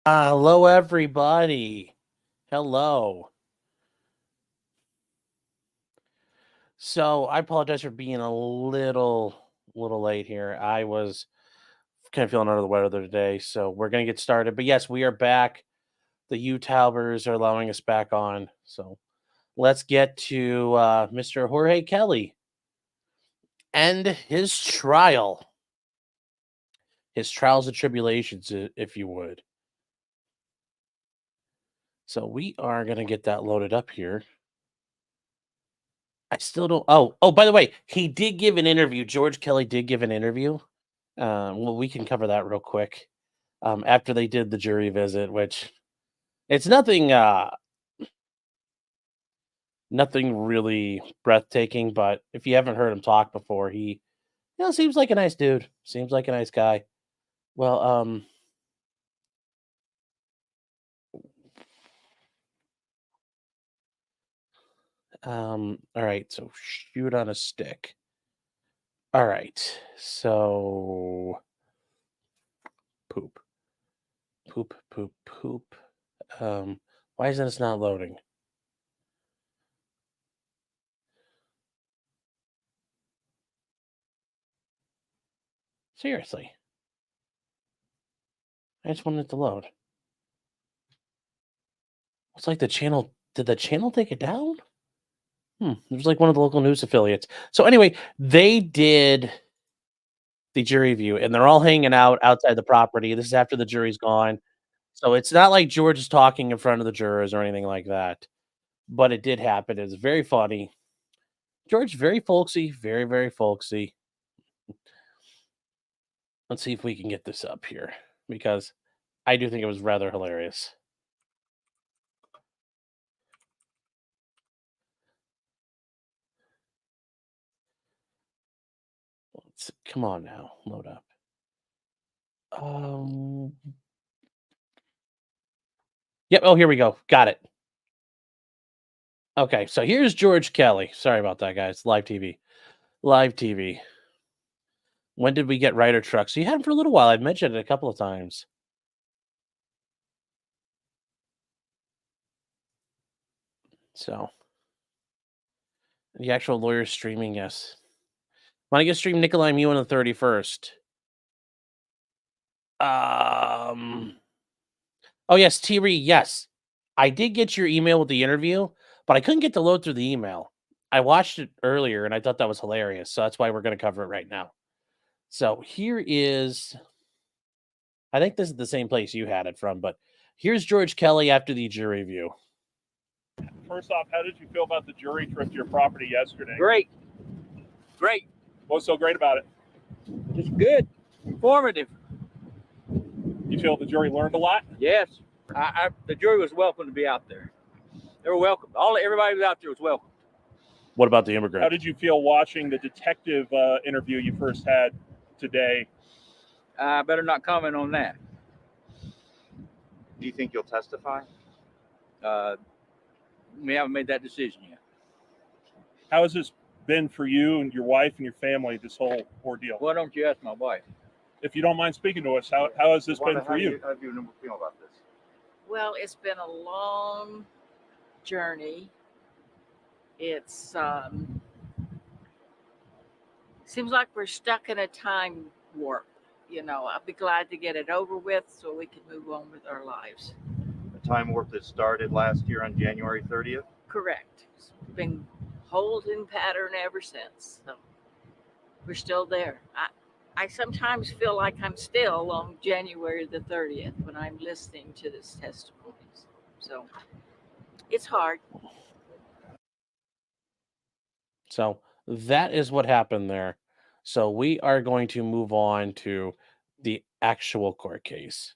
Hello, everybody. Hello. So I apologize for being a little late here. I was kind of feeling under the weather today, so we're gonna get started. But yes, we are back. The U-Taubers are allowing us back on. So let's get to Mr. Jorge Kelly and his trial. His trials and tribulations, if you would. So we are gonna get that loaded up here. I still don't. Oh, by the way, he did give an interview. George Kelly did give an interview. Well, we can cover that real quick. After they did the jury visit, which it's nothing really breathtaking. But if you haven't heard him talk before, he seems like a nice dude. Seems like a nice guy. Well, all right. So shoot on a stick. All right. So poop, poop, poop, poop. Why isn't this not loading? Seriously. I just wanted it to load. It's like did the channel take it down? It was like one of the local news affiliates. So anyway, they did the jury view and they're all hanging out outside the property. This is after the jury's gone. So it's not like George is talking in front of the jurors or anything like that. But it did happen. It's very funny. George, very folksy, very, very folksy. Let's see if we can get this up here because I do think it was rather hilarious. Come on now, load up. Yep. Oh, here we go. Got it. Okay, so here's George Kelly. Sorry about that, guys. Live TV. Live TV. When did we get Ryder trucks? So you had them for a little while. I've mentioned it a couple of times. So the actual lawyer streaming, yes. Want to get stream Nikolai Mew on the 31st? Oh yes, T Ree, yes. I did get your email with the interview, but I couldn't get to load through the email. I watched it earlier and I thought that was hilarious. So that's why we're going to cover it right now. So here is, I think this is the same place you had it from, but here's George Kelly after the jury view. First off, how did you feel about the jury trip to your property yesterday? Great. What's so great about it? Just good. Informative. You feel the jury learned a lot? Yes. The jury was welcome to be out there. They were welcome. Everybody was out there was welcome. What about the immigrant? How did you feel watching the detective interview you first had today? I better not comment on that. Do you think you'll testify? We haven't made that decision yet. How has this been for you and your wife and your family, this whole ordeal? Why don't you ask my wife? If you don't mind speaking to us, how has this been for you? How do you feel about this? Well, it's been a long journey. It's seems like we're stuck in a time warp. I'll be glad to get it over with so we can move on with our lives. A time warp that started last year on January 30th? Correct. It's been holding pattern ever since. So we're still there. I sometimes feel like I'm still on January the 30th when I'm listening to this testimony. So it's hard. So that is what happened there. So we are going to move on to the actual court case.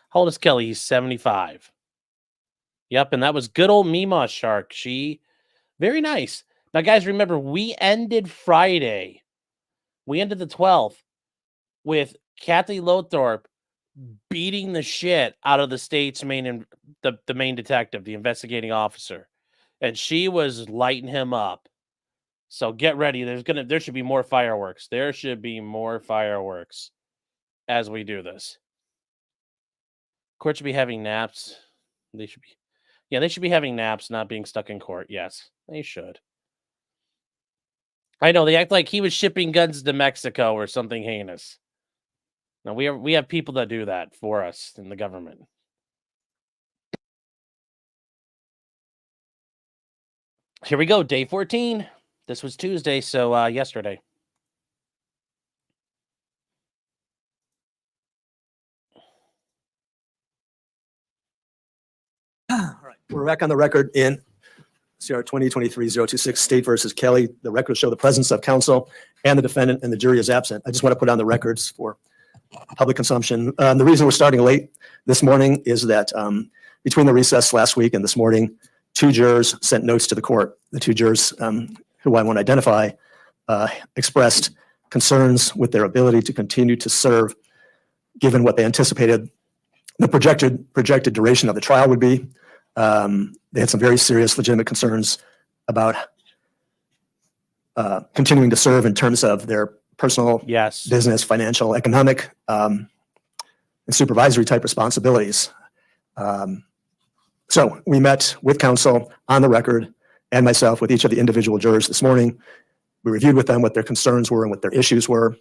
How old is Kelly? He's 75. Yep, and that was good old Mima Shark. She, very nice. Now, guys, remember, we ended Friday. We ended the 12th with Kathy Lothorpe beating the shit out of the state's main detective, the investigating officer. And she was lighting him up. So get ready. There should be more fireworks. There should be more fireworks. as we do this. Court should be having naps. They should be, yeah, they should be having naps, not being stuck in court. Yes, they should. I know they act like he was shipping guns to Mexico or something heinous. No, we have people that do that for us in the government. Here we go, day 14. This was Tuesday, so yesterday. All right, we're back on the record in CR 2023-026, State versus Kelly. The records show the presence of counsel and the defendant, and the jury is absent. I just want to put on the records for public consumption. The reason we're starting late this morning is that between the recess last week and this morning, 2 jurors sent notes to the court. The 2 jurors, who I want to identify, expressed concerns with their ability to continue to serve, given what they anticipated the projected duration of the trial would be. They had some very serious, legitimate concerns about continuing to serve in terms of their personal, Yes. business, financial, economic, and supervisory type responsibilities. So we met with counsel on the record and myself with each of the individual jurors this morning. We reviewed with them what their concerns were and what their issues were.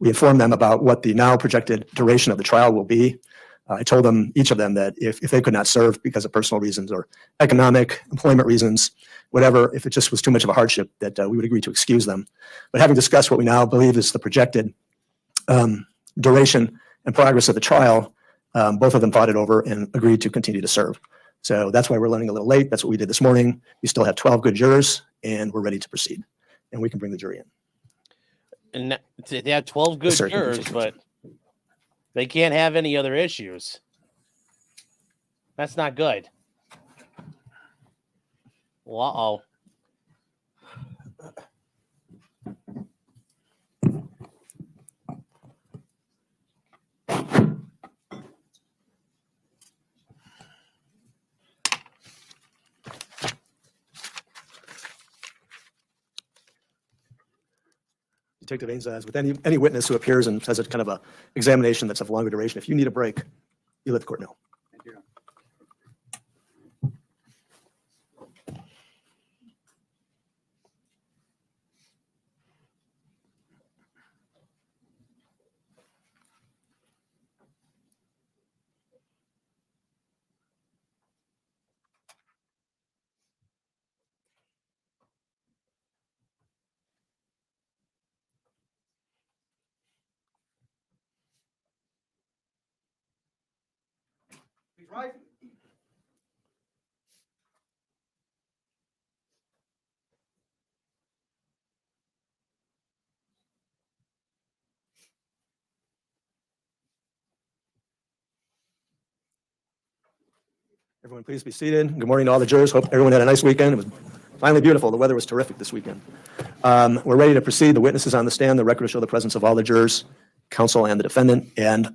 We informed them about what the now projected duration of the trial will be. I told them, each of them, that if they could not serve because of personal reasons or economic, employment reasons, whatever, if it just was too much of a hardship, that we would agree to excuse them. But having discussed what we now believe is the projected duration and progress of the trial, both of them thought it over and agreed to continue to serve. So that's why we're running a little late. That's what we did this morning. We still have 12 good jurors, and we're ready to proceed. And we can bring the jury in. And they have 12 good Yes, sir. jurors, but they can't have any other issues. That's not good. Uh-oh. Detective Ains says, with any witness who appears and has a kind of a examination that's of longer duration, if you need a break, you let the court know. Please rise. Everyone, please be seated. Good morning to all the jurors. Hope everyone had a nice weekend. It was finally beautiful. The weather was terrific this weekend. We're ready to proceed. The witnesses on the stand. The record will show the presence of all the jurors, counsel, and the defendant. And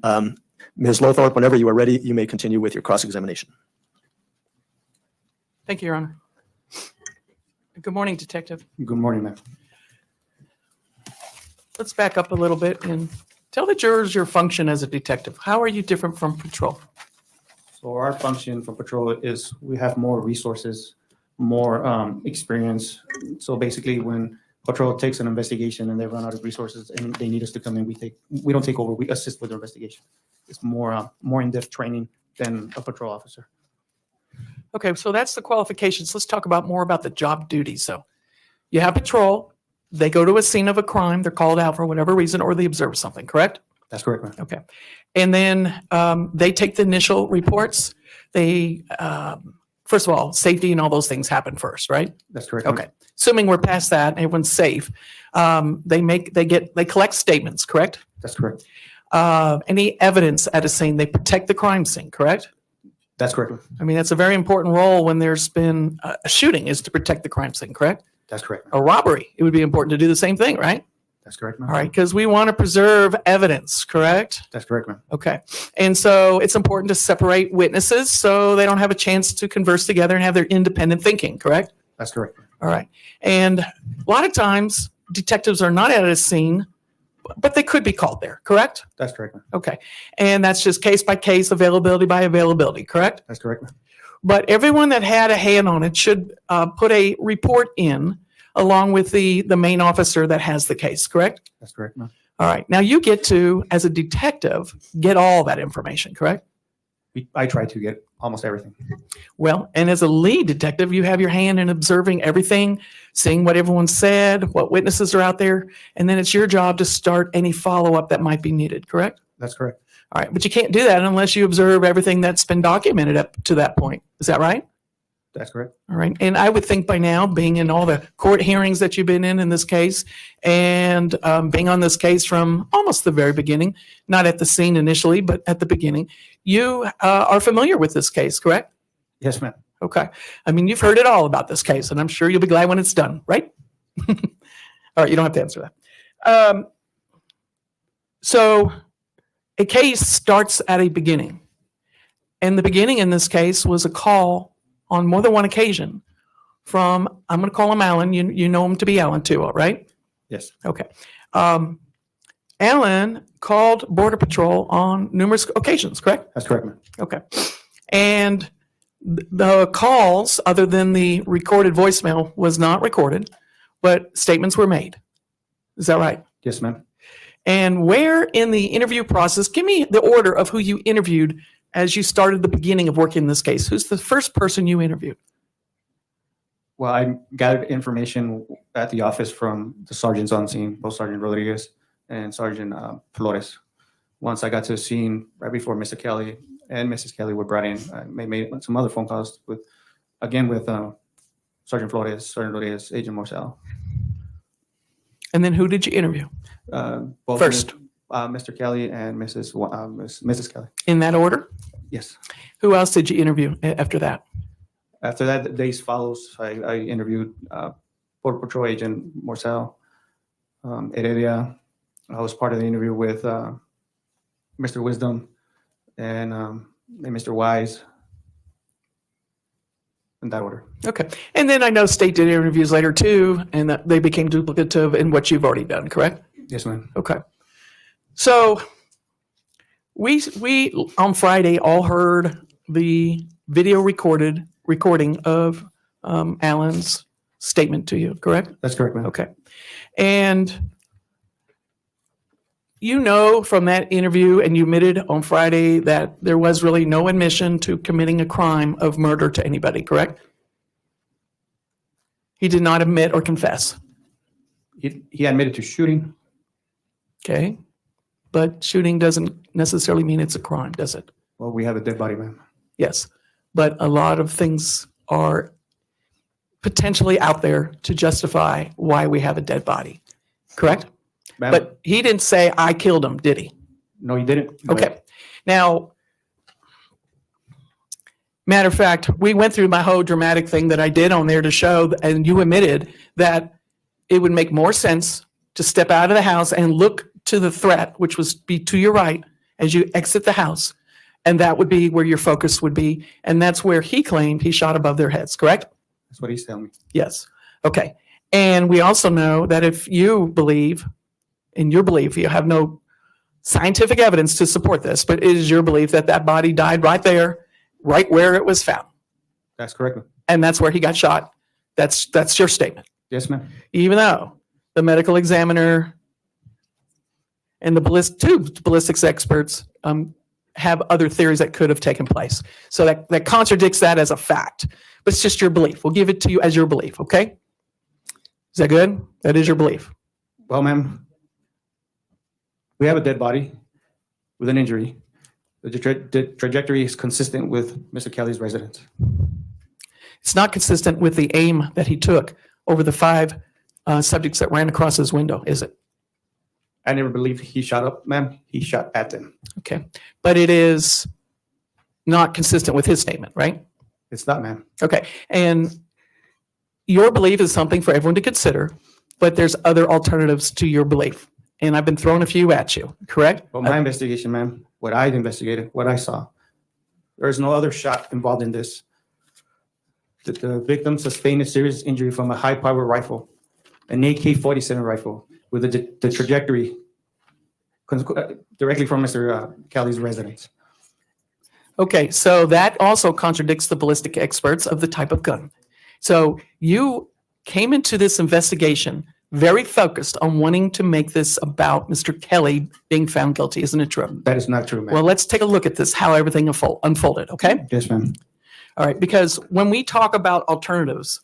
Ms. Lothorpe, whenever you are ready, you may continue with your cross-examination. Thank you, Your Honor. Good morning, Detective. Good morning, ma'am. Let's back up a little bit and tell the jurors your function as a detective. How are you different from patrol? So our function for patrol is we have more resources, more experience. So basically, when patrol takes an investigation and they run out of resources and they need us to come in, we don't take over. We assist with the investigation. It's more in-depth training than a patrol officer. Okay, so that's the qualifications. Let's talk more about the job duties. So you have patrol. They go to a scene of a crime. They're called out for whatever reason, or they observe something, correct? That's correct, ma'am. Okay. And then they take the initial reports. They, first of all, safety and all those things happen first, right? That's correct, ma'am. Okay. Assuming we're past that, everyone's safe. They collect statements, correct? That's correct. Any evidence at a scene, they protect the crime scene, correct? That's correct, ma'am. I mean, that's a very important role when there's been a shooting, is to protect the crime scene, correct? That's correct, ma'am. A robbery, it would be important to do the same thing, right? That's correct, ma'am. All right, because we want to preserve evidence, correct? That's correct, ma'am. Okay. And so it's important to separate witnesses so they don't have a chance to converse together and have their independent thinking, correct? That's correct, ma'am. All right. And a lot of times detectives are not at a scene but they could be called there, correct? That's correct, ma'am. Okay. And that's just case by case, availability by availability, correct? That's correct, ma'am. But everyone that had a hand on it should put a report in along with the main officer that has the case, correct? That's correct, ma'am. All right. Now you get to, as a detective, get all that information, correct? I try to get almost everything. Well, and as a lead detective, you have your hand in observing everything, seeing what everyone said, what witnesses are out there, and then it's your job to start any follow-up that might be needed, correct? That's correct. All right. But you can't do that unless you observe everything that's been documented up to that point. Is that right? That's correct. All right. And I would think by now, being in all the court hearings that you've been in this case, and being on this case from almost the very beginning, not at the scene initially, but at the beginning, you are familiar with this case, correct? Yes, ma'am. Okay. I mean, you've heard it all about this case, and I'm sure you'll be glad when it's done, right? All right. You don't have to answer that. So a case starts at a beginning. And the beginning in this case was a call on more than one occasion from, I'm going to call him Alan. You know him to be Alan too, all right? Yes. Okay. Alan called Border Patrol on numerous occasions, correct? That's correct, ma'am. Okay. And the calls, other than the recorded voicemail, was not recorded, but statements were made. Is that right? Yes, ma'am. And where in the interview process, give me the order of who you interviewed as you started the beginning of working this case. Who's the first person you interviewed? Well, I gathered information at the office from the sergeants on scene, both Sergeant Rodriguez and Sergeant Flores. Once I got to the scene, right before Mr. Kelly and Mrs. Kelly were brought in, I made some other phone calls with Sergeant Flores, Sergeant Rodriguez, Agent Marcel. And then who did you interview? Both First. Mr. Kelly and Mrs. Kelly. In that order? Yes. Who else did you interview after that? After that, the days follows. I interviewed Border Patrol Agent Marcel, Heredia. I was part of the interview with Mr. Wisdom and Mr. Wise. In that order. Okay. And then I know State did interviews later too, and that they became duplicative in what you've already done, correct? Yes, ma'am. Okay. So we on Friday all heard the video recording of Alan's statement to you, correct? That's correct, ma'am. Okay. And you know from that interview, and you admitted on Friday that there was really no admission to committing a crime of murder to anybody, correct? He did not admit or confess. He admitted to shooting. Okay. But shooting doesn't necessarily mean it's a crime, does it? Well, we have a dead body, ma'am. Yes. But a lot of things are potentially out there to justify why we have a dead body, correct? Ma'am, But he didn't say, I killed him, did he? no, he didn't. But Okay. Now, matter of fact, we went through my whole dramatic thing that I did on there to show, and you admitted that it would make more sense to step out of the house and look to the threat, which was be to your right as you exit the house. And that would be where your focus would be. And that's where he claimed he shot above their heads, correct? That's what he's telling me. Yes. Okay. And we also know that if you believe, in your belief, you have no scientific evidence to support this, but it is your belief that that body died right there, right where it was found. That's correct, ma'am. And that's where he got shot. That's your statement. Yes, ma'am. Even though the medical examiner and the two ballistics experts have other theories that could have taken place. So that contradicts that as a fact. But it's just your belief. We'll give it to you as your belief, okay? Is that good? That is your belief. Well, ma'am, we have a dead body with an injury. The trajectory is consistent with Mr. Kelly's residence. It's not consistent with the aim that he took over the 5 subjects that ran across his window, is it? I never believed he shot up, ma'am. He shot at them. Okay. But it is not consistent with his statement, right? It's not, ma'am. Okay. And your belief is something for everyone to consider, but there's other alternatives to your belief. And I've been throwing a few at you, correct? Well, my investigation, ma'am, what I investigated, what I saw, there is no other shot involved in this. The victim sustained a serious injury from a high-power rifle, an AK-47 rifle, with the trajectory directly from Mr. Kelly's residence. Okay, so that also contradicts the ballistic experts of the type of gun. So you came into this investigation very focused on wanting to make this about Mr. Kelly being found guilty, isn't it true? That is not true, ma'am. Well, let's take a look at this, how everything unfolded, okay? Yes, ma'am. All right, because when we talk about alternatives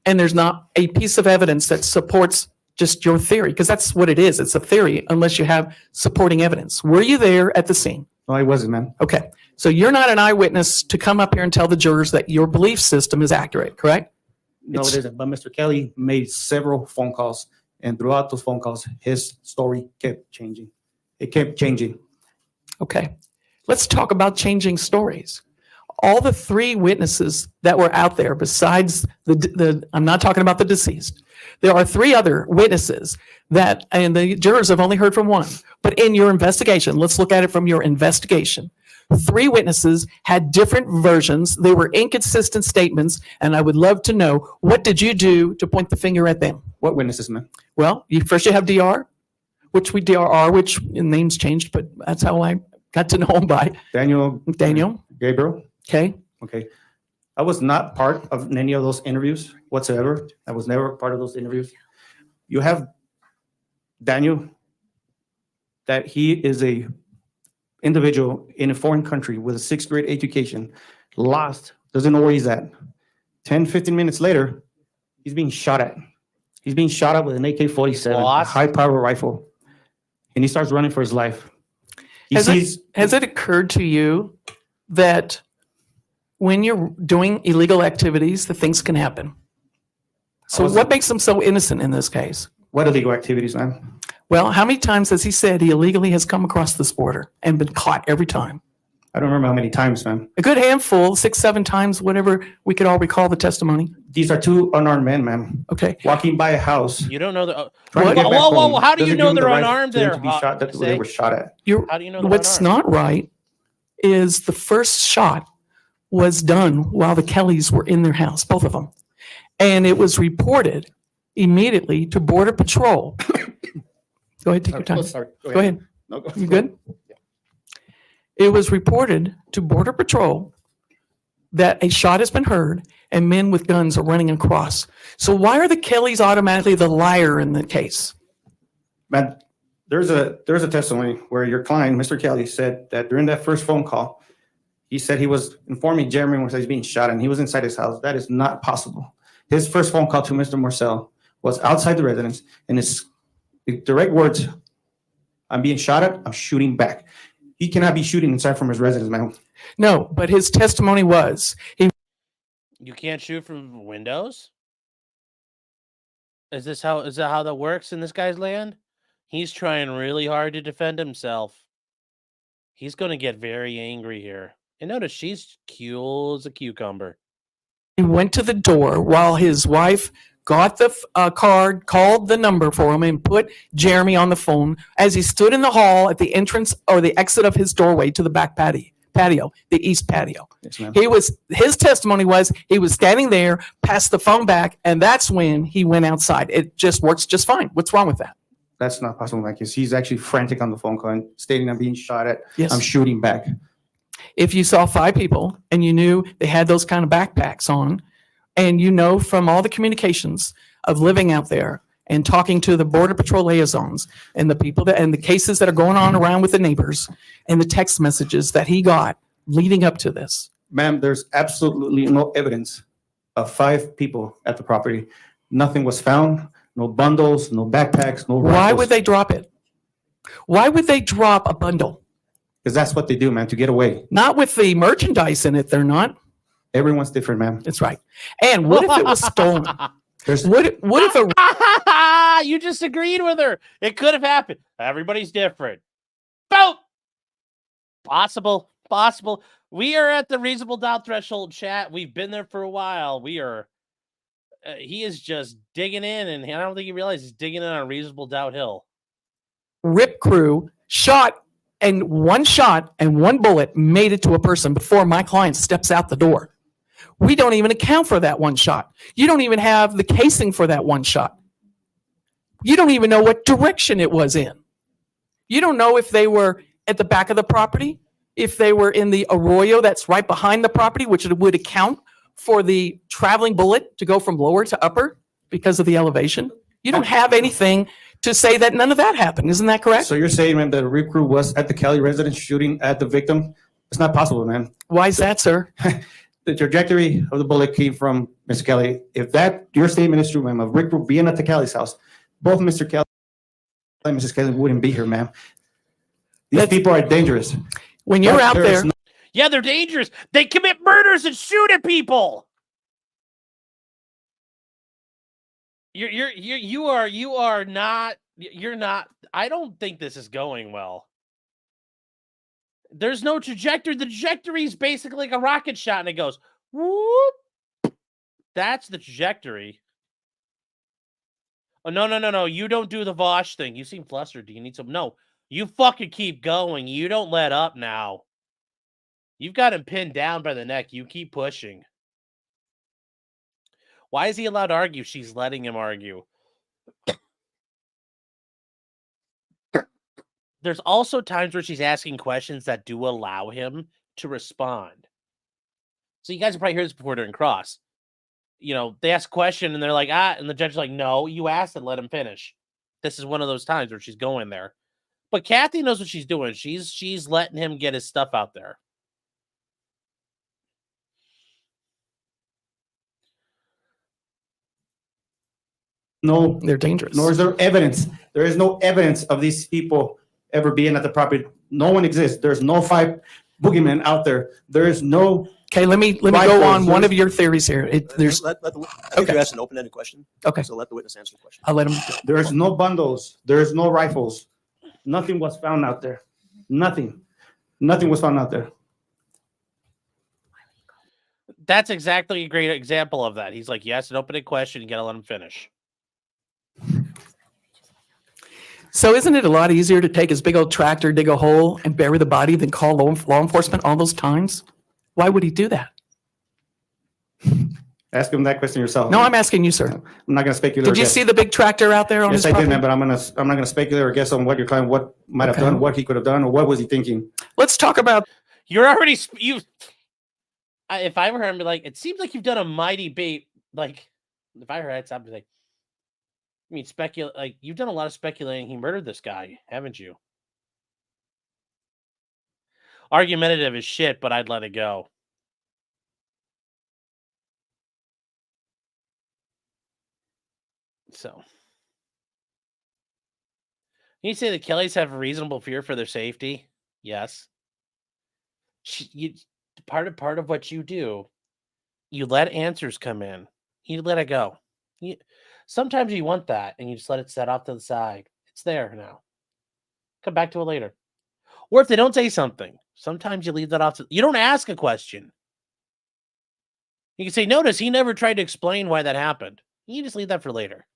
and there's not a piece of evidence that supports just your theory, because that's what it is, it's a theory unless you have supporting evidence. Were you there at the scene? No, I wasn't, ma'am. Okay, so you're not an eyewitness to come up here and tell the jurors that your belief system is accurate, correct? No, it isn't. But Mr. Kelly made several phone calls, and throughout those phone calls, his story kept changing. It kept changing. Okay, let's talk about changing stories. All the three witnesses that were out there, besides I'm not talking about the deceased. There are three other witnesses that, and the jurors have only heard from one. But in your investigation, let's look at it from your investigation. Three witnesses had different versions. They were inconsistent statements, and I would love to know, what did you do to point the finger at them? What witnesses, ma'am? Well, you have DR, which names changed, but that's how I got to know him by. Daniel. Gabriel. Okay. Okay. I was not part of any of those interviews whatsoever. I was never part of those interviews. You have Daniel, that he is a individual in a foreign country with a 6th grade education, lost, doesn't know where he's at. 10, 15 minutes later, he's being shot at. He's being shot at with an AK-47, a high-power rifle, and he starts running for his life. Has it occurred to you that when you're doing illegal activities, that things can happen? So what makes him so innocent in this case? What illegal activities, man? Well, how many times has he said he illegally has come across this border and been caught every time? I don't remember how many times, man. A good handful, 6, 7 times, whatever we could all recall the testimony. These are two unarmed men, ma'am. Okay. Walking by a house. You don't know the. Whoa! How do you know they're unarmed there? They were shot at. How do you know they're What's unarmed? not right is the first shot was done while the Kellys were in their house, both of them. And it was reported immediately to Border Patrol. Go ahead, take your time. Oh, sorry. Go ahead. No, You good? It was reported to Border Patrol that a shot has been heard and men with guns are running across. So why are the Kellys automatically the liar in the case? Man, there's a testimony where your client, Mr. Kelly, said that during that first phone call, he said he was informing Jeremy when he's being shot and he was inside his house. That is not possible. His first phone call to Mr. Marcel was outside the residence, and his direct words, "I'm being shot at, I'm shooting back." He cannot be shooting inside from his residence, man. No, but his testimony was You can't shoot from windows? Is that how that works in this guy's land? He's trying really hard to defend himself. He's going to get very angry here. And notice she's cool as a cucumber. he went to the door while his wife got the card, called the number for him, and put Jeremy on the phone as he stood in the hall at the entrance or the exit of his doorway to the back patio, the east patio. Yes, ma'am. His testimony was he was standing there, passed the phone back, and that's when he went outside. It just works just fine. What's wrong with that? That's not possible, man, because he's actually frantic on the phone call and stating I'm being shot at. Yes. I'm shooting back. If you saw 5 people and you knew they had those kind of backpacks on, and you know from all the communications of living out there and talking to the Border Patrol liaisons and the people and the cases that are going on around with the neighbors and the text messages that he got leading up to this. Ma'am, there's absolutely no evidence of 5 people at the property. Nothing was found, no bundles, no backpacks, no rifles. Why would they drop it? Why would they drop a bundle? Because that's what they do, man, to get away. Not with the merchandise in it, they're not. Everyone's different, ma'am. That's right. And what if it was stolen? There's What if a You just agreed with her. It could have happened. Everybody's different. Boom! Possible. We are at the reasonable doubt threshold, chat. We've been there for a while. We are. He is just digging in, and I don't think he realizes he's digging in on a reasonable doubt hill. rip crew shot and one bullet made it to a person before my client steps out the door? We don't even account for that one shot. You don't even have the casing for that one shot. You don't even know what direction it was in. You don't know if they were at the back of the property, if they were in the arroyo that's right behind the property, which would account for the traveling bullet to go from lower to upper because of the elevation. You don't have anything to say that none of that happened. Isn't that correct? So you're saying, man, that a RIP crew was at the Cali residence shooting at the victim? It's not possible, man. Why is that, sir? The trajectory of the bullet came from Mr. Kelly. If that, your statement is true, ma'am, of RIP crew being at the Kelly's house, both Mr. Kelly and Mrs. Kelly wouldn't be here, ma'am. These people are dangerous. When you're out there, Yeah, they're dangerous. They commit murders and shoot at people. You are not. You're not. I don't think this is going well. There's no trajectory. The trajectory is basically like a rocket shot, and it goes whoop. That's the trajectory. Oh no! You don't do the Vosh thing. You seem flustered. Do you need some? No. You fucking keep going. You don't let up now. You've got him pinned down by the neck. You keep pushing. Why is he allowed to argue? She's letting him argue. There's also times where she's asking questions that do allow him to respond. So you guys have probably heard this before during cross. You know, they ask a question and they're like, and the judge is like, no, you asked and let him finish. This is one of those times where she's going there. But Kathy knows what she's doing. She's letting him get his stuff out there. No, they're dangerous. nor is there evidence. There is no evidence of these people ever being at the property. No one exists. There's no 5 boogeymen out there. There is no. Okay, let me go Rifles, on one there's- of your theories here. There's I think Okay. you asked an open-ended question. Okay. So let the witness answer the question. I'll let him. There's no bundles. There's no rifles. Nothing was found out there. Nothing. Nothing was found out there. That's exactly a great example of that. He's like, yes, an opening question. You got to let him finish. So isn't it a lot easier to take his big old tractor, dig a hole, and bury the body than call law enforcement all those times? Why would he do that? Ask him that question yourself. No, I'm asking you, sir. I'm not going to speculate. Did you see the big tractor out there on Yes, his I property? did, man, but I'm not going to speculate or guess on what your client might have Okay. done, what he could have done, or what was he thinking. Let's talk about. You're already if I were her, I'd be like, it seems like you've done a mighty bait. Like, if I were her, I'd be like, I mean, speculate. Like, you've done a lot of speculating. He murdered this guy, haven't you? Argumentative as shit, but I'd let it go. So, you say the Kellys have a reasonable fear for their safety? Yes. Part of what you do, you let answers come in. You let it go. Sometimes you want that, and you just let it set off to the side. It's there now. Come back to it later. Or if they don't say something, sometimes you leave that off. You don't ask a question. You can say, notice he never tried to explain why that happened. You just leave that for later.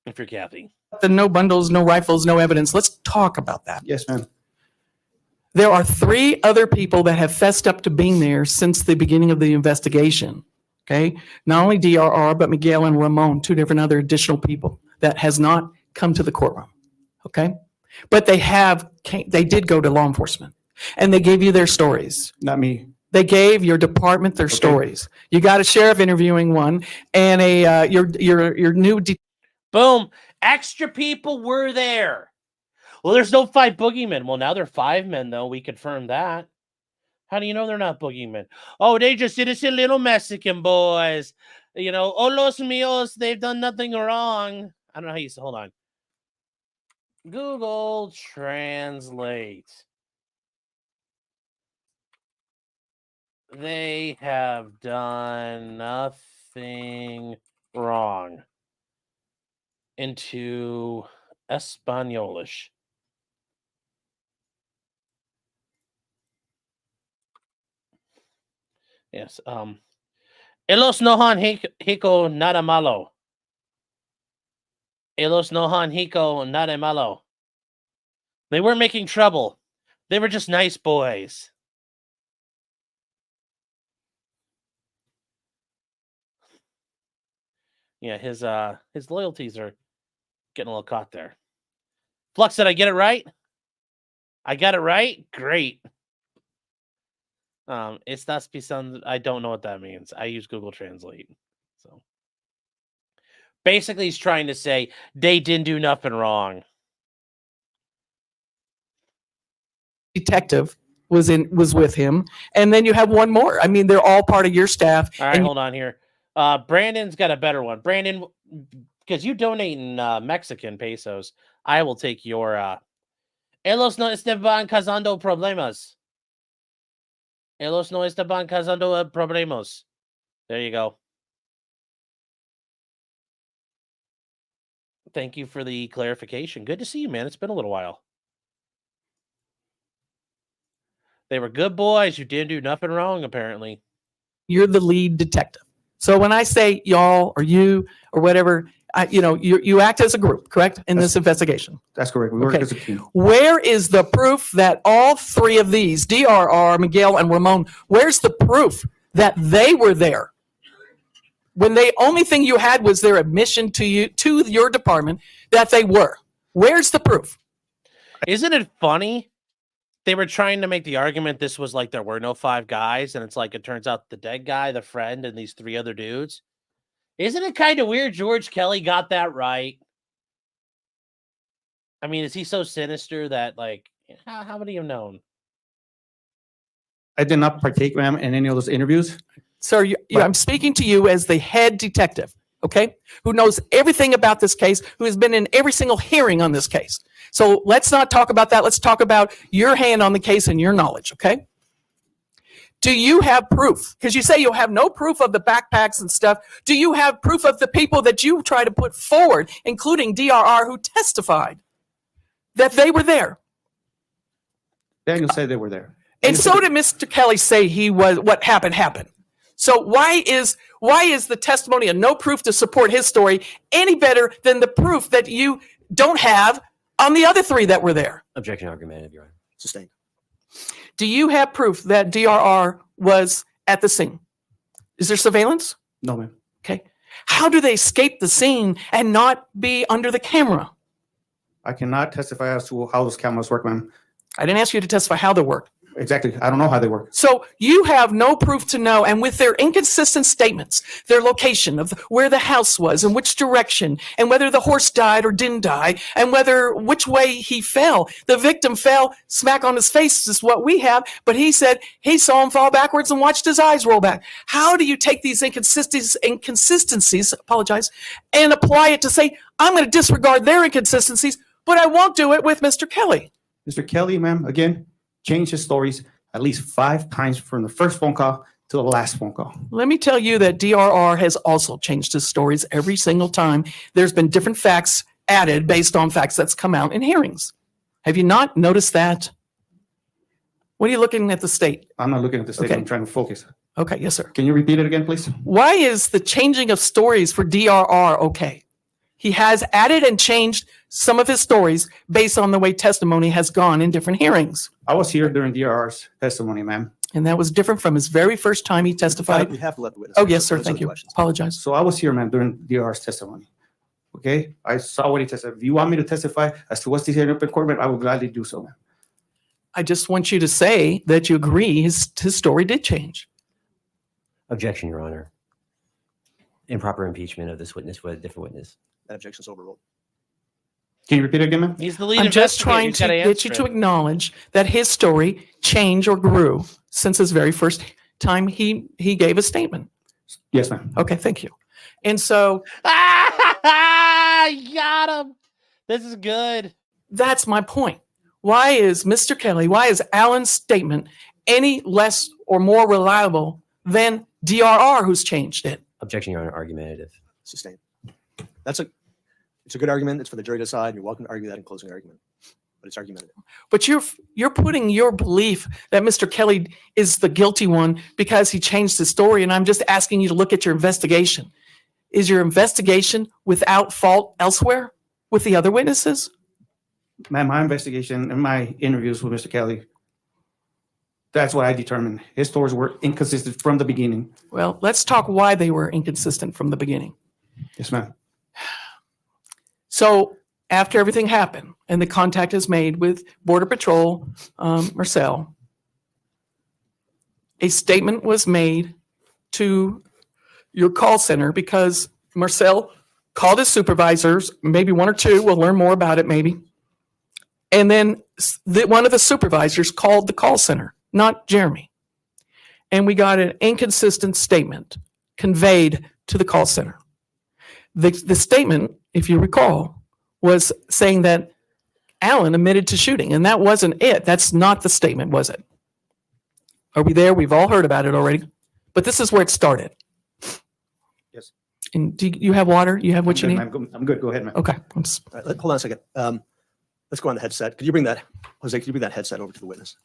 If you're Kathy. The no bundles, no rifles, no evidence. Let's talk about that. Yes, ma'am. There are 3 other people that have fessed up to being there since the beginning of the investigation. Okay? Not only DRR, but Miguel and Ramon, 2 different other additional people that has not come to the courtroom. Okay? But they did go to law enforcement and they gave you their stories. Not me. They gave your department their stories. You got a sheriff interviewing one and your new Boom. Extra people were there. Well, there's no 5 boogeymen. Well, now there are 5 men, though. We confirmed that. How do you know they're not boogeymen? Oh, they just innocent little Mexican boys. You know, oh, los míos, they've done nothing wrong. I don't know how you say, hold on. Google Translate. They have done nothing wrong. Into Espanolish. Yes. Ellos no han hico nada malo. Ellos no han hico nada malo. They weren't making trouble. They were just nice boys. Yeah, his loyalties are getting a little caught there. Flux, did I get it right? I got it right? Great. Estás pisando. I don't know what that means. I use Google Translate. So basically he's trying to say they didn't do nothing wrong. Detective was with him, and then you have one more. I mean, they're all part of your staff. All right, hold on here. Brandon's got a better one. Brandon, because you donate in Mexican pesos, I will take your Ellos no estaban causando problemas. Ellos no estaban causando problemas. There you go. Thank you for the clarification. Good to see you, man. It's been a little while. They were good boys. You didn't do nothing wrong, apparently. You're the lead detective. So when I say y'all or you or whatever, you act as a group, correct, in this investigation? That's correct. We work Okay. as a team. Where is the proof that all three of these, DRR, Miguel, and Ramon, where's the proof that they were there? When the only thing you had was their admission to your department that they were. Where's the proof? Isn't it funny? They were trying to make the argument this was like there were no 5 guys, and it's like it turns out the dead guy, the friend, and these 3 other dudes. Isn't it kind of weird George Kelly got that right? I mean, is he so sinister that, like, how would he have known? I did not partake, ma'am, in any of those interviews. Sir, I'm speaking to you as the head detective, okay, who knows everything about this case, who has been in every single hearing on this case. So let's not talk about that. Let's talk about your hand on the case and your knowledge, okay? Do you have proof? Because you say you have no proof of the backpacks and stuff. Do you have proof of the people that you try to put forward, including DRR, who testified that they were there? Daniel said they were there. And so did Mr. Kelly say what happened. So why is the testimony of no proof to support his story any better than the proof that you don't have on the other 3 that were there? Objection argumentative, Your Honor. Sustained. Do you have proof that DRR was at the scene? Is there surveillance? No, ma'am. Okay. How do they escape the scene and not be under the camera? I cannot testify as to how those cameras work, ma'am. I didn't ask you to testify how they work. Exactly. I don't know how they work. So you have no proof to know, and with their inconsistent statements, their location of where the house was and which direction, and whether the horse died or didn't die, and which way he fell. The victim fell smack on his face is what we have, but he said he saw him fall backwards and watched his eyes roll back. How do you take these inconsistencies, and apply it to say, I'm going to disregard their inconsistencies, but I won't do it with Mr. Kelly? Mr. Kelly, ma'am, again, changed his stories at least 5 times from the first phone call to the last phone call. Let me tell you that DRR has also changed his stories every single time. There's been different facts added based on facts that's come out in hearings. Have you not noticed that? What are you looking at the state? I'm not looking at the state. Okay. I'm trying to focus. Okay, yes, sir. Can you repeat it again, please? Why is the changing of stories for DRR okay? He has added and changed some of his stories based on the way testimony has gone in different hearings. I was here during DRR's testimony, ma'am. And that was different from his very first time he testified. We have to let the witness. Oh, yes, sir. answer Thank the you. questions. Apologize. So I was here, ma'am, during DRR's testimony. Okay? I saw what he testified. If you want me to testify as to what's here in open court, ma'am, I will gladly do so, ma'am. I just want you to say that you agree his story did change. Objection, Your Honor. Improper impeachment of this witness with a different witness. That objection is overruled. Can you repeat it again, ma'am? He's the lead I'm just investigator. trying He's to gotta get you answer to it. acknowledge that his story changed or grew since his very first time he gave a statement. Yes, ma'am. Okay, thank you. And so You got him. This is good. that's my point. Why is Mr. Kelly, why is Alan's statement any less or more reliable than DRR who's changed it? Objection, Your Honor. Argumentative. Sustained. It's a good argument. It's for the jury to decide. You're welcome to argue that in closing argument, but it's argumentative. But you're putting your belief that Mr. Kelly is the guilty one because he changed his story, and I'm just asking you to look at your investigation. Is your investigation without fault elsewhere with the other witnesses? Ma'am, my investigation and my interviews with Mr. Kelly, that's what I determined. His stories were inconsistent from the beginning. Well, let's talk why they were inconsistent from the beginning. Yes, ma'am. So after everything happened and the contact is made with Border Patrol, Marcel, a statement was made to your call center because Marcel called his supervisors, maybe one or two, we'll learn more about it maybe. And then one of the supervisors called the call center, not Jeremy. And we got an inconsistent statement conveyed to the call center. The statement, if you recall, was saying that Alan admitted to shooting, and that wasn't it. That's not the statement, was it? Are we there? We've all heard about it already. But this is where it started. Yes. And do you have water? You have what you need? I'm good. Go ahead, man. Okay. All right, hold on a second. Let's go on the headset. Could you bring that, Jose, could you bring that headset over to the witness?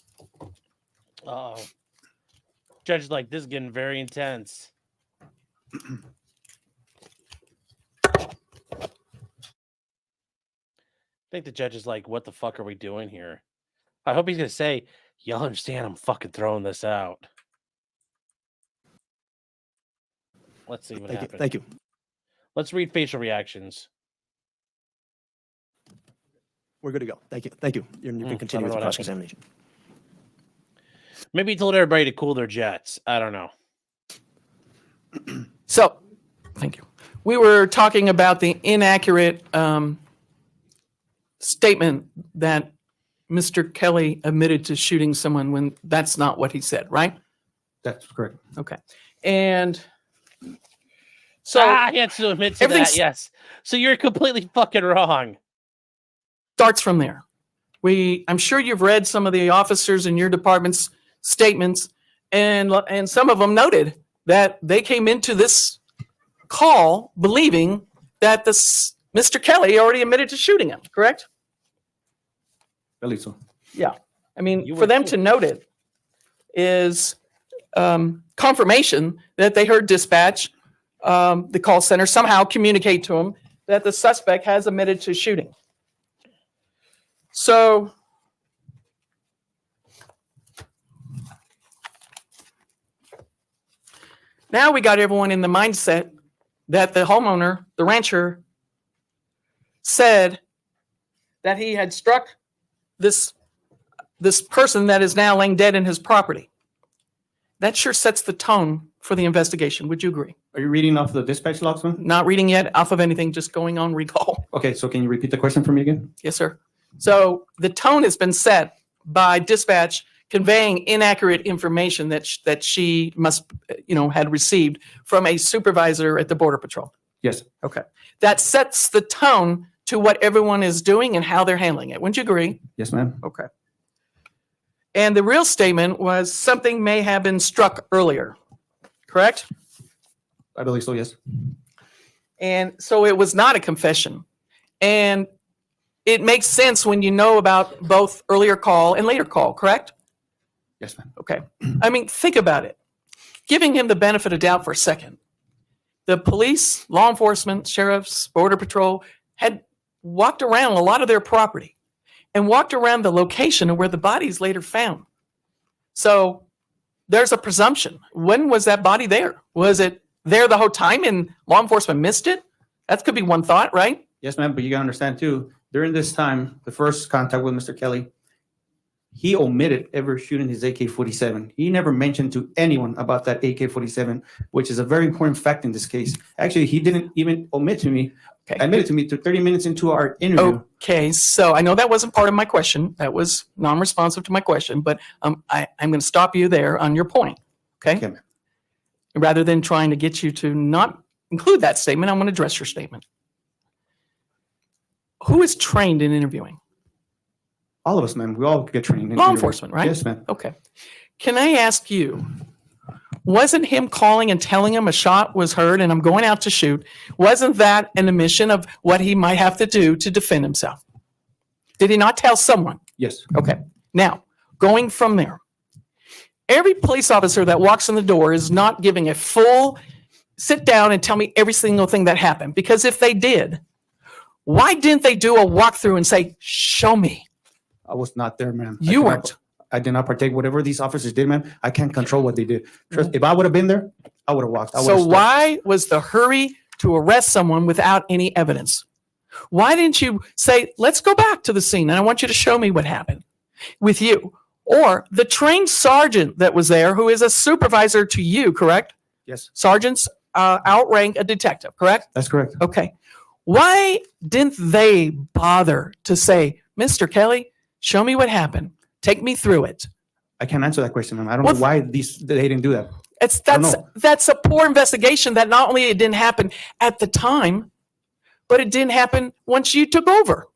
Oh, judge is like, this is getting very intense. I think the judge is like, what the fuck are we doing here? I hope he's going to say, y'all understand I'm fucking throwing this out. Let's see what happens. Thank you. Let's read facial reactions. We're good to go. Thank you. Thank you. You can continue with the cross-examination. Maybe he told everybody to cool their jets. I don't know. So, thank you. We were talking about the inaccurate statement that Mr. Kelly admitted to shooting someone when that's not what he said, right? That's correct. Okay. And so he has to admit to that, yes. So you're completely fucking wrong. Starts from there. I'm sure you've read some of the officers in your department's statements, and some of them noted that they came into this call believing that Mr. Kelly already admitted to shooting him, correct? I believe so. Yeah. I mean, for them to note it is confirmation that they heard dispatch, the call center somehow communicate to them that the suspect has admitted to shooting. So now we got everyone in the mindset that the homeowner, the rancher, said that he had struck this person that is now laying dead in his property. That sure sets the tone for the investigation. Would you agree? Are you reading off the dispatch logs, man? Not reading yet off of anything, just going on recall. Okay, so can you repeat the question for me again? Yes, sir. So the tone has been set by dispatch conveying inaccurate information that she must, had received from a supervisor at the Border Patrol. Yes. Okay. That sets the tone to what everyone is doing and how they're handling it. Wouldn't you agree? Yes, ma'am. Okay. And the real statement was something may have been struck earlier, correct? I believe so, yes. And so it was not a confession. And it makes sense when you know about both earlier call and later call, correct? Yes, ma'am. Okay. I mean, think about it. Giving him the benefit of doubt for a second. The police, law enforcement, sheriffs, Border Patrol had walked around a lot of their property and walked around the location of where the body's later found. So there's a presumption. When was that body there? Was it there the whole time and law enforcement missed it? That could be one thought, right? Yes, ma'am, but you gotta understand too, during this time, the first contact with Mr. Kelly, he omitted ever shooting his AK-47. He never mentioned to anyone about that AK-47, which is a very important fact in this case. Actually, he didn't even admit to me 30 minutes into our interview. Okay, so I know that wasn't part of my question. That was non-responsive to my question, but I'm going to stop you there on your point, okay? Okay, ma'am. Rather than trying to get you to not include that statement, I'm going to address your statement. Who is trained in interviewing? All of us, ma'am. We all get trained in Law interviewing. enforcement, right? Yes, ma'am. Okay. Can I ask you, wasn't him calling and telling him a shot was heard and I'm going out to shoot, wasn't that an admission of what he might have to do to defend himself? Did he not tell someone? Yes. Okay. Now, going from there, every police officer that walks in the door is not giving a full sit down and tell me every single thing that happened. Because if they did, why didn't they do a walkthrough and say, show me? I was not there, ma'am. You weren't. I did not partake. Whatever these officers did, ma'am, I can't control what they did. Trust, if I would have been there, I would have walked. So why was the hurry to arrest someone without any evidence? Why didn't you say, let's go back to the scene and I want you to show me what happened with you? Or the trained sergeant that was there, who is a supervisor to you, correct? Yes, Sergeants outrank a detective, correct? that's correct. Okay. Why didn't they bother to say, Mr. Kelly, show me what happened. Take me through it. I can't answer that question, ma'am. I don't Well, know why they didn't do that. don't know. That's a poor investigation that not only it didn't happen at the time, but it didn't happen once you took over.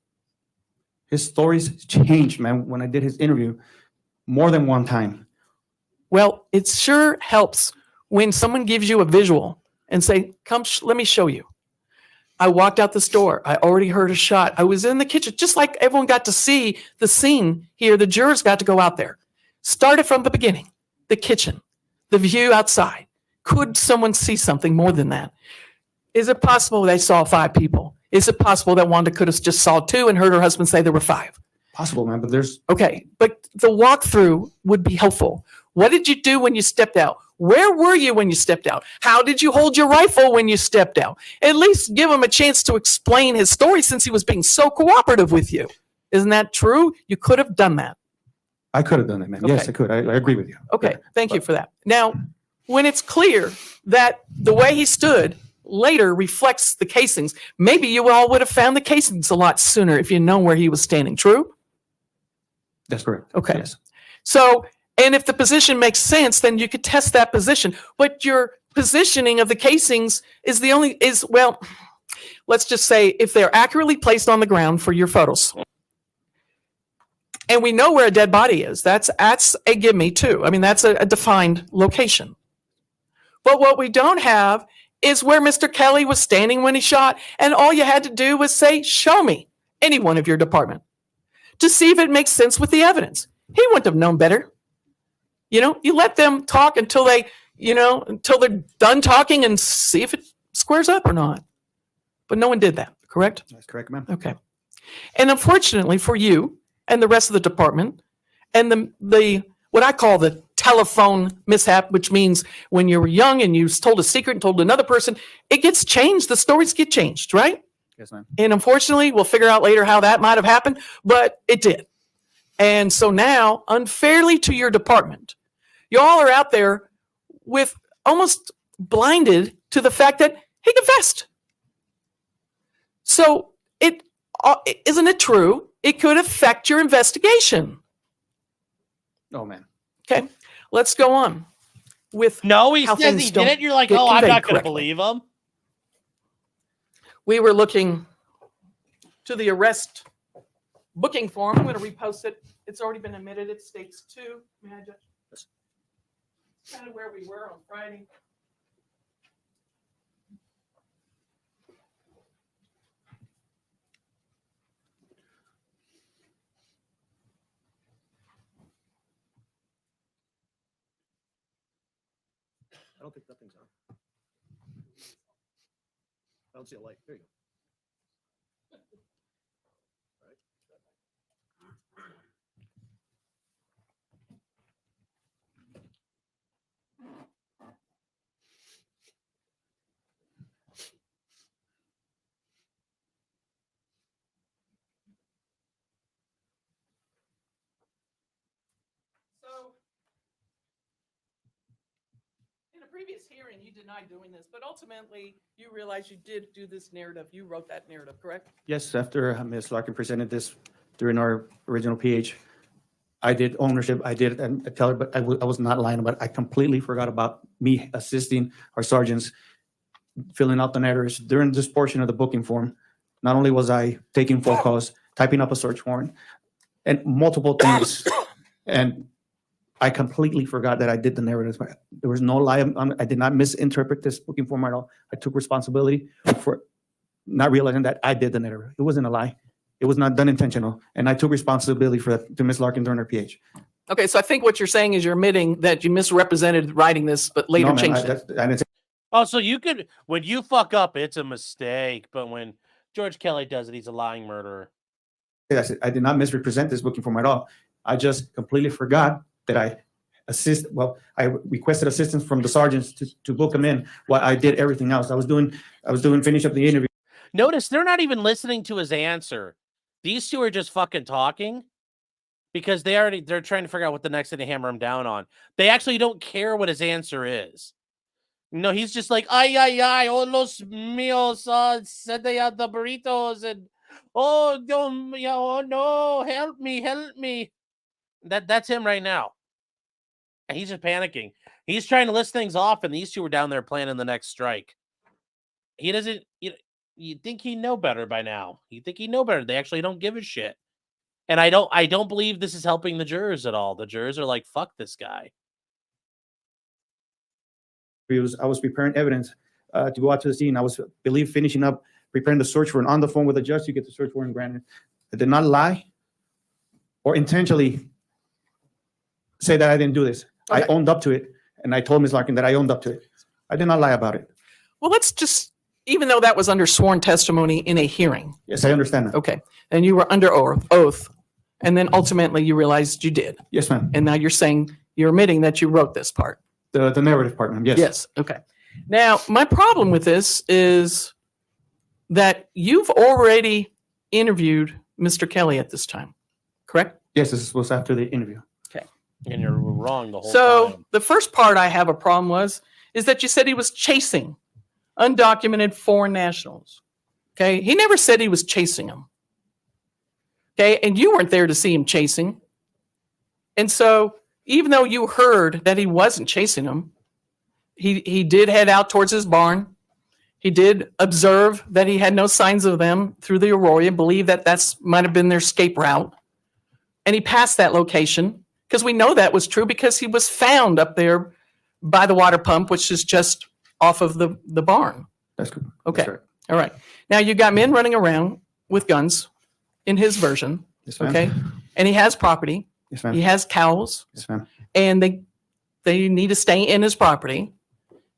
His stories changed, man, when I did his interview more than one time. Well, it sure helps when someone gives you a visual and say, come, let me show you. I walked out this door. I already heard a shot. I was in the kitchen, just like everyone got to see the scene here. The jurors got to go out there. Started from the beginning, the kitchen, the view outside. Could someone see something more than that? Is it possible they saw 5 people? Is it possible that Wanda could have just saw 2 and heard her husband say there were 5? Possible, man, but there's Okay, but the walkthrough would be helpful. What did you do when you stepped out? Where were you when you stepped out? How did you hold your rifle when you stepped out? At least give him a chance to explain his story since he was being so cooperative with you. Isn't that true? You could have done that. I could have done it, man. Yes, Okay. I could. I agree with you. Okay, thank you for that. Now, when it's clear that the way he stood later reflects the casings, maybe you all would have found the casings a lot sooner if you know where he was standing. True? That's correct. Okay. Yes. So, and if the position makes sense, then you could test that position. But your positioning of the casings is well, let's just say if they're accurately placed on the ground for your photos. And we know where a dead body is. That's a gimme too. I mean, that's a defined location. But what we don't have is where Mr. Kelly was standing when he shot. And all you had to do was say, show me any one of your department to see if it makes sense with the evidence. He wouldn't have known better. You know, you let them talk until until they're done talking and see if it squares up or not. But no one did that, correct? That's correct, ma'am. Okay. And unfortunately for you and the rest of the department and the what I call the telephone mishap, which means when you were young and you told a secret and told another person, it gets changed. The stories get changed, right? Yes, ma'am. And unfortunately, we'll figure out later how that might have happened, but it did. And so now, unfairly to your department, you all are out there with almost blinded to the fact that he confessed. So isn't it true? It could affect your investigation. Oh, man. Okay, let's go on with No, he how says things he don't did it. You're like, get oh, I'm conveyed not going to correctly. believe him. We were looking to the arrest booking form. I'm going to repost it. It's already been admitted. It states 2. May I just kind of where we were on Friday. I don't think nothing's on. I don't see a light. There you go. So, in a previous hearing, you denied doing this, but ultimately you realized you did do this narrative. You wrote that narrative, correct? Yes, after Ms. Larkin presented this during our original PH, I did ownership. I did tell her, but I was not lying about it. I completely forgot about me assisting our sergeants filling out the narratives during this portion of the booking form. Not only was I taking phone calls, typing up a search warrant, and multiple things, and I completely forgot that I did the narrative. There was no lie. I did not misinterpret this booking form at all. I took responsibility for not realizing that I did the narrative. It wasn't a lie. It was not done intentional. And I took responsibility for that to Ms. Larkin during her PH. Okay, so I think what you're saying is you're admitting that you misrepresented writing this, but later No, ma'am, changed it. I didn't say Oh, so you could, when you fuck up, it's a mistake. But when George Kelly does it, he's a lying murderer. that. I did not misrepresent this booking form at all. I just completely forgot that I requested assistance from the sergeants to book them in while I did everything else. I was doing finish up the interview. Notice they're not even listening to his answer. These two are just fucking talking because they're trying to figure out what the next thing to hammer him down on. They actually don't care what his answer is. No, he's just like, ay, oh, los míos, said they had the burritos, and oh, no, help me. That's him right now. And he's just panicking. He's trying to list things off, and these two are down there planning the next strike. He doesn't, you think he'd know better by now. You think he'd know better. They actually don't give a shit. And I don't believe this is helping the jurors at all. The jurors are like, fuck this guy. I was preparing evidence to go out to the scene. I was, finishing up preparing the search warrant on the phone with the judge to get the search warrant granted. I did not lie or intentionally say that I didn't do this. Okay. I owned up to it, and I told Ms. Larkin that I owned up to it. I did not lie about it. Well, let's just, even though that was under sworn testimony in a hearing. Yes, I understand that. Okay. And you were under oath. And then ultimately you realized you did. Yes, ma'am. And now you're saying, you're admitting that you wrote this part. The narrative part, ma'am. Yes. Yes. Okay. Now, my problem with this is that you've already interviewed Mr. Kelly at this time, correct? Yes, this was after the interview. And you're wrong the whole So time. the first part I have a problem is that you said he was chasing undocumented foreign nationals. Okay. He never said he was chasing them. Okay. And you weren't there to see him chasing. And so even though you heard that he wasn't chasing them, he did head out towards his barn. He did observe that he had no signs of them through the Aurora, believe that that's might have been their escape route. And he passed that location because we know that was true because he was found up there by the water pump, which is just off of the barn. That's good. Okay. That's right. All right. Now you got men running around with guns in his version. Yes, ma'am. Okay. And he has property. Yes, ma'am. He has cows. Yes, ma'am. And they need to stay in his property.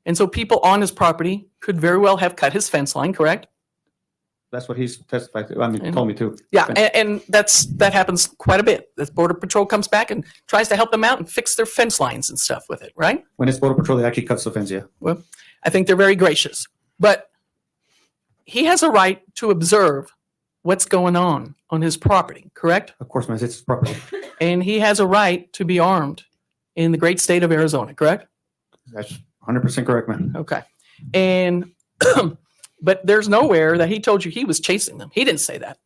And so people on his property could very well have cut his fence line, correct? That's what he's testified to. I mean, told me to. Yeah, and that happens quite a bit. The Border Patrol comes back and tries to help them out and fix their fence lines and stuff with it, right? When it's Border Patrol, they actually cuts the fence, yeah. Well, I think they're very gracious. But he has a right to observe what's going on his property, correct? Of course, man, it's his property. And he has a right to be armed in the great state of Arizona, correct? That's 100% correct, man. Okay. And but there's nowhere that he told you he was chasing them. He didn't say that,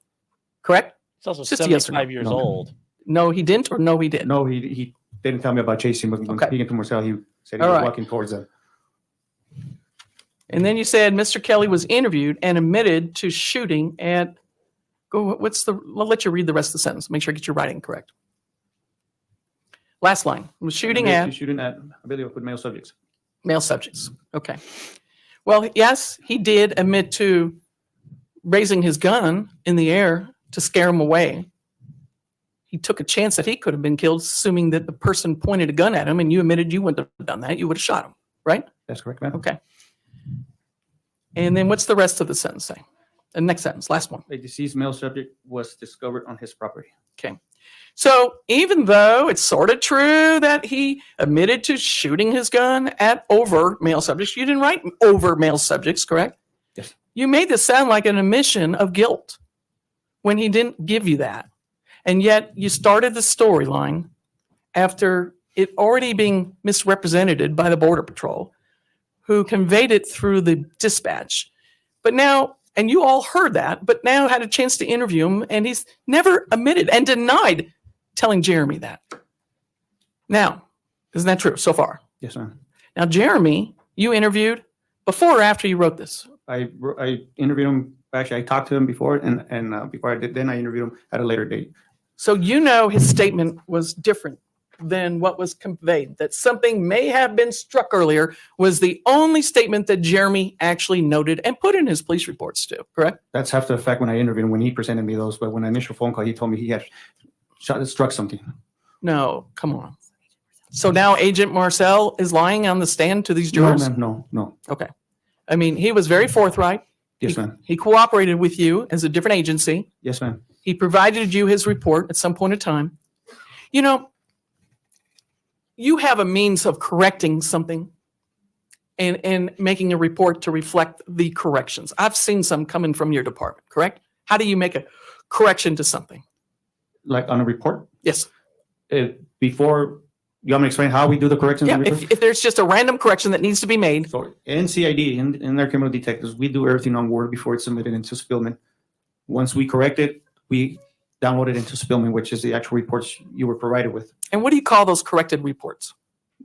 correct? It's also Just a yes or no. 75 years No. old. No, he didn't, or no, he did. No, he didn't tell me about chasing. When Okay. speaking to Marcel, he said he All was right. walking towards them. And then you said Mr. Kelly was interviewed and admitted to shooting at. I'll let you read the rest of the sentence. Make sure I get your writing correct. Last line was shooting at Shooting at, I believe, with male subjects. male subjects. Okay. Well, yes, he did admit to raising his gun in the air to scare him away. He took a chance that he could have been killed, assuming that the person pointed a gun at him, and you admitted you wouldn't have done that. You would have shot him, right? That's correct, ma'am. Okay. And then what's the rest of the sentence say? The next sentence, last one. A deceased male subject was discovered on his property. Okay. So even though it's sort of true that he admitted to shooting his gun at over male subjects, you didn't write over male subjects, correct? Yes. You made this sound like an admission of guilt when he didn't give you that. And yet you started the storyline after it already being misrepresented by the Border Patrol, who conveyed it through the dispatch. But now, and you all heard that, but now had a chance to interview him, and he's never admitted and denied telling Jeremy that. Now, isn't that true so far? Yes, ma'am. Now, Jeremy, you interviewed before or after you wrote this? I interviewed him. Actually, I talked to him before, and before I did, then I interviewed him at a later date. So you know his statement was different than what was conveyed, that something may have been struck earlier was the only statement that Jeremy actually noted and put in his police reports too, correct? That's after the fact when I interviewed him, when he presented me those. But when the initial phone call, he told me he had struck something. No, come on. So now Agent Marcel is lying on the stand to these No, jurors? ma'am, no. Okay. I mean, he was very forthright. Yes, ma'am. He cooperated with you as a different agency. Yes, ma'am. He provided you his report at some point in time. You know, you have a means of correcting something and making a report to reflect the corrections? I've seen some coming from your department, correct? How do you make a correction to something? Like on a report, Yes. before, you want me to explain how we do the corrections? Yeah, on reports? if there's just a random correction that needs to be made. So in CID, in their criminal detectives, we do everything on Word before it's submitted into Spillman. Once we correct it, we download it into Spillman, which is the actual reports you were provided with. And what do you call those corrected reports?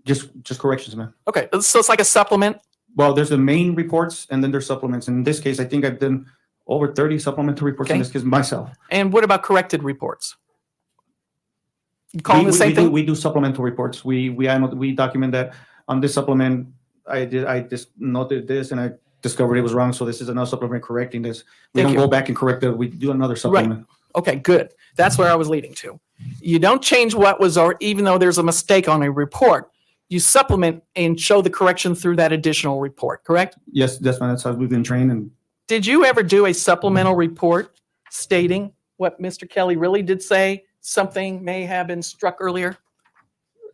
Just corrections, man. Okay, so it's like a supplement. Well, there's the main reports and then there's supplements. In this case, I think I've done over 30 supplemental reports in Okay. this case myself. And what about corrected reports? You call them the same thing? We do supplemental reports. We document that on this supplement. I just noted this and I discovered it was wrong. So this is another supplement correcting this. We Thank don't you. go back and correct it. We do another supplement. Okay, good. That's where I was leading to. You don't change what was, or even though there's a mistake on a report, you supplement and show the correction through that additional report, correct? Yes, that's how we've been trained. And Did you ever do a supplemental report stating what Mr. Kelly really did say? Something may have been struck earlier?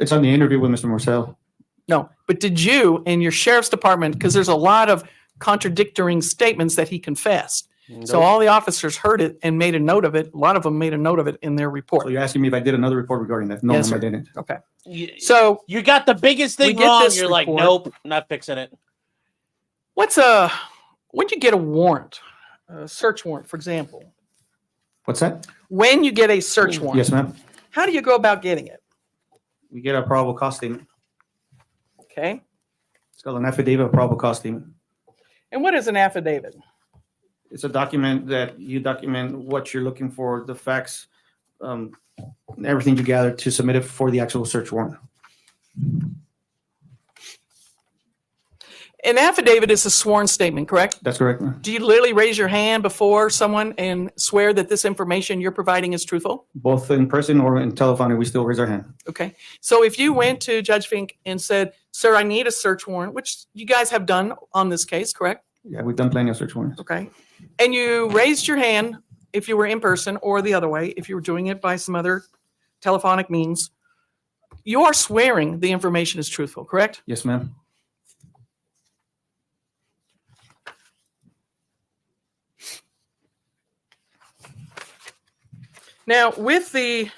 it's on the interview with Mr. Marcel. No, but did you in your sheriff's department, because there's a lot of contradictory statements that he confessed. So Nope. all the officers heard it and made a note of it. A lot of them made a note of it in their So report. you're asking me if I did another report regarding that? No, Yes, I sir. didn't. Okay. You, So you got the biggest We thing get wrong. this You're like, report. nope, not fixing it. when you get a warrant, a search warrant, for example, What's that? when you get a search warrant, Yes, ma'am. how do you go about getting it? We get a probable cost statement. Okay. It's called an affidavit of probable cost statement. And what is an affidavit? It's a document that you document what you're looking for, the facts, everything you gather to submit it for the actual search warrant. An affidavit is a sworn statement, correct? That's correct, ma'am. Do you literally raise your hand before someone and swear that this information you're providing is truthful? Both in person or in telephone, we still raise our hand. Okay. So if you went to Judge Fink and said, sir, I need a search warrant, which you guys have done on this case, correct? Yeah, we've done plenty of search warrants. Okay. And you raised your hand if you were in person or the other way, if you were doing it by some other telephonic means, you are swearing the information is truthful, correct? Yes, ma'am. Now, with the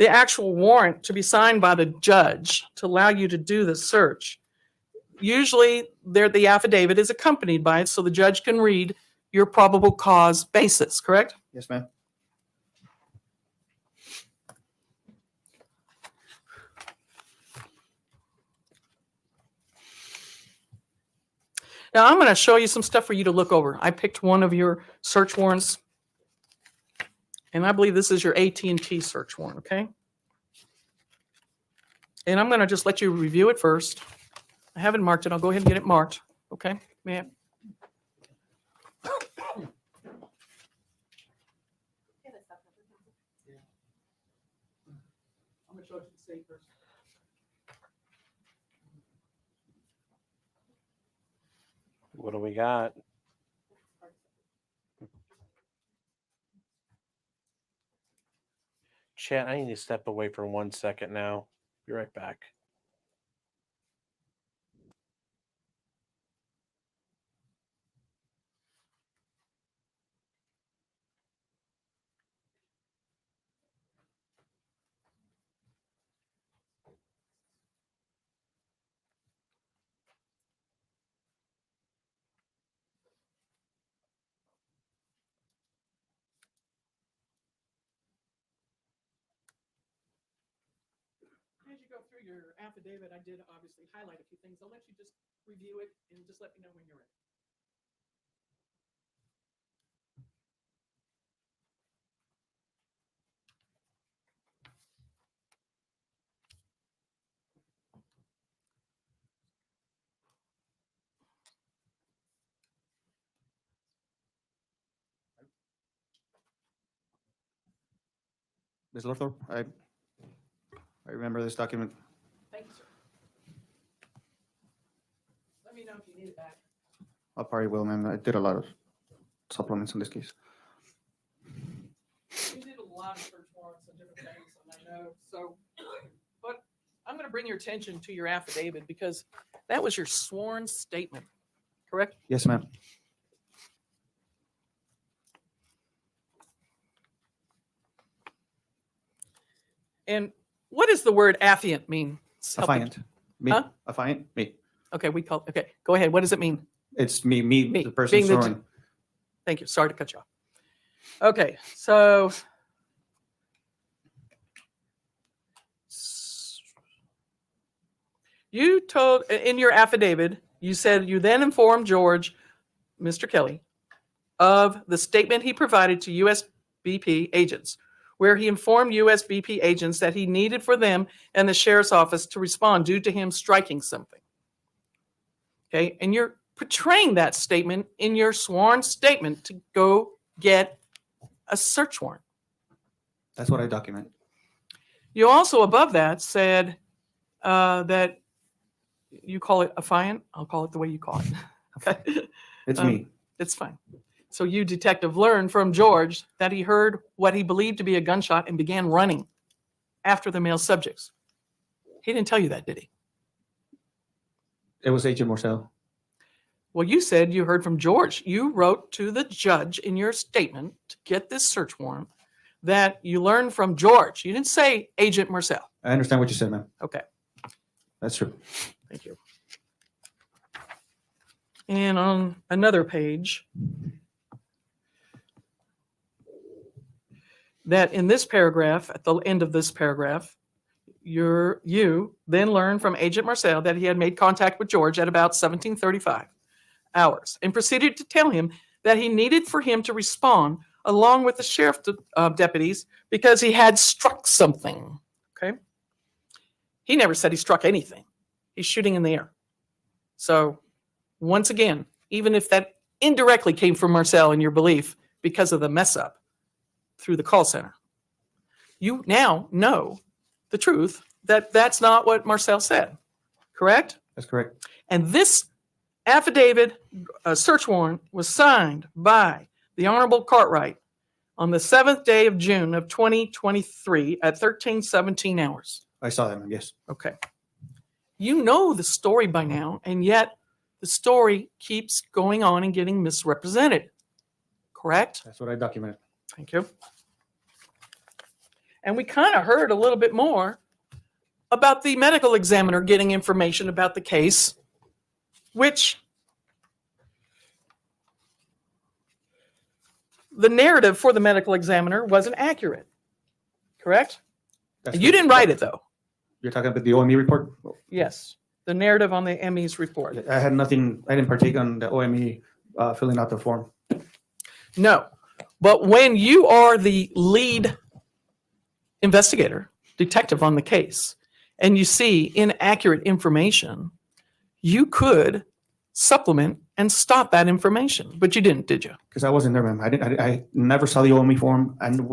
actual warrant to be signed by the judge to allow you to do the search, usually the affidavit is accompanied by it so the judge can read your probable cause basis, correct? Yes, ma'am. Now, I'm going to show you some stuff for you to look over. I picked one of your search warrants, and I believe this is your AT&T search warrant, okay? And I'm going to just let you review it first. I haven't marked it. I'll go ahead and get it marked, okay? Ma'am. I'm going to show it to the state first. What do we got? Chat, I need to step away for 1 second now. Be right back. As you go through your affidavit, I did obviously highlight a few things. I'll let you just review it and just let me know when you're ready. Ms. Lorthorpe, I remember this document. Thank you, sir. Let me know if you need it back. I probably will, ma'am. I did a lot of supplements in this case. You did a lot of search warrants and different things, and I know, so, but I'm going to bring your attention to your affidavit because that was your sworn statement, correct? Yes, ma'am. And what does the word affiant mean? Help me- Affiant. Me. Huh? Affiant. Me. Okay, okay, go ahead. What does it mean? It's me, Me, the person being the- sworn. Thank you. Sorry to cut you off. Okay, so you told in your affidavit, you said you then informed George, Mr. Kelly, of the statement he provided to USBP agents, where he informed USBP agents that he needed for them and the sheriff's office to respond due to him striking something. Okay, and you're portraying that statement in your sworn statement to go get a search warrant. That's what I document. You also above that said that you call it affiant. I'll call it the way you call it. Okay, It's me. it's fine. So you, detective, learned from George that he heard what he believed to be a gunshot and began running after the male subjects. He didn't tell you that, did he? It was Agent Morcell. Well, you said you heard from George. You wrote to the judge in your statement to get this search warrant that you learned from George. You didn't say Agent Marcel. I understand what you said, ma'am. Okay, That's true. thank you. And on another page, that in this paragraph, at the end of this paragraph, you then learned from Agent Marcel that he had made contact with George at about 17:35 hours and proceeded to tell him that he needed for him to respond along with the sheriff deputies because he had struck something. Okay. He never said he struck anything. He's shooting in the air. So once again, even if that indirectly came from Marcel in your belief because of the mess up through the call center, you now know the truth that that's not what Marcel said, correct? That's correct. And this affidavit, search warrant, was signed by the Honorable Cartwright on the 7th day of June of 2023 at 13:17 hours. I saw that, ma'am. Yes. Okay. You know the story by now, and yet the story keeps going on and getting misrepresented, correct? That's what I documented. Thank you. And we kind of heard a little bit more about the medical examiner getting information about the case, which the narrative for the medical examiner wasn't accurate, correct? That's You didn't write it, though. You're talking about the OME report? Yes, the narrative on the ME's report. I had nothing, I didn't partake on the OME filling out the form. No, but when you are the lead investigator, detective on the case, and you see inaccurate information, you could supplement and stop that information, but you didn't, did you? Because I wasn't there, ma'am. I never saw the OME form and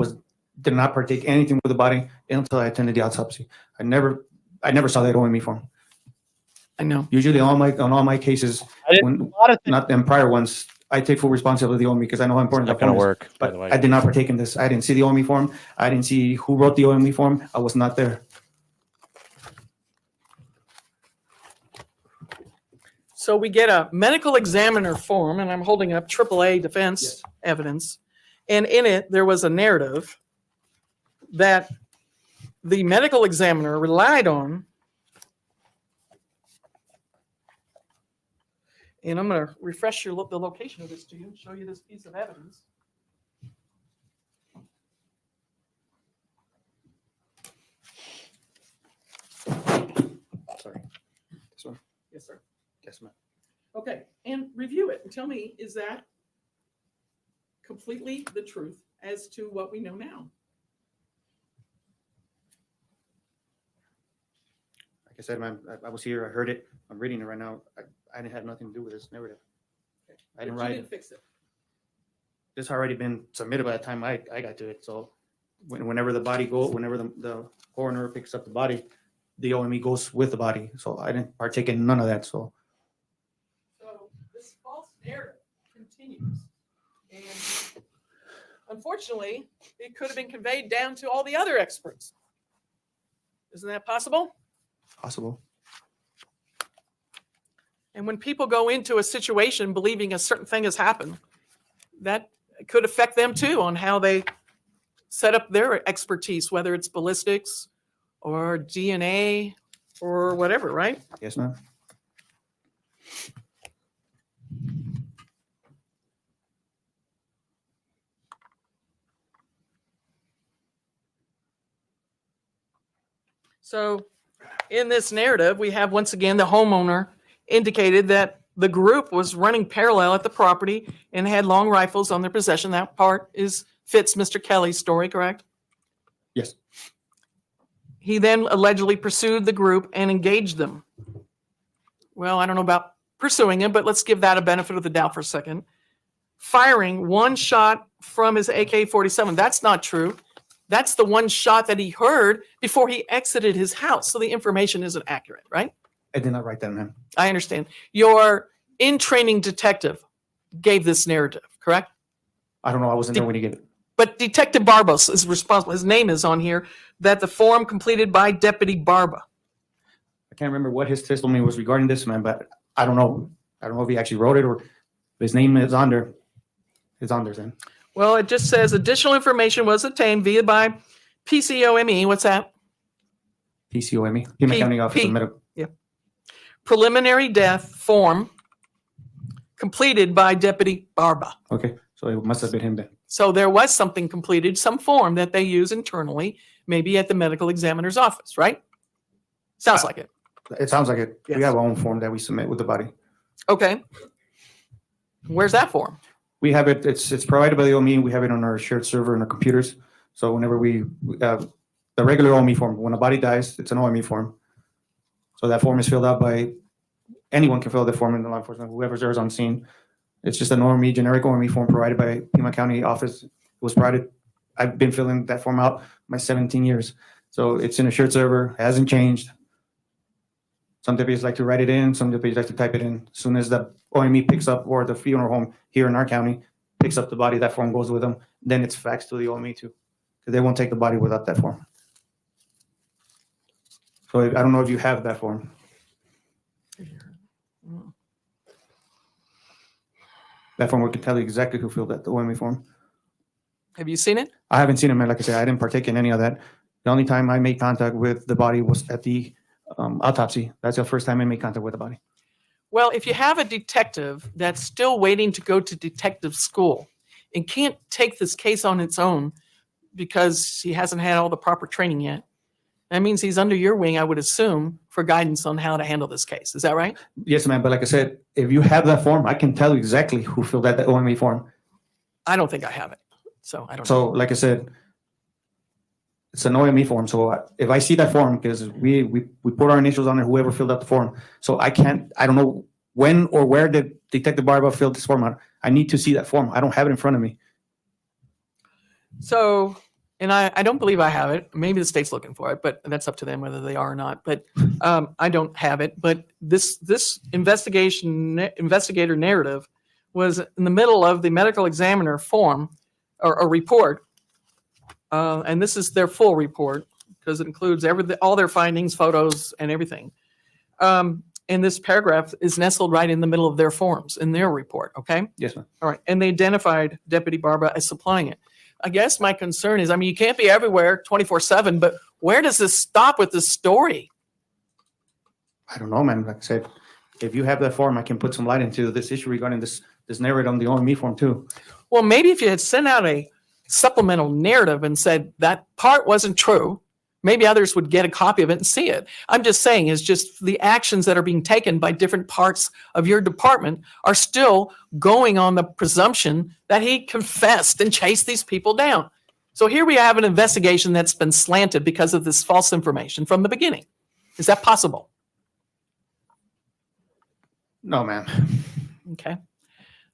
did not partake anything with the body until I attended the autopsy. I never saw that OME form. I know. Usually on all my cases, I did a when lot of things. not them prior ones, I take full responsibility of the OME because I know how important Not that going to form is. work, by But the way. I did not partake in this. I didn't see the OME form. I didn't see who wrote the OME form. I was not there. So we get a medical examiner form, and I'm holding up AAA defense Yes. evidence, and in it there was a narrative that the medical examiner relied on. And I'm going to refresh the location of this to you and show you this piece of evidence. Sorry. This one? Yes, sir. Yes, ma'am. Okay, and review it and tell me, is that completely the truth as to what we know now? Like I said, ma'am, I was here. I heard it. I'm reading it right now. I didn't have nothing to do with this narrative. I didn't But write you it. didn't fix it. This had already been submitted by the time I got to it. So whenever the coroner picks up the body, the OME goes with the body. So I didn't partake in none of that. So So this false narrative continues. And unfortunately, it could have been conveyed down to all the other experts. Isn't that possible? Possible. And when people go into a situation believing a certain thing has happened, that could affect them too on how they set up their expertise, whether it's ballistics or DNA or whatever, right? Yes, ma'am. So in this narrative, we have once again the homeowner indicated that the group was running parallel at the property and had long rifles on their possession. That part fits Mr. Kelly's story, correct? Yes. He then allegedly pursued the group and engaged them. Well, I don't know about pursuing him, but let's give that a benefit of the doubt for a second. Firing one shot from his AK-47. That's not true. That's the one shot that he heard before he exited his house. So the information isn't accurate, right? I did not write that, ma'am. I understand. Your in-training detective gave this narrative, correct? I don't know. I wasn't there when he gave it. But Detective Barbos is responsible. His name is on here, that the form completed by Deputy Barba. I can't remember what his testimony was regarding this, man, but I don't know. I don't know if he actually wrote it or his name is on there. It's on there then. Well, it just says additional information was obtained via by PCOME. What's that? PCOME, Pima County Office of Medical. Yeah. Preliminary death form completed by Deputy Barba. Okay, so it must have been him then. So there was something completed, some form that they use internally, maybe at the medical examiner's office, right? Sounds like it. It sounds like it. Yes. We have our own form that we submit with the body. Okay. Where's that form? We have it. It's provided by the OME. We have it on our shared server in our computers. So whenever we have the regular OME form, when a body dies, it's an OME form. So that form is filled out by anyone can fill out the form in the law enforcement, whoever's there is on scene. It's just an OME, generic OME form provided by Pima County Office. It was provided. I've been filling that form out my 17 years. So it's in a shared server. It hasn't changed. Some deputies like to write it in. Some deputies like to type it in. As soon as the OME picks up, or the funeral home here in our county picks up the body, that form goes with them. Then it's faxed to the OME too, because they won't take the body without that form. So I don't know if you have that form. That form, we can tell you exactly who filled that, the OME form. Have you seen it? I haven't seen it, man. Like I said, I didn't partake in any of that. The only time I made contact with the body was at the autopsy. That's the first time I made contact with the body. Well, if you have a detective that's still waiting to go to detective school and can't take this case on its own because he hasn't had all the proper training yet, that means he's under your wing, I would assume, for guidance on how to handle this case. Is that right? Yes, ma'am. But like I said, if you have that form, I can tell you exactly who filled that OME form. I don't think I have it. So I don't know. So like I said, it's an OME form. So if I see that form, because we put our initials on it, whoever filled out the form. So I don't know when or where did Detective Barba fill this form out. I need to see that form. I don't have it in front of me. So, and I don't believe I have it. Maybe the state's looking for it, but that's up to them whether they are or not. But I don't have it. But this investigator narrative was in the middle of the medical examiner form or a report. And this is their full report because it includes all their findings, photos, and everything. And this paragraph is nestled right in the middle of their forms in their report. Okay. Yes, ma'am. All right. And they identified Deputy Barba as supplying it. I guess my concern is, I mean, you can't be everywhere 24/7, but where does this stop with this story? I don't know, man. Like I said, if you have that form, I can put some light into this issue regarding this narrative on the OME form too. Well, maybe if you had sent out a supplemental narrative and said that part wasn't true, maybe others would get a copy of it and see it. I'm just saying is just the actions that are being taken by different parts of your department are still going on the presumption that he confessed and chased these people down. So here we have an investigation that's been slanted because of this false information from the beginning. Is that possible? No, ma'am. Okay.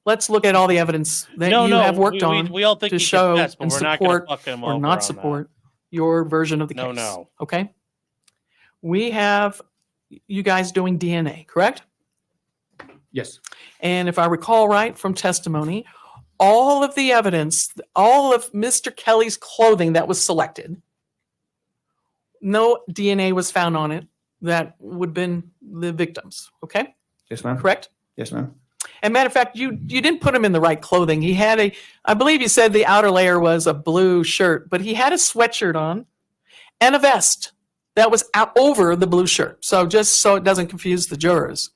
Let's look at all the evidence that you have worked on we all think to he show confessed, but and we're not gonna support fuck him or over not on that. support your version of the case. No. Okay. We have you guys doing DNA, correct? Yes. And if I recall right from testimony, all of the evidence, all of Mr. Kelly's clothing that was selected, no DNA was found on it. that would have been the victims. Okay, Yes, ma'am. correct? Yes, ma'am. And matter of fact, you didn't put him in the right clothing. He had I believe you said the outer layer was a blue shirt, but he had a sweatshirt on and a vest that was out over the blue shirt. So just so it doesn't confuse the jurors.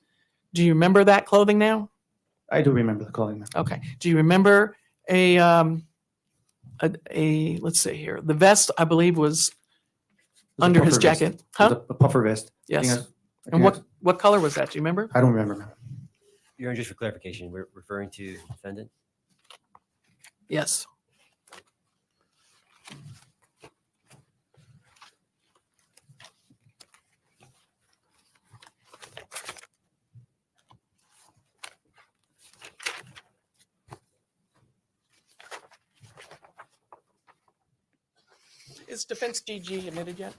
Do you remember that clothing now? I do remember the calling, ma'am. Okay. Do you remember a let's see here. The vest, I believe, was It was a under his puffer vest. jacket. It was Huh? A puffer vest. I think Yes. I And think what color was that? Do you remember? I don't remember, ma'am. Your Honor, just for clarification, we're referring to defendant? Yes. Is defense GG admitted yet?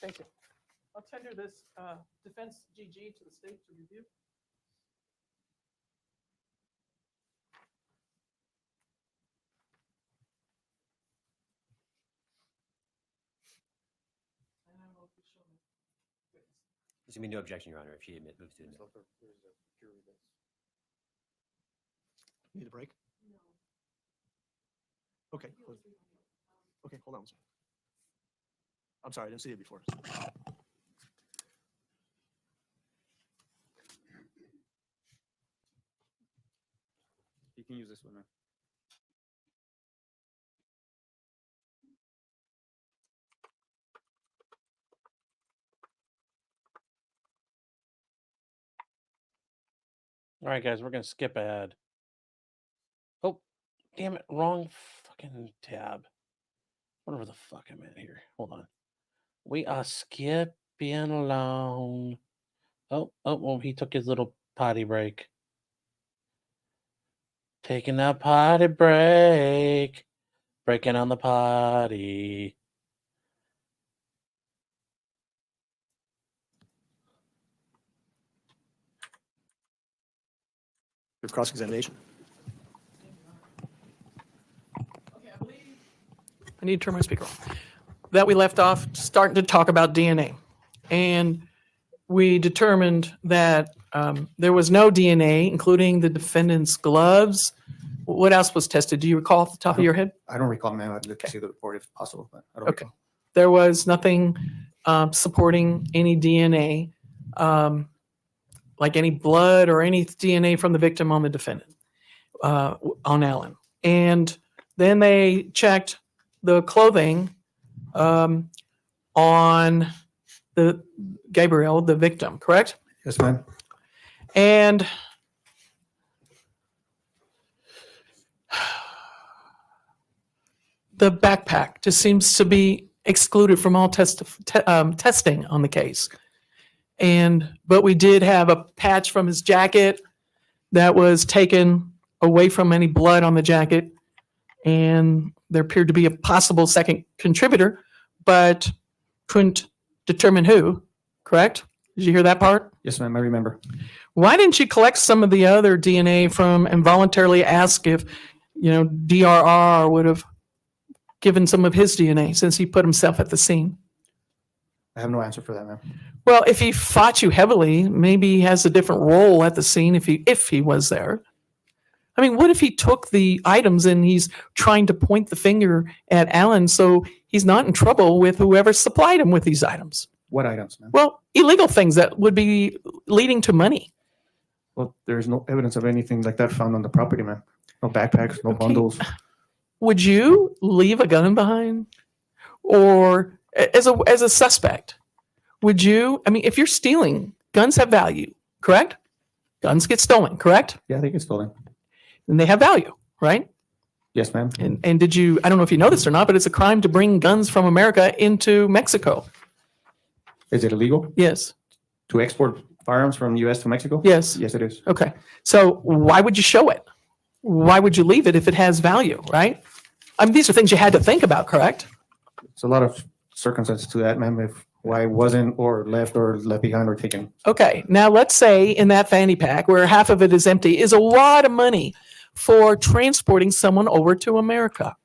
Thank you. I'll tender this defense GG to the state to review. There's going to be no objection, Your Honor, if she moves to admit. Need a break? Okay. Okay, hold on. I'm sorry, I didn't see it before. You can use this one, ma'am. All right, guys, we're gonna skip ahead. Oh, damn it, wrong fucking tab. Whatever the fuck I'm at here. Hold on. We are skipping along. Oh, he took his little potty break. Taking a potty break. Breaking on the potty. With cross-examination. I need to turn my speaker on. That we left off starting to talk about DNA. And we determined that there was no DNA, including the defendant's gloves. What else was tested? Do you recall off the top of your head? I don't recall, ma'am. I'd like to Okay. see the report if possible, but I don't Okay. recall. There was nothing supporting any DNA, like any blood or any DNA from the victim on the defendant, on Alan. And then they checked the clothing on the Gabriel, the victim, correct? Yes, ma'am. And the backpack just seems to be excluded from all testing on the case. But we did have a patch from his jacket that was taken away from any blood on the jacket. And there appeared to be a possible second contributor, but couldn't determine who, correct? Did you hear that part? Yes, ma'am. I remember. Why didn't you collect some of the other DNA from and voluntarily ask if, DRR would have given some of his DNA since he put himself at the scene? I have no answer for that, ma'am. Well, if he fought you heavily, maybe he has a different role at the scene if he was there. I mean, what if he took the items and he's trying to point the finger at Alan so he's not in trouble with whoever supplied him with these items? What items, ma'am? Well, illegal things that would be leading to money. Well, there's no evidence of anything like that found on the property, ma'am. No backpacks, no Okay. bundles. Would you leave a gun behind? Or as a suspect, would you, if you're stealing, guns have value, correct? Guns get stolen, correct? Yeah, they get stolen. And they have value, right? Yes, ma'am. And did you, I don't know if you know this or not, but it's a crime to bring guns from America into Mexico. Is it illegal Yes. to export firearms from U.S. to Mexico? Yes. Yes, it is. Okay. So why would you show it? Why would you leave it if it has value, right? These are things you had to think about, correct? It's a lot of circumstances to that, ma'am. If why it wasn't or left behind or taken. Okay, now let's say in that fanny pack where half of it is empty is a lot of money for transporting someone over to America.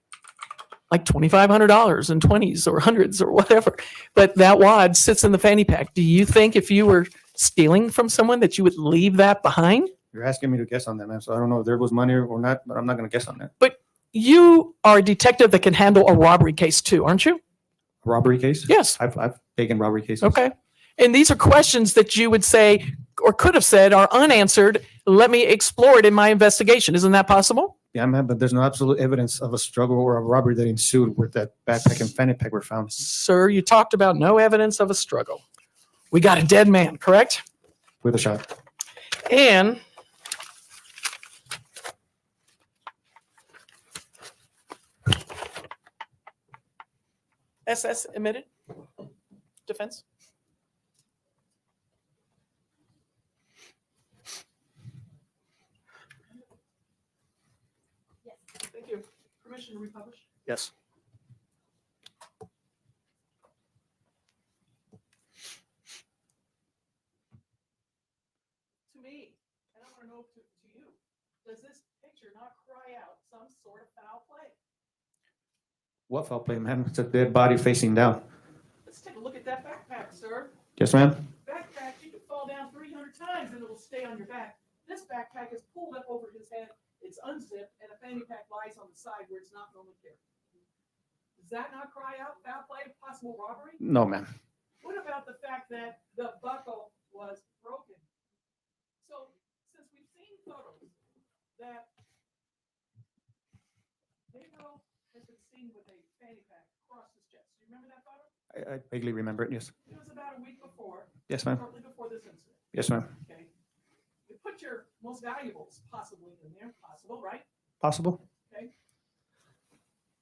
Like $2,500 in 20s or hundreds or whatever. But that wad sits in the fanny pack. Do you think if you were stealing from someone that you would leave that behind? You're asking me to guess on that, man. So I don't know if there was money or not, but I'm not going to guess on that. But you are a detective that can handle a robbery case too, aren't you? A robbery case? Yes. I've taken robbery cases. Okay. And these are questions that you would say or could have said are unanswered. Let me explore it in my investigation. Isn't that possible? Yeah, man, but there's no absolute evidence of a struggle or a robbery that ensued where that backpack and fanny pack were found. Sir, you talked about no evidence of a struggle. We got a dead man, correct? With a shot. And SS admitted? Defense? Thank you. Permission to republish? Yes. To me, and I want to know to you, does this picture not cry out some sort of foul play? What foul play, man? It's a dead body facing down. Let's take a look at that backpack, sir. Yes, ma'am. Backpack, you can fall down 300 times and it will stay on your back. This backpack is pulled up over his head, it's unzipped, and a fanny pack lies on the side where it's not normally carried. Does that not cry out foul play, possible robbery? No, ma'am. What about the fact that the buckle was broken? So, since we've seen photos that Gabriel has been seen with a fanny pack across his chest. Do you remember that photo? I vaguely remember it, yes. It was about a week before, Yes, ma'am. shortly before this incident. Yes, ma'am. Okay. You put your most valuables possibly in there, possible, right? Possible? Okay.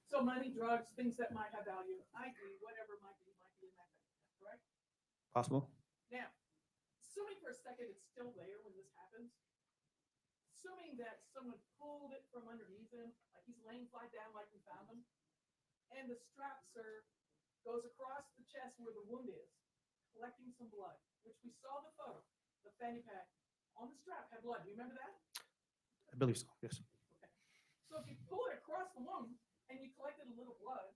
So money, drugs, things that might have value, ID, whatever might be in that backpack, correct? Possible? Now, assuming for a second it's still there when this happens, assuming that someone pulled it from underneath him, like he's laying flat down like we found him, and the strap, sir, goes across the chest where the wound is, collecting some blood, which we saw the photo, the fanny pack on the strap had blood. Do you remember that? I believe so, yes. Okay. So if you pull it across the wound and you collected a little blood,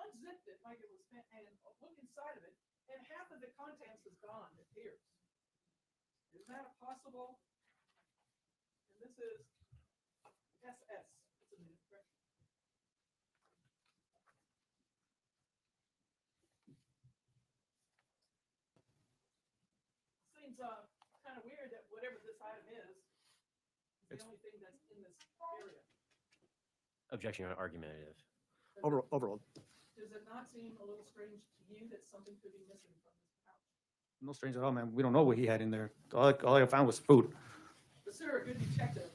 unzipped it like it was, and look inside of it, and half of the contents is gone, it appears. Is that possible? And this is SS. It's a minute, correct? Seems kind of weird that whatever this item is the only thing that's in this area. Objection, argumentative. Overall. Does it not seem a little strange to you that something could be missing from this pouch? No strange at all, man. We don't know what he had in there. All I found was food. But sir, a good detective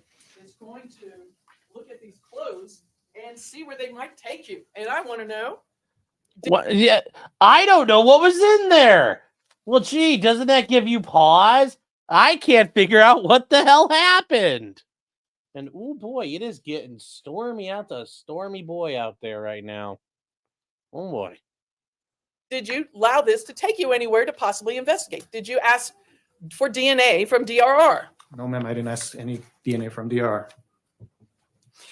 is going to look at these clothes and see where they might take you. And I want to know. What? Yeah, I don't know what was in there. Well, gee, doesn't that give you pause? I can't figure out what the hell happened. And oh boy, it is getting stormy out the stormy boy out there right now. Oh boy. Did you allow this to take you anywhere to possibly investigate? Did you ask for DNA from DRR? No, ma'am, I didn't ask any DNA from DR.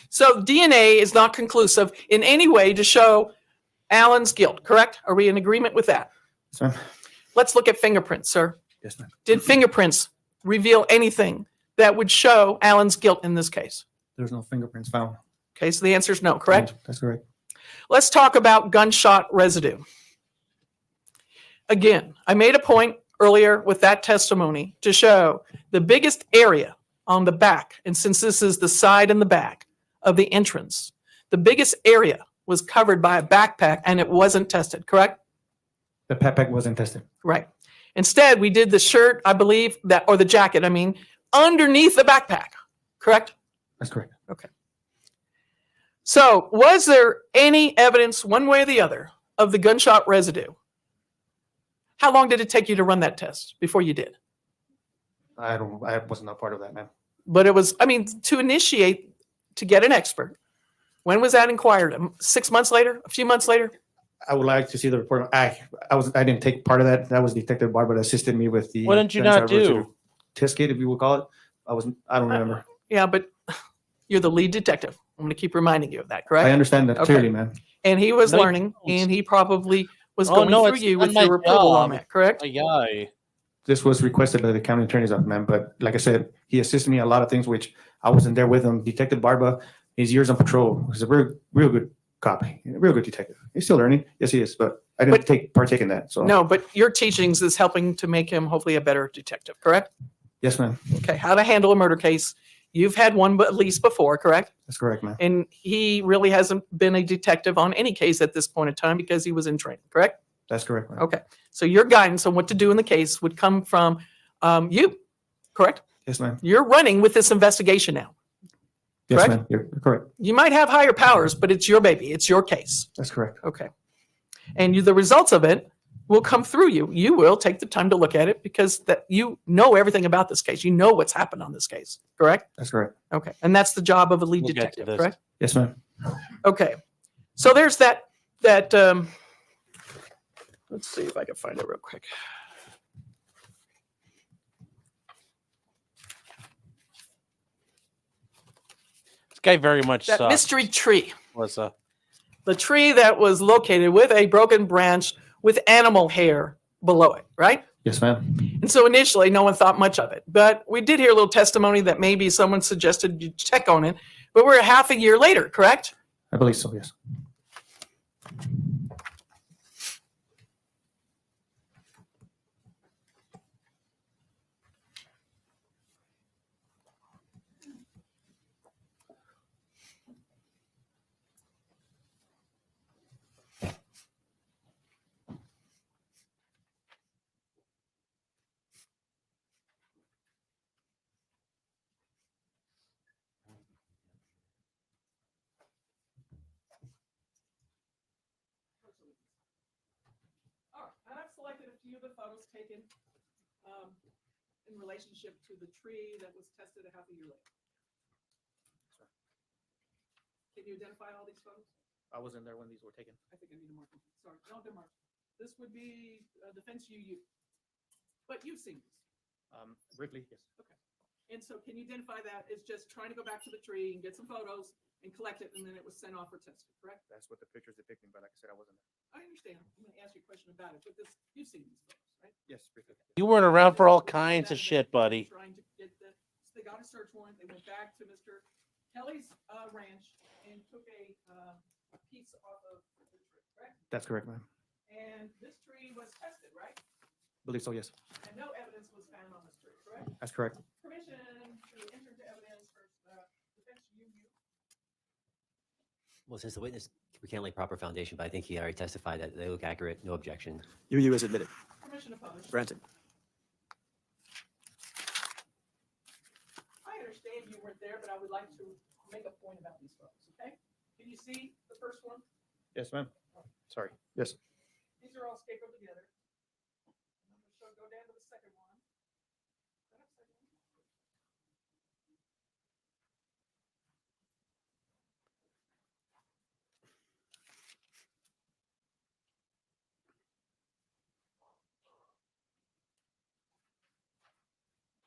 So DNA is not conclusive in any way to show Alan's guilt, correct? Are we in agreement with that? Yes, ma'am. Let's look at fingerprints, sir. Yes, ma'am. Did fingerprints reveal anything that would show Alan's guilt in this case? There's no fingerprints found. Okay, so the answer is no, correct? That's correct. Let's talk about gunshot residue. Again, I made a point earlier with that testimony to show the biggest area on the back, and since this is the side and the back of the entrance, the biggest area was covered by a backpack and it wasn't tested, correct? The backpack wasn't tested. Right. Instead, we did the shirt, I believe, that, or the jacket, I mean, underneath the backpack, correct? That's correct. Okay. So, was there any evidence, one way or the other, of the gunshot residue? How long did it take you to run that test before you did? I wasn't a part of that, ma'am. But it was, I mean, to initiate, to get an expert. When was that inquired? 6 months later? A few months later? I would like to see the report. I didn't take part of that. That was Detective Barber that assisted me with the. What didn't you not do? Test kit, if you would call it. I don't remember. Yeah, but you're the lead detective. I'm going to keep reminding you of that, correct? I understand that Okay. clearly, man. And he was No, you learning, don't. and he probably was Oh, going no, through it's you not with my your approval on job. that, correct? A guy. This was requested by the county attorney's office, man. But like I said, he assisted me in a lot of things, which I wasn't there with him. Detective Barba, his years on patrol, he's a real good cop, a real good detective. He's still learning. Yes, he is. But I didn't partake in that. So No, but your teachings is helping to make him hopefully a better detective, correct? yes, ma'am. Okay, how to handle a murder case. You've had one but at least before, correct? That's correct, ma'am. And he really hasn't been a detective on any case at this point in time because he was in training, correct? That's correct, ma'am. Okay, so your guidance on what to do in the case would come from you, correct? Yes, ma'am. You're running with this investigation now. Yes, Correct? ma'am. You're correct. You might have higher powers, but it's your baby. It's your case. That's correct. Okay. And the results of it will come through you. You will take the time to look at it because that you know everything about this case. You know what's happened on this case, correct? That's correct. Okay. And that's the job of a lead We'll get to detective, this. correct? Yes, ma'am. Okay. So there's that let's see if I can find it real quick. This guy very much That sucks. mystery tree. Melissa. The tree that was located with a broken branch with animal hair below it, right? Yes, ma'am. And so initially, no one thought much of it. But we did hear a little testimony that maybe someone suggested you check on it. But we're half a year later, correct? I believe so, yes. All right, and I've selected a few of the photos taken in relationship to the tree that was tested a half a year later. Can you identify all these photos? I wasn't there when these were taken. I think I need to mark them. Sorry, don't demark. This would be a defense you use. But you've seen these. Briefly, yes. Okay. And so can you identify that as just trying to go back to the tree and get some photos and collect it, and then it was sent off for testing, correct? That's what the picture's depicting, but like I said, I wasn't there. I understand. I'm going to ask you a question about it, but you've seen these photos, right? Yes, briefly. You weren't around for all kinds of shit, buddy. Trying to get so they got a search warrant. They went back to Mr. Kelly's ranch and took a piece off of the tree, correct? That's correct, ma'am. And this tree was tested, right? Believe so, yes. And no evidence was found on this tree, correct? That's correct. Permission to enter into evidence for defense you. Well, since the witness, we can't lay proper foundation, but I think he already testified that they look accurate, no objection. UU is admitted. Permission to publish. Granted. I understand you weren't there, but I would like to make a point about these photos, okay? Can you see the first one? Yes, ma'am. Sorry. Yes. These are all stapled together. I'm going to go down to the second one.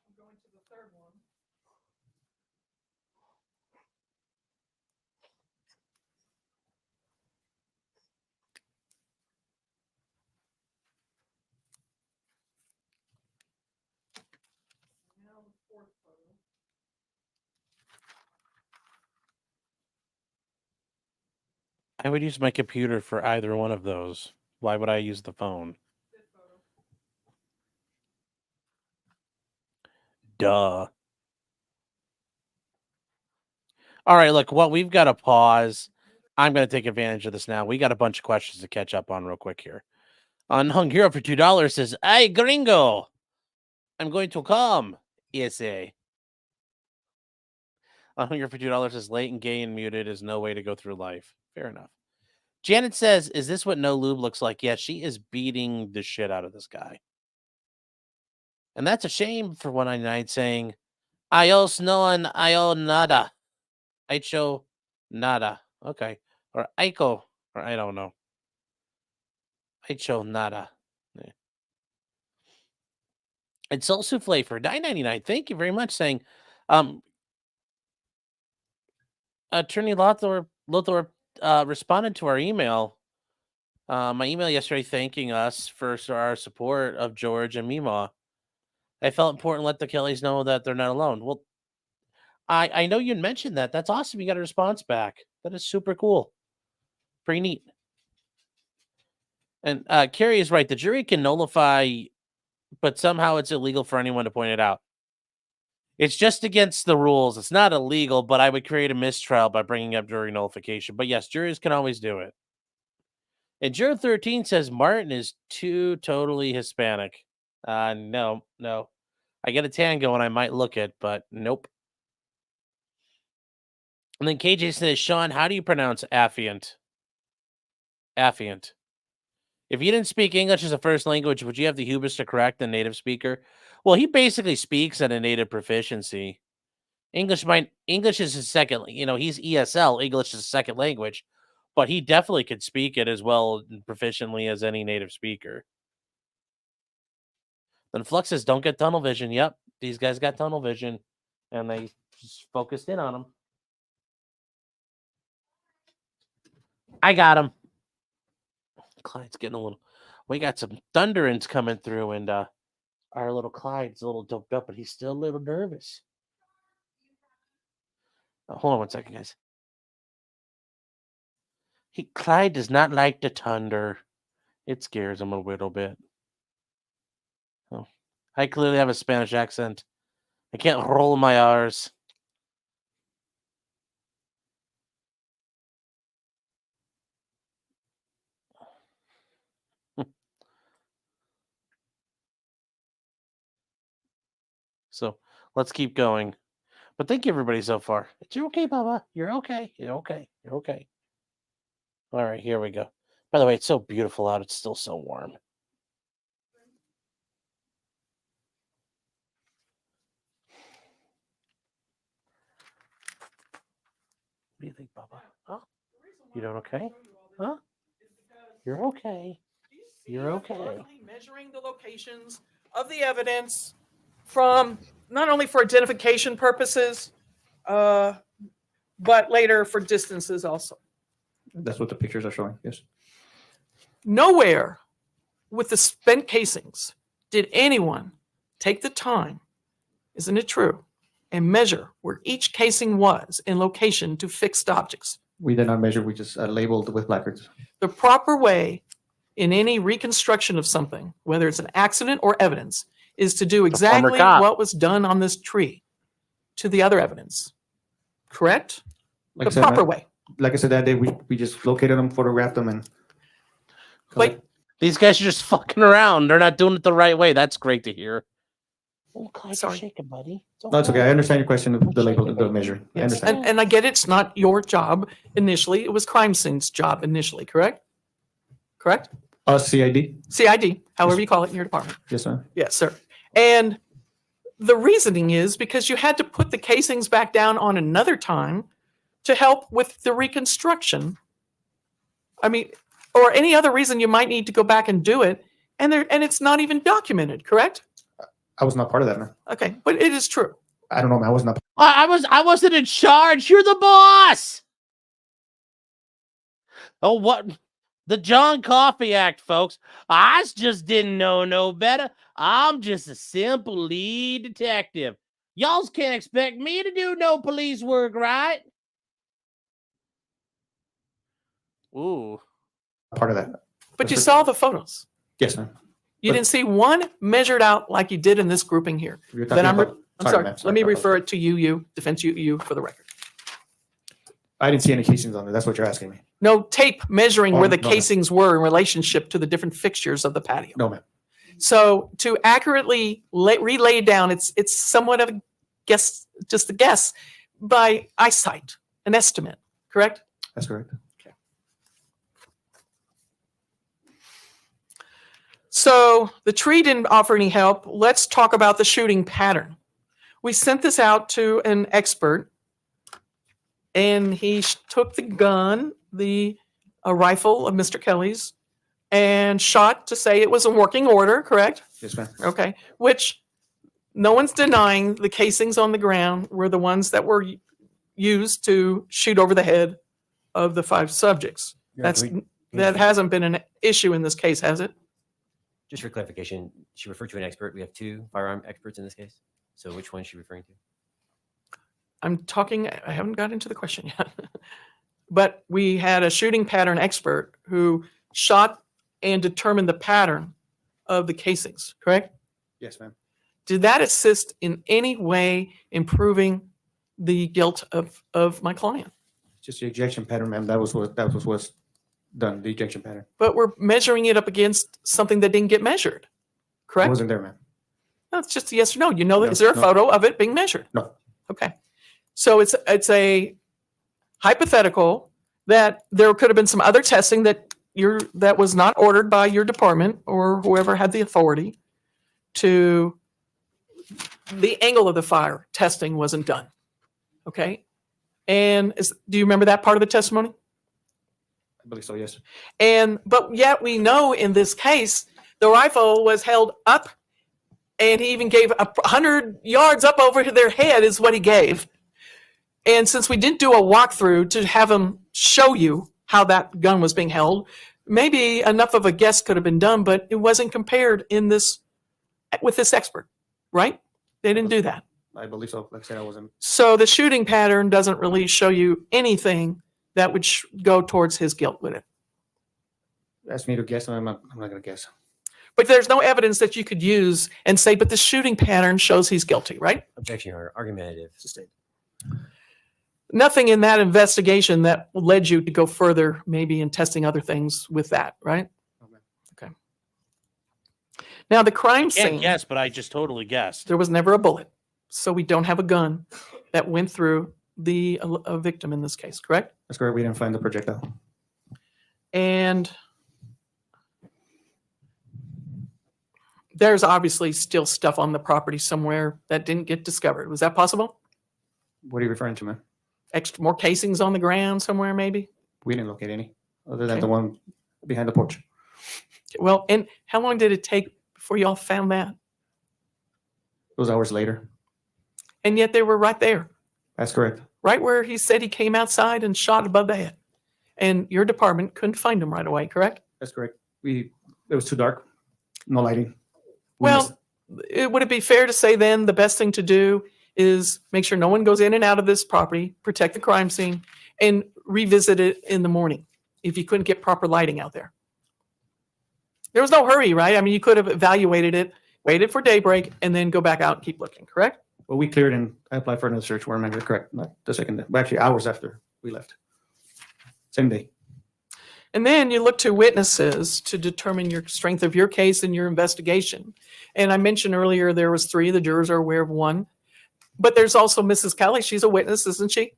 I'm going to the third one. Now the fourth photo. I would use my computer for either one of those. Why would I use the phone? Fifth photo. Duh. All right, look, well, we've got to pause. I'm going to take advantage of this now. We got a bunch of questions to catch up on real quick here. Hung Hero for $2 says, "Hey, gringo, I'm going to come." ESA. Hung Hero for $2 says, "Late and gay and muted is no way to go through life." Fair enough. Janet says, "Is this what no lube looks like?" Yeah, she is beating the shit out of this guy. And that's a shame for 199 saying, "Ios no and io nada." Icho nada. Okay. Or Aiko. Or I don't know. I chose nada. And Soul Souffle for $9.99. Thank you very much. Saying, Attorney Lothar responded to our email, my email yesterday, thanking us for our support of George and Mima. I felt important to let the Kellys know that they're not alone. Well, I know you mentioned that. That's awesome. You got a response back. That is super cool. Pretty neat. And Carrie is right. The jury can nullify, but somehow it's illegal for anyone to point it out. It's just against the rules. It's not illegal, but I would create a mistrial by bringing up jury nullification. But yes, juries can always do it. And Juror 13 says Martin is too totally Hispanic. No. I get a tan going, I might look it, but nope. And then KJ says, Sean, how do you pronounce affiant? Affiant. If you didn't speak English as a first language, would you have the hubris to correct the native speaker? Well, he basically speaks at a native proficiency. English is his second, he's ESL, English is a second language, but he definitely could speak it as well proficiently as any native speaker. Then Flux says, don't get tunnel vision. Yep, these guys got tunnel vision, and they just focused in on him. I got him. Clyde's getting a little... We got some thunderings coming through, and our little Clyde's a little doped up, but he's still a little nervous. Hold on one second, guys. Clyde does not like the thunder. It scares him a little bit. Oh, I clearly have a Spanish accent. I can't roll my R's. So let's keep going. But thank you, everybody, so far. You're okay, Baba. You're okay. You're okay. You're okay. All right, here we go. By the way, it's so beautiful out. It's still so warm. What do you think, Baba? Huh? You doing okay? Huh? You're okay. You're okay. Measuring the locations of the evidence from not only for identification purposes, but later for distances also. That's what the pictures are showing, yes. Nowhere with the spent casings did anyone take the time, isn't it true, and measure where each casing was in location to fixed objects. We did not measure, we just labeled with placards. The proper way in any reconstruction of something, whether it's an accident or evidence, is to do exactly what was done on this tree to the other evidence. Correct? Like the proper way. Like I said, that day we just located them, photographed them, and... Wait. These guys are just fucking around. They're not doing it the right way. That's great to hear. Oh, Clyde, you're shaking, buddy. No, it's okay. I understand your question of the label, the measuring. Yes. I understand. And I get it's not your job initially. It was crime scene's job initially, correct? Correct? CID? CID, however you call it in your department. Yes, sir. Yes, sir. And the reasoning is because you had to put the casings back down on another time to help with the reconstruction. I mean, or any other reason you might need to go back and do it, and it's not even documented, correct? I was not part of that, man. Okay, but it is true. I don't know, man. I was not. I wasn't in charge. You're the boss. Oh, what? The John Coffey Act, folks. I just didn't know no better. I'm just a simple lead detective. Y'all can't expect me to do no police work, right? Ooh. Part of that. But you saw the photos. Yes, ma'am. You didn't see one measured out like you did in this grouping here. Then I'm sorry. Let me refer it to you, defense you for the record. I didn't see any casings on there. That's what you're asking me. No tape measuring where the no, casings were in relationship to the different fixtures of the patio. No, ma'am. So to accurately relay down, it's somewhat of a guess, just a guess by eyesight, an estimate, correct? That's correct. Okay. So the tree didn't offer any help. Let's talk about the shooting pattern. We sent this out to an expert, and he took the gun, a rifle of Mr. Kelly's, and shot to say it was in working order, correct? Yes, ma'am. Okay, which no one's denying the casings on the ground were the ones that were used to shoot over the head of the 5 subjects. That hasn't been an issue in this case, has it? Just for clarification, she referred to an expert. We have 2 firearm experts in this case. So which one is she referring to? I haven't got into the question yet. But we had a shooting pattern expert who shot and determined the pattern of the casings, correct? Yes, ma'am. Did that assist in any way in proving the guilt of my client? Just the ejection pattern, ma'am. That was what's done, the ejection pattern. But we're measuring it up against something that didn't get measured, I correct? wasn't there, ma'am. No, it's just a yes or no. You know, No, is there a no. photo of it being measured? No. Okay. So it's a hypothetical that there could have been some other testing that was not ordered by your department or whoever had the authority to the angle of the fire testing wasn't done. Okay. And do you remember that part of the testimony? I believe so, yes. But yet we know in this case, the rifle was held up and he even gave 100 yards up over their head is what he gave. And since we didn't do a walkthrough to have him show you how that gun was being held, maybe enough of a guess could have been done, but it wasn't compared with this expert, right? They didn't do that. I believe so. Like I said, I wasn't. So the shooting pattern doesn't really show you anything that would go towards his guilt with it. Ask me to guess, and I'm not going to guess. But there's no evidence that you could use and say, but the shooting pattern shows he's guilty, right? Objection, Your Honor. Argumentative. Sustained. Nothing in that investigation that led you to go further, maybe in testing other things with that, right? Okay. Now the crime Can't scene, guess, but I just totally guessed. there was never a bullet. So we don't have a gun that went through a victim in this case, correct? That's correct. We didn't find the projectile. And there's obviously still stuff on the property somewhere that didn't get discovered. Was that possible? What are you referring to, man? More casings on the ground somewhere, maybe? We didn't locate any other than Okay. the one behind the porch. Well, and how long did it take before y'all found that? Those hours later. And yet they were right there, That's correct. right where he said he came outside and shot above the head. And your department couldn't find him right away, correct? That's correct. It was too dark. No lighting. Well, would it be fair to say then the best thing to do is make sure no one goes in and out of this property, protect the crime scene, and revisit it in the morning if you couldn't get proper lighting out there? There was no hurry, right? I mean, you could have evaluated it, waited for daybreak, and then go back out and keep looking, correct? Well, we cleared and I applied for another search warrant. Correct. Not the second day. Well, actually, hours after we left. Same day. And then you look to witnesses to determine your strength of your case and your investigation. And I mentioned earlier there was 3. The jurors are aware of 1. But there's also Mrs. Kelly. She's a witness, isn't she?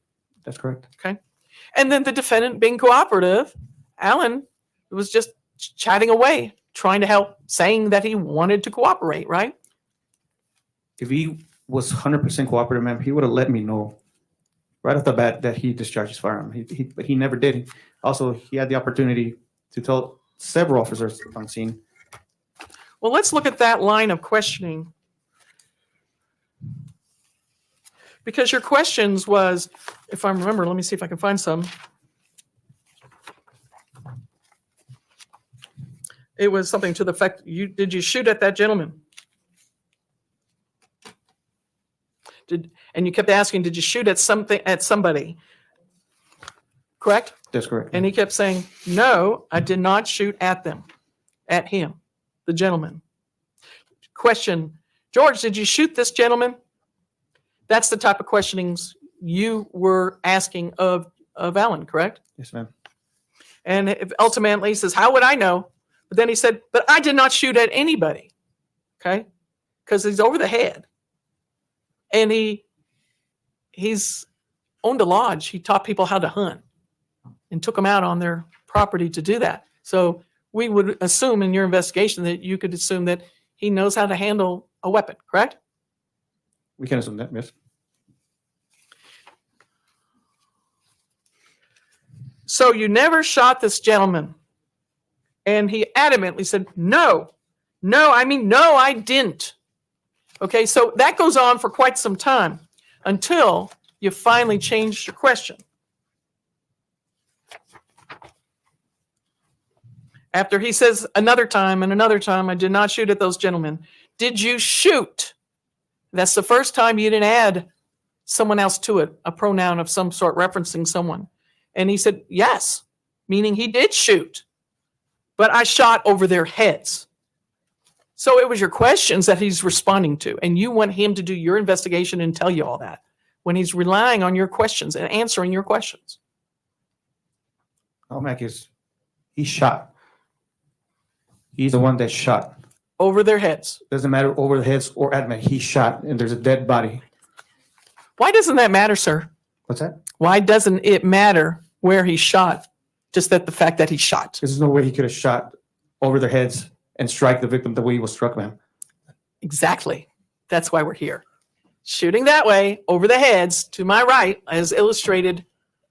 That's correct. Okay. And then the defendant being cooperative, Alan was just chatting away, trying to help, saying that he wanted to cooperate, right? If he was 100% cooperative, ma'am, he would have let me know right off the bat that he discharged his firearm. But he never did. Also, he had the opportunity to tell several officers on scene. Well, let's look at that line of questioning. Because your questions was, if I remember, let me see if I can find some. It was something to the effect, did you shoot at that gentleman? And you kept asking, did you shoot at somebody? Correct? That's correct. And he kept saying, no, I did not shoot at them, at him, the gentleman. Question, George, did you shoot this gentleman? That's the type of questionings you were asking of Alan, correct? Yes, ma'am. And ultimately he says, how would I know? But then he said, but I did not shoot at anybody, okay? Because he's over the head. And he's owned a lodge. He taught people how to hunt and took them out on their property to do that. So we would assume in your investigation that you could assume that he knows how to handle a weapon, correct? We can assume that, yes. So you never shot this gentleman. And he adamantly said, no, no, I didn't. Okay, so that goes on for quite some time until you finally changed your question. After he says another time and another time, I did not shoot at those gentlemen. Did you shoot? That's the first time you didn't add someone else to it, a pronoun of some sort referencing someone. And he said, yes, meaning he did shoot, but I shot over their heads. So it was your questions that he's responding to, and you want him to do your investigation and tell you all that when he's relying on your questions and answering your questions. Oh, Mac he shot. He's the one that shot. Over their heads. Doesn't matter over the heads or at me. He shot, and there's a dead body. Why doesn't that matter, sir? What's that? Why doesn't it matter where he shot? Just that the fact that he shot. There's no way he could have shot over their heads and strike the victim the way he was struck, ma'am. Exactly. That's why we're here. Shooting that way, over the heads, to my right, as illustrated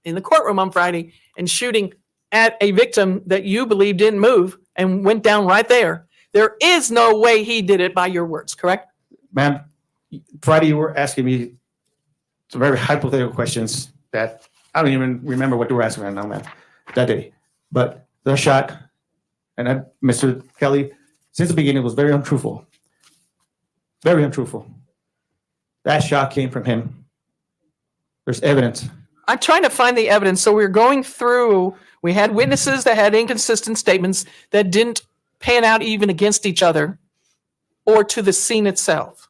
in the courtroom on Friday, and shooting at a victim that you believe didn't move and went down right there. There is no way he did it by your words, correct? Ma'am, Friday you were asking me some very hypothetical questions that I don't even remember what you were asking right now, ma'am, that day. But the shot, and Mr. Kelly, since the beginning, was very untruthful. Very untruthful. That shot came from him. There's evidence. I'm trying to find the evidence. So we're going through, we had witnesses that had inconsistent statements that didn't pan out even against each other or to the scene itself.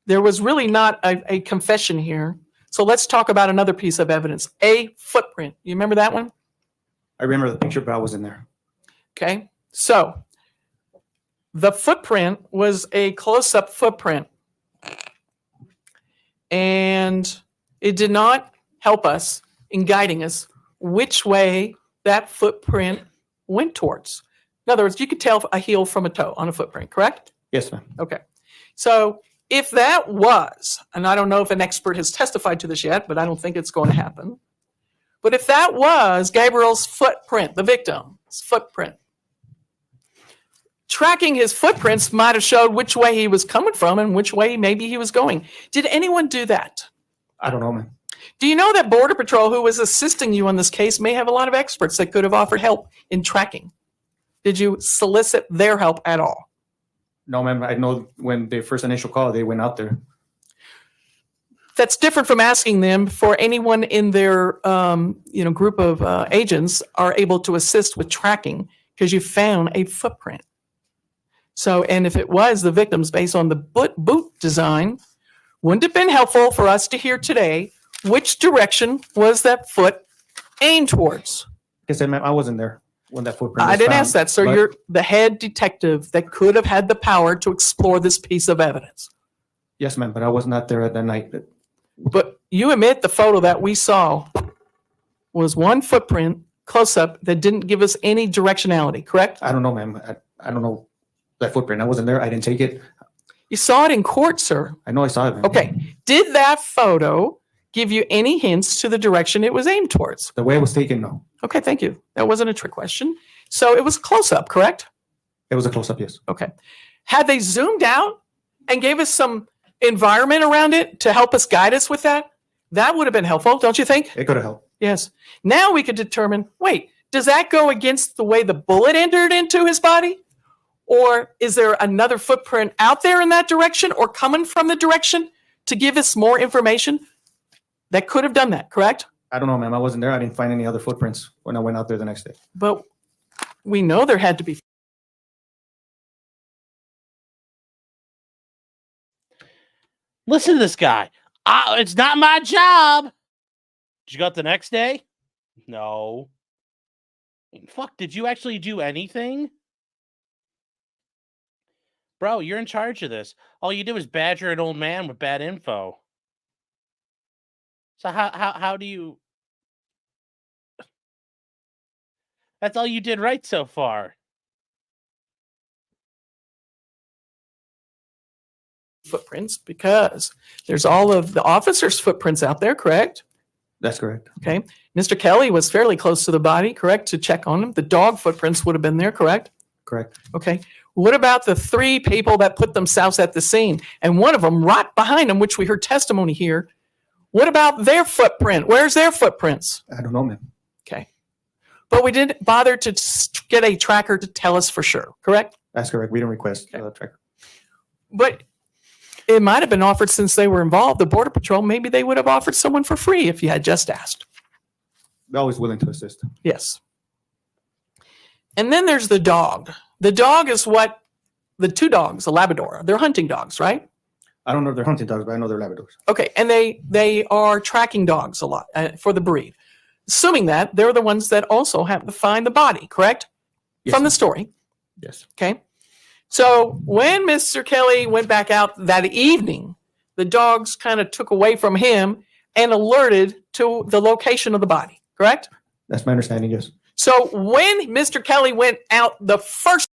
There was really not a confession here. So let's talk about another piece of evidence. A footprint. You remember that one? I remember the picture, but I wasn't there. Okay. So the footprint was a close-up footprint. And it did not help us in guiding us which way that footprint went towards. In other words, you could tell a heel from a toe on a footprint, correct? Yes, ma'am. Okay. So if that was, and I don't know if an expert has testified to this yet, but I don't think it's going to happen. But if that was Gabriel's footprint, the victim's footprint, tracking his footprints might have showed which way he was coming from and which way maybe he was going. Did anyone do that? I don't know, ma'am. Do you know that Border Patrol, who was assisting you on this case, may have a lot of experts that could have offered help in tracking? Did you solicit their help at all? No, ma'am. I know when the first initial call, they went out there. That's different from asking them for anyone in their group of agents are able to assist with tracking because you found a footprint. So, and if it was the victims based on the boot design, wouldn't it have been helpful for us to hear today which direction was that foot aimed towards? Like I said, ma'am, I wasn't there when that footprint was I didn't found, ask that, sir. but You're the head detective that could have had the power to explore this piece of evidence. Yes, ma'am, but I was not there at that night. But you admit the photo that we saw was one footprint close up that didn't give us any directionality, correct? I don't know, ma'am. I don't know that footprint. I wasn't there. I didn't take it. You saw it in court, sir. I know I saw it, ma'am. Okay. Did that photo give you any hints to the direction it was aimed towards? The way it was taken, no. Okay, thank you. That wasn't a trick question. So it was close up, correct? It was a close-up, yes. Okay. Had they zoomed out and gave us some environment around it to help us guide us with that, that would have been helpful, don't you think? It could have helped. Yes. Now we could determine, wait, does that go against the way the bullet entered into his body? Or is there another footprint out there in that direction or coming from the direction to give us more information that could have done that, correct? I don't know, ma'am. I wasn't there. I didn't find any other footprints when I went out there the next day. But we know there had to be. Listen to this guy. It's not my job. Did you go out the next day? No. Fuck, did you actually do anything? Bro, you're in charge of this. All you did was badger an old man with bad info. So how do you... That's all you did right so far. Footprints because there's all of the officers' footprints out there, correct? That's correct. Okay. Mr. Kelly was fairly close to the body, correct, to check on him. The dog footprints would have been there, correct? Correct. Okay. What about the 3 people that put themselves at the scene? And one of them right behind them, which we heard testimony here. What about their footprint? Where's their footprints? I don't know, man. Okay. But we didn't bother to get a tracker to tell us for sure, correct? That's correct. We didn't request a tracker. But it might have been offered since they were involved. The Border Patrol, maybe they would have offered someone for free if you had just asked. They're always willing to assist. Yes. And then there's the dog. The dog is what the 2 dogs, a Labrador, they're hunting dogs, right? I don't know if they're hunting dogs, but I know they're Labradors. Okay. And they are tracking dogs a lot for the breed. Assuming that they're the ones that also have to find the body, correct? Yes, From the ma'am. story. Yes. Okay. So when Mr. Kelly went back out that evening, the dogs kind of took away from him and alerted to the location of the body, correct? That's my understanding, yes. So when Mr. Kelly went out the first,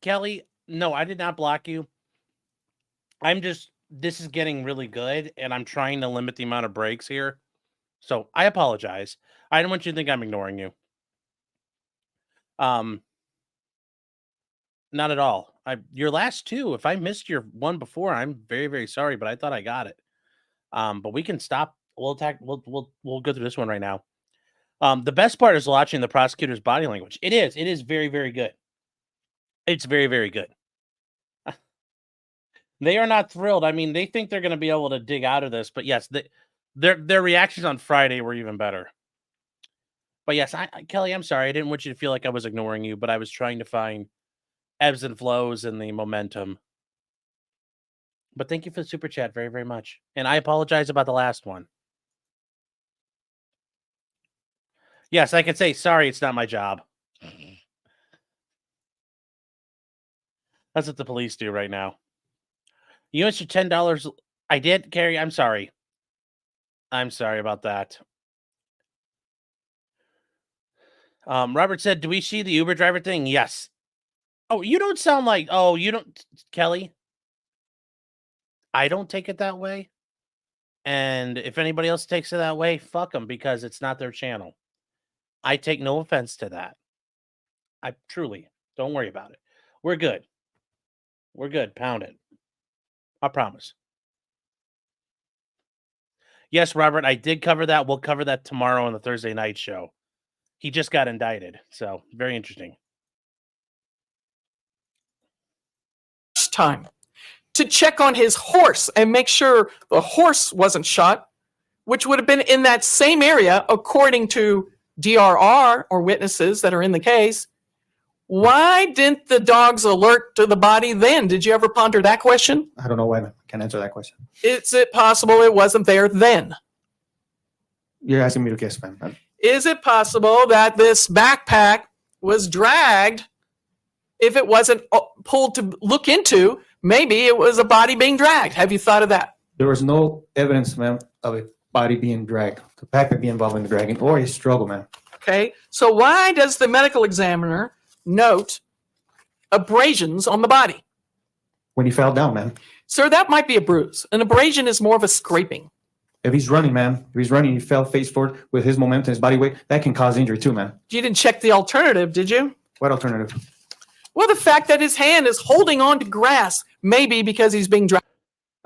Kelly, no, I did not block you. This is getting really good, and I'm trying to limit the amount of breaks here. So I apologize. I don't want you to think I'm ignoring you. Not at all. Your last 2, if I missed your one before, I'm very, very sorry, but I thought I got it. But we can stop. We'll go through this one right now. The best part is watching the prosecutor's body language. It is very, very good. It's very, very good. They are not thrilled. I mean, they think they're going to be able to dig out of this, but yes, their reactions on Friday were even better. But yes, Kelly, I'm sorry. I didn't want you to feel like I was ignoring you, but I was trying to find ebbs and flows and the momentum. But thank you for the super chat very, very much. And I apologize about the last one. Yes, I can say, sorry, it's not my job. That's what the police do right now. You answered $10. I did, Carrie. I'm sorry. I'm sorry about that. Robert said, do we see the Uber driver thing? Yes. Oh, you don't sound like, you don't, Kelly. I don't take it that way. And if anybody else takes it that way, fuck them, because it's not their channel. I take no offense to that. I truly, don't worry about it. We're good. We're good. Pound it. I promise. Yes, Robert, I did cover that. We'll cover that tomorrow on the Thursday night show. He just got indicted. So, very interesting. time to check on his horse and make sure the horse wasn't shot, which would have been in that same area, according to DRR or witnesses that are in the case. Why didn't the dogs alert to the body then? Did you ever ponder that question? I don't know why I can't answer that question. Is it possible it wasn't there then? You're asking me to guess, man. Is it possible that this backpack was dragged? If it wasn't pulled to look into, maybe it was a body being dragged. Have you thought of that? There was no evidence, man, of a body being dragged, the backpack being involved in the dragging, or a struggle, man. Okay, so why does the medical examiner note abrasions on the body? When he fell down, man. Sir, that might be a bruise. An abrasion is more of a scraping. If he's running, man, if he's running, he fell face forward with his momentum, his body weight, that can cause injury too, man. You didn't check the alternative, did you? What alternative? Well, the fact that his hand is holding on to grass, maybe because he's being dragged.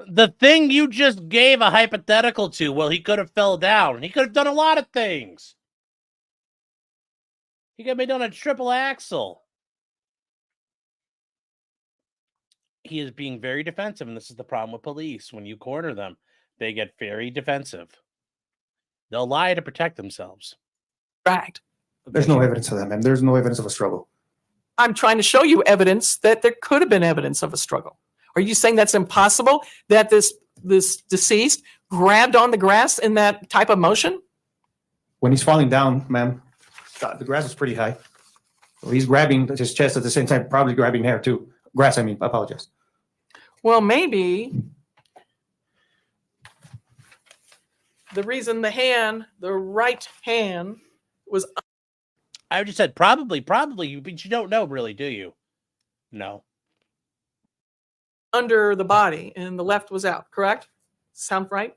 The thing you just gave a hypothetical to, well, he could have fell down. He could have done a lot of things. He could have done a triple axel. He is being very defensive, and this is the problem with police. When you corner them, they get very defensive. They'll lie to protect themselves. Dragged. There's no evidence of that, man. There's no evidence of a struggle. I'm trying to show you evidence that there could have been evidence of a struggle. Are you saying that's impossible, that this deceased grabbed on the grass in that type of motion? When he's falling down, man, the grass is pretty high. So he's grabbing his chest at the same time, probably grabbing hair too. Grass, I mean, I apologize. Well, maybe the reason the right hand was I just said probably, but you don't know really, do you? No. under the body and the left was out, correct? Sound right?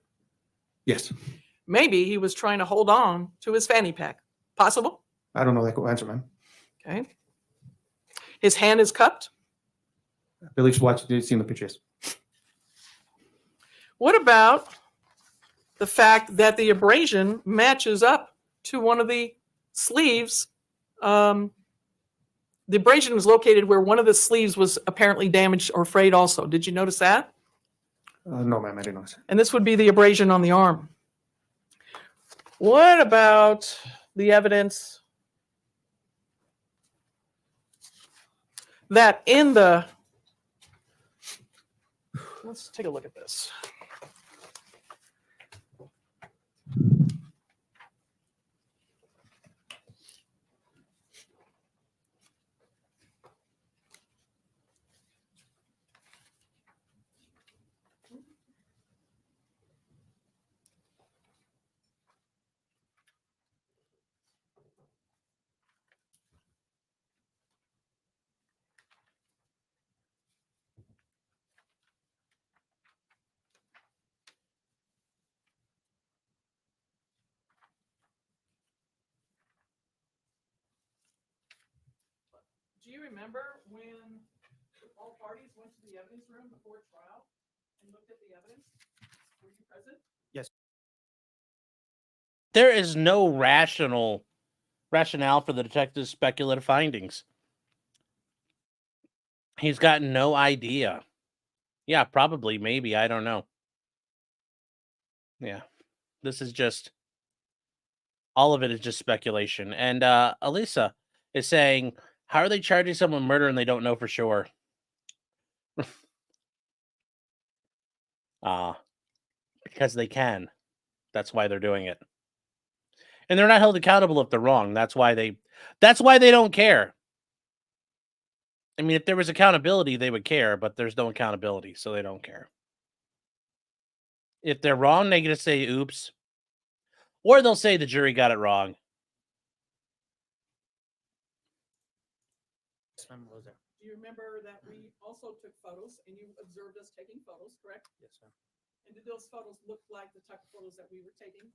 Yes. Maybe he was trying to hold on to his fanny pack. Possible? I don't know that answer, ma'am. Okay. His hand is cupped. I believe she watched, seen the pictures. What about the fact that the abrasion matches up to one of the sleeves? The abrasion was located where one of the sleeves was apparently damaged or frayed also. Did you notice that? No, ma'am, I didn't notice. And this would be the abrasion on the arm. What about the evidence that in the, let's take a look at this. Do you remember when all parties went to the evidence room before trial and looked at the evidence? Were you present? There is no rationale for the detective's speculative findings. He's got no idea. Yeah, probably, maybe, I don't know. Yeah. This is just, all of it is just speculation. And Elisa is saying, how are they charging someone murder and they don't know for sure? Because they can. That's why they're doing it. And they're not held accountable if they're wrong. That's why they don't care. I mean, if there was accountability, they would care, but there's no accountability, so they don't care. If they're wrong, they get to say oops. Or they'll say the jury got it wrong. Do you remember that we also took photos and you observed us taking photos, correct? Yes, ma'am. And did those photos look like the type of photos that we were taking?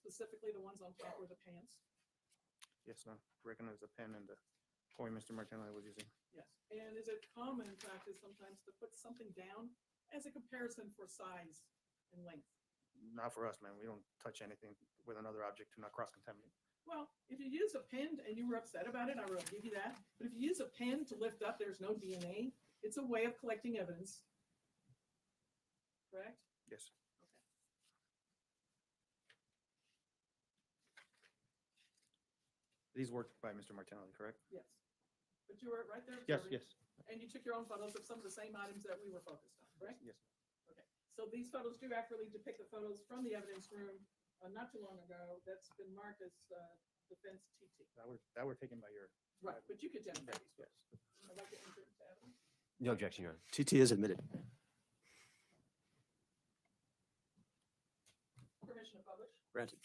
Specifically the ones on top or the pants? Yes, ma'am. Recognize the pen and the coin Mr. Martinelli was using. Yes. And is it common practice sometimes to put something down as a comparison for size and length? Not for us, man. We don't touch anything with another object to not cross-contaminate. Well, if you use a pen and you were upset about it, I will give you that. But if you use a pen to lift up, there's no DNA. It's a way of collecting evidence. Correct? Yes. These worked by Mr. Martinelli, correct? Yes. But you were right there Yes, observing. yes. And you took your own photos of some of the same items that we were focused on, correct? Yes. Okay. So these photos do accurately depict the photos from the evidence room not too long ago. That's been marked as defense TT. That were taken by your. Right, but you could demonstrate these Yes. photos. I'd like to enter into evidence. No objection, Your Honor. TT is admitted. Permission to publish. Granted.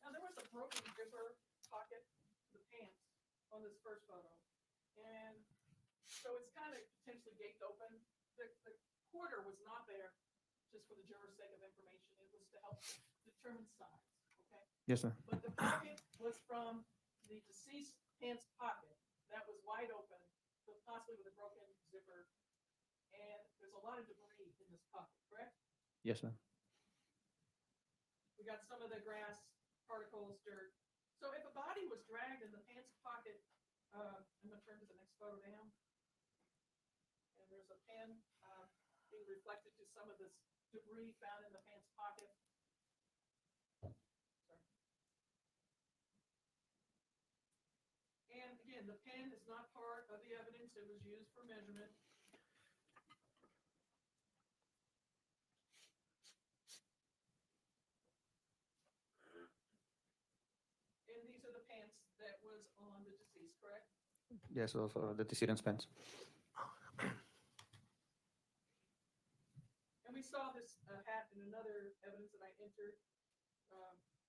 Now, there was a broken zipper pocket to the pants on this first photo. And so it's kind of potentially gaped open. The quarter was not there just for the juror's sake of information. It was to help determine size, okay? Yes, sir. But the pocket was from the deceased pants pocket that was wide open, so possibly with a broken zipper. And there's a lot of debris in this pocket, correct? Yes, ma'am. We got some of the grass, particles, dirt. So if a body was dragged in the pants pocket, I'm gonna turn to the next photo down. And there's a pen being reflected to some of this debris found in the pants pocket. Sorry. And again, the pen is not part of the evidence. It was used for measurement. And these are the pants that was on the deceased, correct? Yes, of the decedent's pens. And we saw this hat in another evidence that I entered.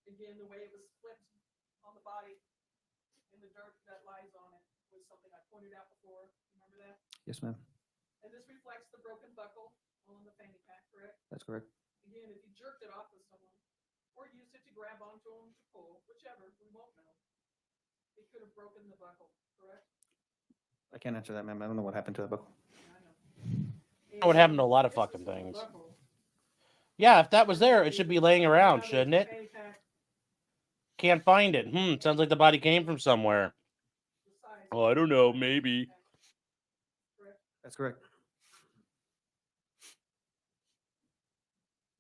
Again, the way it was split on the body and the dirt that lies on it was something I pointed out before. Remember that? Yes, ma'am. And this reflects the broken buckle on the fanny pack, correct? That's correct. Again, if you jerked it off with someone, or used it to grab onto him to pull, whichever, we won't know. It could have broken the buckle, correct? I can't answer that, ma'am. I don't know what happened to the buckle. know what happened to a lot of fucking things. Yeah, if that was there, it should be laying around, shouldn't it? Can't find it. Sounds like the body came from somewhere. Oh, I don't know. Maybe. That's correct.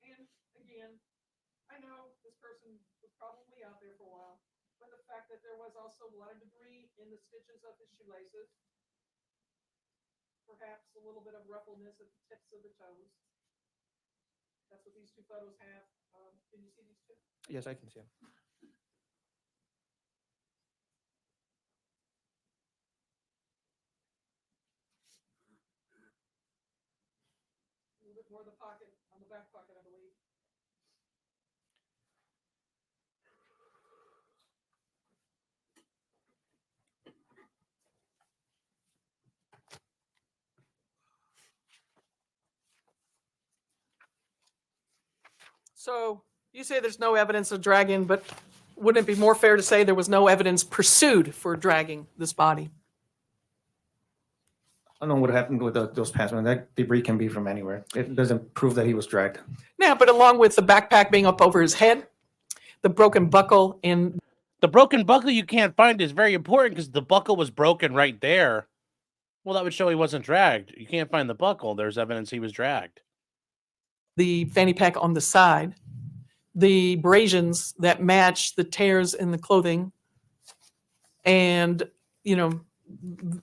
And again, I know this person was probably out there for a while, but the fact that there was also a lot of debris in the stitches of his shoelaces, perhaps a little bit of ruffleness at the tips of the toes. That's what these two photos have. Can you see these two? Yes, I can see him. A little bit more of the pocket, on the back pocket, I believe. So you say there's no evidence of dragging, but wouldn't it be more fair to say there was no evidence pursued for dragging this body? I don't know what happened with those pants, man. That debris can be from anywhere. It doesn't prove that he was dragged. Yeah, but along with the backpack being up over his head, the broken buckle in... The broken buckle you can't find is very important because the buckle was broken right there. Well, that would show he wasn't dragged. You can't find the buckle. There's evidence he was dragged. The fanny pack on the side, the abrasions that match the tears in the clothing, and, you know,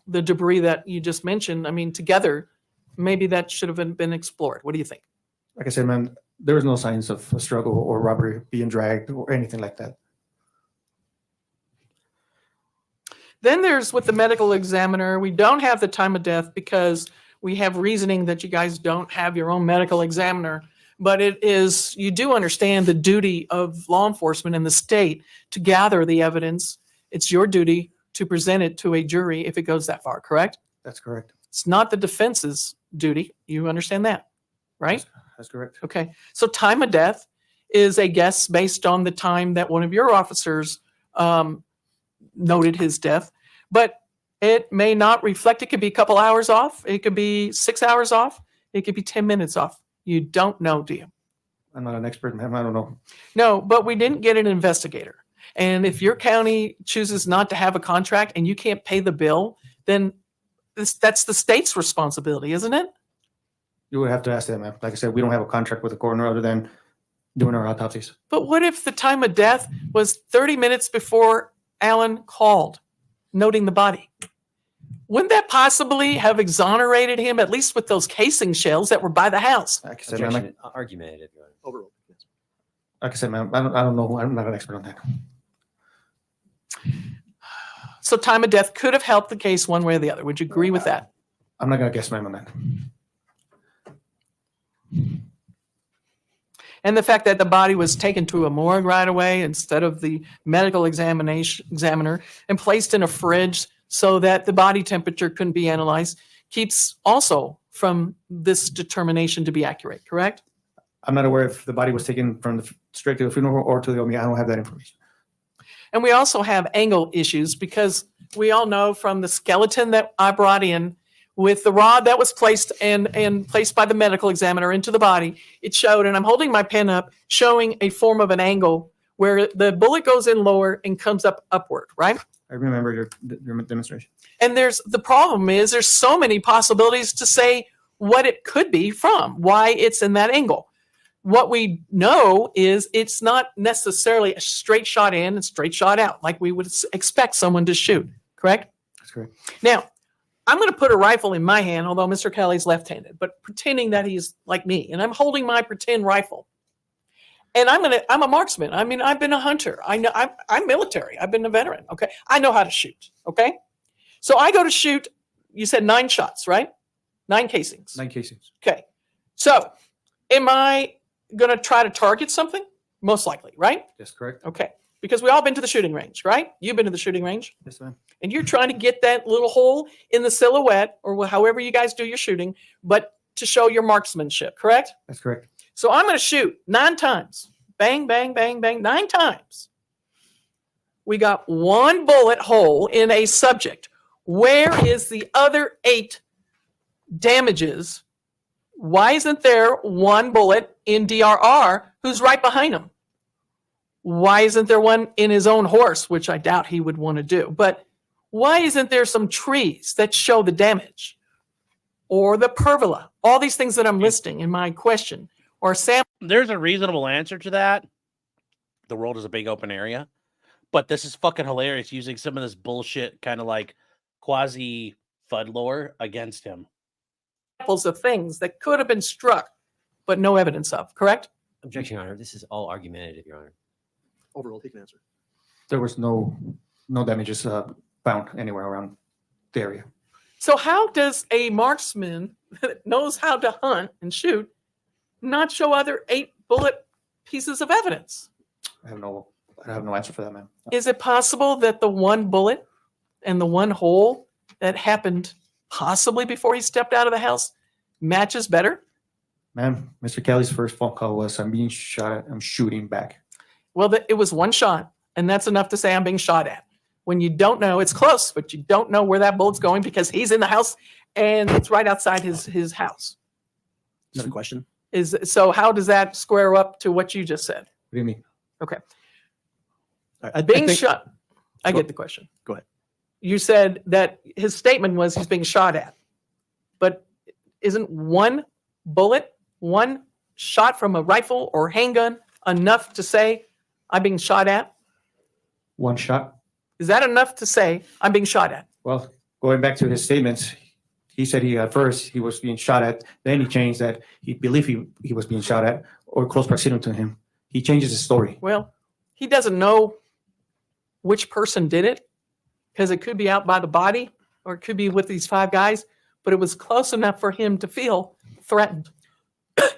the debris that you just mentioned, I mean, together, maybe that should have been explored. What do you think? Like I said, man, there was no signs of a struggle or robbery, being dragged or anything like that. Then there's with the medical examiner, we don't have the time of death because we have reasoning that you guys don't have your own medical examiner, but it is, you do understand the duty of law enforcement in the state to gather the evidence. It's your duty to present it to a jury if it goes that far, correct? That's correct. It's not the defense's duty. You understand that, right? That's correct. Okay. So time of death is a guess based on the time that one of your officers noted his death, but it may not reflect. It could be a couple hours off. It could be 6 hours off. It could be 10 minutes off. You don't know, do you? I'm not an expert, ma'am. I don't know. No, but we didn't get an investigator. And if your county chooses not to have a contract and you can't pay the bill, then that's the state's responsibility, isn't it? You would have to ask them, ma'am. Like I said, we don't have a contract with the coroner other than doing our autopsies. But what if the time of death was 30 minutes before Alan called, noting the body? Wouldn't that possibly have exonerated him, at least with those casing shells that were by the house? Like I said, ma'am, Objection, argumentative, Your Honor. Overruled. Yes. like I said, ma'am, I don't know. I'm not an expert on that. So time of death could have helped the case one way or the other. Would you agree with that? I'm not going to guess, ma'am, on that. And the fact that the body was taken to a morgue right away instead of the medical examiner and placed in a fridge so that the body temperature couldn't be analyzed keeps also from this determination to be accurate, correct? I'm not aware if the body was taken from straight to the funeral or to the OMI. I don't have that information. And we also have angle issues because we all know from the skeleton that I brought in with the rod that was placed and placed by the medical examiner into the body, it showed, and I'm holding my pen up, showing a form of an angle where the bullet goes in lower and comes up upward, right? I remember your demonstration. And the problem is there's so many possibilities to say what it could be from, why it's in that angle. What we know is it's not necessarily a straight shot in and straight shot out like we would expect someone to shoot, correct? That's correct. Now, I'm going to put a rifle in my hand, although Mr. Kelly's left-handed, but pretending that he's like me, and I'm holding my pretend rifle. And I'm a marksman. I mean, I've been a hunter. I know I'm military. I've been a veteran. Okay. I know how to shoot. Okay. So I go to shoot, you said 9 shots, right? 9 casings. 9 casings. Okay. So am I going to try to target something? Most likely, right? That's correct. Okay. Because we all been to the shooting range, right? You've been to the shooting range. Yes, ma'am. And you're trying to get that little hole in the silhouette or however you guys do your shooting, but to show your marksmanship, correct? That's correct. So I'm going to shoot 9 times. bang, bang, bang, bang, 9 times. We got 1 bullet hole in a subject. Where is the other 8 damages? Why isn't there 1 bullet in DRR who's right behind him? Why isn't there one in his own horse, which I doubt he would want to do? But why isn't there some trees that show the damage? Or the pergola? All these things that I'm listing in my question. Or There's a reasonable answer to that. The world is a big open area. But this is fucking hilarious using some of this bullshit kind of like quasi FUD lore against him. samples of things that could have been struck, but no evidence of, correct? Objection, Your Honor. This is all argumentative, Your Honor. Overruled, he can answer. There was no damages found anywhere around the area. So how does a marksman that knows how to hunt and shoot not show other 8 bullet pieces of evidence? I have no answer for that, ma'am. Is it possible that the 1 bullet and the 1 hole that happened possibly before he stepped out of the house matches better? Ma'am, Mr. Kelly's first phone call was, I'm being shot at, I'm shooting back. Well, it was 1 shot, and that's enough to say I'm being shot at. When you don't know, it's close, but you don't know where that bullet's going because he's in the house and it's right outside his house. Another question? So how does that square up to what you just said? What do you mean? Okay. I Being think- shot. I Go- get the question. Go ahead. You said that his statement was he's being shot at. But isn't 1 bullet, 1 shot from a rifle or handgun enough to say I'm being shot at? 1 shot? Is that enough to say I'm being shot at? Well, going back to his statements, he said at first he was being shot at. Then he changed that he believed he was being shot at or close proximity to him. He changes his story. Well, he doesn't know which person did it because it could be out by the body or it could be with these 5 guys, but it was close enough for him to feel threatened.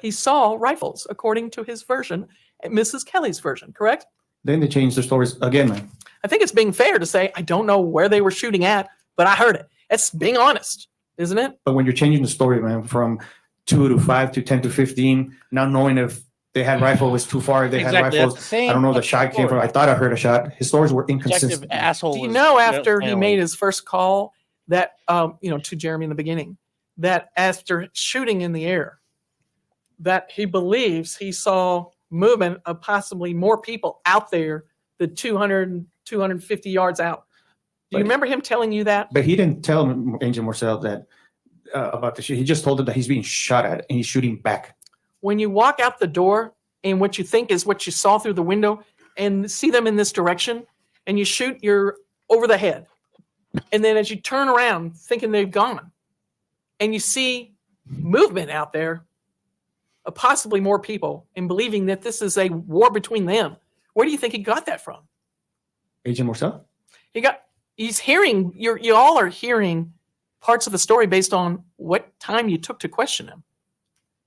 He saw rifles, according to his version, and Mrs. Kelly's version, correct? Then they changed their stories again, man. I think it's being fair to say, I don't know where they were shooting at, but I heard it. It's being honest, isn't it? But when you're changing the story, man, from 2 to 5 to 10 to 15, not knowing if they had rifle was too far, if they had Exactly, that's rifles. the same I don't know the fucking shot came from. story. I thought I heard a shot. His stories were Objective inconsistent. asshole. Do you was, know after he failing. made his first call that, to Jeremy in the beginning, that after shooting in the air, that he believes he saw movement of possibly more people out there than 200, 250 yards out. Do you But- remember him telling you that? But he didn't tell Angel Marcel that about the shoot. He just told him that he's being shot at and he's shooting back. When you walk out the door and what you think is what you saw through the window and see them in this direction and you shoot, you're over the head. And then as you turn around thinking they've gone and you see movement out there of possibly more people and believing that this is a war between them, where do you think he got that from? Agent Marcel? He's hearing, you all are hearing parts of the story based on what time you took to question him.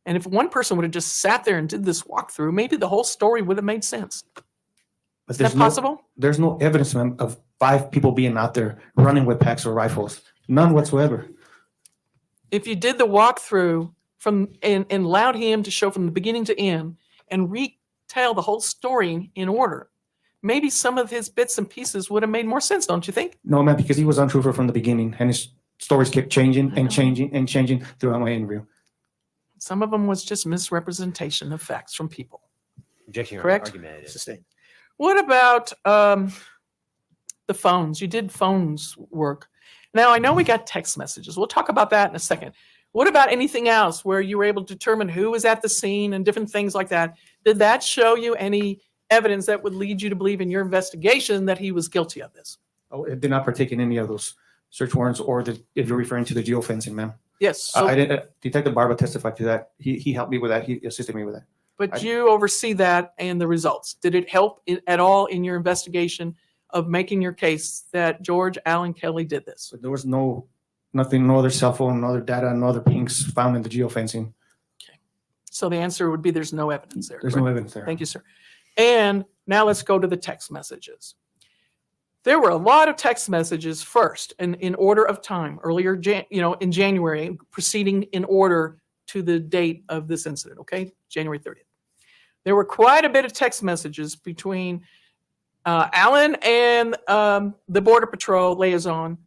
And if one person would have just sat there and did this walkthrough, maybe the whole story would have made sense. But Is that possible? There's no evidence, man, of 5 people being out there running with packs or rifles. None whatsoever. If you did the walkthrough and allowed him to show from the beginning to end and retell the whole story in order, maybe some of his bits and pieces would have made more sense, don't you think? No, man, because he was untruthful from the beginning and his stories kept changing I know. and changing and changing throughout my interview. Some of them was just misrepresentation of facts from people. Objection, Your Honor. Correct. Argumentative. Sustained. What about the phones? You did phones work. Now, I know we got text messages. We'll talk about that in a second. What about anything else where you were able to determine who was at the scene and different things like that? Did that show you any evidence that would lead you to believe in your investigation that he was guilty of this? Oh, it did not partake in any of those search warrants or if you're referring to the geofencing, ma'am. Yes. So, I didn't. Detective Barba testified to that. He helped me with that. He assisted me with that. but I- you oversee that and the results. Did it help at all in your investigation of making your case that George Allen Kelly did this? So there was nothing, no other cell phone, no other data, no other pings found in the geofencing. So the answer would be there's no evidence there. There's correct? no evidence there. Thank you, sir. And now let's go to the text messages. There were a lot of text messages first in order of time earlier, in January, proceeding in order to the date of this incident, okay? January 30th. there were quite a bit of text messages between Alan and the Border Patrol liaison,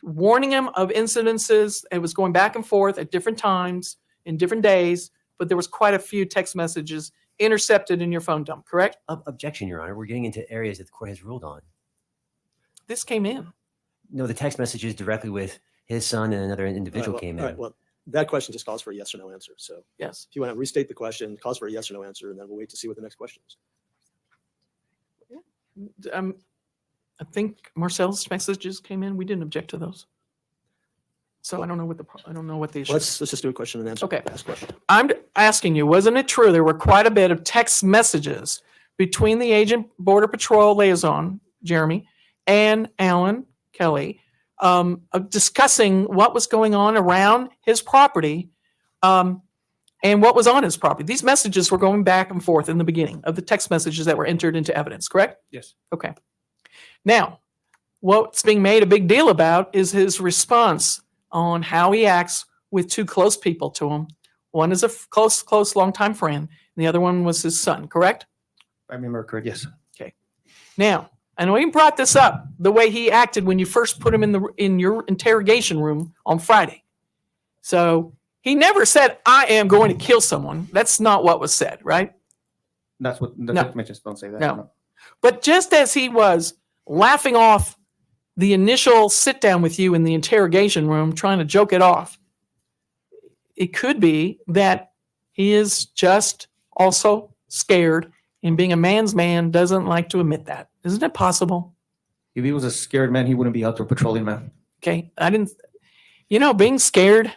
warning him of incidences. It was going back and forth at different times in different days, but there was quite a few text messages intercepted in your phone dump, correct? Objection, Your Honor. We're getting into areas that the court has ruled on. This came in. No, the text messages directly with his son and another individual came in. Well, that question just calls for a yes or no answer. So Yes. if you want to restate the question, it calls for a yes or no answer, and then we'll wait to see what the next question is. I think Marcel's messages came in. We didn't object to those. So I don't know what the issue is. Let's just do a question and answer. Okay. Ask question. I'm asking you, wasn't it true there were quite a bit of text messages between the agent Border Patrol liaison, Jeremy, and Alan Kelly, of discussing what was going on around his property and what was on his property? These messages were going back and forth in the beginning of the text messages that were entered into evidence, correct? Yes. Okay. Now, what's being made a big deal about is his response on how he acts with two close people to him. One is a close, longtime friend, and the other one was his son, correct? I remember correct. Yes. Okay. Now, I know he brought this up, the way he acted when you first put him in your interrogation room on Friday. So he never said, "I am going to kill someone." That's not what was said, right? That's what the No. text messages don't say that. No. But just as he was laughing off the initial sit down with you in the interrogation room, trying to joke it off, it could be that he is just also scared, and being a man's man doesn't like to admit that. Isn't it possible? If he was a scared man, he wouldn't be out there patrolling, man. Okay. Being scared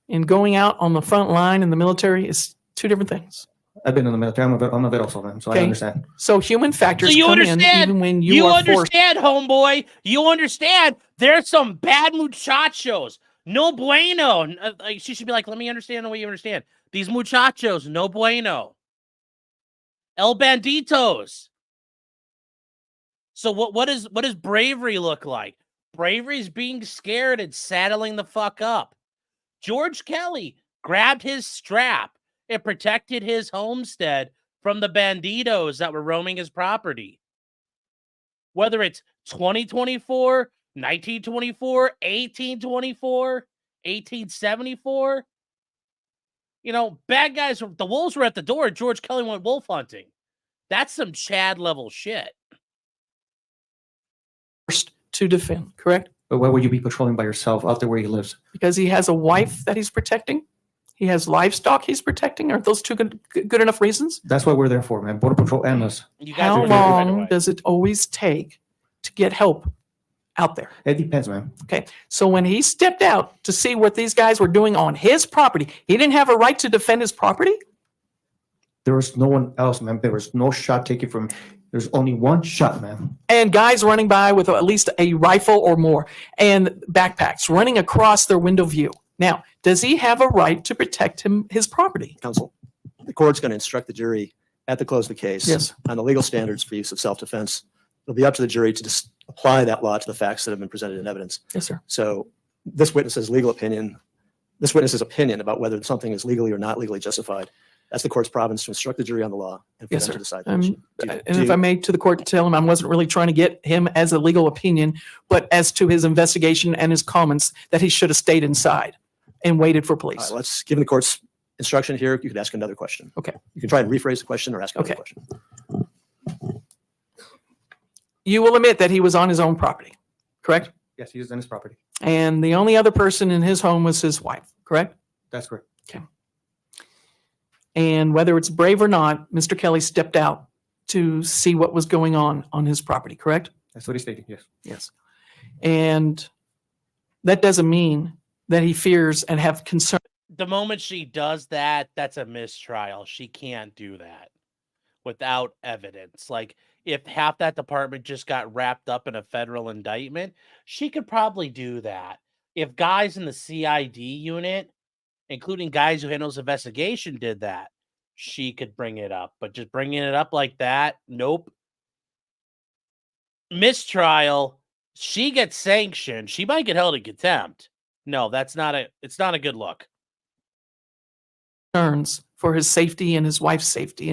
and going out on the front line in the military is two different things. I've been in the military. I'm a vet also, man, so I Okay. understand. So human factors So you come in understand? even when You are forced. understand, homeboy. You understand. There's some bad muchachos. No bueno. She should be like, let me understand the way you understand. These muchachos, no bueno. El banditos. So what does bravery look like? Bravery is being scared and saddling the fuck up. George Kelly grabbed his strap and protected his homestead from the banditos that were roaming his property. Whether it's 2024, 1924, 1824, 1874, bad guys, the wolves were at the door. George Kelly went wolf hunting. That's some Chad level shit. To defend, correct? But why would you be patrolling by yourself out there where he lives? Because he has a wife that he's protecting. He has livestock he's protecting. Aren't those two good enough reasons? That's what we're there for, man. Border Patrol and us. You guys How are doing it right long away. does it always take to get help out there? It depends, man. Okay. So when he stepped out to see what these guys were doing on his property, he didn't have a right to defend his property? There was no one else, man. There was no shot taken from. There's only one shot, man. And guys running by with at least a rifle or more and backpacks running across their window view. Now, does he have a right to protect his property? Counsel, the court's going to instruct the jury at the close of the case Yes. on the legal standards for use of self-defense. It'll be up to the jury to just apply that law to the facts that have been presented in evidence. Yes, sir. So this witness's opinion about whether something is legally or not legally justified, that's the court's province to instruct the jury on the law and for Yes, them sir. to decide. the issue. And if I may, to the court, to tell him I wasn't really trying to get him as a legal opinion, but as to his investigation and his comments that he should have stayed inside and waited for All police. right, let's give the court's instruction here. You could ask another question. Okay. You can try and rephrase the question or ask another Okay. question. You will admit that he was on his own property, correct? Yes, he was in his property. And the only other person in his home was his wife, correct? That's correct. And whether it's brave or not, Mr. Kelly stepped out to see what was going on his property, correct? That's what he stated. Yes. Yes. And that doesn't mean that he fears and have concern. The moment she does that, that's a mistrial. She can't do that without evidence. Like, if half that department just got wrapped up in a federal indictment, she could probably do that. If guys in the CID unit, including guys who handles investigation, did that, she could bring it up. But just bringing it up like that, nope. Mistrial, she gets sanctioned. She might get held in contempt. No, it's not a good look. Concerns for his safety and his wife's safety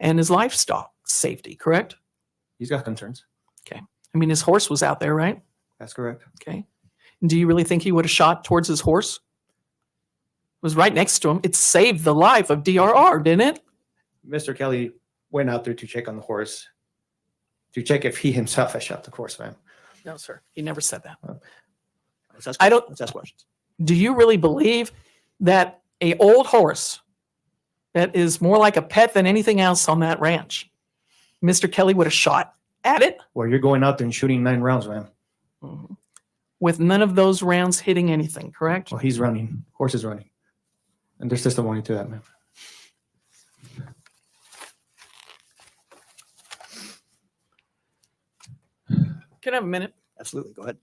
and his livestock safety, correct? He's got concerns. I mean, his horse was out there, right? That's correct. Okay. Do you really think he would have shot towards his horse? It was right next to him. It saved the life of DRR, didn't it? Mr. Kelly went out there to check on the horse, to check if he himself had shot the horse, ma'am. No, sir. He never said that. Let's ask questions. Do you really believe that a old horse that is more like a pet than anything else on that ranch, Mr. Kelly would have shot at it? Well, you're going out there and shooting 9 rounds, ma'am. Mhm. With none of those rounds hitting anything, correct? Well, he's running. Horse is running. And there's testimony to that, ma'am. Can I have a minute? Absolutely. Go ahead.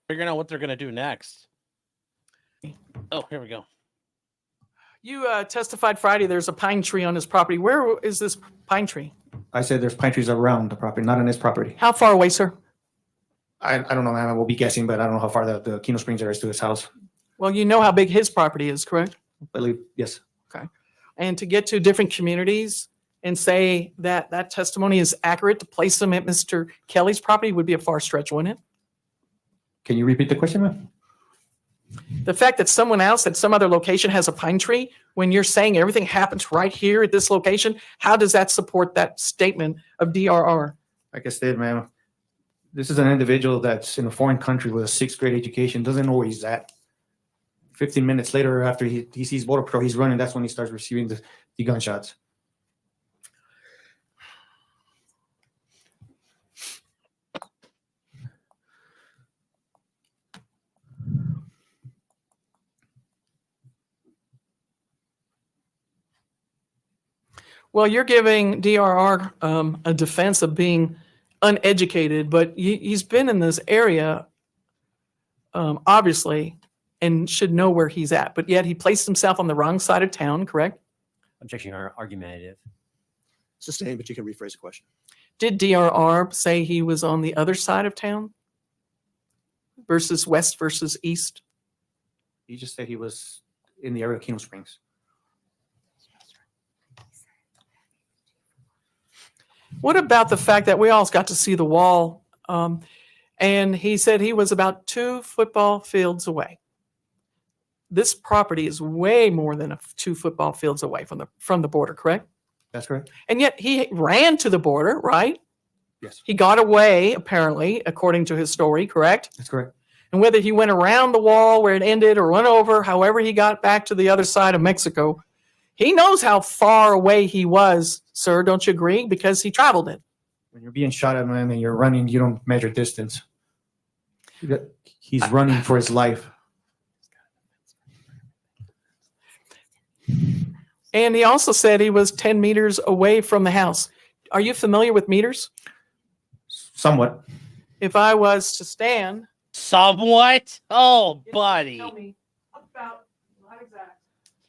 Figuring out what they're gonna do next. Oh, here we go. You testified Friday there's a pine tree on his property. Where is this pine tree? I said there's pine trees around the property, not on his property. How far away, sir? I don't know, ma'am. I will be guessing, but I don't know how far the Kino Springs area is to his house. Well, you know how big his property is, correct? I believe, yes. And to get to different communities and say that that testimony is accurate to place them at Mr. Kelly's property would be a far stretch, wouldn't it? Can you repeat the question, ma'am? The fact that someone else at some other location has a pine tree, when you're saying everything happens right here at this location, how does that support that statement of DRR? Like I said, ma'am, this is an individual that's in a foreign country with a 6th grade education, doesn't know where he's at. 15 minutes later, after he sees Border Patrol, he's running. That's when he starts receiving the gunshots. Well, you're giving DRR a defense of being uneducated, but he's been in this area, obviously, and should know where he's at. But yet he placed himself on the wrong side of town, correct? Objection, Your Honor. Argumentative. Sustained, but you can rephrase the question. Did DRR say he was on the other side of town versus west versus east? He just said he was in the area of Kino Springs. What about the fact that we all got to see the wall? And he said he was about 2 football fields away. This property is way more than 2 football fields away from the border, correct? That's correct. And yet he ran to the border, right? Yes, He got away, apparently, according to his story, correct? that's correct. And whether he went around the wall where it ended or went over, however he got back to the other side of Mexico, he knows how far away he was, sir, don't you agree? Because he traveled it. When you're being shot at, man, and you're running, you don't measure distance. He's running for his life. And he also said he was 10 meters away from the house. Are you familiar with meters? Somewhat. If I was to stand. Somewhat? Oh, buddy. Tell me about, not exact.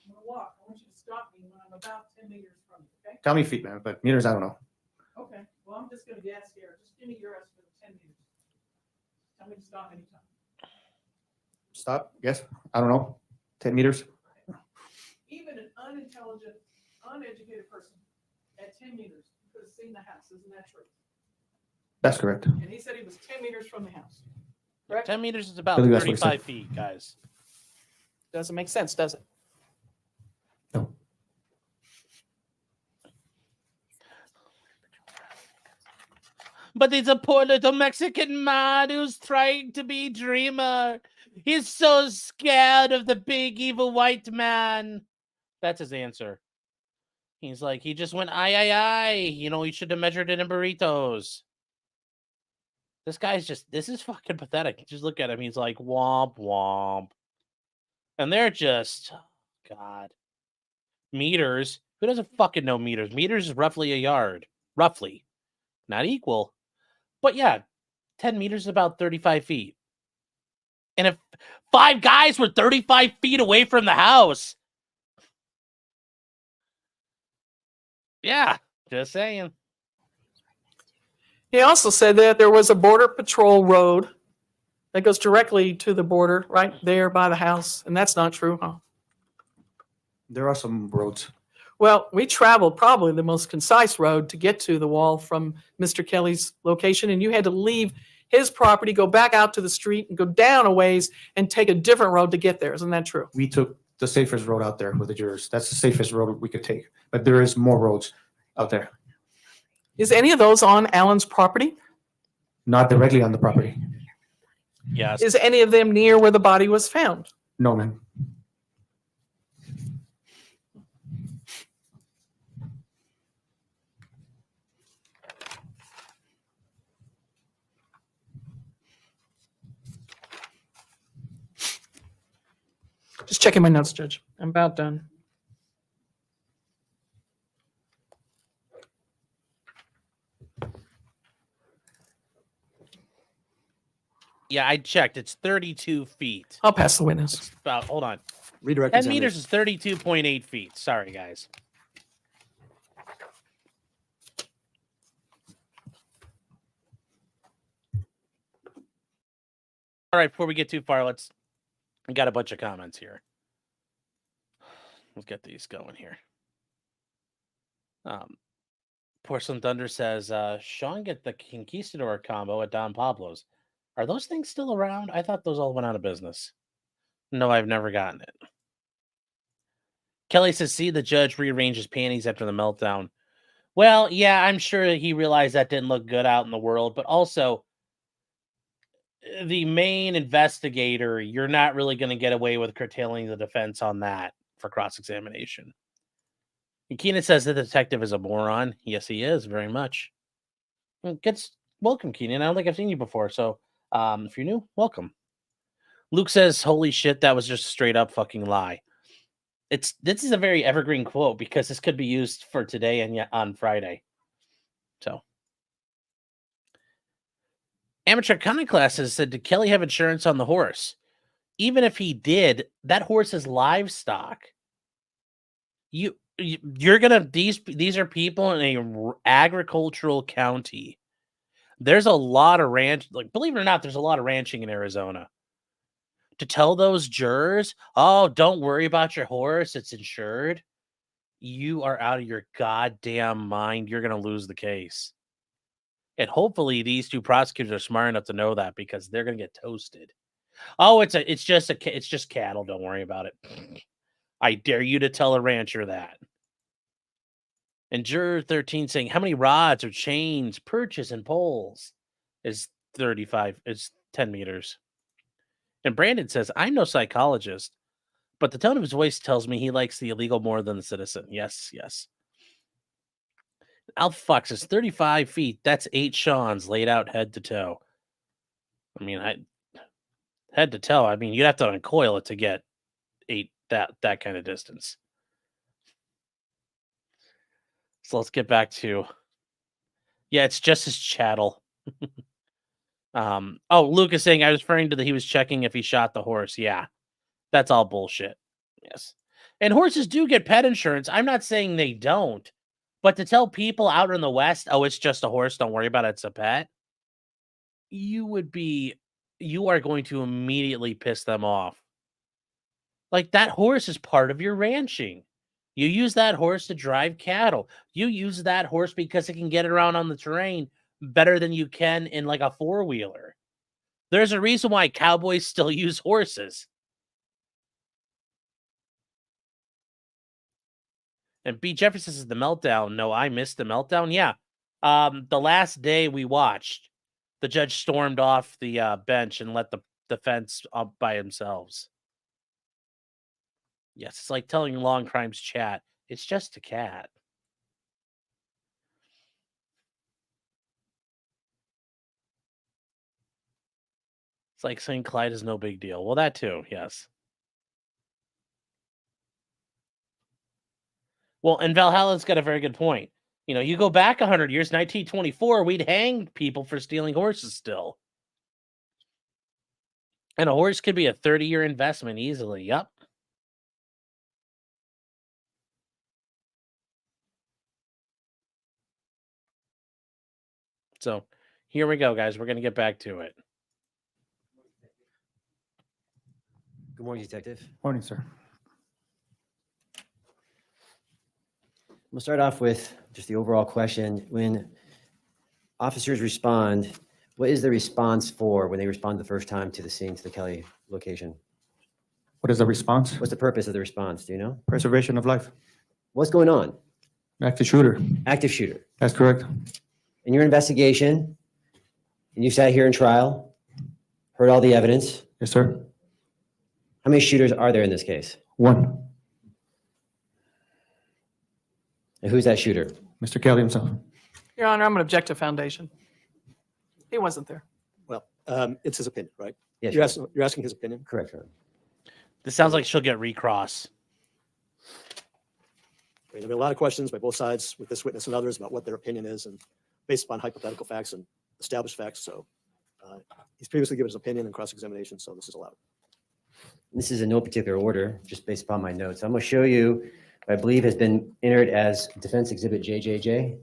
I'm going to walk. I want you to stop me when I'm about 10 meters from you, okay? Tell me feet, man, but meters, I don't know. Okay. Well, I'm just going to guess here. Just give me your estimate of 10 meters. Tell me to stop anytime. Stop, yes, I don't know. 10 meters? Even an unintelligent, uneducated person at 10 meters could have seen the house. Isn't that true? That's correct. And he said he was 10 meters from the house. Correct? 10 meters is about I believe that's what he 35 said. feet, guys. Doesn't make sense, does it? No. But he's a poor little Mexican man who's trying to be dreamer. He's so scared of the big evil white man. That's his answer. He's like, he just went, aye. You know, he should have measured it in burritos. This guy's just, this is fucking pathetic. Just look at him. He's like, womp, womp. And they're just, oh, God. Meters. Who doesn't fucking know meters? Meters is roughly a yard. Roughly. Not equal. But yeah, 10 meters is about 35 feet. And if 5 guys were 35 feet away from the house. Yeah, just saying. He also said that there was a border patrol road that goes directly to the border right there by the house. And that's not true, huh? There are some roads. Well, we traveled probably the most concise road to get to the wall from Mr. Kelly's location, and you had to leave his property, go back out to the street, and go down a ways and take a different road to get there. Isn't that true? We took the safest road out there with the jurors. That's the safest road we could take. But there is more roads out there. Is any of those on Alan's property? Not directly on the property. Yes. Is any of them near where the body was found? No, man. Just checking my notes, Judge. I'm about done. Yeah, I checked. It's 32 feet. I'll pass the witness. It's about, hold on. Redirect 10 meters is 32.8 feet. Sorry, guys. All right, before we get too far, we got a bunch of comments here. Let's get these going here. Porcelain Thunder says, Sean, get the Conquistador combo at Don Pablo's. Are those things still around? I thought those all went out of business. No, I've never gotten it. Kelly says, see, the judge rearranged his panties after the meltdown. Well, yeah, I'm sure he realized that didn't look good out in the world, but also the main investigator, you're not really going to get away with curtailing the defense on that for cross-examination. Keenan says the detective is a moron. Yes, he is, very much. Welcome, Keenan. I don't think I've seen you before, so if you're new, welcome. Luke says, holy shit, that was just a straight up fucking lie. This is a very evergreen quote because this could be used for today and yet on Friday. So, Amateur Cunning Classes said, did Kelly have insurance on the horse? Even if he did, that horse is livestock. You're gonna these are people in a agricultural county. There's a lot of believe it or not, there's a lot of ranching in Arizona. To tell those jurors, oh, don't worry about your horse, it's insured. You are out of your goddamn mind. You're gonna lose the case. And hopefully these two prosecutors are smart enough to know that because they're gonna get toasted. Oh, it's just cattle. Don't worry about it. I dare you to tell a rancher that. And juror 13 saying, how many rods or chains, perches, and poles is 10 meters. And Brandon says, I'm no psychologist, but the tone of his voice tells me he likes the illegal more than the citizen. Yes, yes. Alpha Fox is 35 feet. That's 8 Seans laid out head to toe. I mean, head to toe. I mean, you'd have to uncoil it to get 8 that kind of distance. So let's get back to, yeah, it's just his chattel. Luke is saying I was referring to that he was checking if he shot the horse. Yeah, that's all bullshit. Yes. And horses do get pet insurance. I'm not saying they don't, but to tell people out in the West, oh, it's just a horse, don't worry about it, it's a pet, you are going to immediately piss them off. Like, that horse is part of your ranching. You use that horse to drive cattle. You use that horse because it can get around on the terrain better than you can in like a 4-wheeler. There's a reason why cowboys still use horses. And B. Jefferson says the meltdown. No, I missed the meltdown. Yeah. The last day we watched, the judge stormed off the bench and let the defense up by themselves. Yes, it's like telling Long Crimes chat. It's just a cat. It's like saying Clyde is no big deal. Well, that too, yes. Well, and Valhalla's got a very good point. You know, you go back 100 years, 1924, we'd hang people for stealing horses still. And a horse could be a 30-year investment easily. Yep. So here we go, guys. We're going to get back to it. Good morning, Detective. Morning, sir. We'll start off with just the overall question. When officers respond, what is the response for when they respond the first time to the scene, to the Kelly location? What is the response? What's the purpose of the response? Do you know? Preservation of life. What's going on? Active shooter. Active shooter. That's correct. In your investigation, and you sat here in trial, heard all the evidence. Yes, sir. How many shooters are there in this case? One. And who's that shooter? Mr. Kelly himself. Your Honor, I'm going to object to foundation. He wasn't there. Well, it's his opinion, right? Yes, You're asking his opinion? correct, Your Honor. This sounds like she'll get recross. I mean, there have been a lot of questions by both sides with this witness and others about what their opinion is, and based upon hypothetical facts and established facts. So he's previously given his opinion in cross-examination, so this is allowed. This is in no particular order, just based upon my notes. I'm going to show you what I believe has been entered as Defense Exhibit JJJ.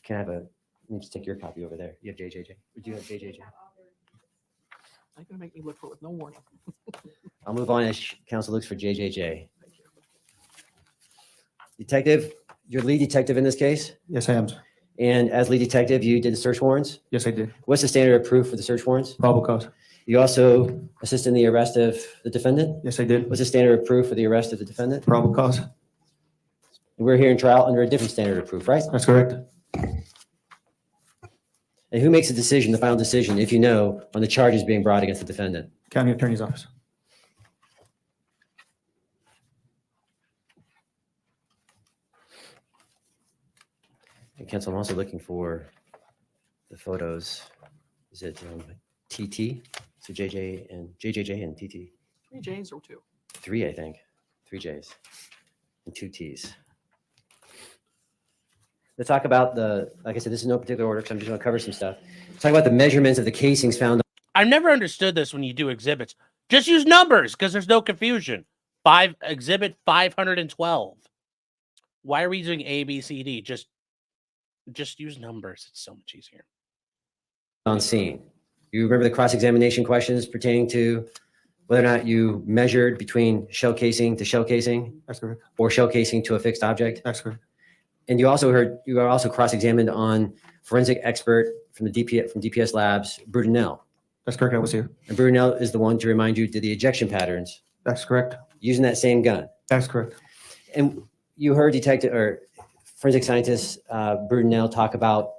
Can I have a, let me just take your copy over there. You have JJJ? Would you have JJJ? They're going to make me look for it with no warning. I'll move on as counsel looks for JJJ. Detective, you're lead detective in this case, Yes, I am, sir. and as lead detective, you did the search warrants. Yes, I did. What's the standard of proof for the search warrants? Probable cause. You also assist in the arrest of the defendant. Yes, I did. What's the standard of proof for the arrest of the defendant? Probable cause. We're here in trial under a different standard of proof, right? That's correct. And who makes the decision, the final decision, if you know, on the charges being brought against the defendant? County Attorney's Office. And counsel, I'm also looking for the photos. Is it TT? So JJJ and TT. 3 J's or 2? 3, I think. 3 J's and 2 T's. Let's talk about the, like I said, this is no particular order because I'm just going to cover some stuff. Let's talk about the measurements of the casings found. I've never understood this when you do exhibits. Just use numbers because there's no confusion. Exhibit 512. Why are we using A, B, C, D? Just use numbers. It's so much easier. On scene. You remember the cross-examination questions pertaining to whether or not you measured between shell casing to shell casing That's correct. or shell casing to a fixed object? That's correct. And you are also cross-examined on forensic expert from DPS Labs, Brutinel. That's correct. I was here. And Brutinel is the one, to remind you, did the ejection patterns That's correct. using that same gun. That's correct. And you heard detective or forensic scientist Brutinel talk about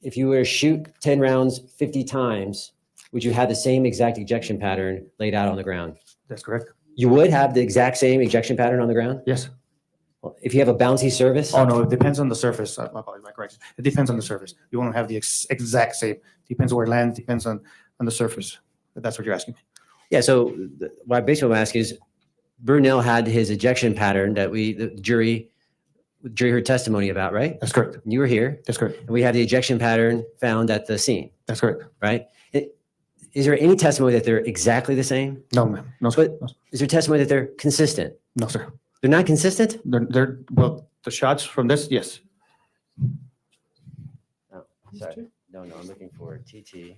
if you were to shoot 10 rounds 50 times, would you have the same exact ejection pattern laid out on the ground? That's correct. You would have the exact same ejection pattern on the ground? Yes. Well, if you have a bouncy surface? Oh, no, it depends on the surface. My apologies, my correction. It depends on the surface. You won't have the exact same. Depends where it lands, depends on the surface. If that's what you're asking me. Yeah, so what basically I'm asking is, Brunel had his ejection pattern that the jury heard testimony about, right? That's correct. You were here, That's correct. and we have the ejection pattern found at the scene, That's correct. right? Is there any testimony that they're exactly the same? No, ma'am. No, sir. But is there testimony that they're consistent? No, sir. They're not consistent? Well, the shots from this, yes. Oh, sorry. No, I'm looking for TT.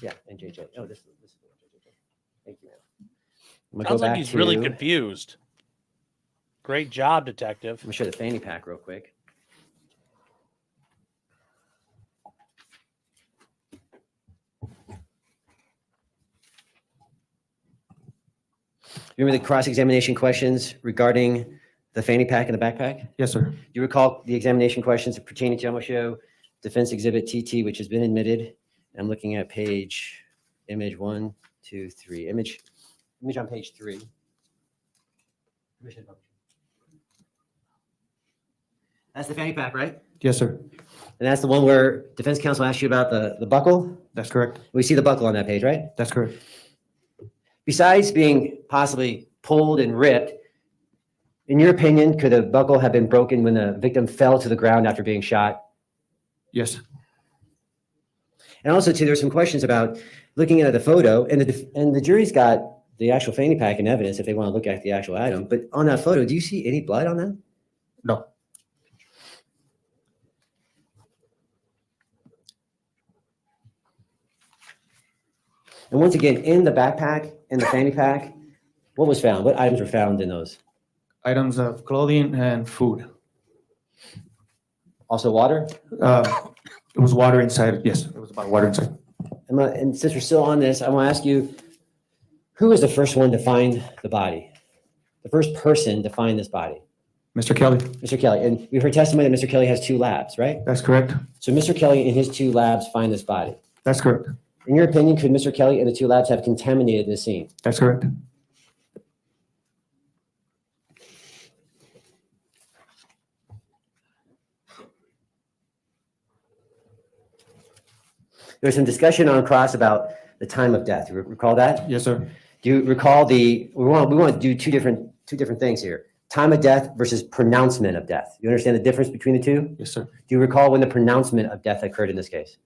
Yeah, and JJ. Oh, this is JJ. Thank you, ma'am. I'm gonna Sounds go like back he's really to- confused. Great job, detective. I'm gonna show the fanny pack real quick. You remember the cross-examination questions regarding the fanny pack and the backpack? Yes, sir. You recall the examination questions pertaining to, I'm gonna show Defense Exhibit TT, which has been admitted. I'm looking at image 1, 2, 3, image on page 3. That's the fanny pack, right? Yes, sir. And that's the one where defense counsel asked you about the buckle. That's correct. We see the buckle on that page, right? That's correct. Besides being possibly pulled and ripped, in your opinion, could the buckle have been broken when the victim fell to the ground after being shot? Yes. And also too, there's some questions about looking at the photo, and the jury's got the actual fanny pack and evidence if they want to look at the actual item. But on that photo, do you see any blood on that? No. And once again, in the backpack, in the fanny pack, what was found? What items were found in those? Items of clothing and food. Also water? It was water inside. Yes, it was about water inside. And since we're still on this, I want to ask you, who was the first one to find the body? The first person to find this body? Mr. Kelly. Mr. Kelly. And we've heard testimony that Mr. Kelly has 2 labs, right? That's correct. So Mr. Kelly and his 2 labs find this body. That's correct. In your opinion, could Mr. Kelly and the 2 labs have contaminated the scene? That's correct. There was some discussion on cross about the time of death. You recall that? Yes, sir. Do you recall we want to do two different things here. Time of death versus pronouncement of death. You understand the difference between the two? Yes, sir. Do you recall when the pronouncement of death occurred in this case?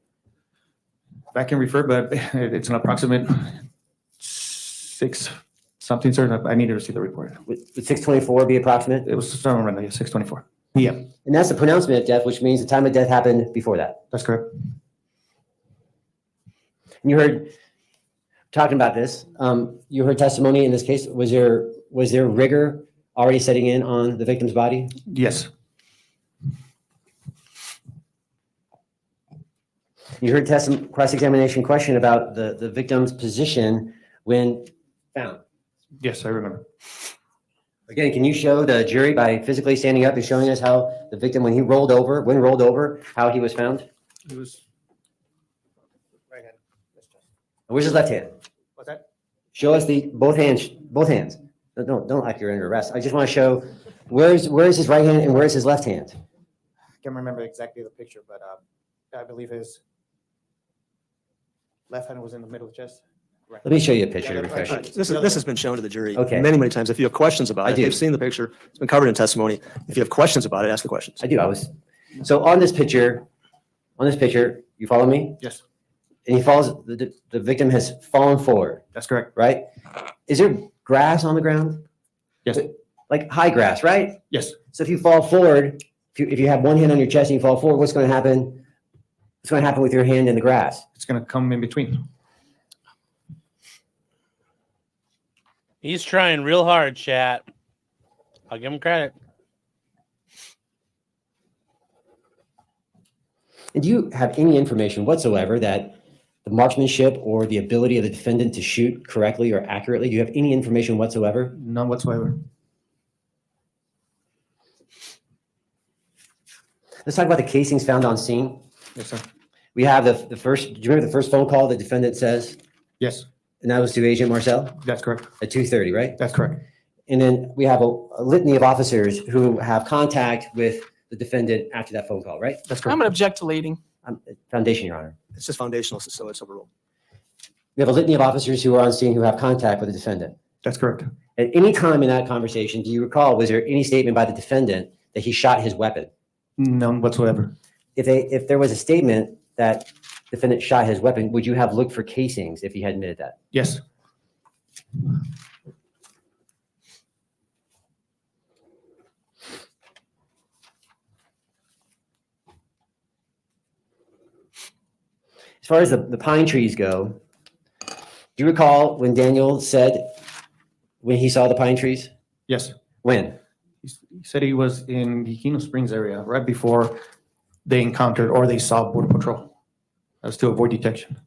I can refer, but it's an approximate 6 something, sir. I need to receive the report. Would 6:24 be approximate? It was somewhere around there, 6:24 p.m. And that's the pronouncement of death, which means the time of death happened before that. That's correct. And you heard, talking about this, you heard testimony in this case. Was there rigor already setting in on the victim's body? Yes. You heard cross-examination question about the victim's position when found. Yes, I remember. Again, can you show the jury by physically standing up and showing us how the victim, when rolled over, how he was found? It was right hand. Where's his left hand? What's that? Show us both hands. Don't like you're under arrest. I just want to show where is his right hand and where is his left hand? I can't remember exactly the picture, but I believe his left hand was in the middle of the chest. Right. Let me show you a picture to Yeah, that's refresh. right. This has been shown to the jury Okay. many, many times. If you have questions about I it, do. they've seen the picture. It's been covered in testimony. If you have questions about it, ask the questions. I do. So on this picture, you follow me? Yes, And he falls. The victim has fallen forward, that's correct. right? Is there grass on the ground? Yes, Like high grass, right? yes. So if you fall forward, if you have one hand on your chest and you fall forward, what's going to happen? What's going to happen with your hand in the grass? It's going to come in between. He's trying real hard, chat. I'll give him credit. And do you have any information whatsoever that the marksmanship or the ability of the defendant to shoot correctly or accurately, do you have any information whatsoever? None whatsoever. Let's talk about the casings found on scene. Yes, sir. We have the first, do you remember the first phone call the defendant says? Yes, And that was to Agent Marcel that's correct. at 2:30, right? That's correct. And then we have a litany of officers who have contact with the defendant after that phone call, right? That's I'm correct. going to object to leading. Foundation, Your Honor. It's just foundational, so it's overruled. We have a litany of officers who are on scene who have contact with the defendant. That's correct. At any time in that conversation, do you recall, was there any statement by the defendant that he shot his weapon? None whatsoever. If there was a statement that defendant shot his weapon, would you have looked for casings if he had admitted that? Yes, As far as the pine trees go, do you recall when Daniel said when he saw the pine trees? yes. When? He said he was in the Kino Springs area right before they encountered or they saw Border Patrol. That was to avoid detection.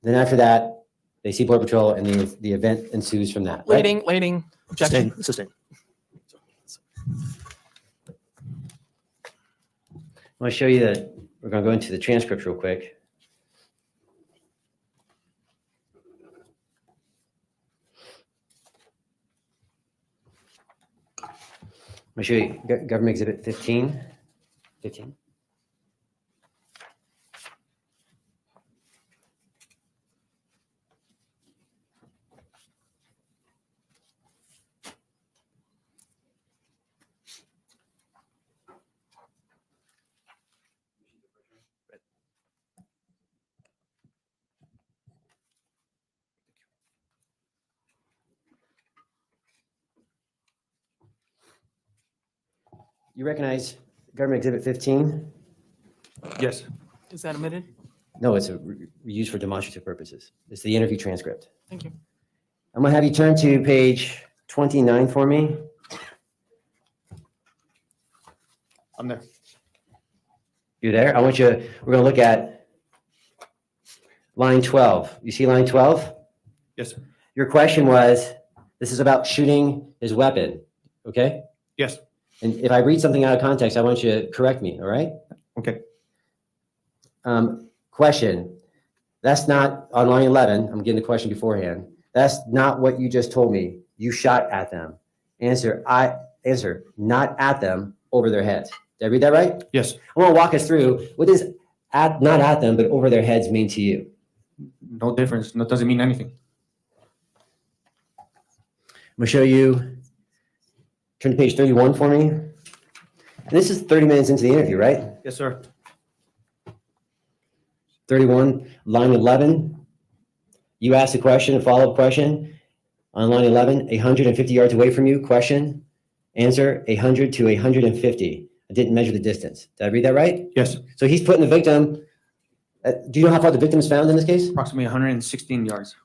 Then after that, they see Border Patrol and the event ensues from that, right? Leading, objection. Sustained. I want to show you that we're going to go into the transcript real quick. I'm going to show you Government Exhibit 15. 15. You recognize Government Exhibit 15? Yes. Is that omitted? No, it's used for demonstrative purposes. It's the interview transcript. Thank you. I'm gonna have you turn to page 29 for me. I'm there. You there? We're gonna look at line 12. You see line 12? Yes, sir. Your question was, this is about shooting his weapon, okay? Yes. And if I read something out of context, I want you to correct me, all right? Okay. Question, that's not on line 11. I'm getting the question beforehand. That's not what you just told me. You shot at them. Answer, not at them, over their heads. Did I read that right? Yes. I want to walk us through what does not at them, but over their heads mean to you? No difference. No, doesn't mean anything. I'm gonna show you, turn to page 31 for me. And this is 30 minutes into the interview, right? Yes, sir. 31, line 11. You asked a question, a follow-up question. On line 11, 150 yards away from you, question, answer, 100 to 150. I didn't measure the distance. Did I read that right? Yes. So he's putting the victim, do you know how far the victim is found in this case? Approximately 116 yards.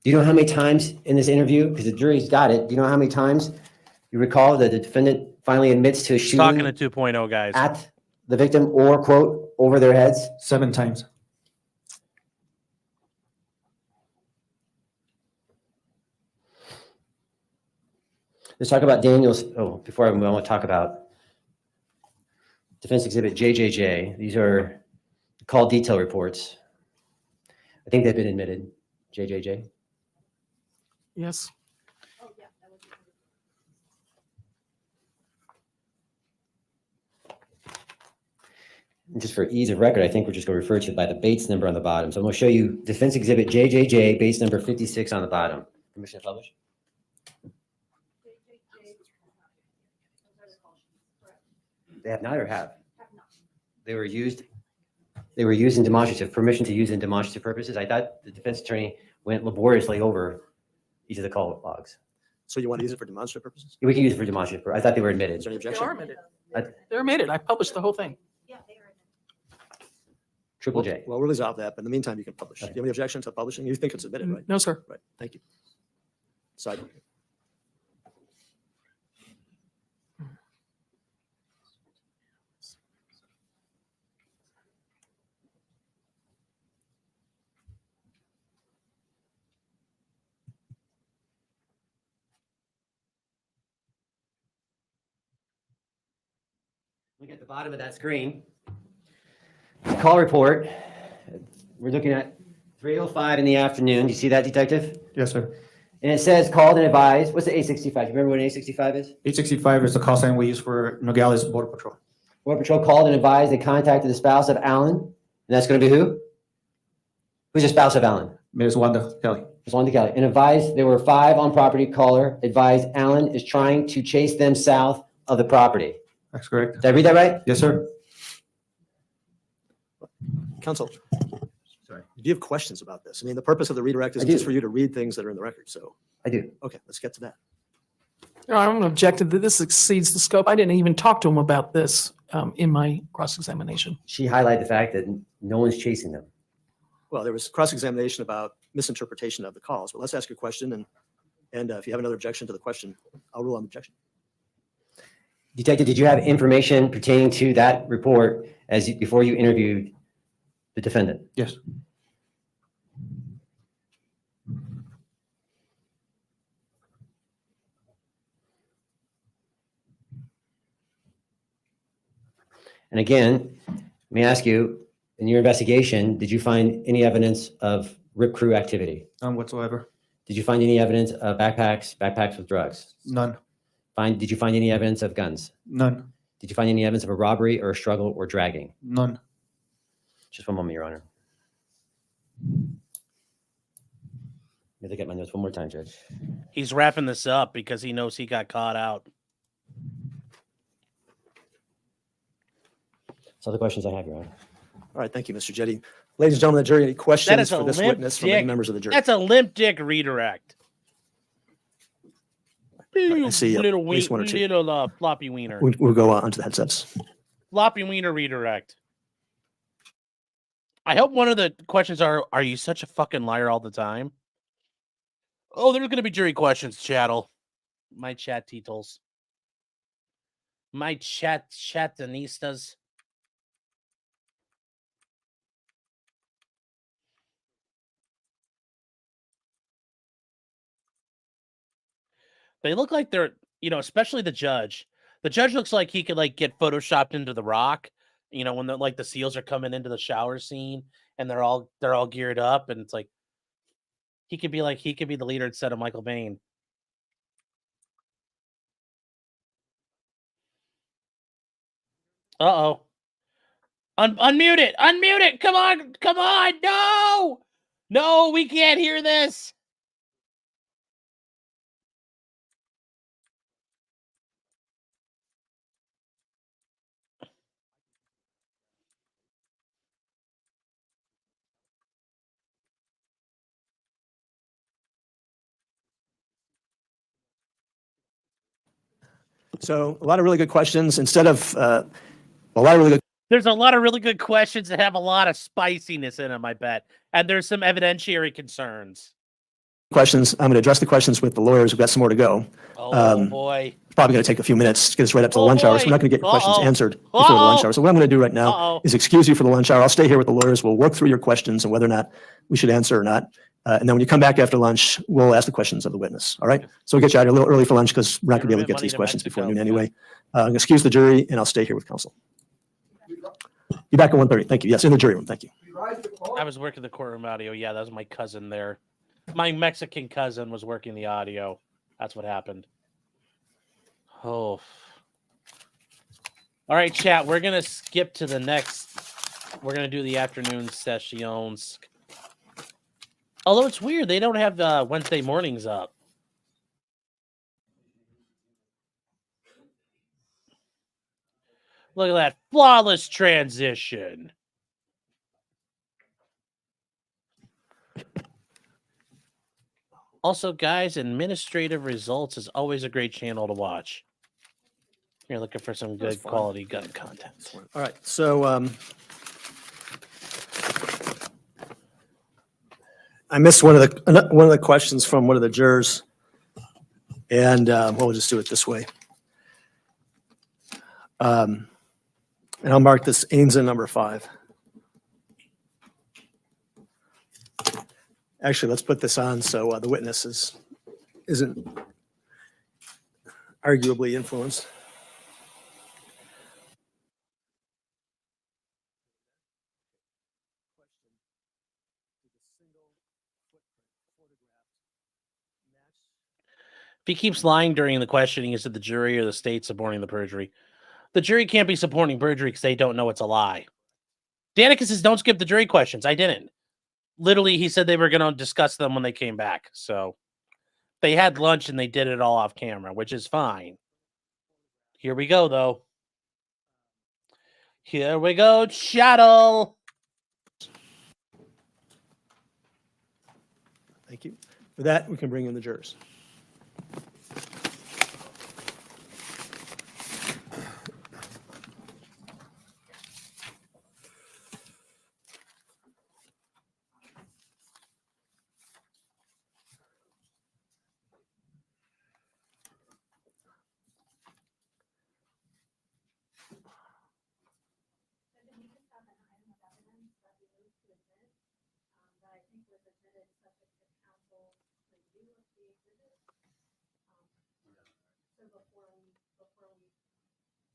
Do you know how many times in this interview, because the jury's got it, do you know how many times you recall that the defendant finally admits to He's talking shooting to 2.0 guys. at the victim or, quote, over their heads? 7 times. Let's talk about Daniel's, before I move on, I want to talk about Defense Exhibit JJJ. These are call detail reports. I think they've been admitted, JJJ. Yes. And just for ease of record, I think we're just going to refer to it by the Bates number on the bottom. So I'm going to show you Defense Exhibit JJJ, Bates number 56 on the bottom. Permission to publish? They have not or have? They were used in demonstrative, permission to use in demonstrative purposes. I thought the defense attorney went laboriously over each of the call logs. So you want to use it for demonstrative purposes? We can use it for demonstrative. I thought they were admitted. Is there any They objection? are omitted. They're omitted. I published the whole thing. Triple J. Well, we'll resolve that, but in the meantime, you can publish. Do Okay. you have any objection to publishing? You think it's submitted, right? No, sir. Right, thank you. Side. Look at the bottom of that screen. Call report. We're looking at 3:05 in the afternoon. Do you see that, detective? Yes, sir. And it says called and advised. What's the A65? Do you remember what an A65 is? 865 is the call sign we use for Nogales Border Patrol. Border Patrol called and advised they contacted the spouse of Alan. And that's going to be who? Who's the spouse of Alan? Ms. Wanda Kelly. Ms. Wanda Kelly. And advised there were 5 on property. Caller advised Alan is trying to chase them south of the property. That's correct. Did I read that right? Yes, sir. Counsel, Sorry. do you have questions about this? I mean, the purpose of the redirect is I do. just for you to read things that are in the record, so, I do. okay, let's get to that. No, I'm objected that this exceeds the scope. I didn't even talk to him about this in my cross-examination. She highlighted the fact that no one's chasing them. Well, there was cross-examination about misinterpretation of the calls, but let's ask your question, and if you have another objection to the question, I'll rule on the objection. Detective, did you have information pertaining to that report before you interviewed the defendant? Yes. And again, let me ask you, in your investigation, did you find any evidence of RIP crew activity? None whatsoever. Did you find any evidence of backpacks with drugs? None. Did you find any evidence of guns? None. Did you find any evidence of a robbery or a struggle or dragging? None. Just one moment, Your Honor. Let me look at my notes one more time, Judge. He's wrapping this up because he knows he got caught out. That's all the questions I have, Your Honor. All right, thank you, Mr. Jetty. Ladies and gentlemen of the jury, any That questions is a for this limp witness from any dick. members of the jury? That's a limp dick redirect. You I see at little least one or two. little floppy wiener. We'll go onto the headsets. Floppy wiener redirect. I hope one of the questions are you such a fucking liar all the time? Oh, there's going to be jury questions, chattel. My chat titles. My chatanistas. They look like they're, especially the judge. The judge looks like he could like get photoshopped into The Rock. When the seals are coming into the shower scene and they're all geared up, and it's like he could be the leader instead of Michael Biehn. Uh-oh. Unmute it. Unmute it. Come on. Come on. No. No, we can't hear this. So a lot of really good questions. Instead of a lot of really good There's a lot of really good questions that have a lot of spiciness in them, I bet. And there's some evidentiary concerns. questions. I'm going to address the questions with the lawyers. We've got some more to go. Oh, boy. It's probably going to take a few minutes to get us right up to the Oh, lunch hour. So boy. we're not going to get your questions Uh-oh. answered before the lunch Uh-oh. hour. So what I'm going to do right now Uh-oh. is excuse you for the lunch hour. I'll stay here with the lawyers. We'll work through your questions and whether or not we should answer or not. And then when you come back after lunch, we'll ask the questions of the witness. All right. So we'll get you out here a little early for lunch because we're not going to be able to get to these questions before noon anyway. I'm going to excuse the jury and I'll stay here with counsel. Be back at 1:30. Thank you. Yes, in the jury room. Thank you. I was working the courtroom audio. Yeah, that was my cousin there. My Mexican cousin was working the audio. That's what happened. Oh. All right, chat. We're going to skip to the next. We're going to do the afternoon sessions. Although it's weird. They don't have Wednesday mornings up. Look at that flawless transition. Also, guys, administrative results is always a great channel to watch. You're looking for some good quality gun content. All right. So I missed one of the questions from one of the jurors, and we'll just do it this way. And I'll mark this ANZA number 5. Actually, let's put this on so the witness isn't arguably influenced. If he keeps lying during the questioning, is it the jury or the state supporting the perjury? The jury can't be supporting perjury because they don't know it's a lie. Danica says, don't skip the jury questions. I didn't. Literally, he said they were going to discuss them when they came back. So they had lunch and they did it all off camera, which is fine. Here we go, though. Here we go, chattel. Thank you. For that, we can bring in the jurors.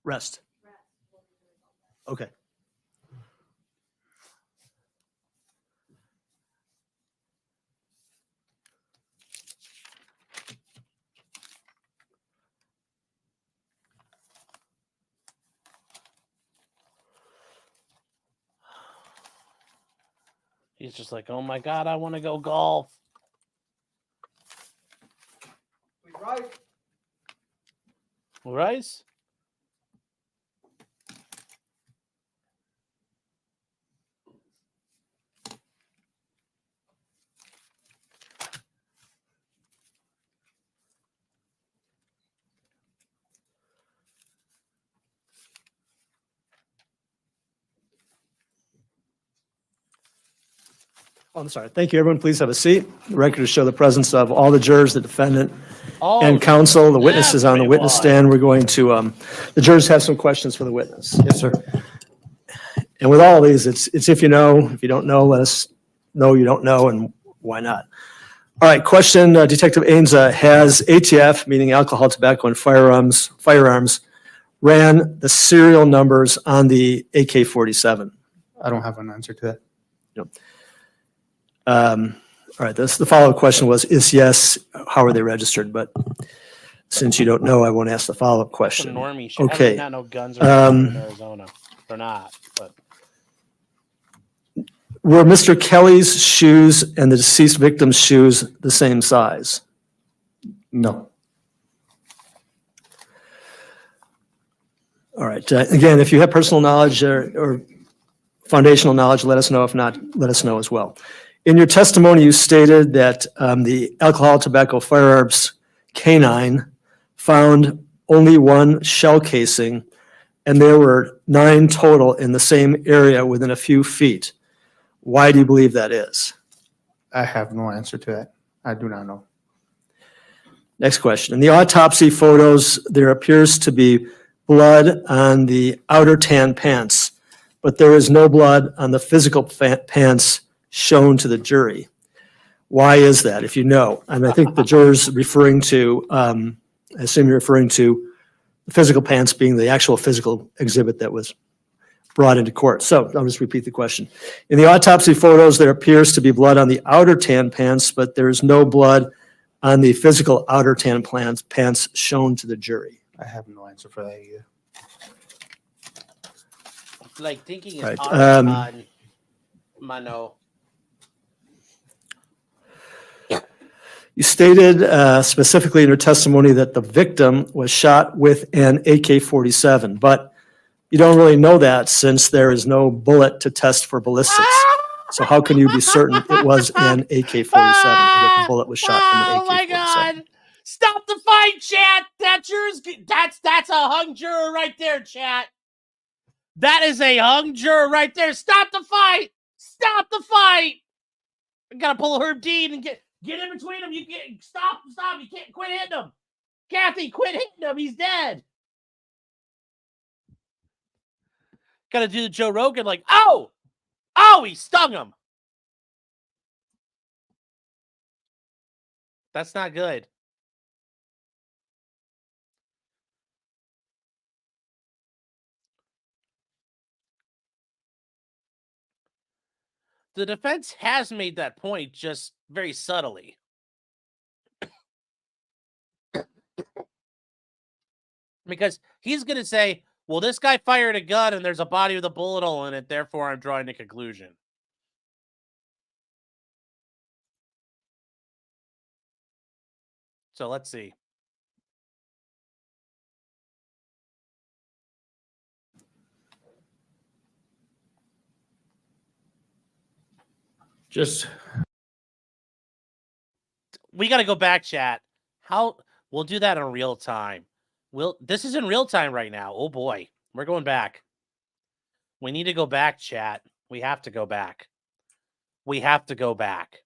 Rest. Okay. He's just like, oh my God, I want to go golf. Rice? I'm sorry. Thank you, everyone. Please have a seat. The record to show the presence of all the jurors, the defendant, and counsel, the witnesses on the witness stand. We're going to, the jurors have some questions for the witness. Yes, sir. And with all of these, it's if you know. If you don't know, let us know you don't know, and why not. All right, question, Detective Ainza, has ATF, meaning alcohol, tobacco, and firearms, ran the serial numbers on the AK-47? I don't have an answer to that. All right, the follow-up question was, is yes, how are they registered? But since you don't know, I won't ask the follow-up question. Normie should Okay. not know guns are in Arizona. They're not, but Were Mr. Kelly's shoes and the deceased victim's shoes the same size? No. All right, again, if you have personal knowledge or foundational knowledge, let us know. If not, let us know as well. In your testimony, you stated that the alcohol, tobacco, firearms canine found only one shell casing, and there were 9 total in the same area within a few feet. Why do you believe that is? I have no answer to that. I do not know. Next question. In the autopsy photos, there appears to be blood on the outer tan pants, but there is no blood on the physical pants shown to the jury. Why is that, if you know? And I think the juror's referring to, I assume you're referring to the physical pants being the actual physical exhibit that was brought into court. So I'll just repeat the question. In the autopsy photos, there appears to be blood on the outer tan pants, but there is no blood on the physical outer tan pants shown to the jury. I have no answer for that either. like thinking is Right, hard on Mano. You stated specifically in your testimony that the victim was shot with an AK-47, but you don't really know that since there is no bullet to test for ballistics. So how can you be certain it was an AK-47 or that the bullet was shot from an AK-47? Oh my God! Stop the fight, chat! That's a hung juror right there, chat. That is a hung juror right there. Stop the fight! Stop the fight! I gotta pull Herb Dean and get in between them. You can't stop. You can't quit hitting him. Kathy, quit hitting him. He's dead. Gotta do the Joe Rogan like, oh, he stung him. That's not good. The defense has made that point just very subtly. Because he's going to say, well, this guy fired a gun and there's a body with a bullet hole in it, therefore I'm drawing a conclusion. So let's see. We got to go back, chat. We'll do that in real time. This is in real time right now. Oh boy, we're going back. We need to go back, chat. We have to go back. We have to go back.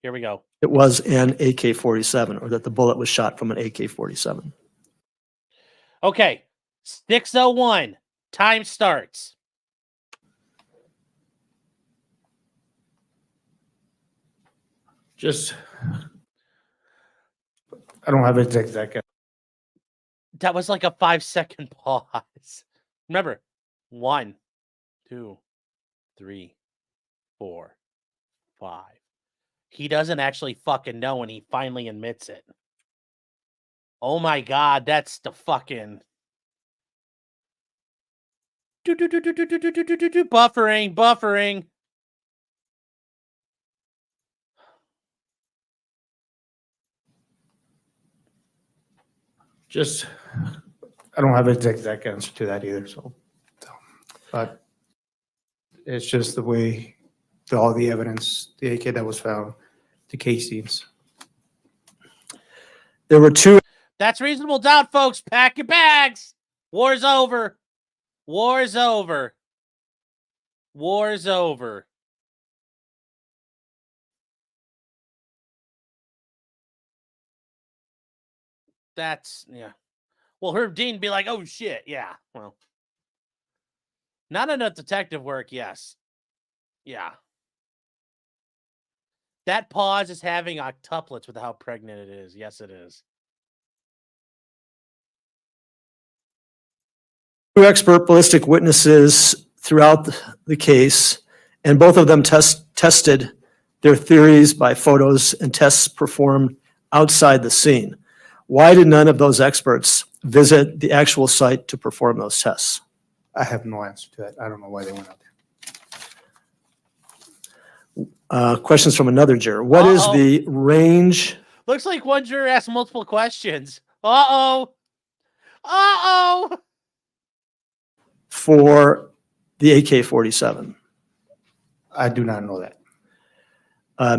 Here we go. It was an AK-47 or that the bullet was shot from an AK-47. Okay. 6:01. Time starts. I don't have an exact. That was like a 5-second pause. Remember, 1, 2, 3, 4, 5. He doesn't actually fucking know and he finally admits it. Oh my God, that's the fucking buffering. I don't have an exact answer to that either. So, but it's just the way all the evidence, the AK that was found, the casings. There were 2. That's reasonable doubt, folks. Pack your bags. War's over. War's over. War's over. That's, yeah. Well, Herb Dean be like, oh shit, yeah. Well, not enough detective work, yes. Yeah. That pause is having octuplets with how pregnant it is. Yes, it is. Two expert ballistic witnesses throughout the case, and both of them tested their theories by photos and tests performed outside the scene. Why did none of those experts visit the actual site to perform those tests? I have no answer to that. I don't know why they went out there. Questions from another juror. What is Uh-oh. the range? Looks like one juror asked multiple questions. Uh-oh. Uh-oh. For the AK-47? I do not know that.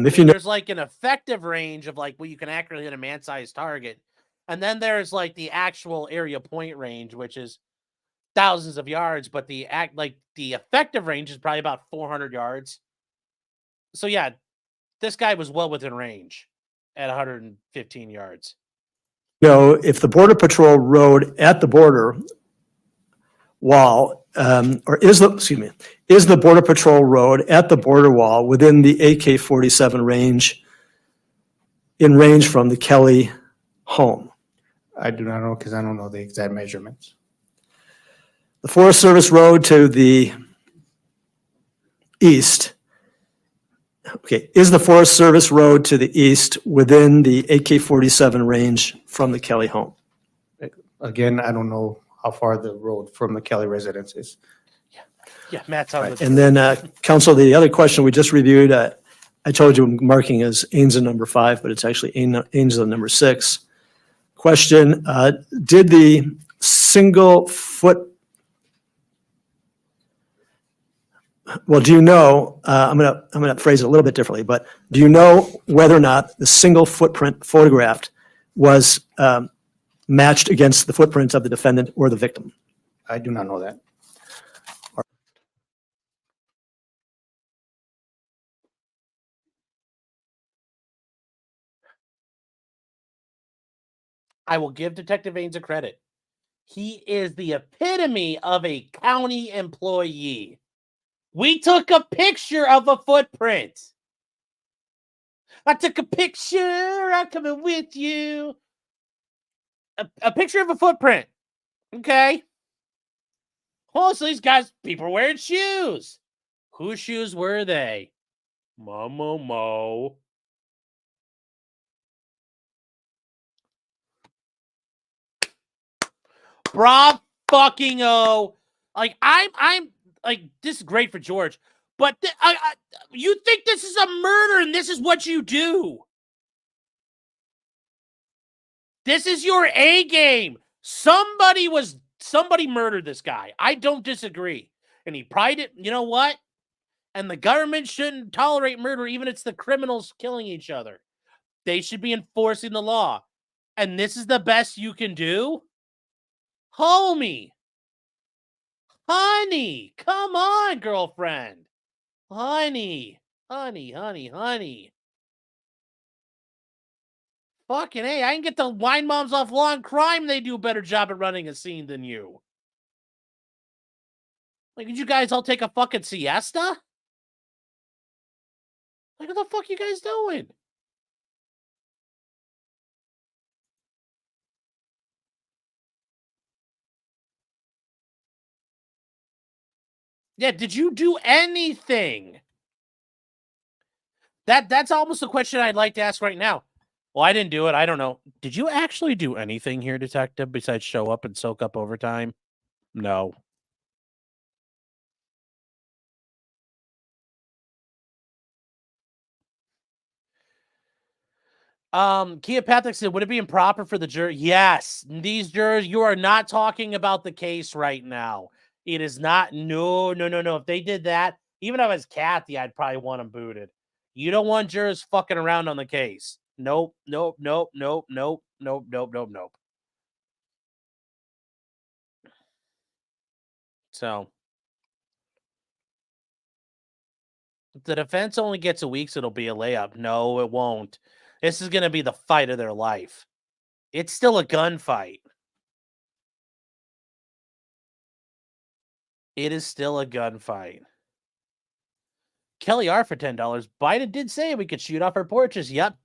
If you know, There's like an effective range of like, well, you can accurately hit a man-sized target. And then there's like the actual area point range, which is thousands of yards, but the effective range is probably about 400 yards. So yeah, this guy was well within range at 115 yards. if the Border Patrol rode at the border wall, or is the Border Patrol road at the border wall within the AK-47 range, in range from the Kelly home? I do not know because I don't know the exact measurements. The Forest Service road to the east. Okay, is the Forest Service road to the east within the AK-47 range from the Kelly home? Again, I don't know how far the road from the Kelly residence is. Yeah, Matt's on the And then, Council, the other question we just reviewed, I told you marking as Ainsley number 5, but it's actually Ainsley number 6. Question, did the single foot, well, do you know, I'm gonna phrase it a little bit differently, but do you know whether or not the single footprint photographed was matched against the footprints of the defendant or the victim? I do not know that. I will give Detective Ains a credit. He is the epitome of a county employee. We took a picture of a footprint. I took a picture. I'm coming with you. A picture of a footprint. Okay. Oh, so these guys, people were wearing shoes. Whose shoes were they? Mo. Bra fucking o. Like I'm like, this is great for George, but you think this is a murder and this is what you do? This is your A game. Somebody murdered this guy. I don't disagree, and he probably did. You know what? And the government shouldn't tolerate murder, even if it's the criminals killing each other. They should be enforcing the law, and this is the best you can do. Homie. Honey, come on, girlfriend. Honey. Fucking hey, I can get the wine moms off Law and Crime. They do a better job at running a scene than you. Like, did you guys all take a fucking siesta? Like, what the fuck you guys doing? Yeah, did you do anything? That's almost a question I'd like to ask right now. Well, I didn't do it. I don't know. Did you actually do anything here, detective, besides show up and soak up overtime? No. Kia Patrick said, would it be improper for the jury? Yes. These jurors, you are not talking about the case right now. It is not. No. If they did that, even if I was Kathy, I'd probably want them booted. You don't want jurors fucking around on the case. Nope. So if the defense only gets a week, so it'll be a layup. No, it won't. This is going to be the fight of their life. It's still a gunfight. It is still a gunfight. Kelly R for $10. Biden did say we could shoot off our porches. Yep.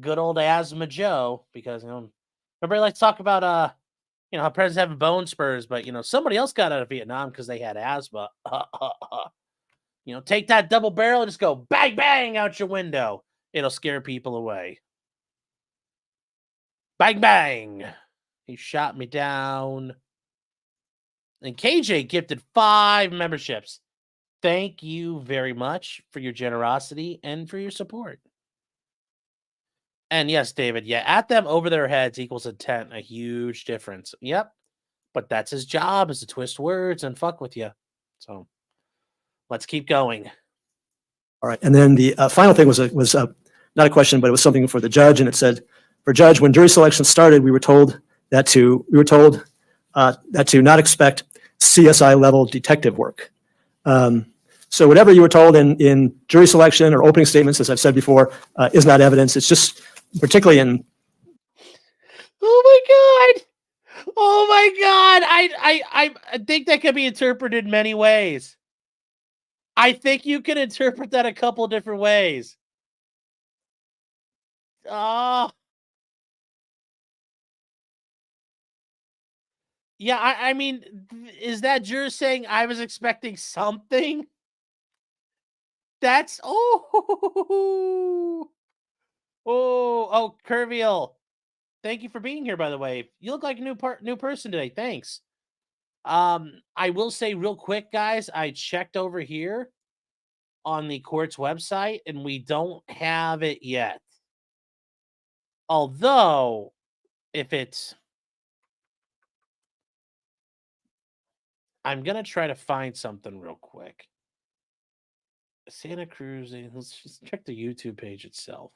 Good old Asthma Joe, because everybody likes to talk about how presidents having bone spurs, but somebody else got out of Vietnam because they had asthma. Take that double barrel and just go bang bang out your window. It'll scare people away. Bang bang. He shot me down. And KJ gifted 5 memberships. Thank you very much for your generosity and for your support. And yes, David, at them over their heads equals intent, a huge difference. Yep. But that's his job, is to twist words and fuck with you. So let's keep going. All right. And then the final thing was not a question, but it was something for the judge. And it said, for judge, when jury selection started, we were told to not expect CSI level detective work. So whatever you were told in jury selection or opening statements, as I've said before, is not evidence. It's just particularly in. Oh my God. I think that could be interpreted many ways. I think you can interpret that a couple different ways. Oh. Yeah, I mean, is that juror saying I was expecting something? That's Kerviel. Thank you for being here, by the way. You look like a new person today. Thanks. I will say real quick, guys, I checked over here on the court's website and we don't have it yet. Although, I'm going to try to find something real quick. Santa Cruz, let's just check the YouTube page itself.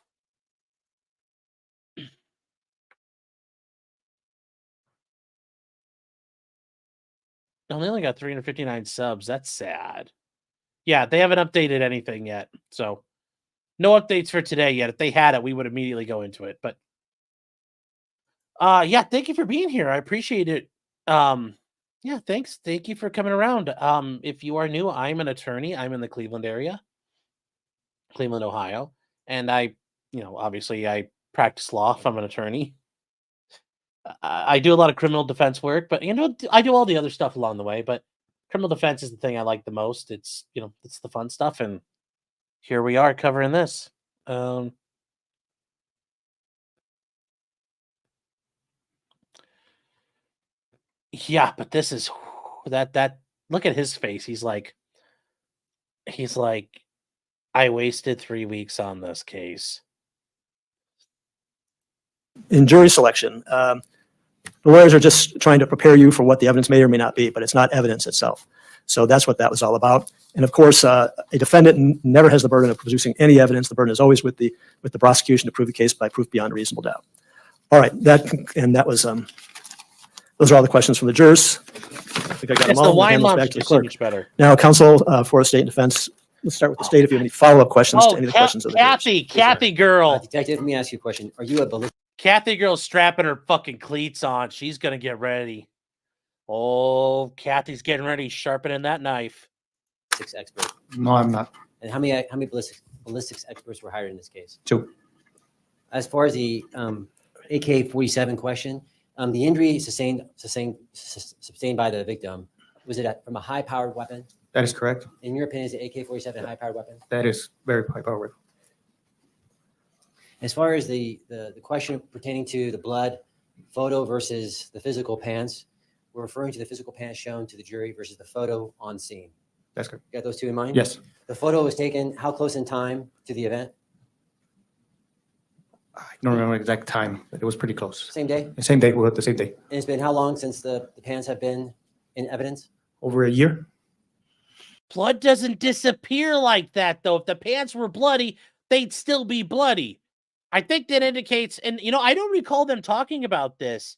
No, they only got 359 subs. That's sad. Yeah, they haven't updated anything yet. So, no updates for today yet. If they had it, we would immediately go into it. But, thank you for being here. I appreciate it. Thanks. Thank you for coming around. If you are new, I'm an attorney. I'm in the Cleveland area, Cleveland, Ohio. And obviously I practice law if I'm an attorney. I do a lot of criminal defense work, but I do all the other stuff along the way, but criminal defense is the thing I like the most. It's, it's the fun stuff. And here we are covering this. Yeah, but this is that look at his face. He's like, I wasted 3 weeks on this case. In jury selection, the lawyers are just trying to prepare you for what the evidence may or may not be, but it's not evidence itself. So that's what that was all about. And of course, a defendant never has the burden of producing any evidence. The burden is always with the prosecution to prove the case by proof beyond a reasonable doubt. All right, that was those are all the questions from the jurors. I think I got them all. The wine back monster to the clerk. much better. Now, counsel for state and defense. Let's start with the state. If you have any follow-up questions to any of the questions of the jurors. Kathy girl. Detective, let me ask you a question. Are you a ballistic? Kathy girl's strapping her fucking cleats on. She's gonna get ready. Oh, Kathy's getting ready, sharpening that knife. Expert? No, I'm not. And how many ballistics experts were hired in this case? 2. As far as the AK-47 question, the injury sustained by the victim, was it from a high-powered weapon? That is correct. In your opinion, is the AK-47 a high-powered weapon? That is very high-powered. As far as the question pertaining to the blood photo versus the physical pants, we're referring to the physical pants shown to the jury versus the photo on scene. That's correct. You got those two in mind? Yes. The photo was taken how close in time to the event? I don't remember the exact time, but it was pretty close. Same day? The same day. We were at the same day. And it's been how long since the pants have been in evidence? Over a year. Blood doesn't disappear like that, though. If the pants were bloody, they'd still be bloody. I think that indicates, and I don't recall them talking about this,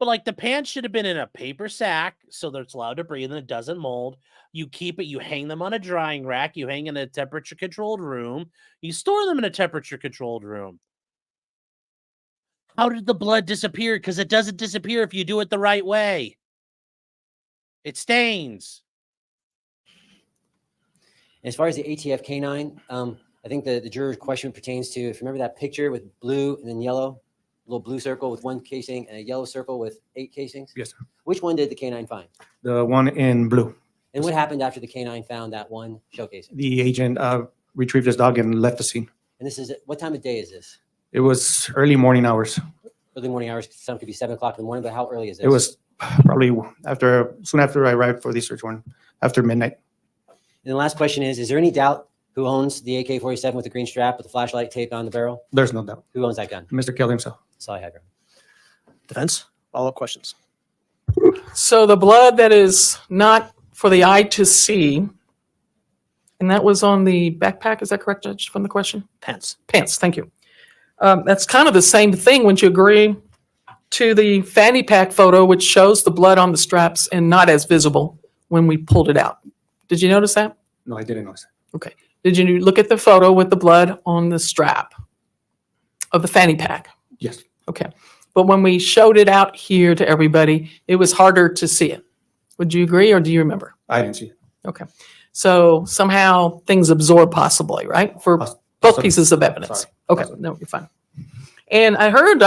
but like the pants should have been in a paper sack so that it's allowed to breathe and it doesn't mold. You keep it, you hang them on a drying rack, you hang in a temperature controlled room, you store them in a temperature controlled room. How did the blood disappear? Because it doesn't disappear if you do it the right way. It stains. As far as the ATF canine, I think the juror's question pertains to, if you remember that picture with blue and then yellow, a little blue circle with 1 casing and a yellow circle with 8 casings? Yes, sir. Which one did the canine find? The one in blue. And what happened after the canine found that one shell casing? The agent retrieved his dog and left the scene. And this is, what time of day is this? It was early morning hours. Early morning hours, some could be 7 o'clock in the morning, but how early is this? It was probably soon after I arrived for the search warrant, after midnight. And the last question is there any doubt who owns the AK-47 with the green strap with the flashlight taped on the barrel? There's no doubt. Who owns that gun? Mr. Kelly himself. That's all I had, Your Honor. Defense, follow-up questions. So the blood that is not for the eye to see, and that was on the backpack, is that correct, Judge, from the question? Pants. Pants, thank you. That's kind of the same thing. Would you agree to the fanny pack photo, which shows the blood on the straps and not as visible when we pulled it out? Did you notice that? No, I didn't notice that. Okay. Did you look at the photo with the blood on the strap of the fanny pack? Yes. Okay. But when we showed it out here to everybody, it was harder to see it. Would you agree, or do you remember? I didn't see it. Okay. So somehow things absorb possibly, right? For both Possibly. pieces of evidence. Sorry. Okay. Possibly. No, you're fine. And I heard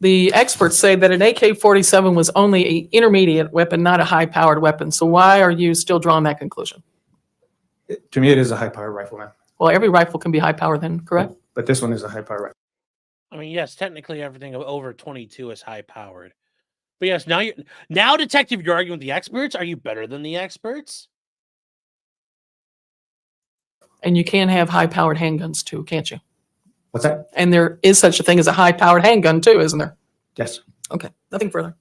the experts say that an AK-47 was only an intermediate weapon, not a high-powered weapon. So why are you still drawing that conclusion? To me, it is a high-powered rifle, man. Well, every rifle can be high-powered then, correct? But this one is a high-powered rifle. I mean, yes, technically everything over 22 is high powered. But yes, now, detective, you're arguing with the experts. Are you better than the experts? And you can have high-powered handguns too, can't you? What's that? And there is such a thing as a high-powered handgun too, isn't there? Yes. Okay, nothing further.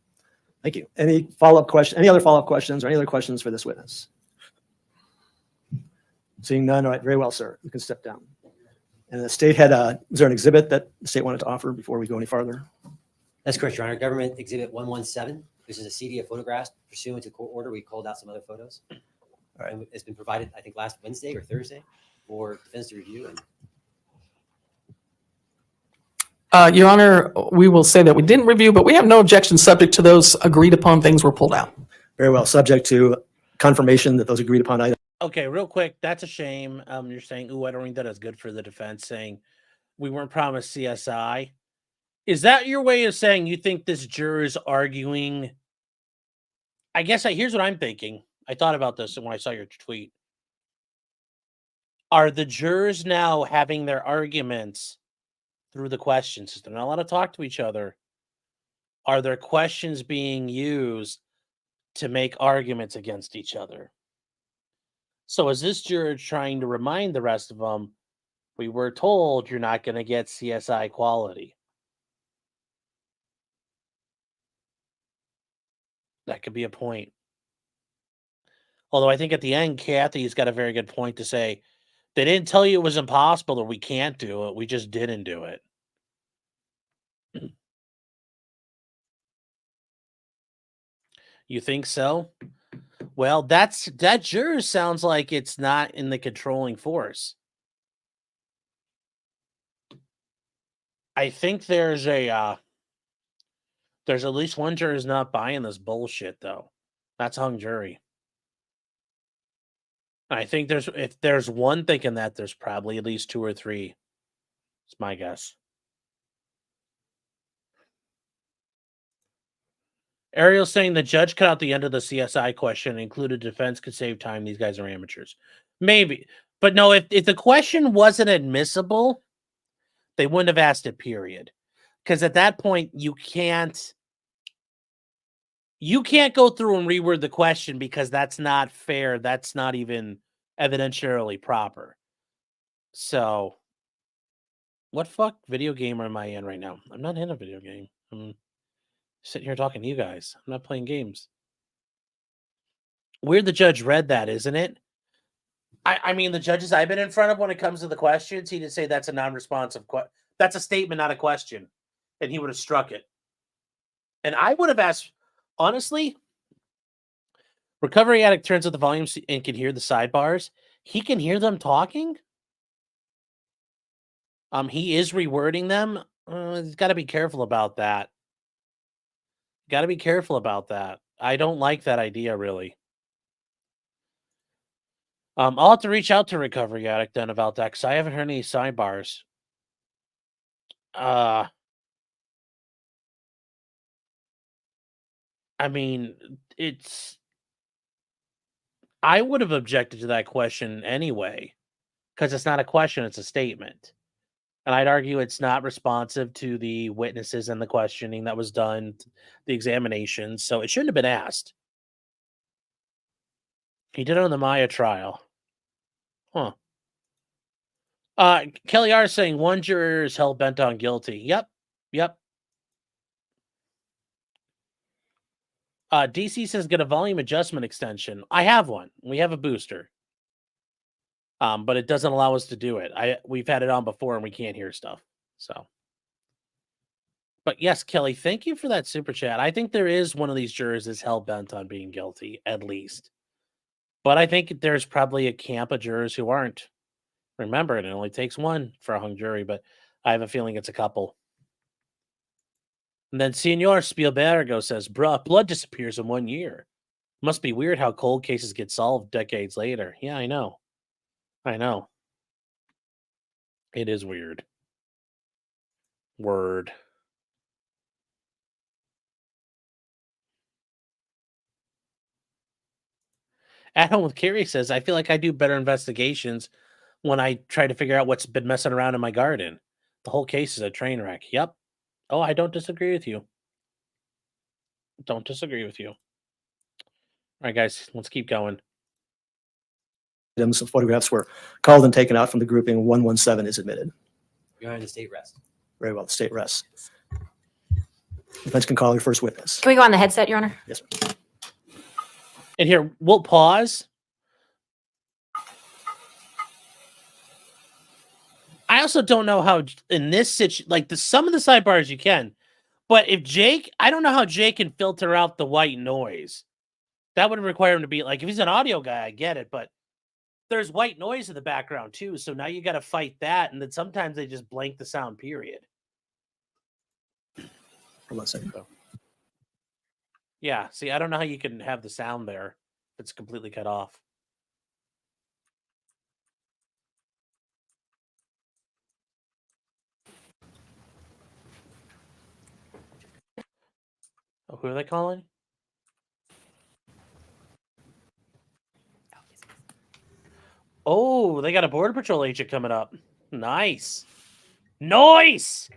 Thank you. Any follow-up question? Any other follow-up questions or any other questions for this witness? Seeing none, all right, very well, sir. You can step down. And the state had is there an exhibit that the state wanted to offer before we go any farther? That's correct, Your Honor. Government Exhibit 117. This is a CD of photographs pursuant to court order. We called out some other photos. All right. And it's been provided, I think, last Wednesday or Thursday for defense to review. And Your Honor, we will say that we didn't review, but we have no objection subject to those agreed upon things were pulled out. Very well, subject to confirmation that those agreed upon items. Okay, real quick, that's a shame. You're saying, "Ooh, I don't think that is good for the defense." Saying we weren't promised CSI. Is that your way of saying you think this juror is arguing? I guess here's what I'm thinking. I thought about this when I saw your tweet. Are the jurors now having their arguments through the questions? They're not allowed to talk to each other. Are their questions being used to make arguments against each other? So is this juror trying to remind the rest of them, we were told you're not going to get CSI quality? That could be a point. Although I think at the end, Kathy's got a very good point to say, they didn't tell you it was impossible or we can't do it. We just didn't do it. You think so? Well, that juror sounds like it's not in the controlling force. I think there's at least one juror who's not buying this bullshit, though. That's hung jury. I think if there's one thinking that, there's probably at least 2 or 3. It's my guess. Ariel's saying the judge cut out the end of the CSI question and included defense could save time. These guys are amateurs. Maybe. But no, if the question wasn't admissible, they wouldn't have asked it, period. Because at that point, you can't go through and reword the question because that's not fair. That's not even evidentiarily proper. So, what fuck video game am I in right now? I'm not in a video game. I'm sitting here talking to you guys. I'm not playing games. Weird the judge read that, isn't it? I mean, the judges I've been in front of when it comes to the questions, he did say that's a non-responsive question. That's a statement, not a question. And he would have struck it. And I would have asked, honestly, recovery addict turns up the volume and can hear the sidebars. He can hear them talking. He is rewording them. He's got to be careful about that. Got to be careful about that. I don't like that idea, really. I'll have to reach out to Recovery Addict then about that because I haven't heard any sidebars. I mean, I would have objected to that question anyway because it's not a question, it's a statement. And I'd argue it's not responsive to the witnesses and the questioning that was done, the examination, so it shouldn't have been asked. He did it on the Maya trial. Huh. Kelly R. saying one juror is hell-bent on guilty. Yep. DC says get a volume adjustment extension. I have one. We have a booster. But it doesn't allow us to do it. We've had it on before and we can't hear stuff. So, but yes, Kelly, thank you for that super chat. I think there is one of these jurors is hell-bent on being guilty, at least. But I think there's probably a camp of jurors who aren't. Remember, it only takes one for a hung jury, but I have a feeling it's a couple. And then Senor Spielbergo says, bruh, blood disappears in 1 year. Must be weird how cold cases get solved decades later. Yeah, I know. It is weird. Word. At Home with Carrie says, I feel like I do better investigations when I try to figure out what's been messing around in my garden. The whole case is a train wreck. Yep. Oh, I don't disagree with you. All right, guys, let's keep going. Items of photographs were called and taken out from the grouping. 117 is admitted. You're on the state rest. Very well, the state rests. Defense can call your first witness. Can we go on the headset, Your Honor? Yes, sir. And here, we'll pause. I also don't know how in this situation, like some of the sidebars you can, but if Jake, I don't know how Jake can filter out the white noise. That would require him to be like, if he's an audio guy, I get it, but there's white noise in the background too. So now you got to fight that. And then sometimes they just blank the sound, period. Hold on a second, though. Yeah. See, I don't know how you can have the sound there if it's completely cut off. Oh, who are they calling? Oh, they got a Border Patrol agent coming up. Nice. Nice.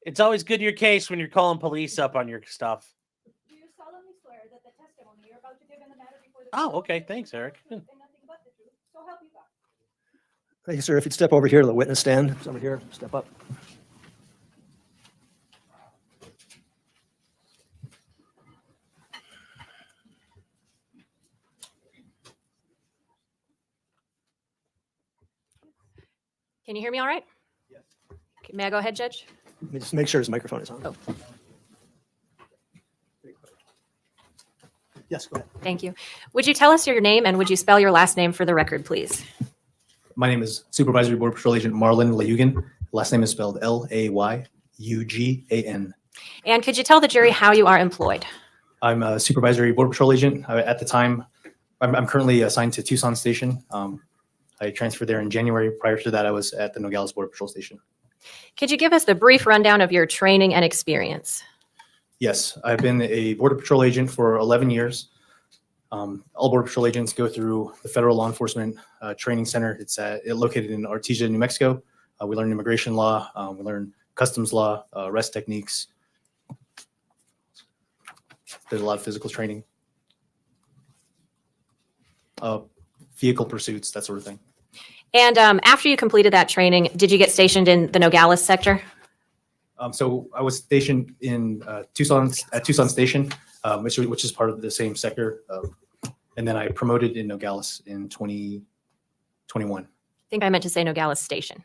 It's always good to your case when you're calling police up on your stuff. Do you solemnly swear that the testimony you're about to give in the matter before the Oh, okay. Thanks, Eric. and nothing but the truth, so help you God? Thank you, sir. If you'd step over here to the witness stand. Over here, step up. Can you hear me all right? Yes. Okay, may I go ahead, Judge? Let me just make sure his microphone is on. Oh. Yes, go ahead. Thank you. Would you tell us your name and would you spell your last name for the record, please? My name is Supervisory Border Patrol Agent Marlon Layugan. Last name is spelled Layugan. And could you tell the jury how you are employed? I'm a Supervisory Border Patrol Agent. At the time, I'm currently assigned to Tucson Station. I transferred there in January. Prior to that, I was at the Nogales Border Patrol Station. Could you give us the brief rundown of your training and experience? Yes, I've been a Border Patrol agent for 11 years. All Border Patrol agents go through the Federal Law Enforcement Training Center. It's located in Artesia, New Mexico. We learn immigration law. We learn customs law, arrest techniques. There's a lot of physical training. Vehicle pursuits, that sort of thing. And after you completed that training, did you get stationed in the Nogales sector? So I was stationed in Tucson Station, which is part of the same sector. And then I promoted in Nogales in 2021. I think I meant to say Nogales Station.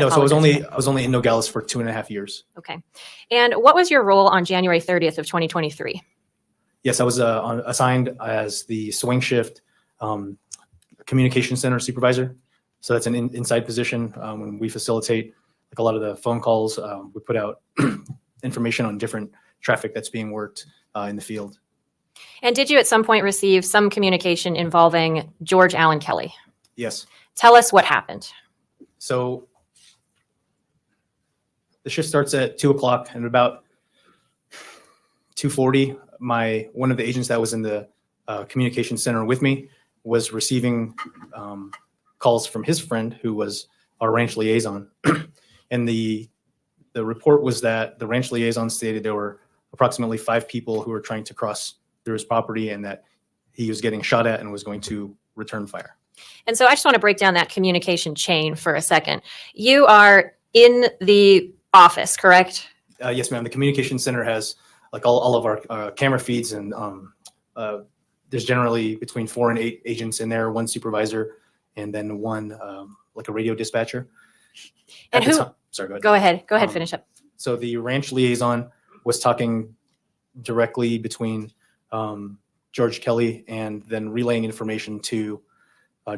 No, so I was only in Nogales for 2.5 years. Okay. And what was your role on January 30th of 2023? Yes, I was assigned as the swing shift communication center supervisor. So that's an inside position when we facilitate like a lot of the phone calls. We put out information on different traffic that's being worked in the field. And did you at some point receive some communication involving George Allen Kelly? Yes. Tell us what happened. So the shift starts at 2 o'clock, and about 2:40, one of the agents that was in the communication center with me was receiving calls from his friend, who was our ranch liaison. And the report was that the ranch liaison stated there were approximately 5 people who were trying to cross through his property, and that he was getting shot at and was going to return fire. And so I just want to break down that communication chain for a second. You are in the office, correct? Yes, ma'am. The communication center has like all of our camera feeds, and there's generally between 4 and 8 agents in there, 1 supervisor, and then 1 like a radio dispatcher. And who? Sorry, go ahead. Go ahead. Go ahead. Finish up. So the ranch liaison was talking directly between George Kelly and then relaying information to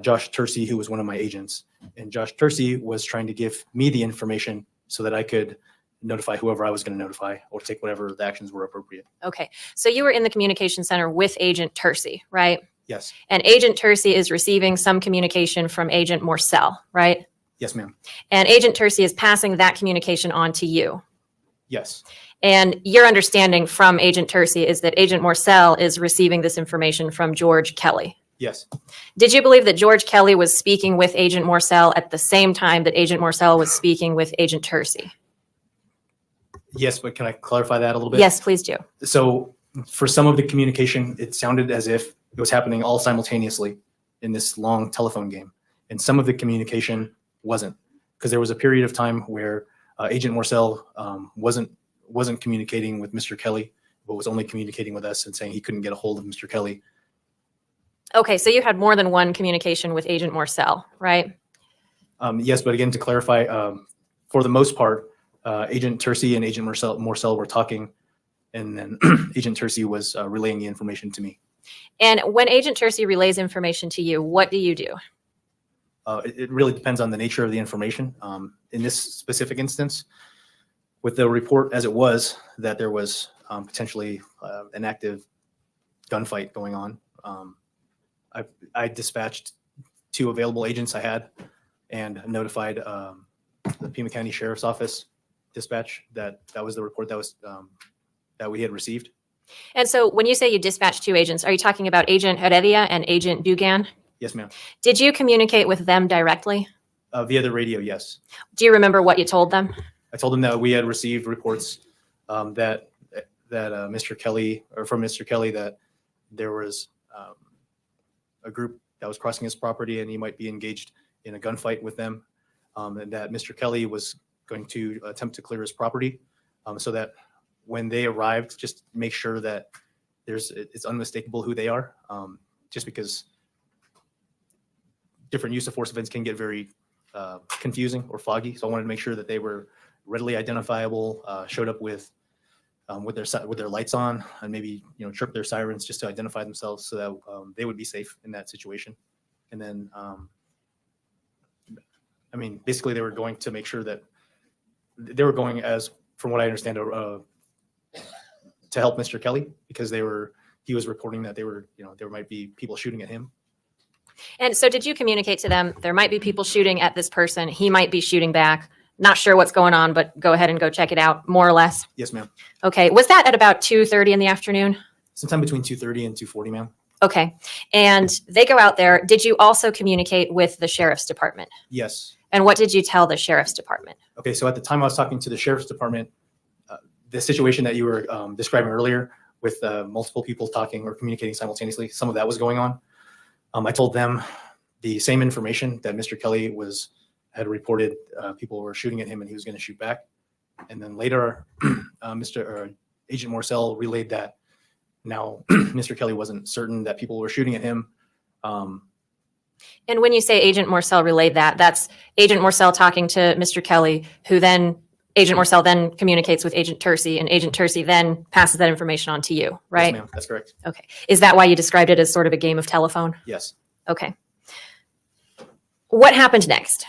Josh Tersey, who was one of my agents. And Josh Tersey was trying to give me the information so that I could notify whoever I was going to notify or take whatever the actions were appropriate. Okay. So you were in the communication center with Agent Tersey, right? Yes. And Agent Tersey is receiving some communication from Agent Morcell, right? Yes, ma'am. And Agent Tersey is passing that communication on to you. Yes. And your understanding from Agent Tersey is that Agent Morcell is receiving this information from George Kelly. Yes. Did you believe that George Kelly was speaking with Agent Morcell at the same time that Agent Morcell was speaking with Agent Tersey? Yes, but can I clarify that a little bit? Yes, please do. So for some of the communication, it sounded as if it was happening all simultaneously in this long telephone game. And some of the communication wasn't, because there was a period of time where Agent Morcell wasn't communicating with Mr. Kelly, but was only communicating with us and saying he couldn't get a hold of Mr. Kelly. Okay, so you had more than one communication with Agent Morcell, right? Yes, but again, to clarify, for the most part, Agent Tersey and Agent Morcell were talking, and then Agent Tersey was relaying the information to me. And when Agent Tersey relays information to you, what do you do? It really depends on the nature of the information. In this specific instance, with the report as it was, that there was potentially an active gunfight going on, I dispatched 2 available agents I had and notified the Pima County Sheriff's Office dispatch that was the report that we had received. And so when you say you dispatched 2 agents, are you talking about Agent Heredia and Agent Dugan? Yes, ma'am. Did you communicate with them directly? Via the radio, yes. Do you remember what you told them? I told them that we had received reports that Mr. Kelly, or from Mr. Kelly, that there was a group that was crossing his property and he might be engaged in a gunfight with them, and that Mr. Kelly was going to attempt to clear his property, so that when they arrived, just make sure that it's unmistakable who they are, just because different use of force events can get very confusing or foggy. So I wanted to make sure that they were readily identifiable, showed up with their lights on, and maybe trip their sirens just to identify themselves, so that they would be safe in that situation. And then, basically, they were going to make sure that they were going, as from what I understand, to help Mr. Kelly, because he was reporting that there might be people shooting at him. And so did you communicate to them, there might be people shooting at this person, he might be shooting back, not sure what's going on, but go ahead and go check it out, more or less? Yes, ma'am. Okay. Was that at about 2:30 in the afternoon? Sometime between 2:30 and 2:40, ma'am. Okay. And they go out there. Did you also communicate with the sheriff's department? Yes. And what did you tell the sheriff's department? Okay, so at the time I was talking to the sheriff's department, the situation that you were describing earlier with multiple people talking or communicating simultaneously, some of that was going on. I told them the same information that Mr. Kelly had reported. People were shooting at him and he was going to shoot back. And then later, Agent Morcell relayed that now Mr. Kelly wasn't certain that people were shooting at him. And when you say Agent Morcell relayed that, that's Agent Morcell talking to Mr. Kelly, who then Agent Morcell then communicates with Agent Tersey, and Agent Tersey then passes that information on to you, right? Yes, ma'am. That's correct. Okay. Is that why you described it as sort of a game of telephone? Yes. Okay. What happened next?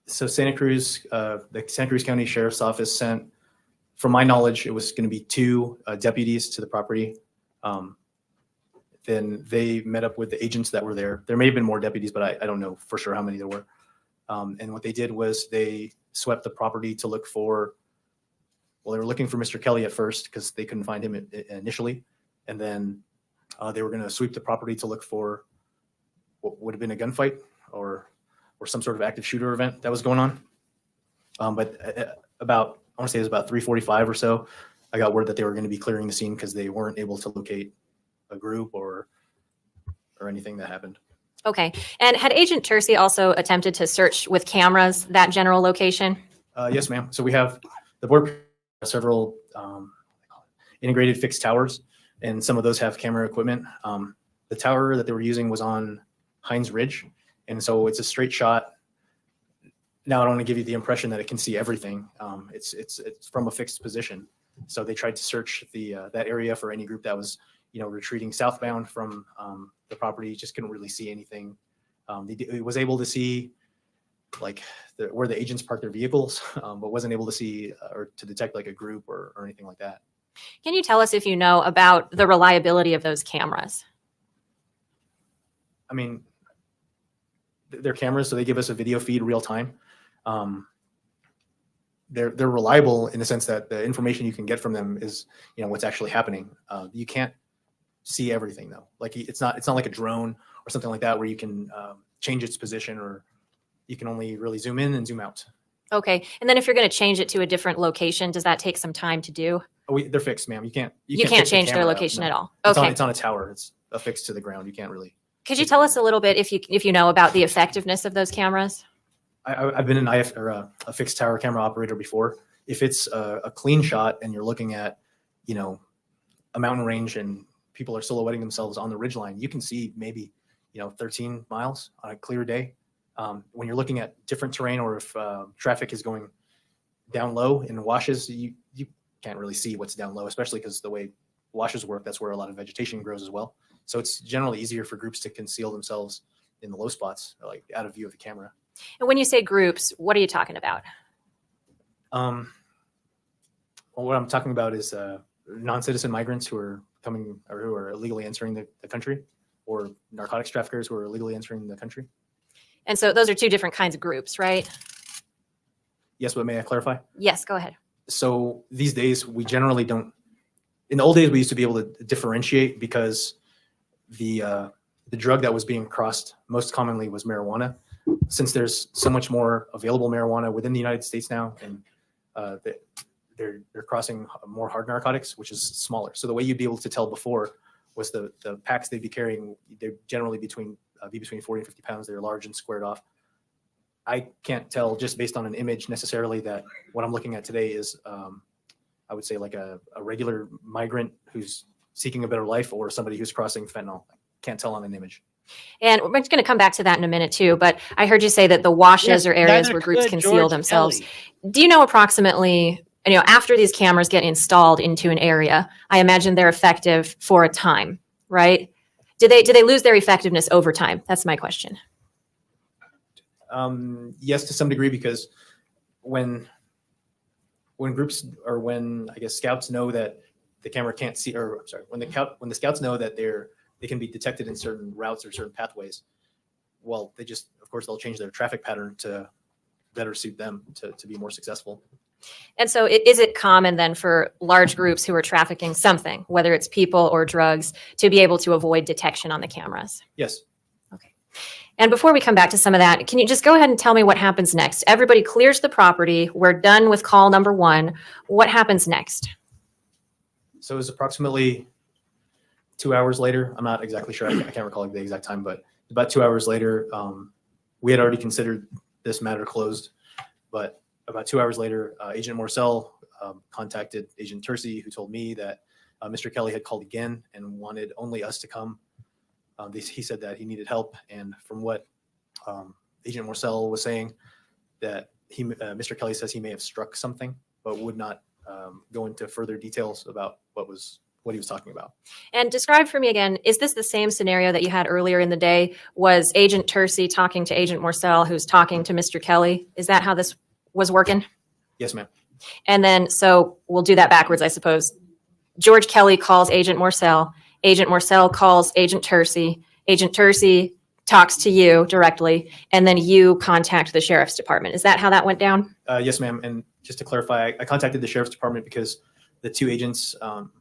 So Santa Cruz, the Santa Cruz County Sheriff's Office sent, from my knowledge, it was going to be 2 deputies to the property. Then they met up with the agents that were there. There may have been more deputies, but I don't know for sure how many there were. And what they did was they swept the property to look for, well, they were looking for Mr. Kelly at first because they couldn't find him initially. And then they were going to sweep the property to look for what would have been a gunfight or some sort of active shooter event that was going on. But about, I want to say it was about 3:45 or so, I got word that they were going to be clearing the scene because they weren't able to locate a group or anything that happened. Okay. And had Agent Tercy also attempted to search with cameras that general location? Yes, ma'am. So we have the board has several integrated fixed towers, and some of those have camera equipment. The tower that they were using was on Hines Ridge, and so it's a straight shot. Now I don't want to give you the impression that it can see everything. It's from a fixed position. So they tried to search that area for any group that was, retreating southbound from the property. Just couldn't really see anything. It was able to see like where the agents park their vehicles, but wasn't able to see or to detect like a group or anything like that. Can you tell us if you know about the reliability of those cameras? I mean, they're cameras, so they give us a video feed real time. They're reliable in the sense that the information you can get from them is, what's actually happening. You can't see everything though. Like it's not like a drone or something like that where you can change its position, or you can only really zoom in and zoom out. Okay. And then if you're going to change it to a different location, does that take some time to do? They're fixed, ma'am. You can't can't change their location at all. Okay. Okay. It's on a tower. It's affixed to the ground. You can't really. Could you tell us a little bit if you know about the effectiveness of those cameras? I've been a fixed tower camera operator before. If it's a clean shot and you're looking at, a mountain range and people are silhouetting themselves on the ridgeline, you can see maybe, 13 miles on a clear day. When you're looking at different terrain, or if traffic is going down low in washes, you can't really see what's down low, especially because the way washes work, that's where a lot of vegetation grows as well. So it's generally easier for groups to conceal themselves in the low spots, like out of view of the camera. And when you say groups, what are you talking about? Well, what I'm talking about is non-citizen migrants who are coming or who are illegally entering the country, or narcotics traffickers who are illegally entering the country. And so those are 2 different kinds of groups, right? Yes, but may I clarify? Yes, go ahead. So these days, we generally don't. In the old days, we used to be able to differentiate because the drug that was being crossed most commonly was marijuana. Since there's so much more available marijuana within the United States now, and they're crossing more hard narcotics, which is smaller. So the way you'd be able to tell before was the packs they'd be carrying, they're generally be between 40 and 50 pounds. They're large and squared off. I can't tell just based on an image necessarily that what I'm looking at today is, I would say like a regular migrant who's seeking a better life, or somebody who's crossing fentanyl. I can't tell on an image. And we're going to come back to that in a minute too, but I heard you say that the washes or areas where groups conceal themselves. Do you know approximately, after these cameras get installed into an area, I imagine they're effective for a time, right? Do they lose their effectiveness over time? That's my question. Yes, to some degree, because when groups, or when I guess scouts know that the camera can't see, or I'm sorry, when the scouts know that they can be detected in certain routes or certain pathways, well, of course, they'll change their traffic pattern to better suit them to be more successful. And so is it common then for large groups who are trafficking something, whether it's people or drugs, to be able to avoid detection on the cameras? Yes. Okay. And before we come back to some of that, can you just go ahead and tell me what happens next? Everybody clears the property. We're done with call number 1. What happens next? So it was approximately 2 hours later. I'm not exactly sure. I can't recall the exact time, but about 2 hours later, we had already considered this matter closed. But about 2 hours later, Agent Morcell contacted Agent Tercy, who told me that Mr. Kelly had called again and wanted only us to come. He said that he needed help, and from what Agent Morcell was saying, that Mr. Kelly says he may have struck something, but would not go into further details about what was what he was talking about. And describe for me again, is this the same scenario that you had earlier in the day? Was Agent Tercey talking to Agent Morcell, who's talking to Mr. Kelly? Is that how this was working? Yes, ma'am. And then, so we'll do that backwards, I suppose. George Kelly calls Agent Morcell. Agent Morcell calls Agent Tercey. Agent Tercey talks to you directly, and then you contact the sheriff's department. Is that how that went down? Yes, ma'am. And just to clarify, I contacted the sheriff's department because the two agents,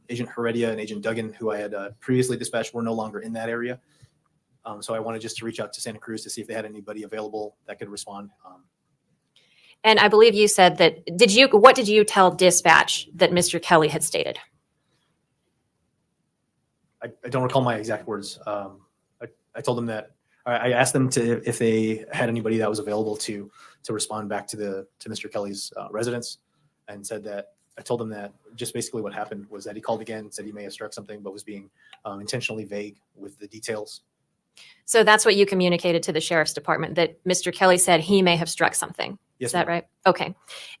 Agent Heredia and Agent Duggan, who I had previously dispatched, were no longer in that area. So I wanted just to reach out to Santa Cruz to see if they had anybody available that could respond. And I believe you said that, what did you tell dispatch that Mr. Kelly had stated? I don't recall my exact words. I told them that I asked them if they had anybody that was available to respond back to Mr. Kelly's residence, and said that I told them that just basically what happened was that he called again, said he may have struck something, but was being intentionally vague with the details. So that's what you communicated to the sheriff's department, that Mr. Kelly said he may have struck something. Yes, Is that ma'am. right? Okay.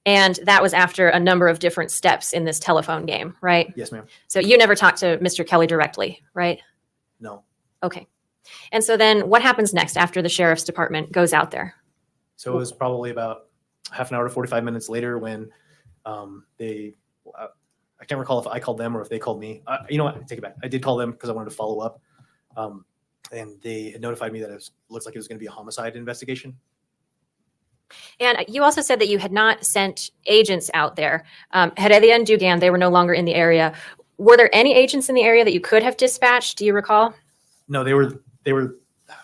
And that was after a number of different steps in this telephone game, right? Yes, ma'am. So you never talked to Mr. Kelly directly, right? No. Okay. And so then what happens next after the sheriff's department goes out there? So it was probably about half an hour to 45 minutes later when I can't recall if I called them or if they called me. You know what? I take it back. I did call them because I wanted to follow up. And they had notified me that it looks like it was going to be a homicide investigation. And you also said that you had not sent agents out there. Heredia and Dugan, they were no longer in the area. Were there any agents in the area that you could have dispatched? Do you recall? No,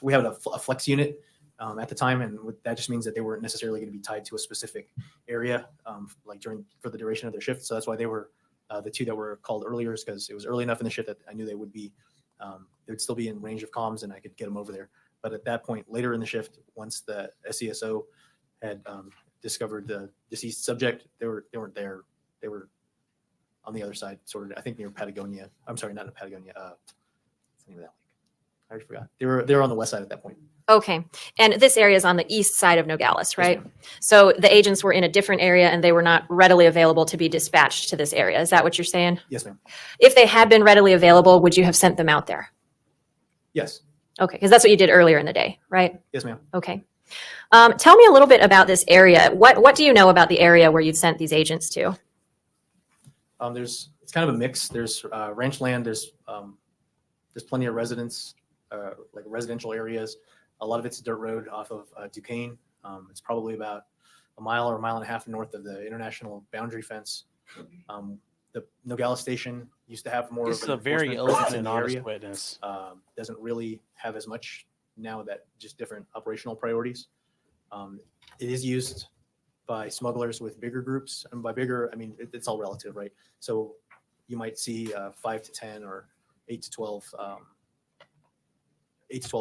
we had a flex unit at the time, and that just means that they weren't necessarily going to be tied to a specific area, for the duration of their shift. So that's why they were the two that were called earlier, because it was early enough in the shift that I knew they would still be in range of comms and I could get them over there. But at that point, later in the shift, once the SCSO had discovered the deceased subject, they weren't there. They were on the other side, sort of, I think near Patagonia. I'm sorry, not in Patagonia. What's the name of that lake? I already forgot. They were on the west side at that point. Okay. And this area is on the east side of Nogales, right? Yes, So the agents were in a different area and they were not readily available to be dispatched to this area. Is that what you're saying? Yes, ma'am. If they had been readily available, would you have sent them out there? Yes. Okay. Because that's what you did earlier in the day, right? Yes, ma'am. Okay. Tell me a little bit about this area. What do you know about the area where you'd sent these agents to? It's kind of a mix. There's ranch land. There's plenty of residents, like residential areas. A lot of it's a dirt road off of Duquesne. It's probably about a mile or a mile and a half north of the international boundary fence. The Nogales station used to have more This of is an a very enforcement presence open in and the honest area. witness. Doesn't really have as much now, that just different operational priorities. It is used by smugglers with bigger groups, and by bigger, I mean it's all relative, right? So you might see 5 to 10 or 8 to 12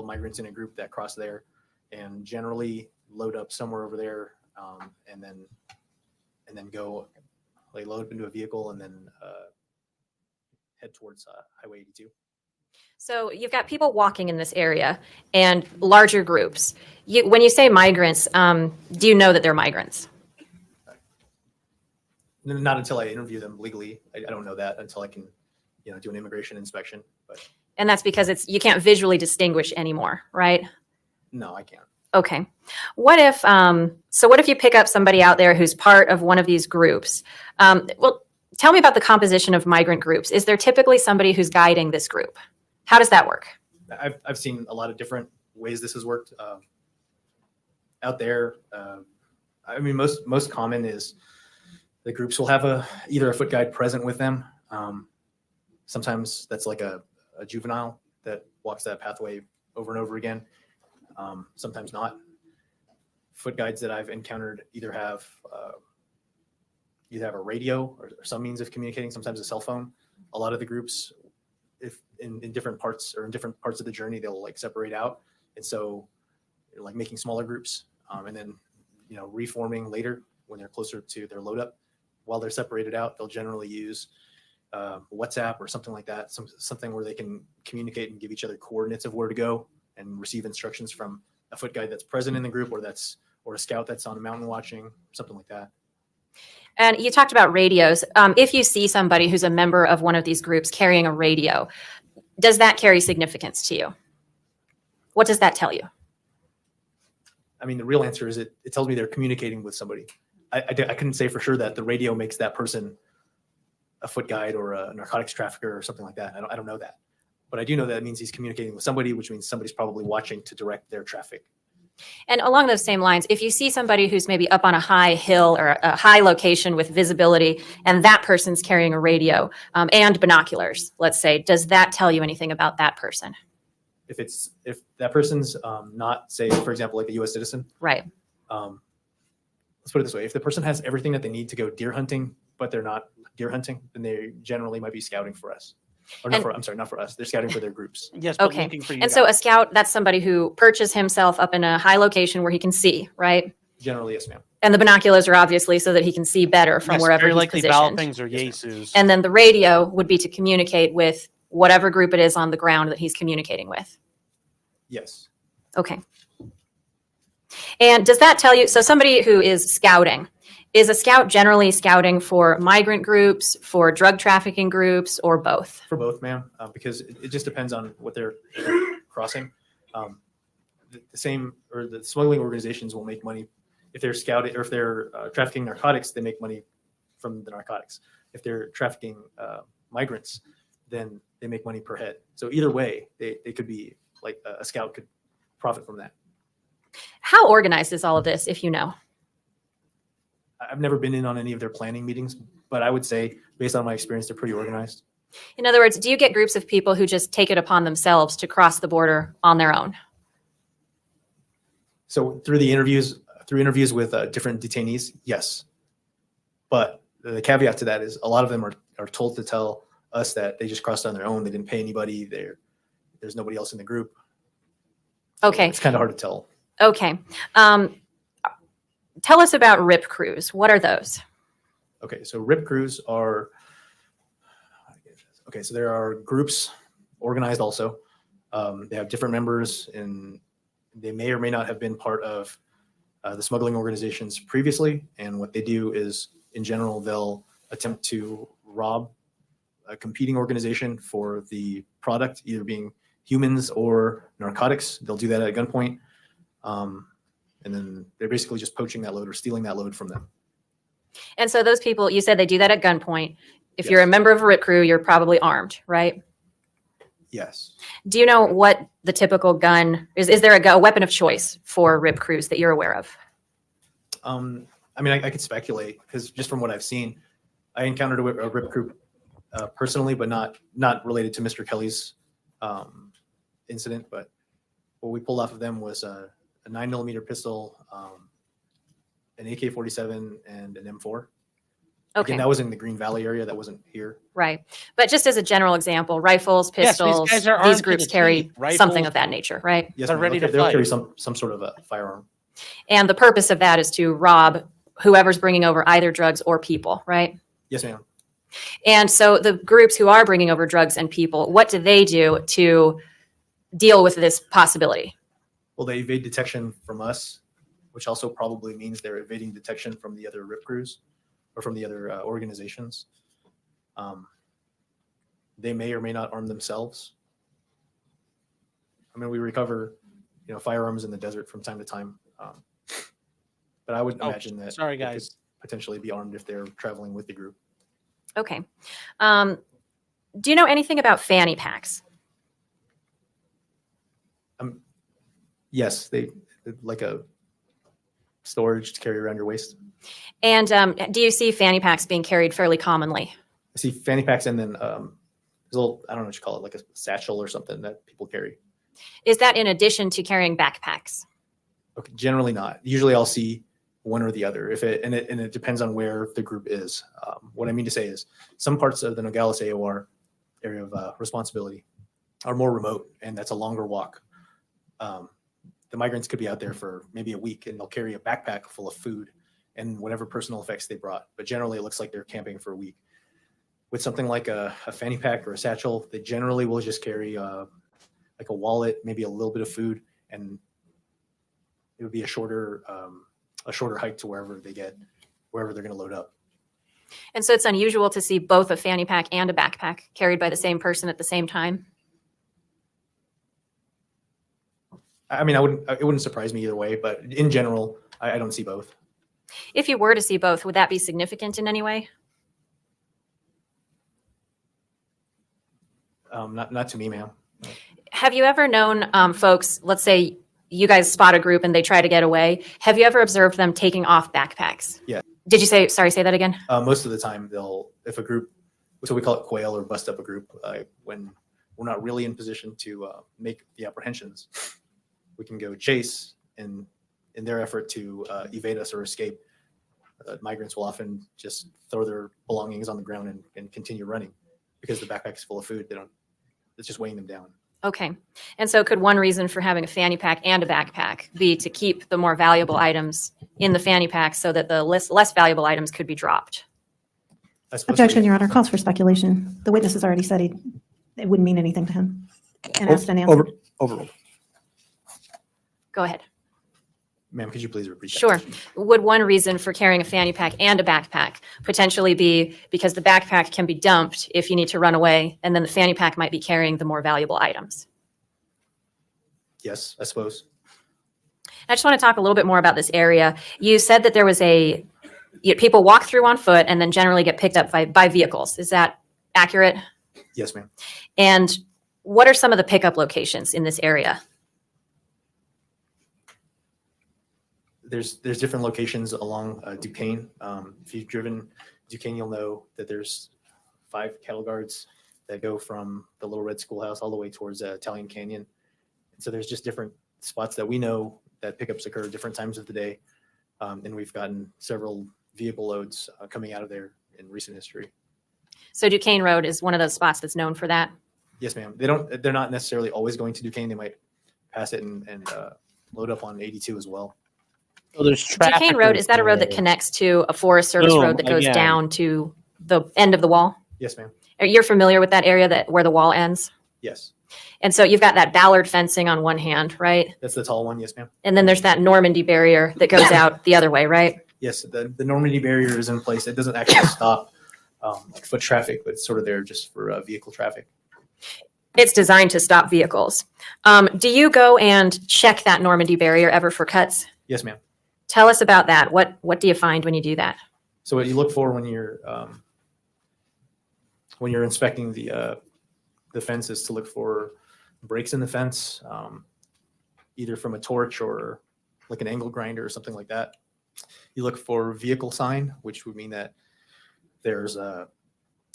migrants in a group that cross there, and generally load up somewhere over there, and then go, like, load up into a vehicle and then head towards Highway 82. So you've got people walking in this area and larger groups. When you say migrants, do you know that they're migrants? Not until I interview them legally. I don't know that until I can, do an immigration inspection. But And that's because you can't visually distinguish anymore, right? no, I can't. Okay. What if you pick up somebody out there who's part of one of these groups? Well, tell me about the composition of migrant groups. Is there typically somebody who's guiding this group? How does that work? I've seen a lot of different ways this has worked out there. I mean, most common is the groups will have either a foot guide present with them. Sometimes that's like a juvenile that walks that pathway over and over again. Sometimes not. Foot guides that I've encountered either have a radio or some means of communicating, sometimes a cell phone. A lot of the groups, if in different parts of the journey, they'll like separate out. And so like making smaller groups, and then, reforming later when they're closer to their load up. While they're separated out, they'll generally use WhatsApp or something like that, something where they can communicate and give each other coordinates of where to go and receive instructions from a foot guide that's present in the group, or a scout that's on a mountain watching, something like that. And you talked about radios. If you see somebody who's a member of one of these groups carrying a radio, does that carry significance to you? What does that tell you? I mean, the real answer is it tells me they're communicating with somebody. I couldn't say for sure that the radio makes that person a foot guide or a narcotics trafficker or something like that. I don't know that. But I do know that it means he's communicating with somebody, which means somebody's probably watching to direct their traffic. And along those same lines, if you see somebody who's maybe up on a high hill or a high location with visibility, and that person's carrying a radio and binoculars, let's say, does that tell you anything about that person? If that person's not, say, for example, like a U.S. citizen, Right. Let's put it this way: if the person has everything that they need to go deer hunting, but they're not deer hunting, then they generally might be scouting for us. Or not for, I'm sorry, not for us. They're scouting for their groups. Yes. But Okay. looking for you And so a guys. scout, that's somebody who perches himself up in a high location where he can see, right? Generally, yes, ma'am. And the binoculars are obviously so that he can see better from Yes, wherever very he's likely positioned. Balpings or Jesus. And then the radio would be to communicate with whatever group it is on the ground that he's communicating with. Yes. Okay. And does that tell you, so somebody who is scouting, is a scout generally scouting for migrant groups, for drug trafficking groups, or both? For both, ma'am, because it just depends on what they're crossing. The same, or the smuggling organizations will make money if they're scouting, or if they're trafficking narcotics, they make money from the narcotics. If they're trafficking migrants, then they make money per head. So either way, they could be like a scout could profit from that. How organized is all of this, if you know? I've never been in on any of their planning meetings, but I would say, based on my experience, they're pretty organized. In other words, do you get groups of people who just take it upon themselves to cross the border on their own? So through interviews with different detainees, yes. But the caveat to that is a lot of them are told to tell us that they just crossed on their own. They didn't pay anybody. There's nobody else in the group. Okay. It's kind of hard to tell. Okay. Tell us about RIP crews. What are those? Okay, so RIP crews are, okay, so there are groups organized also. They have different members, and they may or may not have been part of the smuggling organizations previously. And what they do is, in general, they'll attempt to rob a competing organization for the product, either being humans or narcotics. They'll do that at gunpoint. And then they're basically just poaching that load or stealing that load from them. And so those people, you said they do that at gunpoint. If Yes. you're a member of a RIP crew, you're probably armed, right? Yes. Do you know what the typical gun is? Is there a weapon of choice for RIP crews that you're aware of? I mean, I could speculate because just from what I've seen, I encountered a RIP crew personally, but not related to Mr. Kelly's incident. But what we pulled off of them was a 9mm pistol, an AK-47, and an M4. Okay. Again, that was in the Green Valley area. That wasn't here. Right. But just as a general example, rifles, Yes, these pistols, guys are armed these to groups the carry teeth. Rifles. something of that nature, right? Yes, They're ma'am. ready to They'll carry fight. some sort of a firearm. And the purpose of that is to rob whoever's bringing over either drugs or people, right? Yes, ma'am. And so the groups who are bringing over drugs and people, what do they do to deal with this possibility? Well, they evade detection from us, which also probably means they're evading detection from the other RIP crews or from the other organizations. They may or may not arm themselves. I mean, we recover, firearms in the desert from time to time. But I would imagine that sorry, they guys. could potentially be armed if they're traveling with the group. Okay. Do you know anything about fanny packs? Yes, they like a storage to carry around your waist. And do you see fanny packs being carried fairly commonly? I see fanny packs and then there's a little, I don't know what you call it, like a satchel or something that people carry. Is that in addition to carrying backpacks? Okay, generally not. Usually I'll see one or the other. And it depends on where the group is. What I mean to say is some parts of the Nogales AOR area of responsibility are more remote, and that's a longer walk. The migrants could be out there for maybe a week, and they'll carry a backpack full of food and whatever personal effects they brought. But generally, it looks like they're camping for a week. With something like a fanny pack or a satchel, they generally will just carry like a wallet, maybe a little bit of food, and it would be a shorter hike to wherever wherever they're going to load up. And so it's unusual to see both a fanny pack and a backpack carried by the same person at the same time. I mean, it wouldn't surprise me either way, but in general, I don't see both. If you were to see both, would that be significant in any way? Not to me, ma'am. Have you ever known folks, let's say you guys spot a group and they try to get away. Have you ever observed them taking off backpacks? Yeah. Did you say that again? Most of the time, if a group, so we call it quail or bust up a group, when we're not really in position to make the apprehensions, we can go chase, and in their effort to evade us or escape, migrants will often just throw their belongings on the ground and continue running because the backpack is full of food. It's just weighing them down. Okay. And so could one reason for having a fanny pack and a backpack be to keep the more valuable items in the fanny pack so that the less valuable items could be dropped? Objection, Your Honor. Calls for speculation. The witness has already said it wouldn't mean anything to him and asked and answered. Overruled. Go ahead. Ma'am, could you please repeat that? Sure. question? Would one reason for carrying a fanny pack and a backpack potentially be because the backpack can be dumped if you need to run away, and then the fanny pack might be carrying the more valuable items? Yes, I suppose. I just want to talk a little bit more about this area. You said that there was people walk through on foot and then generally get picked up by vehicles. Is that accurate? Yes, ma'am. And what are some of the pickup locations in this area? There's different locations along Duquesne. If you've driven Duquesne, you'll know that there's 5 cattle guards that go from the Little Red Schoolhouse all the way towards Italian Canyon. And so there's just different spots that we know that pickups occur at different times of the day. And we've gotten several vehicle loads coming out of there in recent history. So Duquesne Road is one of those spots that's known for that? Yes, ma'am. They're not necessarily always going to Duquesne. They might pass it and load up on 82 as well. So there's traffic. Duquesne Road, is that a road that connects to a Forest Service Boom, road that goes again. down to the end of the wall? Yes, ma'am. You're familiar with that area where the wall ends? Yes. And so you've got that Ballard fencing on one hand, right? That's the tall one. Yes, ma'am. And then there's that Normandy barrier that goes out the other way, right? Yes, the Normandy barrier is in place. It doesn't actually stop foot traffic, but it's sort of there just for vehicle traffic. It's designed to stop vehicles. Do you go and check that Normandy barrier ever for cuts? Yes, ma'am. Tell us about that. What do you find when you do that? So what you look for when you're inspecting the fence is to look for breaks in the fence, either from a torch or like an angle grinder or something like that. You look for vehicle sign, which would mean that there's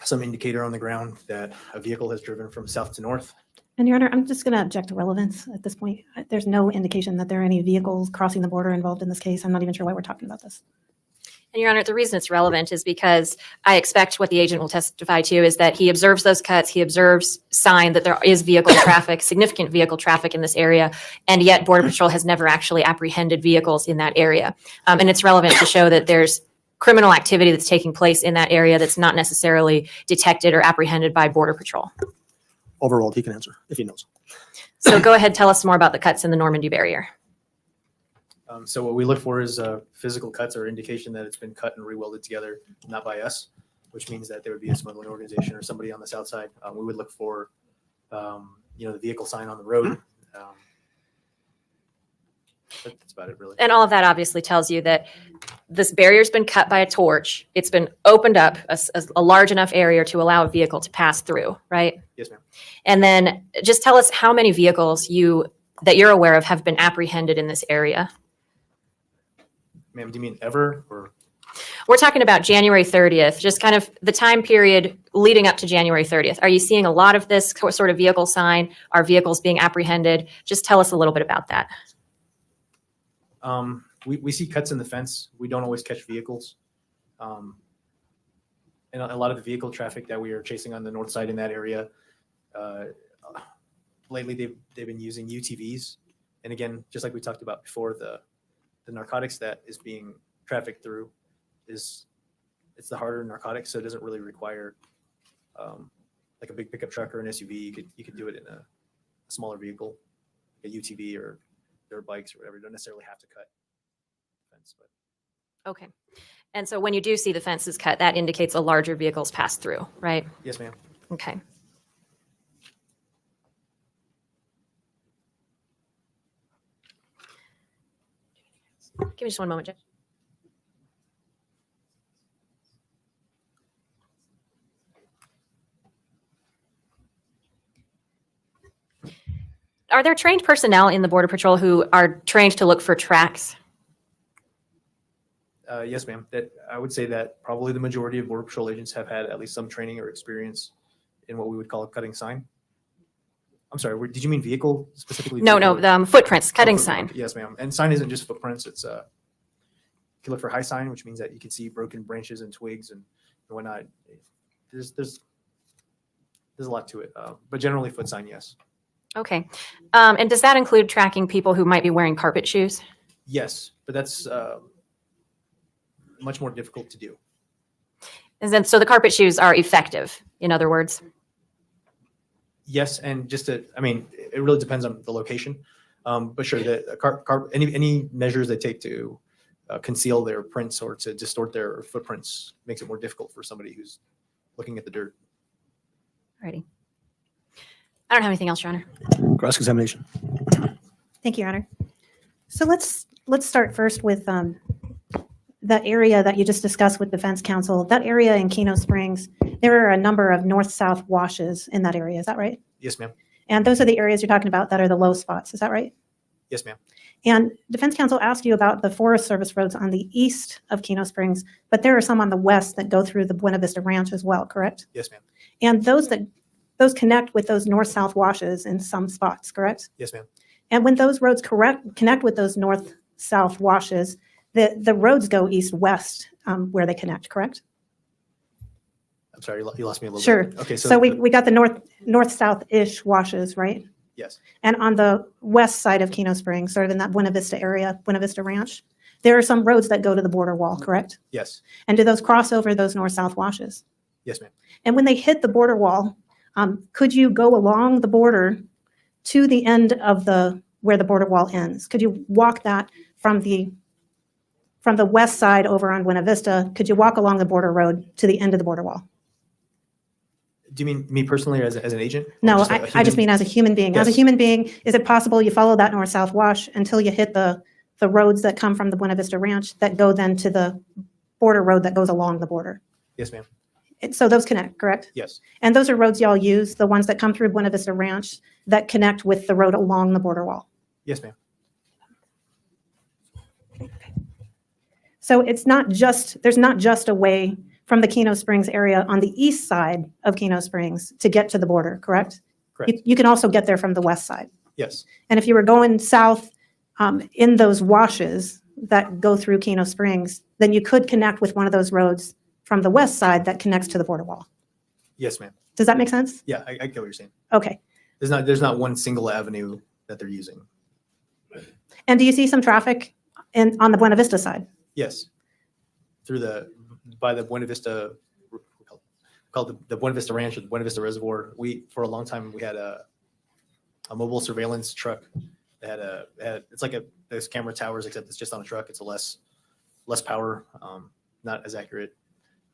some indicator on the ground that a vehicle has driven from south to north. And Your Honor, I'm just going to object to relevance at this point. There's no indication that there are any vehicles crossing the border involved in this case. I'm not even sure why we're talking about this. And Your Honor, the reason it's relevant is because I expect what the agent will testify to is that he observes those cuts, he observes sign that there is vehicle traffic, significant vehicle traffic in this area, and yet Border Patrol has never actually apprehended vehicles in that area. And it's relevant to show that there's criminal activity that's taking place in that area that's not necessarily detected or apprehended by Border Patrol. Overruled. He can answer if he knows. So go ahead, tell us more about the cuts in the Normandy barrier. So what we look for is physical cuts or indication that it's been cut and rewelded together, not by us, which means that there would be a smuggling organization or somebody on the south side. We would look for, the vehicle sign on the road. That's about it, really. And all of that obviously tells you that this barrier's been cut by a torch. It's been opened up a large enough area to allow a vehicle to pass through, right? Yes, ma'am. And then just tell us how many vehicles that you're aware of have been apprehended in this area. Ma'am, do you mean ever or? We're talking about January 30th, just kind of the time period leading up to January 30th. Are you seeing a lot of this sort of vehicle sign? Are vehicles being apprehended? Just tell us a little bit about that. We see cuts in the fence. We don't always catch vehicles. And a lot of the vehicle traffic that we are chasing on the north side in that area, lately they've been using UTVs. And again, just like we talked about before, the narcotics that is being trafficked through it's the harder narcotics, so it doesn't really require like a big pickup truck or an SUV. You could do it in a smaller vehicle, a UTV or dirt bikes or whatever. You don't necessarily have to cut fence, but Okay. And so when you do see the fences cut, that indicates a larger vehicle's passed through, right? Yes, ma'am. Okay. Give me just one moment, Jeff. Are there trained personnel in the Border Patrol who are trained to look for tracks? Yes, ma'am. That I would say that probably the majority of Border Patrol agents have had at least some training or experience in what we would call a cutting sign. I'm sorry, did you mean vehicle specifically? No, vehicle? no, footprints, cutting Footprint. sign. Yes, ma'am. And sign isn't just footprints. It's you can look for high sign, which means that you can see broken branches and twigs and whatnot. There's a lot to it, but generally foot sign, yes. Okay. And does that include tracking people who might be wearing carpet shoes? Yes, but that's much more difficult to do. And then, so the carpet shoes are effective, in other words? Yes, and I mean, it really depends on the location. But sure, any measures they take to conceal their prints or to distort their footprints makes it more difficult for somebody who's looking at the dirt. Alrighty. I don't have anything else, Your Honor. Cross-examination. Thank you, Your Honor. So let's start first with the area that you just discussed with Defense Counsel. That area in Kino Springs, there are a number of north-south washes in that area. Is that right? Yes, ma'am. And those are the areas you're talking about that are the low spots. Is that right? Yes, ma'am. And Defense Counsel asked you about the Forest Service roads on the east of Kino Springs, but there are some on the west that go through the Buena Vista Ranch as well, correct? Yes, ma'am. And those connect with those north-south washes in some spots, correct? Yes, ma'am. And when those roads connect with those north-south washes, the roads go east-west where they connect, correct? I'm sorry, you lost me a little Sure. bit. Okay, So we got the north-south-ish washes, right? Yes. And on the west side of Kino Springs, sort of in that Buena Vista area, Buena Vista Ranch, there are some roads that go to the border wall, correct? Yes. And do those cross over those north-south washes? Yes, ma'am. And when they hit the border wall, could you go along the border to the end of where the border wall ends? Could you walk that from the west side over on Buena Vista? Could you walk along the border road to the end of the border wall? Do you mean me personally or as an agent? Or No, just a I just human? mean as a human being. As a Yes. human being, is it possible you follow that north-south wash until you hit the roads that come from the Buena Vista Ranch that go then to the border road that goes along the border? Yes, ma'am. So those connect, correct? Yes. And those are roads y'all use, the ones that come through Buena Vista Ranch that connect with the road along the border wall? Yes, ma'am. So there's not just a way from the Kino Springs area on the east side of Kino Springs to get to the border, correct? Correct. You can also get there from the west side. Yes. And if you were going south in those washes that go through Kino Springs, then you could connect with one of those roads from the west side that connects to the border wall. Yes, ma'am. Does that make sense? Yeah, I get what you're saying. Okay. There's not one single avenue that they're using. And do you see some traffic on the Buena Vista side? Yes. By the Buena Vista, called the Buena Vista Ranch or the Buena Vista Reservoir. For a long time, we had a mobile surveillance truck that it's like those camera towers, except it's just on a truck. It's a less power, not as accurate.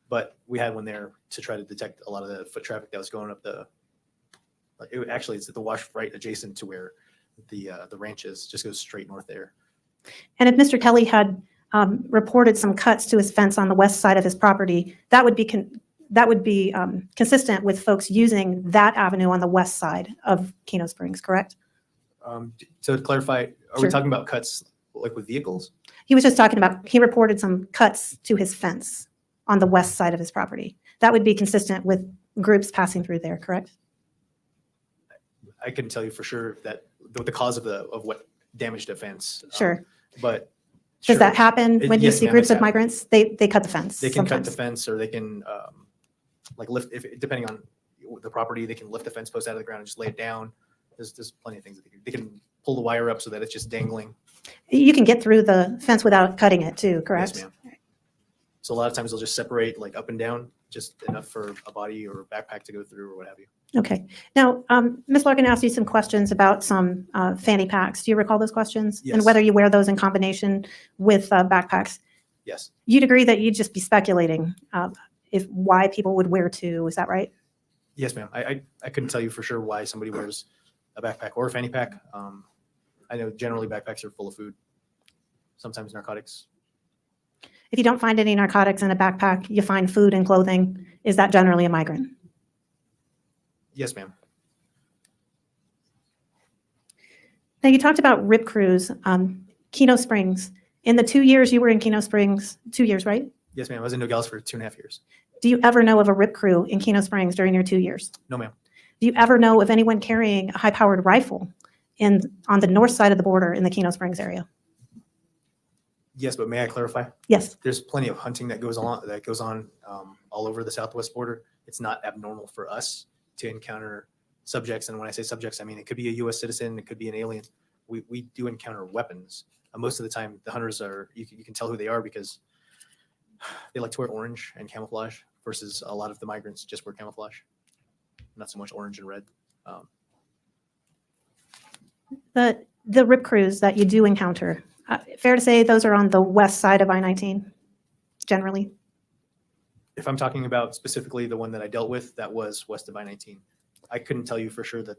But we had one there to try to detect a lot of the foot traffic that was going up it's at the wash right adjacent to where the ranch is, just goes straight north there. And if Mr. Kelly had reported some cuts to his fence on the west side of his property, that would be consistent with folks using that avenue on the west side of Kino Springs, correct? So to clarify, are Sure. we talking about cuts like with vehicles? He was just talking about, he reported some cuts to his fence on the west side of his property. That would be consistent with groups passing through there, correct? I couldn't tell you for sure that the cause of what damaged a fence. Sure. But Does sure. that happen when you Yes, see ma'am, groups it's of happened. migrants? They cut the fence They can cut the sometimes. fence, or they can lift, depending on the property, they can lift the fence post out of the ground and just lay it down. There's plenty of things that they can pull the wire up so that it's just dangling. You can get through the fence without cutting it too, correct? Yes, ma'am. So a lot of times they'll just separate like up and down, just enough for a body or a backpack to go through or what have you. Okay. Now, Ms. Larkin asked you some questions about some fanny packs. Do you recall those questions? And Yes. whether you wear those in combination with backpacks? Yes. You'd agree that you'd just be speculating if why people would wear two, is that right? Yes, ma'am. I couldn't tell you for sure why somebody wears a backpack or a fanny pack. I know generally backpacks are full of food, sometimes narcotics. If you don't find any narcotics in a backpack, you find food and clothing, is that generally a migrant? Yes, ma'am. Now, you talked about rip crews, Kino Springs. In the 2 years you were in Kino Springs, 2 years, right? Yes, ma'am. I was in Nogales for 2.5 years. Do you ever know of a rip crew in Kino Springs during your 2 years? No, ma'am. Do you ever know of anyone carrying a high-powered rifle on the north side of the border in the Kino Springs area? Yes, but may I clarify? Yes. There's plenty of hunting that goes on all over the southwest border. It's not abnormal for us to encounter subjects, and when I say subjects, I mean it could be a U.S. citizen, it could be an alien. We do encounter weapons. Most of the time, the hunters you can tell who they are because they like to wear orange and camouflage versus a lot of the migrants just wear camouflage, not so much orange and red. The rip crews that you do encounter, fair to say those are on the west side of I-19, generally? If I'm talking about specifically the one that I dealt with, that was west of I-19. I couldn't tell you for sure that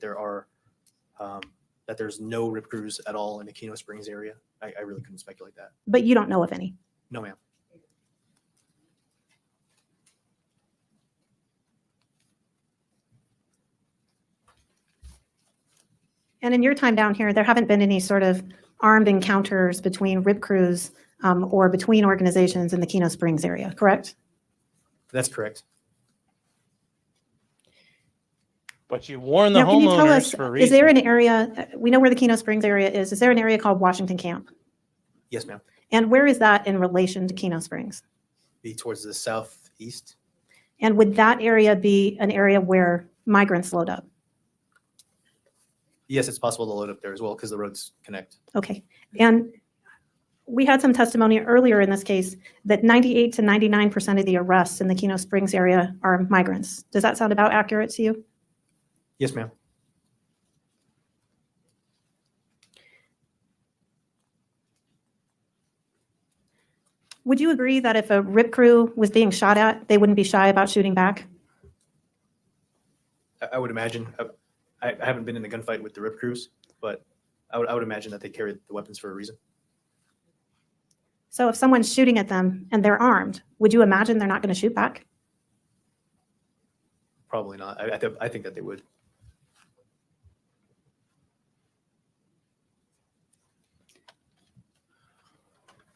there's no rip crews at all in the Kino Springs area. I really couldn't speculate that. But you don't know of any? No, ma'am. And in your time down here, there haven't been any sort of armed encounters between rip crews or between organizations in the Kino Springs area, correct? That's correct. But you warn the Now, can you tell homeowners us, for a reason. is there an area, we know where the Kino Springs area is there an area called Washington Camp? Yes, ma'am. And where is that in relation to Kino Springs? Be towards the southeast. And would that area be an area where migrants load up? Yes, it's possible to load up there as well because the roads connect. Okay. And we had some testimony earlier in this case that 98 to 99% of the arrests in the Kino Springs area are migrants. Does that sound about accurate to you? Yes, ma'am. Would you agree that if a rip crew was being shot at, they wouldn't be shy about shooting back? I would imagine. I haven't been in a gunfight with the rip crews, but I would imagine that they carry the weapons for a reason. So if someone's shooting at them and they're armed, would you imagine they're not going to shoot back? Probably not. I think that they would.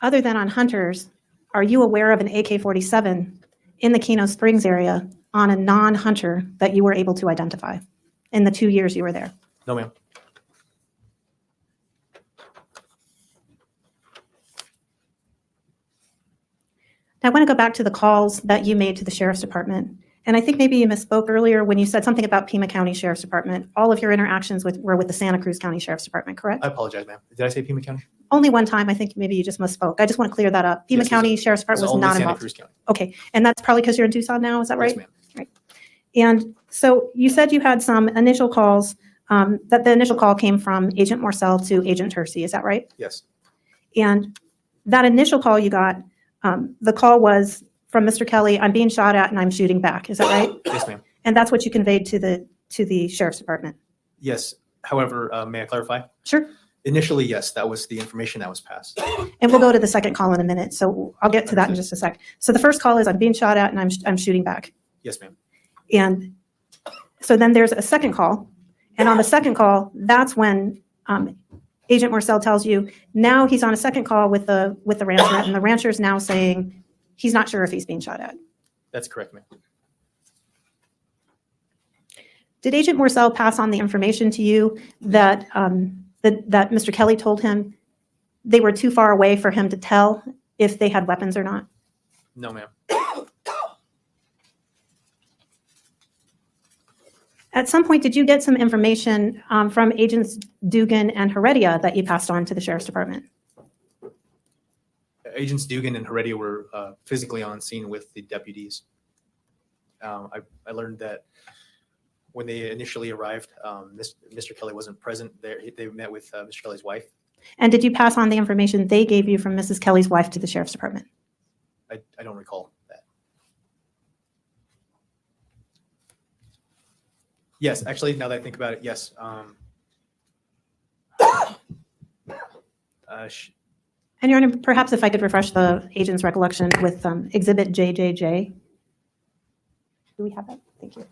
Other than on hunters, are you aware of an AK-47 in the Kino Springs area on a non-hunter that you were able to identify in the 2 years you were there? No, ma'am. I want to go back to the calls that you made to the Sheriff's Department. And I think maybe you misspoke earlier when you said something about Pima County Sheriff's Department. All of your interactions were with the Santa Cruz County Sheriff's Department, correct? I apologize, ma'am. Did I say Pima County? Only one time. I think maybe you just misspoke. I just want to clear that up. Pima Yes, County Sheriff's Department was only not Santa involved. Cruz County. Okay. And that's probably because you're in Tucson now. Is that right? Yes, ma'am. Right. And so you said you had some initial calls, that the initial call came from Agent Morcell to Agent Hersey. Is that right? Yes. And that initial call you got, the call was from Mr. Kelly, I'm being shot at and I'm shooting back. Is that right? Yes, ma'am. And that's what you conveyed to the Sheriff's Department? Yes. However, may I clarify? Sure. Initially, yes, that was the information that was passed. And we'll go to the second call in a minute. So I'll get to that in just a sec. So the first call is I'm being shot at and I'm shooting back. Yes, ma'am. And so then there's a second call. And on the second call, that's when Agent Morcell tells you now he's on a second call with the rancher, and the rancher is now saying he's not sure if he's being shot at. That's correct, ma'am. Did Agent Morcell pass on the information to you that that Mr. Kelly told him they were too far away for him to tell if they had weapons or not? No, ma'am. At some point, did you get some information from Agents Dugan and Heredia that you passed on to the Sheriff's Department? Agents Dugan and Heredia were physically on scene with the deputies. I learned that when they initially arrived, Mr. Kelly wasn't present there. They met with Mr. Kelly's wife. And did you pass on the information they gave you from Mrs. Kelly's wife to the Sheriff's Department? I don't recall that. Yes, actually, now that I think about it, yes. And Your Honor, perhaps if I could refresh the agent's recollection with Exhibit JJJ. Do we have that? Thank you.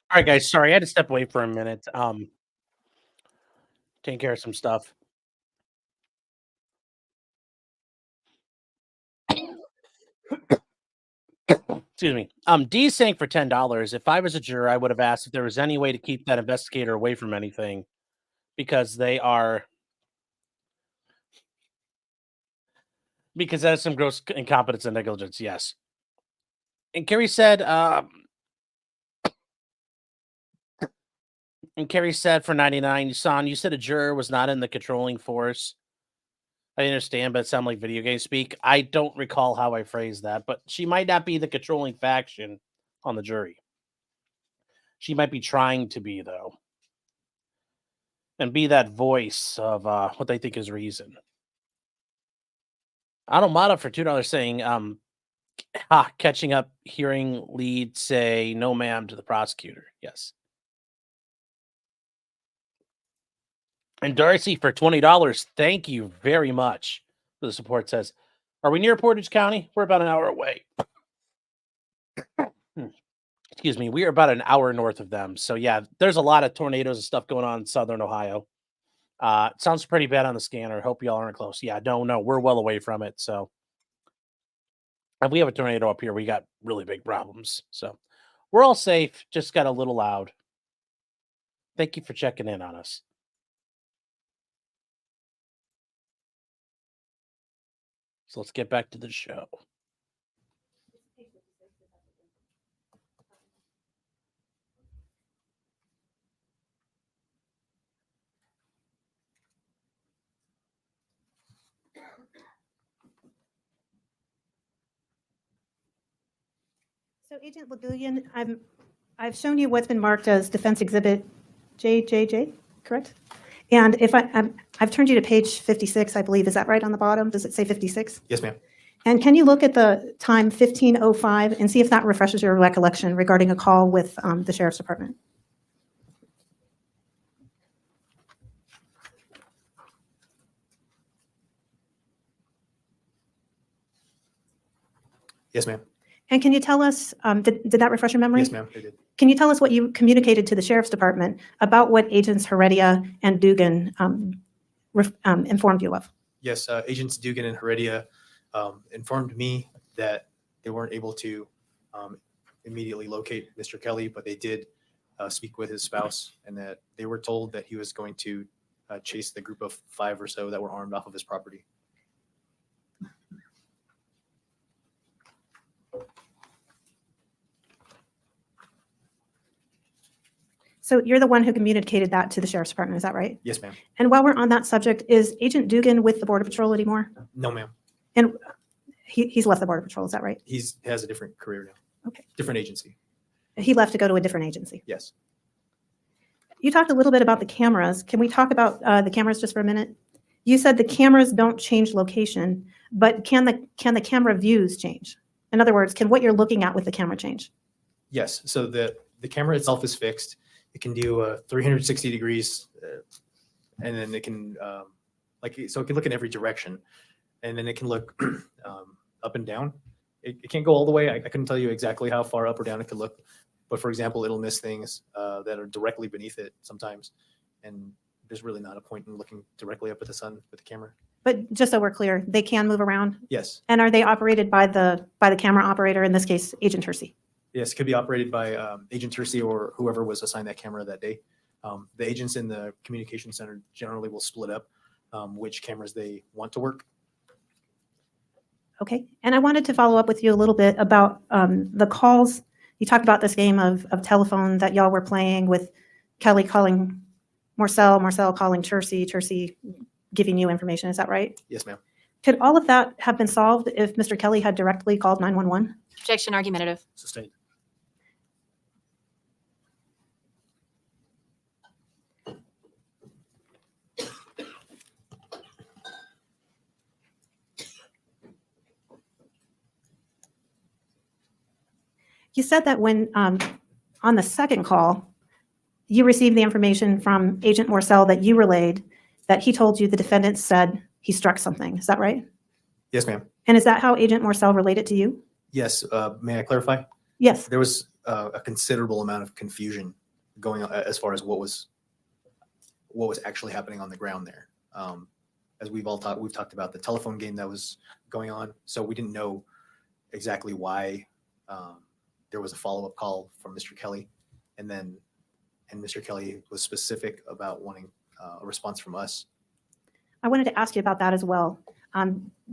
All right, guys. Sorry, I had to step away for a minute. Taking care of some stuff. Excuse me. D's saying for $10. If I was a juror, I would have asked if there was any way to keep that investigator away from anything, because that is some gross incompetence and negligence. Yes. And Carrie said, for 99, Son, you said a juror was not in the controlling force. I understand, but it sounded like video game speak. I don't recall how I phrased that, but she might not be the controlling faction on the jury. She might be trying to be, though, and be that voice of what they think is reason. Automata for $2 saying, catching up, hearing lead say no ma'am to the prosecutor. Yes. And Darcy for $20. Thank you very much for the support. Says, are we near Portage County? We're about an hour away. Excuse me. We are about an hour north of them. So yeah, there's a lot of tornadoes and stuff going on in southern Ohio. It sounds pretty bad on the scanner. Hope y'all aren't close. Yeah, no, we're well away from it. So if we have a tornado up here, we got really big problems. So we're all safe. Just got a little loud. Thank you for checking in on us. So let's get back to the show. So Agent Lagulian, I've shown you what's been marked as Defense Exhibit JJJ, correct? And if I've turned you to page 56, I believe. Is that right on the bottom? Does it say 56? Yes, ma'am. And can you look at the time 15:05 and see if that refreshes your recollection regarding a call with the Sheriff's Department? Yes, ma'am. And can you tell us, did that refresh your memory? Yes, ma'am. I did. Can you tell us what you communicated to the Sheriff's Department about what Agents Heredia and Dugan informed you of? Yes, Agents Dugan and Heredia informed me that they weren't able to immediately locate Mr. Kelly, but they did speak with his spouse, and that they were told that he was going to chase the group of 5 or so that were armed off of his property. So you're the one who communicated that to the Sheriff's Department, is that right? Yes, ma'am. And while we're on that subject, is Agent Dugan with the Border Patrol anymore? No, ma'am. And he's left the Border Patrol, is that right? He has a different career now. Okay. Different agency. He left to go to a different agency. Yes. You talked a little bit about the cameras. Can we talk about the cameras just for a minute? You said the cameras don't change location, but can the camera views change? In other words, can what you're looking at with the camera change? Yes. So the camera itself is fixed. It can do 360 degrees, and then it can so it can look in every direction, and then it can look up and down. It can't go all the way. I couldn't tell you exactly how far up or down it could look, but for example, it'll miss things that are directly beneath it sometimes, and there's really not a point in looking directly up at the sun with the camera. But just so we're clear, they can move around? Yes. And are they operated by the camera operator, in this case, Agent Hersey? Yes, it could be operated by Agent Hersey or whoever was assigned that camera that day. The agents in the communication center generally will split up which cameras they want to work. Okay. And I wanted to follow up with you a little bit about the calls. You talked about this game of telephone that y'all were playing with Kelly calling Marcel, Marcel calling Tercy, Tercy giving you information. Is that right? Yes, ma'am. Could all of that have been solved if Mr. Kelly had directly called 911? Objection argumentative. Sustained. You said that when on the second call, you received the information from Agent Marcel that you relayed that he told you the defendant said he struck something. Is that right? Yes, ma'am. And is that how Agent Marcel related to you? Yes. May I clarify? Yes. There was a considerable amount of confusion going on as far as what was actually happening on the ground there. As we've talked about the telephone game that was going on, so we didn't know exactly why there was a follow-up call from Mr. Kelly, and Mr. Kelly was specific about wanting a response from us. I wanted to ask you about that as well.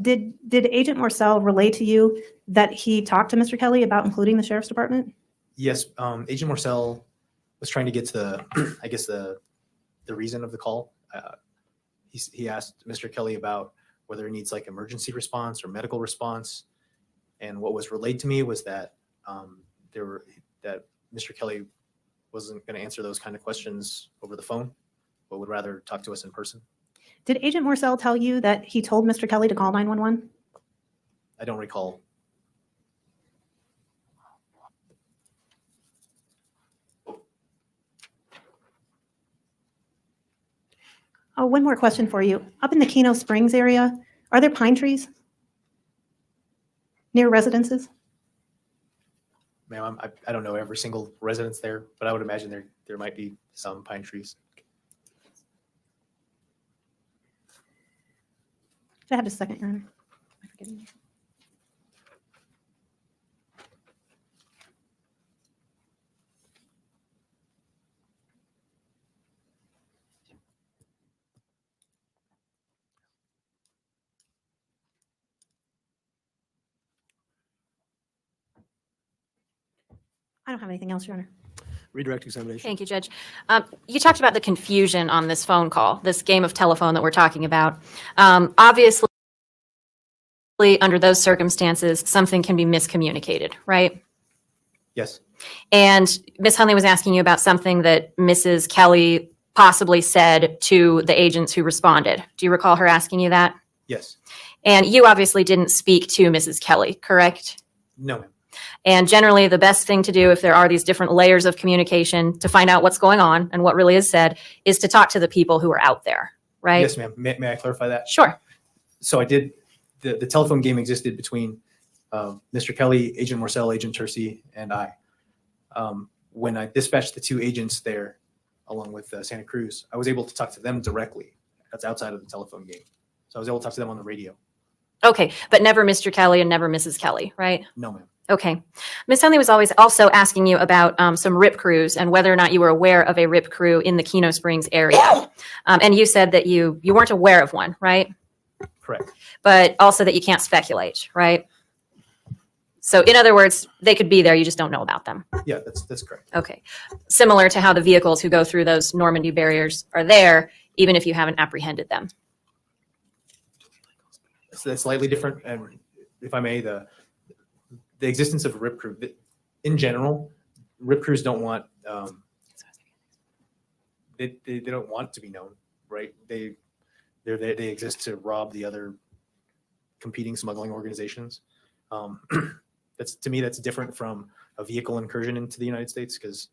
Did Agent Marcel relay to you that he talked to Mr. Kelly about including the sheriff's department? Yes, Agent Marcel was trying to get to I guess the reason of the call. He asked Mr. Kelly about whether he needs like emergency response or medical response, and what was relayed to me was that that Mr. Kelly wasn't going to answer those kind of questions over the phone, but would rather talk to us in person. Did Agent Marcel tell you that he told Mr. Kelly to call 911? I don't recall. Oh, one more question for you. Up in the Kino Springs area, are there pine trees near residences? Ma'am, I don't know every single residence there, but I would imagine there might be some pine trees. Should I have a second, Your Honor? I forget. I don't have anything else, Your Honor. Redirect examination. Thank you, Judge. You talked about the confusion on this phone call, this game of telephone that we're talking about. Obviously, under those circumstances, something can be miscommunicated, right? Yes. And Ms. Hunley was asking you about something that Mrs. Kelly possibly said to the agents who responded. Do you recall her asking you that? Yes. And you obviously didn't speak to Mrs. Kelly, correct? No, ma'am. And generally, the best thing to do if there are these different layers of communication to find out what's going on and what really is said is to talk to the people who are out there, right? Yes, ma'am. May I clarify that? Sure. So I did. The telephone game existed between Mr. Kelly, Agent Marcel, Agent Tercy, and I. When I dispatched the two agents there, along with Santa Cruz, I was able to talk to them directly. That's outside of the telephone game. So I was able to talk to them on the radio. Okay, but never Mr. Kelly and never Mrs. Kelly, right? No, ma'am. Okay. Ms. Hunley was always also asking you about some RIP crews and whether or not you were aware of a RIP crew in the Kino Springs area. And you said that you weren't aware of one, right? Correct. But also that you can't speculate, right? So in other words, they could be there, you just don't know about them. Yeah, that's correct. Okay. Similar to how the vehicles who go through those Normandy barriers are there, even if you haven't apprehended them. So that's slightly different. And if I may, the existence of a RIP crew, in general, RIP crews don't want, they don't want to be known, right? They exist to rob the other competing smuggling organizations. To me, that's different from a vehicle incursion into the United States, because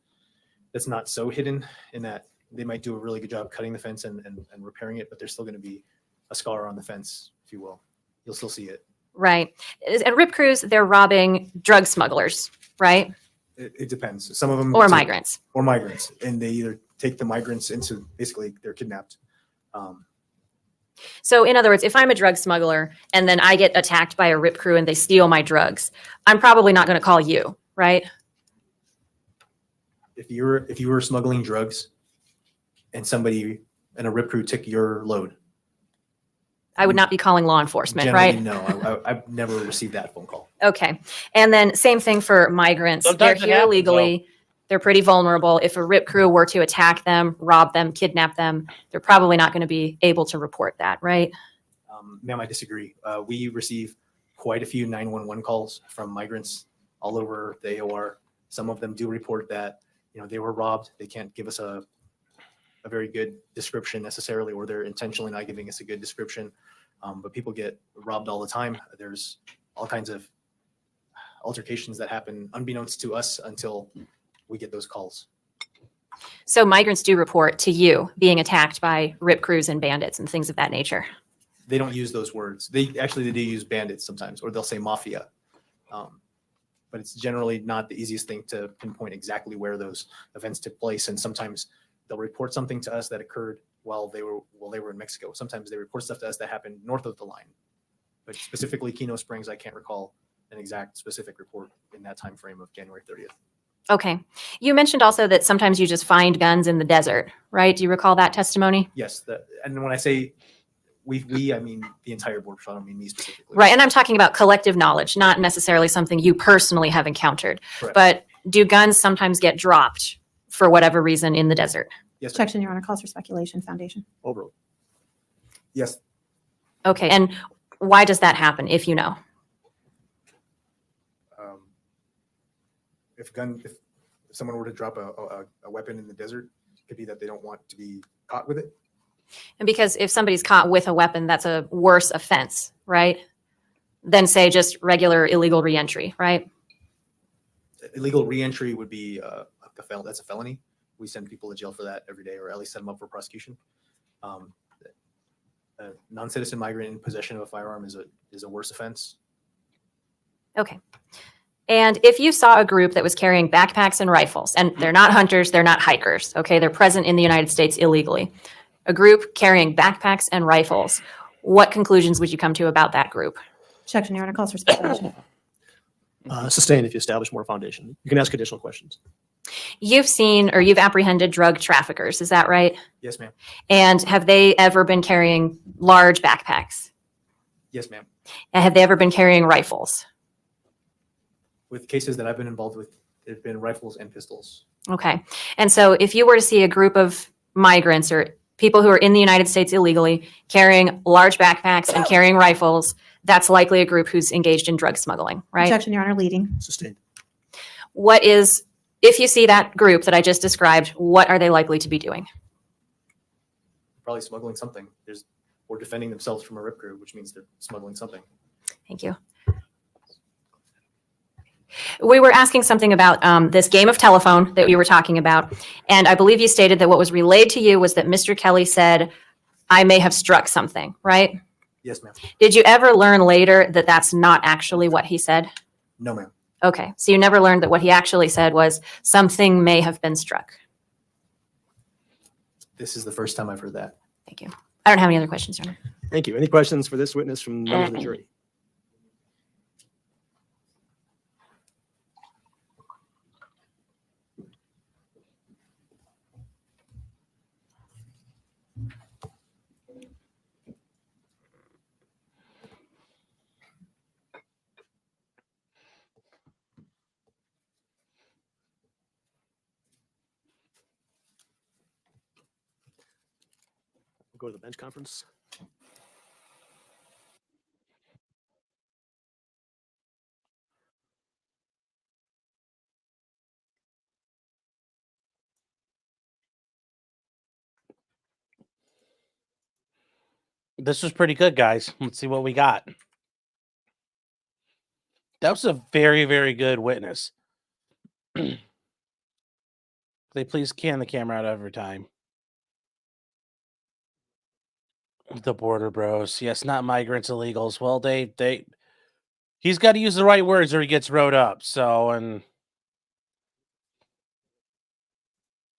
that's not so hidden in that they might do a really good job cutting the fence and repairing it, but there's still going to be a scar on the fence, if you will. You'll still see it. Right. And RIP crews, they're robbing drug smugglers, right? It depends. Some of them Or migrants. Or migrants, and they either take the migrants into, basically they're kidnapped. So in other words, if I'm a drug smuggler and then I get attacked by a RIP crew and they steal my drugs, I'm probably not going to call you, right? If you were smuggling drugs and somebody and a RIP crew took your load, I would not be calling law enforcement, Generally, right? no, I've never received that phone call. Okay. And then same thing for migrants. Sometimes it They're here happens, illegally. They're pretty vulnerable. If a RIP crew were to attack them, rob them, kidnap them, they're probably not going to be able to report that, right? Ma'am, I disagree. We receive quite a few 911 calls from migrants all over the AOR. Some of them do report that, they were robbed. They can't give us a very good description necessarily, or they're intentionally not giving us a good description. But people get robbed all the time. There's all kinds of altercations that happen unbeknownst to us until we get those calls. So migrants do report to you being attacked by RIP crews and bandits and things of that nature. They don't use those words. They do use bandits sometimes, or they'll say mafia. But it's generally not the easiest thing to pinpoint exactly where those events took place. And sometimes they'll report something to us that occurred while they were in Mexico. Sometimes they report stuff to us that happened north of the line. But specifically Kino Springs, I can't recall an exact specific report in that time frame of January 30th. Okay. You mentioned also that sometimes you just find guns in the desert, right? Do you recall that testimony? Yes, and when I say we, I mean the entire Border Patrol. I don't mean me specifically. Right. And I'm talking about collective knowledge, not necessarily something you personally have encountered. Correct. But do guns sometimes get dropped for whatever reason in the desert? Yes, Objection, Your Honor, calls for speculation. Foundation. overall. Yes. Okay. And why does that happen, if you know? If someone were to drop a weapon in the desert, it could be that they don't want to be caught with it. And because if somebody's caught with a weapon, that's a worse offense, right? Than say just regular illegal reentry, right? Illegal reentry would be that's a felony. We send people to jail for that every day, or at least set them up for prosecution. A non-citizen migrant in possession of a firearm is a worse offense. Okay. And if you saw a group that was carrying backpacks and rifles, and they're not hunters, they're not hikers, okay? They're present in the United States illegally. A group carrying backpacks and rifles, what conclusions would you come to about that group? Objection, Your Honor, calls for speculation. Sustained if you establish more foundation. You can ask additional questions. You've seen or you've apprehended drug traffickers, is that right? Yes, ma'am. And have they ever been carrying large backpacks? Yes, ma'am. And have they ever been carrying rifles? With cases that I've been involved with, there've been rifles and pistols. Okay. And so if you were to see a group of migrants or people who are in the United States illegally carrying large backpacks and carrying rifles, that's likely a group who's engaged in drug smuggling, right? Objection, Your Honor, leading. Sustained. If you see that group that I just described, what are they likely to be doing? Probably smuggling something. Or defending themselves from a RIP crew, which means they're smuggling something. Thank you. We were asking something about this game of telephone that we were talking about. And I believe you stated that what was relayed to you was that Mr. Kelly said, I may have struck something, right? Yes, ma'am. Did you ever learn later that that's not actually what he said? No, ma'am. Okay. So you never learned that what he actually said was something may have been struck. This is the first time I've heard that. Thank you. I don't have any other questions, Your Honor. Thank you. Any questions for this witness from members of the jury? Go to the bench conference. This was pretty good, guys. Let's see what we got. That was a very, very good witness. They please can the camera out every time. The border bros. Yes, not migrants, illegals. Well, he's got to use the right words or he gets rode up. So, and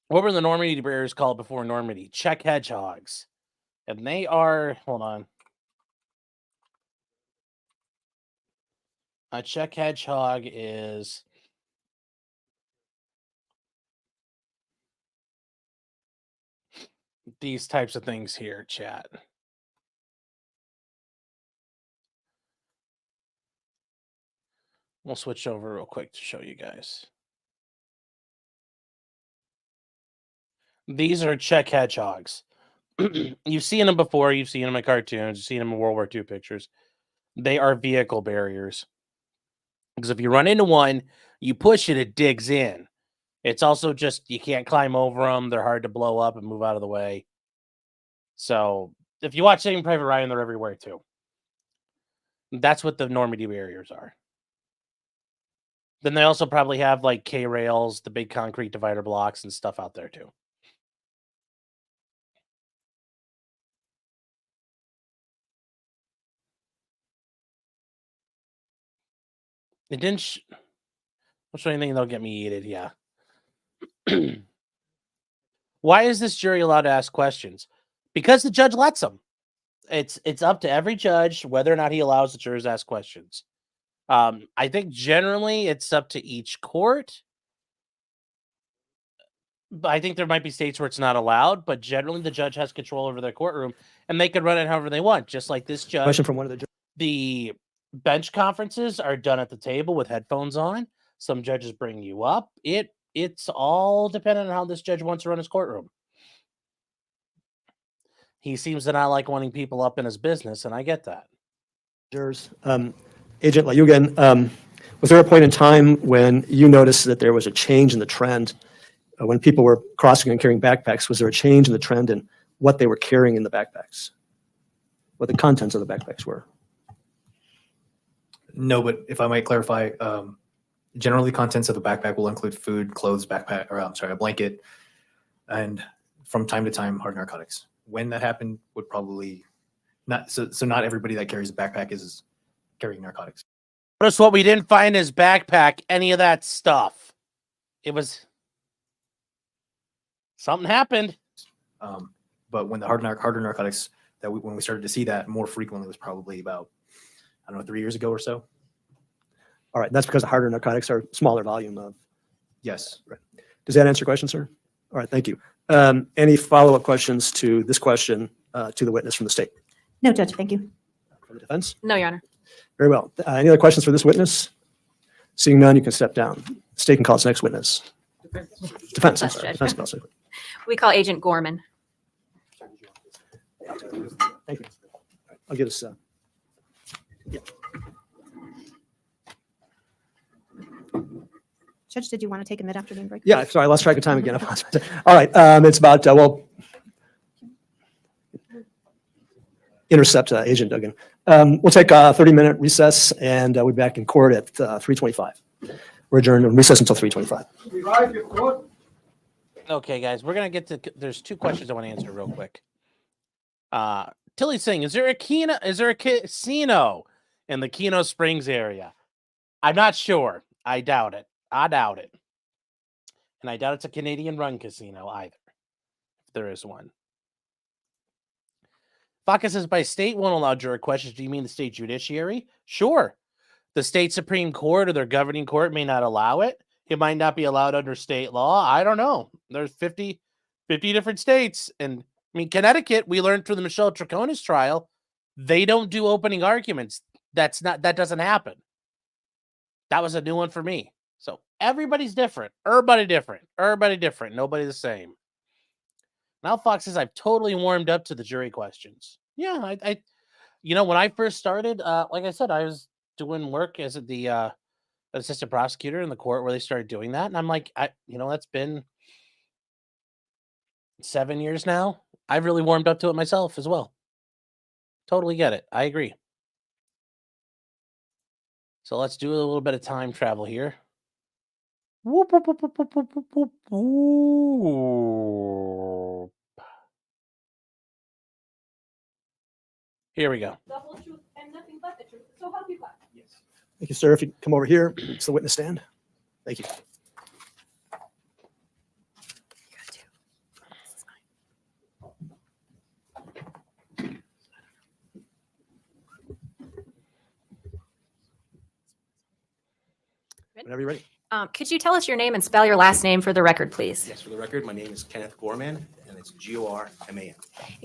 what were the Normandy bears called before Normandy? Czech hedgehogs. And they are, hold on. A Czech hedgehog is these types of things here, chat. We'll switch over real quick to show you guys. These are Czech hedgehogs. You've seen them before. You've seen them in cartoons. You've seen them in World War II pictures. They are vehicle barriers. Because if you run into one, you push it, it digs in. It's also just, you can't climb over them. They're hard to blow up and move out of the way. So if you watch Saving Private Ryan, they're everywhere too. That's what the Normandy barriers are. Then they also probably have like K-rails, the big concrete divider blocks and stuff out there too. It didn't. I'll show you anything that'll get me heated. Yeah. Why is this jury allowed to ask questions? Because the judge lets them. It's up to every judge whether or not he allows the jurors to ask questions. I think generally it's up to each court. But I think there might be states where it's not allowed, but generally the judge has control over their courtroom and they can run it however they want, just like this judge. Question from one of the The bench conferences are done at the table with headphones on. Some judges bring you up. It's all dependent on how this judge wants to run his courtroom. He seems to not like wanting people up in his business, and I get that. jurors. Agent Layugan, was there a point in time when you noticed that there was a change in the trend when people were crossing and carrying backpacks? Was there a change in the trend in what they were carrying in the backpacks? What the contents of the backpacks were? No, but if I might clarify, generally contents of the backpack will include food, clothes, a blanket, and from time to time, hard narcotics. When that happened would probably not, so not everybody that carries a backpack is carrying narcotics. Notice what we didn't find in his backpack, any of that stuff. It was, something happened. But when the harder narcotics, when we started to see that more frequently was probably about, I don't know, 3 years ago or so. All right, that's because the harder narcotics are smaller volume of. Yes. Right. Does that answer your question, sir? All right, thank you. Any follow-up questions to this question to the witness from the state? No, Judge, thank you. From the defense? No, Your Honor. Very well. Any other questions for this witness? Seeing none, you can step down. The state can call its next witness. Defense, I'm Yes, sorry. Judge. Defense can also. We call Agent Gorman. Thank you. I'll get us. Yeah. Judge, did you want to take a mid-afternoon break? Yeah, sorry, I lost track of time again. I apologize. All right, it's about, intercept Agent Duggan. We'll take a 30-minute recess, and we'll be back in court at 3:25. We're adjourned and recess until 3:25. Okay, guys, we're going to get to, there's two questions I want to answer real quick. Tilly Singh, is there a casino in the Kino Springs area? I'm not sure. I doubt it. And I doubt it's a Canadian-run casino either, if there is one. Faka says, by state won't allow juror questions. Do you mean the state judiciary? Sure. The state Supreme Court or their governing court may not allow it. It might not be allowed under state law. I don't know. There's 50 different states. And I mean, Connecticut, we learned through the Michelle Troconis trial, they don't do opening arguments. That doesn't happen. That was a new one for me. So everybody's different. Everybody different. Nobody the same. Now Fox says, I've totally warmed up to the jury questions. Yeah, I when I first started, like I said, I was doing work as the assistant prosecutor in the court where they started doing that. And I'm like, that's been 7 years now. I've really warmed up to it myself as well. Totally get it. I agree. So let's do a little bit of time travel here. Whoop, whoop, whoop, whoop, whoop, whoop, whoop, whoop. Here we go. The whole truth and nothing but the truth. So help you God. Yes. Thank you, sir. If you come over here, it's the witness stand. Thank you. Whenever you're ready. Could you tell us your name and spell your last name for the record, please? Yes, for the record, my name is Kenneth Gorman, and it's Gorman.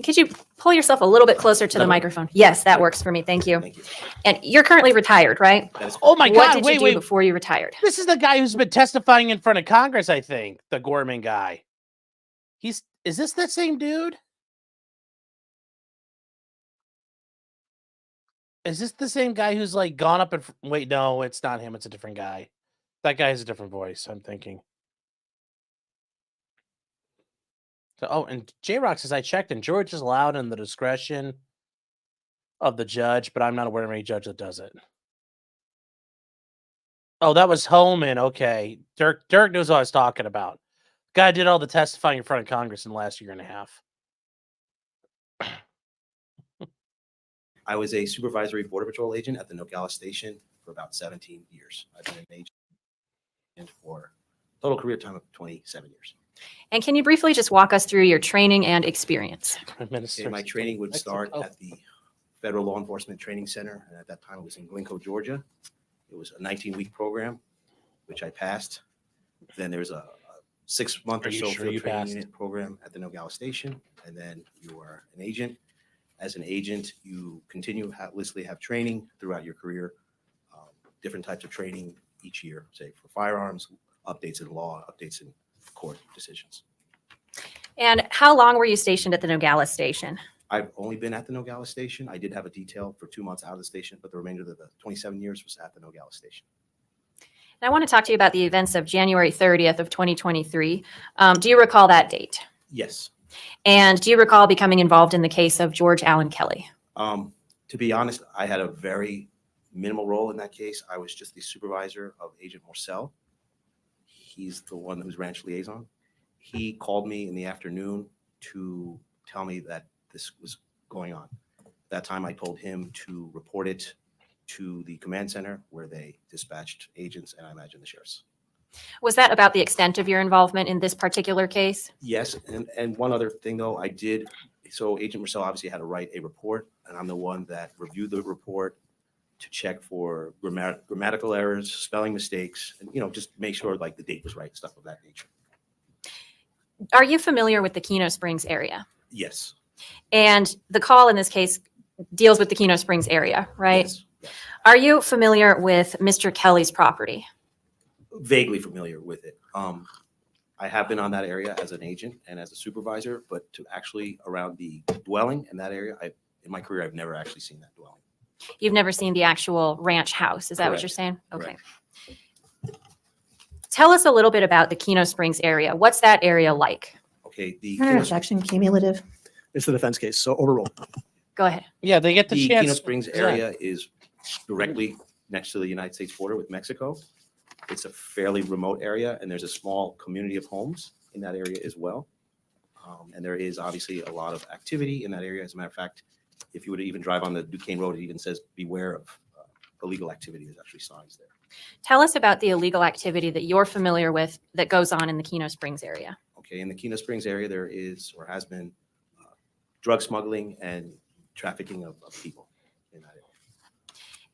Could you pull yourself a little bit closer to the That- microphone. Yes, that works for me. Thank you. Thank you. And you're currently retired, right? That is Oh my What God! did Wait, you do wait. before you retired? This is the guy who's been testifying in front of Congress. I think the Gorman guy. Is this the same dude? Is this the same guy who's like gone up and wait? No, it's not him. It's a different guy. That guy has a different voice. I'm thinking. So, oh, and J-Rock says I checked, and George is allowed in the discretion of the judge, but I'm not aware of any judge that does it. Oh, that was Holman. Okay, Dirk knows what I was talking about. Guy did all the testifying in front of Congress in the last year and a half. I was a supervisory border patrol agent at the Nogales station for about 17 years. I've been an agent for a total career time of 27 years. And can you briefly just walk us through your training and experience? Okay, my training would start at the Federal Law Enforcement Training Center, and at that time it was in Glencoe, Georgia. It was a 19-week program, which I passed. Then there's a 6-month or so field training unit program at the Nogales station, and then you are an agent. As an agent, you continuously have training throughout your career, different types of training each year, say for firearms, updates in law, updates in court decisions. And how long were you stationed at the Nogales station? I've only been at the Nogales station. I did have a detail for 2 months out of the station, but the remainder of the 27 years was at the Nogales station. And I want to talk to you about the events of January 30th of 2023. Do you recall that date? Yes. And do you recall becoming involved in the case of George Allen Kelly? To be honest, I had a very minimal role in that case. I was just the supervisor of Agent Morcell. He's the one who's ranch liaison. He called me in the afternoon to tell me that this was going on. At that time, I told him to report it to the command center where they dispatched agents and I imagine the sheriffs. Was that about the extent of your involvement in this particular case? Yes, and one other thing though, I did, so Agent Morcell obviously had to write a report, and I'm the one that reviewed the report to check for grammatical errors, spelling mistakes, and just make sure like the date was right, stuff of that nature. Are you familiar with the Kino Springs area? Yes. And the call in this case deals with the Kino Springs area, right? Yes. Yes. Are you familiar with Mr. Kelly's property? Vaguely familiar with it. I have been on that area as an agent and as a supervisor, but to actually around the dwelling in that area, in my career, I've never actually seen that dwelling. You've never seen the actual ranch house. Is that what Correct. you're saying? Okay. Correct. Tell us a little bit about the Kino Springs area. What's that area like? Okay. The Objection, cumulative. It's the defense case, so overrule. Go ahead. Yeah, they get the The chance. Kino Springs area is directly next to the United States border with Mexico. It's a fairly remote area, and there's a small community of homes in that area as well. And there is obviously a lot of activity in that area. As a matter of fact, if you were to even drive on the Duquesne Road, it even says beware of illegal activity. There's actually signs there. Tell us about the illegal activity that you're familiar with that goes on in the Kino Springs area. Okay, in the Kino Springs area, there is or has been drug smuggling and trafficking of people in that area.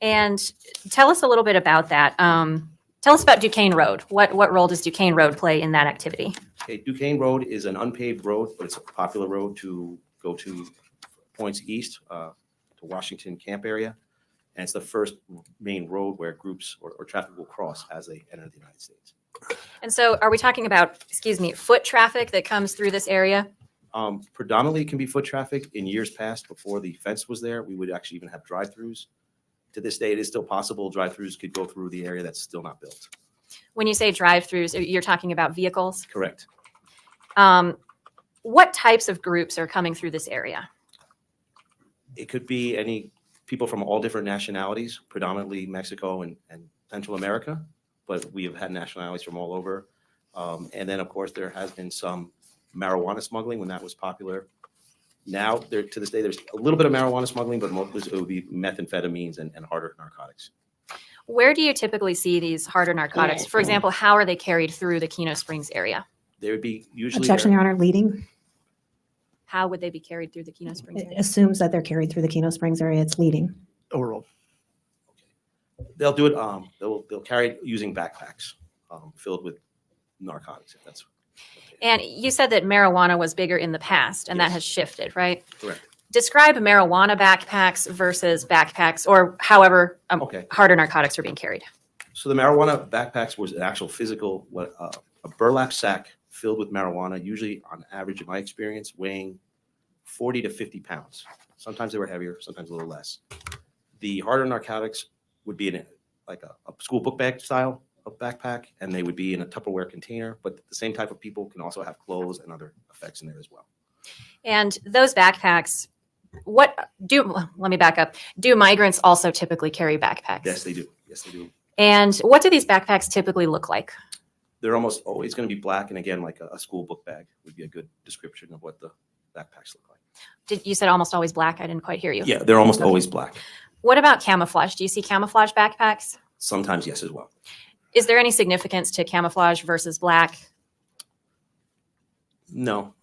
And tell us a little bit about that. Tell us about Duquesne Road. What role does Duquesne Road play in that activity? Okay, Duquesne Road is an unpaved road, but it's a popular road to go to points east to Washington Camp area. And it's the first main road where groups or traffic will cross as they enter the United States. And so are we talking about, foot traffic that comes through this area? Predominantly it can be foot traffic. In years past, before the fence was there, we would actually even have drive-throughs. To this day, it is still possible drive-throughs could go through the area that's still not built. When you say drive-throughs, you're talking about vehicles? Correct. What types of groups are coming through this area? It could be any people from all different nationalities, predominantly Mexico and Central America, but we have had nationalities from all over. And then, of course, there has been some marijuana smuggling when that was popular. Now, to this day, there's a little bit of marijuana smuggling, but most it would be methamphetamines and harder narcotics. Where do you typically see these harder narcotics? For example, how are they carried through the Kino Springs area? They would be usually. Objection, Your Honor, leading. How would they be carried through the Kino Springs It area? assumes that they're carried through the Kino Springs area. It's leading. Overrule. They'll do it. They'll carry it using backpacks filled with narcotics. If that's And you said that marijuana was bigger in the past, and that has shifted, right? correct. Describe marijuana backpacks versus backpacks, or however Okay. harder narcotics are being carried. So the marijuana backpacks was an actual physical, a burlap sack filled with marijuana, usually on average, in my experience, weighing 40 to 50 pounds. Sometimes they were heavier, sometimes a little less. The harder narcotics would be in a school book bag style of backpack, and they would be in a Tupperware container, but the same type of people can also have clothes and other effects in there as well. And those backpacks, let me back up. Do migrants also typically carry backpacks? Yes, they do. Yes, they do. And what do these backpacks typically look like? They're almost always going to be black, and again, like a school book bag would be a good description of what the backpacks look like. You said almost always black. I didn't quite hear you. Yeah, they're almost always black. What about camouflage? Do you see camouflage backpacks? Sometimes yes as well. Is there any significance to camouflage versus black? No,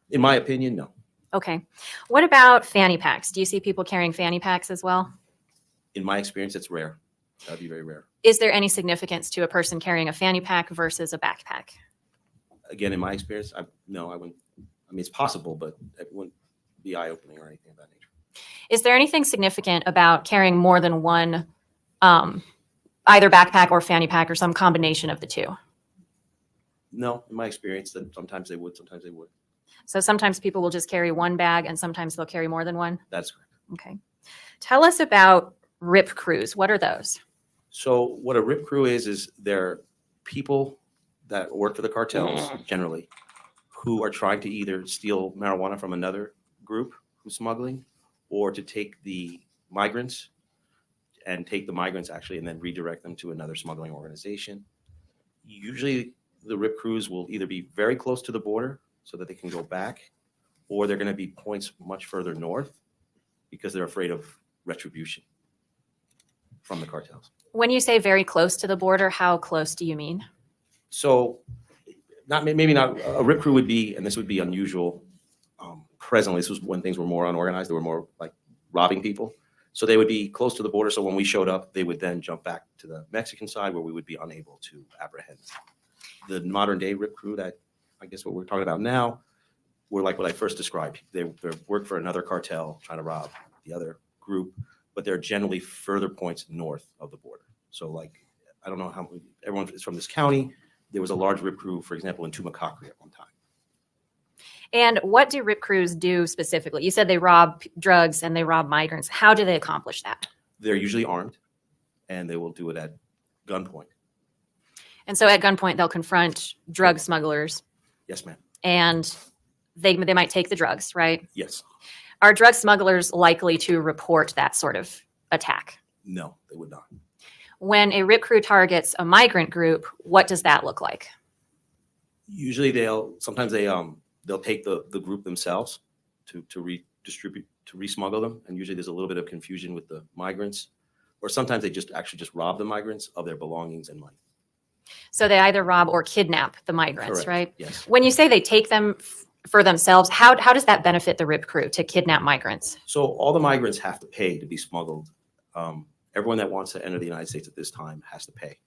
in my opinion, no. Okay. What about fanny packs? Do you see people carrying fanny packs as well? In my experience, it's rare. That'd be very rare. Is there any significance to a person carrying a fanny pack versus a backpack? Again, in my experience, I wouldn't. I mean, it's possible, but it wouldn't be eye-opening or anything of that nature. Is there anything significant about carrying more than one, either backpack or fanny pack or some combination of the two? No, in my experience, that sometimes they would, sometimes they would. So sometimes people will just carry one bag and sometimes they'll carry more than one? That's correct. Okay. Tell us about RIP crews. What are those? So what a RIP crew is they're people that work for the cartels generally who are trying to either steal marijuana from another group who's smuggling or to take the migrants actually and then redirect them to another smuggling organization. Usually the RIP crews will either be very close to the border so that they can go back, or they're going to be points much further north because they're afraid of retribution from the cartels. When you say very close to the border, how close do you mean? So maybe not a RIP crew would be, and this would be unusual presently. This was when things were more unorganized. They were more like robbing people. So they would be close to the border. So when we showed up, they would then jump back to the Mexican side where we would be unable to apprehend. The modern day RIP crew that I guess what we're talking about now were like what I first described. They work for another cartel trying to rob the other group, but they're generally further points north of the border. So like, I don't know how everyone is from this county. There was a large RIP crew, for example, in Tumacockry at one time. And what do RIP crews do specifically? You said they rob drugs and they rob migrants. How do they accomplish that? They're usually armed, and they will do it at gunpoint. And so at gunpoint, they'll confront drug smugglers. Yes, ma'am. And they might take the drugs, right? Yes. Are drug smugglers likely to report that sort of attack? No, they would not. When a RIP crew targets a migrant group, what does that look like? Usually they'll take the group themselves to redistribute, to resmuggle them. And usually there's a little bit of confusion with the migrants, or sometimes they just rob the migrants of their belongings and money. So they either rob or kidnap the migrants, Correct. right? Yes. When you say they take them for themselves, how does that benefit the RIP crew to kidnap migrants? So all the migrants have to pay to be smuggled. Everyone that wants to enter the United States at this time has to pay.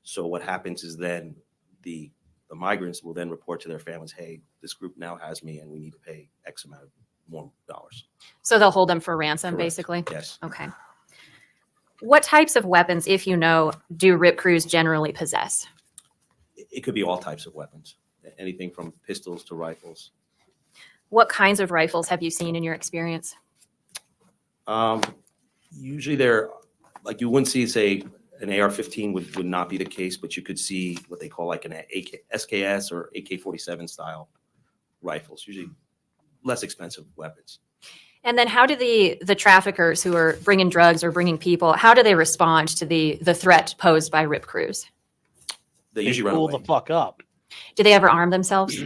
So what happens is then the migrants will then report to their families, hey, this group now has me and we need to pay X amount of more dollars. So they'll hold them for ransom, Correct. basically? Yes. Okay. What types of weapons, if you know, do RIP crews generally possess? It could be all types of weapons, anything from pistols to rifles. What kinds of rifles have you seen in your experience? Usually they're, like you wouldn't see, say, an AR-15 would not be the case, but you could see what they call like an SKS or AK-47 style rifles, usually less expensive weapons. And then how do the traffickers who are bringing drugs or bringing people, how do they respond to the threat posed by RIP crews? They usually run away. the fuck up. Do they ever arm themselves?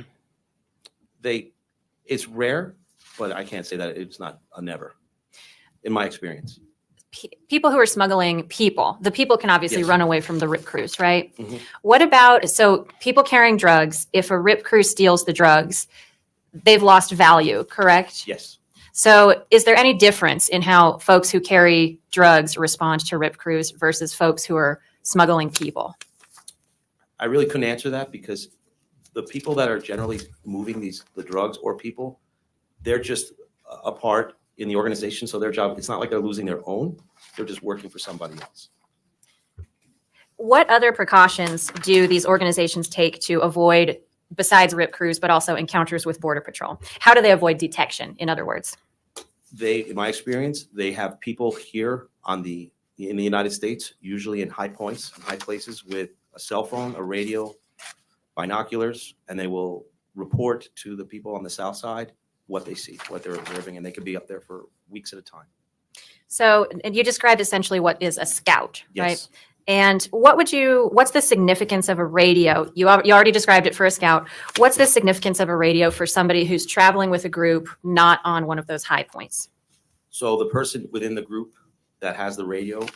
It's rare, but I can't say that it's not a never, in my experience. People who are smuggling people, the people can obviously Yes. run away from the RIP crews, right? Mhm. What about, so people carrying drugs, if a RIP crew steals the drugs, they've lost value, correct? Yes. So is there any difference in how folks who carry drugs respond to RIP crews versus folks who are smuggling people? I really couldn't answer that because the people that are generally moving the drugs or people, they're just a part in the organization. So their job, it's not like they're losing their own. They're just working for somebody else. What other precautions do these organizations take to avoid, besides RIP crews, but also encounters with Border Patrol? How do they avoid detection, in other words? In my experience, they have people here in the United States, usually in high points, in high places, with a cell phone, a radio, binoculars, and they will report to the people on the south side what they see, what they're observing, and they could be up there for weeks at a time. So, and you described essentially what is a scout, Yes. right? And what's the significance of a radio? You already described it for a scout. What's the significance of a radio for somebody who's traveling with a group not on one of those high points? So the person within the group that has the radio,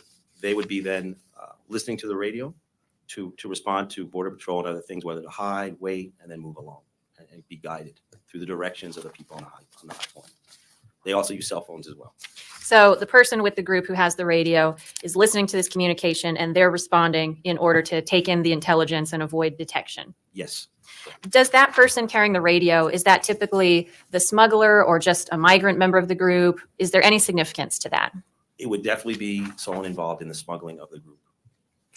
they would be then listening to the radio to respond to Border Patrol and other things, whether to hide, wait, and then move along and be guided through the directions of the people on the high point. They also use cell phones as well. So the person with the group who has the radio is listening to this communication and they're responding in order to take in the intelligence and avoid detection. Yes. Does that person carrying the radio, is that typically the smuggler or just a migrant member of the group? Is there any significance to that? It would definitely be someone involved in the smuggling of the group.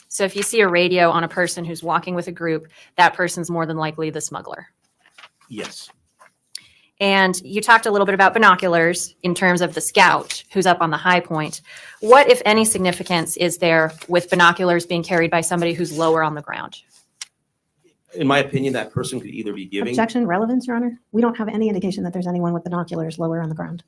So if you see a radio on a person who's walking with a group, that person's more than likely the smuggler. Yes. And you talked a little bit about binoculars in terms of the scout who's up on the high point. What, if any, significance is there with binoculars being carried by somebody who's lower on the ground? In my opinion, that person could either be giving. Objection, relevance, Your Honor. We don't have any indication that there's anyone with binoculars lower on the ground.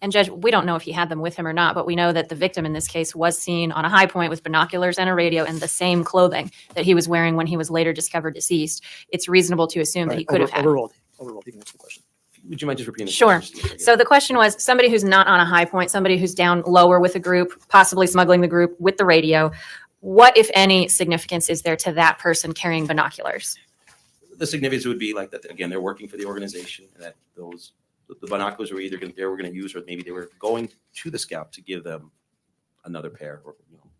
And Judge, we don't know if he had them with him or not, but we know that the victim in this case was seen on a high point with binoculars and a radio and the same clothing that he was wearing when he was later discovered deceased. It's reasonable to assume that he could have had. Overruled. You can answer the question. Would you mind just repeating the Sure. question? So the question was somebody who's not on a high point, somebody who's down lower with a group, possibly smuggling the group with the radio. What, if any, significance is there to that person carrying binoculars? The significance would be like that, again, they're working for the organization and that the binoculars were either they were going to use, or maybe they were going to the scout to give them another pair,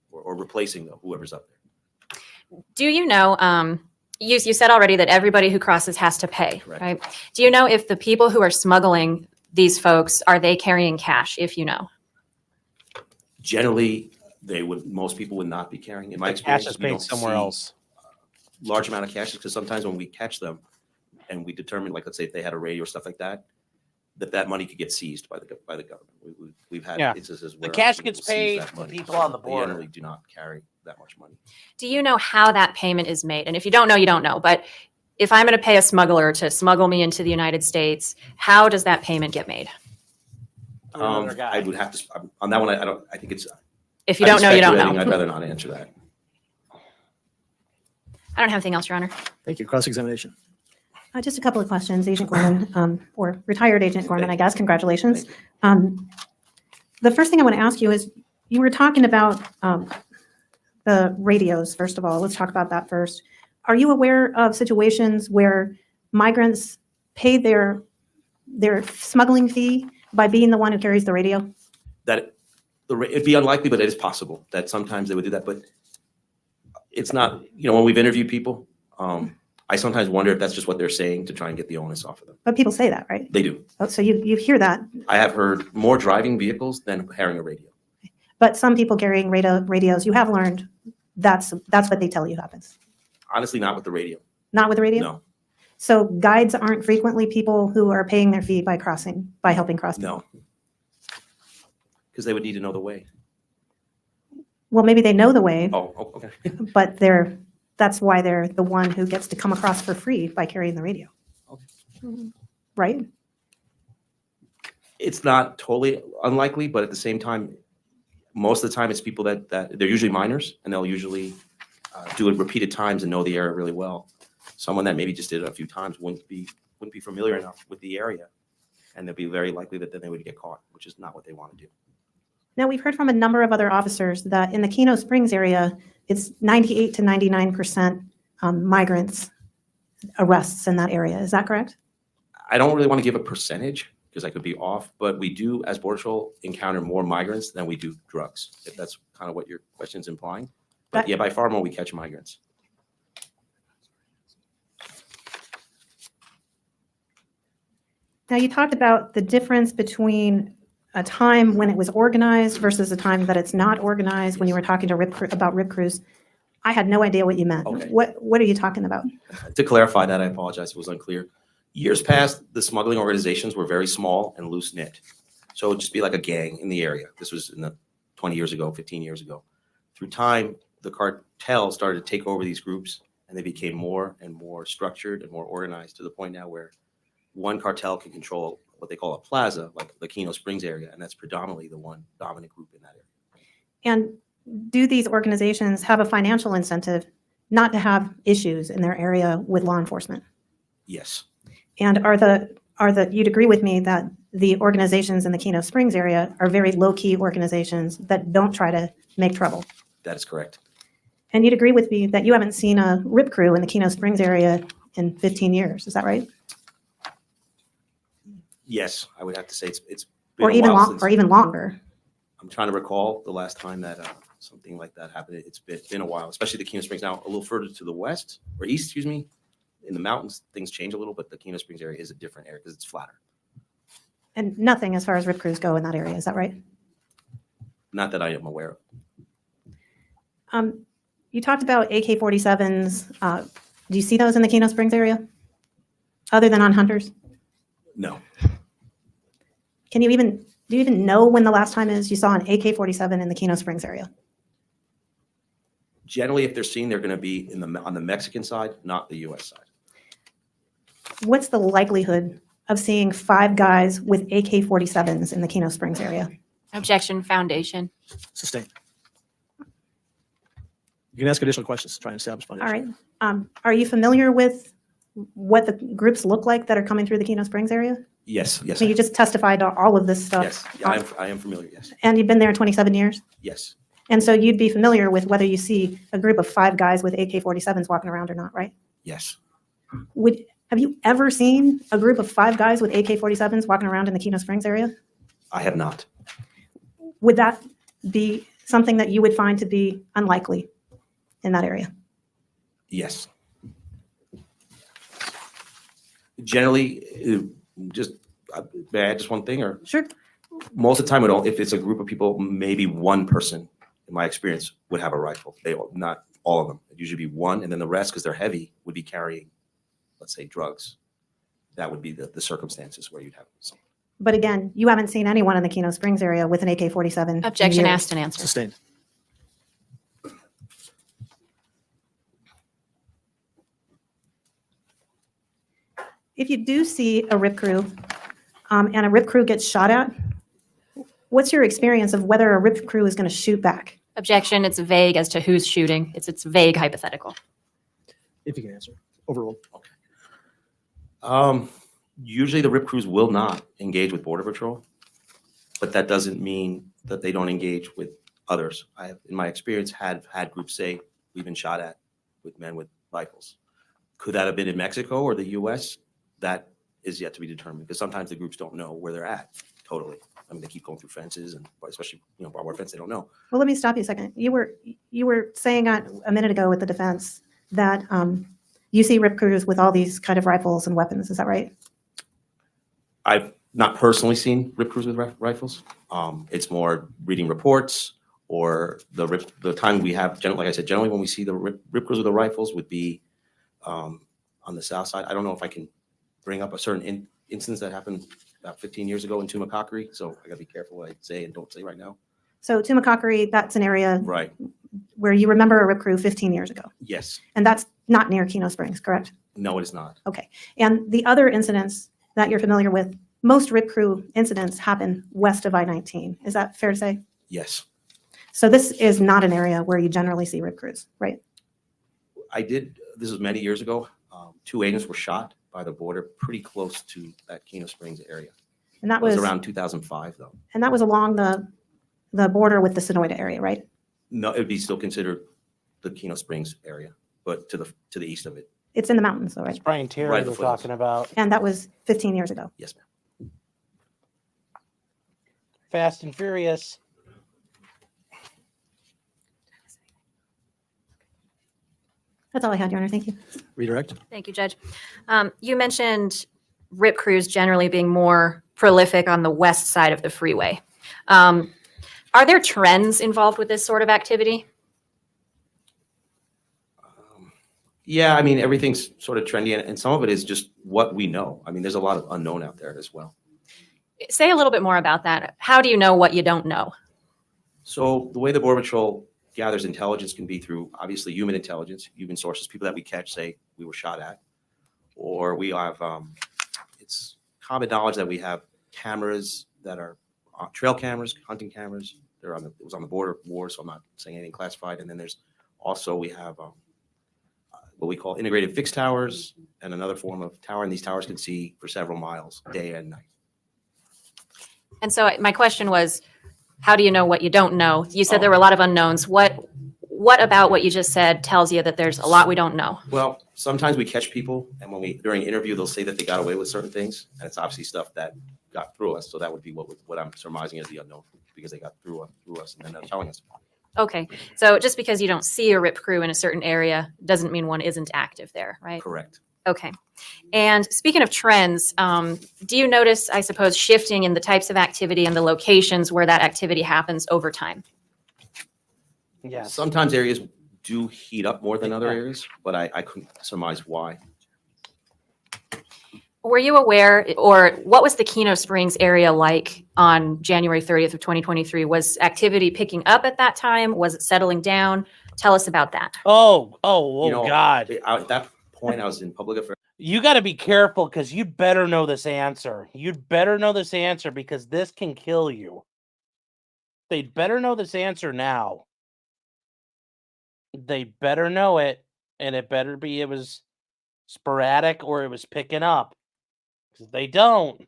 or replacing whoever's up there. Do you know, you said already that everybody who crosses has to pay, Correct. right? Do you know if the people who are smuggling these folks, are they carrying cash, if you know? Generally, most people would not be carrying. In my experience, Cash is we paid don't somewhere see else. large amount of cash, because sometimes when we catch them and we determine, like, let's say if they had a radio or stuff like that, that money could get seized by the government. We've had instances where The cash people gets seize paid that to money. people on the They border. generally do not carry that much money. Do you know how that payment is made? And if you don't know, you don't know. But if I'm going to pay a smuggler to smuggle me into the United States, how does that payment get made? I would have to on that one. I think it's. If you don't know, you don't know. I'd rather not answer that. I don't have anything else, Your Honor. Thank you. Cross-examination. Just a couple of questions, Agent Gorman, or retired Agent Gorman, I guess. Congratulations. The first thing I want to ask you is, you were talking about the radios, first of all. Let's talk about that first. Are you aware of situations where migrants pay their smuggling fee by being the one who carries the radio? It'd be unlikely, but it is possible that sometimes they would do that. But it's not, when we've interviewed people, I sometimes wonder if that's just what they're saying to try and get the onus off of them. But people say that, right? They do. Oh, so you hear that. I have heard more driving vehicles than carrying a radio. But some people carrying radios, you have learned that's what they tell you happens. Honestly, not with the radio. Not with the radio? No. So guides aren't frequently people who are paying their fee by helping cross people? No. Because they would need to know the way. Well, maybe they know the way, Oh, okay. but that's why they're the one who gets to come across for free by carrying the radio. Okay. Right? It's not totally unlikely, but at the same time, most of the time it's people that they're usually minors, and they'll usually do it repeated times and know the area really well. Someone that maybe just did it a few times wouldn't be familiar enough with the area, and they'd be very likely that then they would get caught, which is not what they want to do. Now, we've heard from a number of other officers that in the Kino Springs area, it's 98 to 99% migrants arrests in that area. Is that correct? I don't really want to give a percentage because I could be off, but we do, as Border Patrol, encounter more migrants than we do drugs, if that's kind of what your question's implying. But yeah, by far more we catch migrants. Now, you talked about the difference between a time when it was organized versus a time that it's not organized when you were talking to about RIP crews. I had no idea what you meant. Okay. What are you talking about? To clarify that, I apologize if it was unclear. Years past, the smuggling organizations were very small and loose-knit. So it would just be like a gang in the area. This was in the 20 years ago, 15 years ago. Through time, the cartel started to take over these groups, and they became more and more structured and more organized to the point now where one cartel can control what they call a plaza, like the Kino Springs area, and that's predominantly the one dominant group in that area. And do these organizations have a financial incentive not to have issues in their area with law enforcement? Yes, And you'd agree with me that the organizations in the Kino Springs area are very low-key organizations that don't try to make trouble? that is correct. And you'd agree with me that you haven't seen a RIP crew in the Kino Springs area in 15 years, is that right? Yes, I would have to say it's been Or a even while since- or even longer? I'm trying to recall the last time that something like that happened. It's been a while, especially the Kino Springs. Now, a little further to the west or east, excuse me, in the mountains, things change a little, but the Kino Springs area is a different area because it's flatter. And nothing as far as RIP crews go in that area, is that right? Not that I am aware of. You talked about AK-47s. Do you see those in the Kino Springs area? Other than on hunters? No, Do you even know when the last time is you saw an AK-47 in the Kino Springs area? generally, if they're seen, they're going to be on the Mexican side, not the U.S. side. What's the likelihood of seeing 5 guys with AK-47s in the Kino Springs area? Objection, foundation. Sustained. You can ask additional questions to try and establish All foundation. right. Are you familiar with what the groups look like that are coming through the Kino Springs area? Yes, yes, So you just testified to all of this stuff. yes. Yeah, I am familiar. Yes, And you've been there 27 years? yes, And so you'd be familiar with whether you see a group of 5 guys with AK-47s walking around or not, right? yes. Have you ever seen a group of 5 guys with AK-47s walking around in the Kino Springs area? I have not. Would that be something that you would find to be unlikely in that area? Yes. Generally, may I add just one thing, or Sure. most of the time, if it's a group of people, maybe one person, in my experience, would have a rifle. Not all of them. It'd usually be one, and then the rest, because they're heavy, would be carrying, let's say, drugs. That would be the circumstances where you'd have some. But again, you haven't seen anyone in the Kino Springs area with an AK-47. in Objection, years. asked and answered. Sustained. If you do see a RIP crew and a RIP crew gets shot at, what's your experience of whether a RIP crew is going to shoot back? Objection, it's vague as to who's shooting. It's vague hypothetical. If you can answer. Overruled. Usually the RIP crews will not engage with Border Patrol, but that doesn't mean that they don't engage with others. I have, in my experience, had groups say, we've been shot at with men with rifles. Could that have been in Mexico or the US? That is yet to be determined, because sometimes the groups don't know where they're at totally. I mean, they keep going through fences, and especially, barbed wire fence, they don't know. Well, let me stop you a second. You were saying a minute ago with the defense that you see RIP crews with all these kind of rifles and weapons. Is that right? I've not personally seen RIP crews with rifles. It's more reading reports, or the time we have, like I said, generally when we see the RIP crews with the rifles would be on the south side. I don't know if I can bring up a certain instance that happened about 15 years ago in Tumacacori, so I gotta be careful what I say and don't say right now. So Tumacacori, that's an area Right, where you remember a RIP crew 15 years ago. yes. And that's not near Kino Springs, correct? No, it is not. Okay. And the other incidents that you're familiar with, most RIP crew incidents happen west of I-19. Is that fair to say? Yes. So this is not an area where you generally see RIP crews, right? This was many years ago. 2 agents were shot by the border pretty close to that Kino Springs area. And that It was was around 2005, though. and that was along the border with the Sonoyta area, right? No, it would be still considered the Kino Springs area, but to the east of it. It's in the mountains, though, It's right? Brian Terry Right, we're the foothills. talking about. And that was 15 years ago. Yes, ma'am. Fast and Furious. That's all I had, Your Honor. Thank you. Redirect. Thank you, Judge. You mentioned RIP crews generally being more prolific on the west side of the freeway. Are there trends involved with this sort of activity? Yeah, I mean, everything's sort of trendy, and some of it is just what we know. I mean, there's a lot of unknown out there as well. Say a little bit more about that. How do you know what you don't know? So the way the Border Patrol gathers intelligence can be through, obviously, human intelligence, human sources, people that we catch say we were shot at, or we have, it's common knowledge that we have cameras that are trail cameras, hunting cameras. It was on the border war, so I'm not saying anything classified. And then there's also, we have what we call integrated fixed towers and another form of tower. And these towers can see for several miles, day and night. And so my question was, how do you know what you don't know? You said there were a lot of unknowns. What about what you just said tells you that there's a lot we don't know? Well, sometimes we catch people, and when during interview, they'll say that they got away with certain things, and it's obviously stuff that got through us. So that would be what I'm surmising as the unknown, because they got through us, and then they're telling us. Okay, so just because you don't see a RIP crew in a certain area doesn't mean one isn't active there, right? Correct. Okay. And speaking of trends, do you notice, I suppose, shifting in the types of activity and the locations where that activity happens over time? Yeah. Sometimes areas do heat up more than other areas, but I couldn't surmise why. Were you aware, or what was the Kino Springs area like on January 30th of 2023? Was activity picking up at that time? Was it settling down? Tell us about that. Oh, God. At that point, I was in public affairs. You got to be careful, because you'd better know this answer. You'd better know this answer, because this can kill you. They'd better know this answer now. They better know it, and it better be it was sporadic or it was picking up. Because they don't.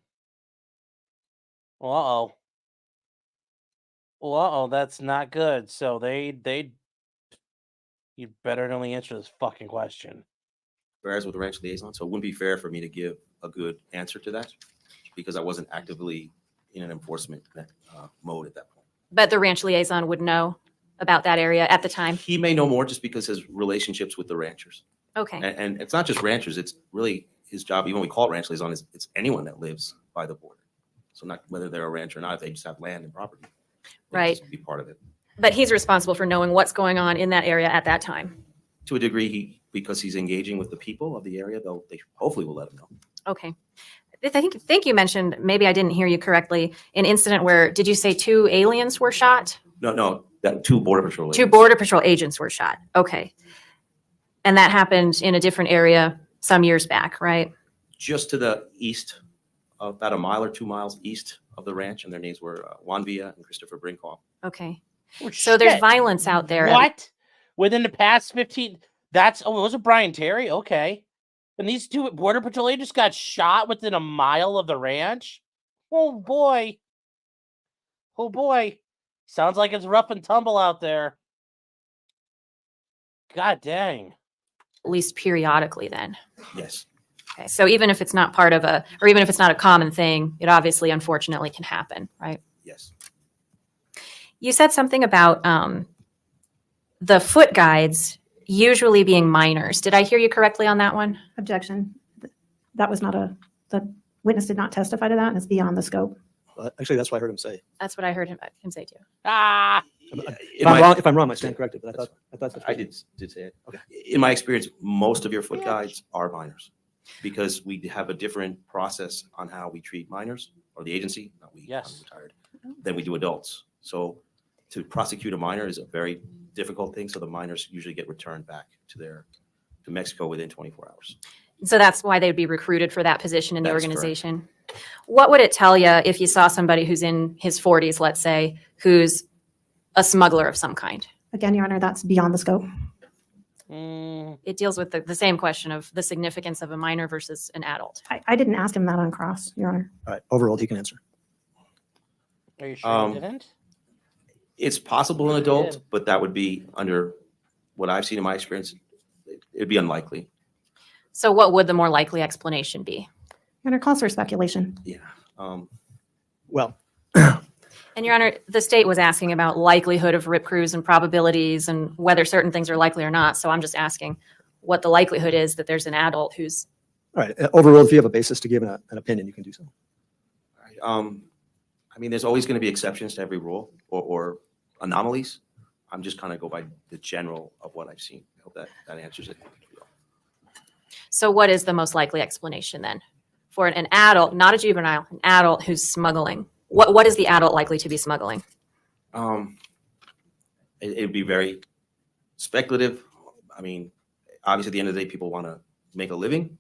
Uh-oh. Uh-oh, that's not good. So you'd better know the answer to this fucking question. Whereas with the ranch liaison, so it wouldn't be fair for me to give a good answer to that, because I wasn't actively in an enforcement mode at that point. But the ranch liaison would know about that area at the time? He may know more just because his relationships with the ranchers. Okay. And it's not just ranchers, it's really his job, even when we call it ranch liaison, it's anyone that lives by the border. So not whether they're a rancher or not, if they just have land and property. Right. Just be part of it. But he's responsible for knowing what's going on in that area at that time. To a degree, because he's engaging with the people of the area, they hopefully will let him know. Okay. I think you mentioned, maybe I didn't hear you correctly, an incident where, did you say 2 aliens were shot? No, that 2 Border Patrol agents. 2 Border Patrol agents were shot. Okay. And that happened in a different area some years back, right? Just to the east, about a mile or 2 miles east of the ranch, and their names were Juan Villa and Christopher Brinkhoff. Okay. Oh, so there's shit. violence out there. What? Within the past 15... it was Brian Terry? Okay. And these 2 Border Patrol agents got shot within a mile of the ranch? Oh, boy. Oh, boy. Sounds like it's rough and tumble out there. God dang. At least periodically then. Yes. Okay. So even if it's not part of or even if it's not a common thing, it obviously, unfortunately, can happen, right? Yes. You said something about the foot guides usually being minors. Did I hear you correctly on that one? Objection. That was not the witness did not testify to that, and it's beyond the scope. Actually, that's what I heard him say. That's what I heard him say too. Ah! If I'm wrong, I stand corrected. But I thought I did say it. Okay. In my experience, most of your foot guides are minors, because we have a different process on how we treat minors, or the agency, not we, yes. I'm retired, than we do adults. So to prosecute a minor is a very difficult thing. So the minors usually get returned back to Mexico within 24 hours. So that's why they'd be recruited for that position in the That's organization. Correct. What would it tell you if you saw somebody who's in his 40s, let's say, who's a smuggler of some kind? Again, Your Honor, that's beyond the scope. It deals with the same question of the significance of a minor versus an adult. I didn't ask him that on cross, Your Honor. All right, overruled. He can answer. Are you sure you didn't? It's possible an adult, but that would be, under what I've seen in my experience, it'd be unlikely. So what would the more likely explanation be? Your Honor, calls for speculation. Yeah. Well. And Your Honor, the state was asking about likelihood of RIP crews and probabilities and whether certain things are likely or not. So I'm just asking what the likelihood is that there's an adult who's All right, overruled. If you have a basis to give an opinion, you can do so. All right. I mean, there's always going to be exceptions to every rule or anomalies. I'm just kind of go by the general of what I've seen. I hope that answers it. So what is the most likely explanation then for an adult, not a juvenile, an adult who's smuggling? What is the adult likely to be smuggling? It'd be very speculative. I mean, obviously at the end of the day, people want to make a living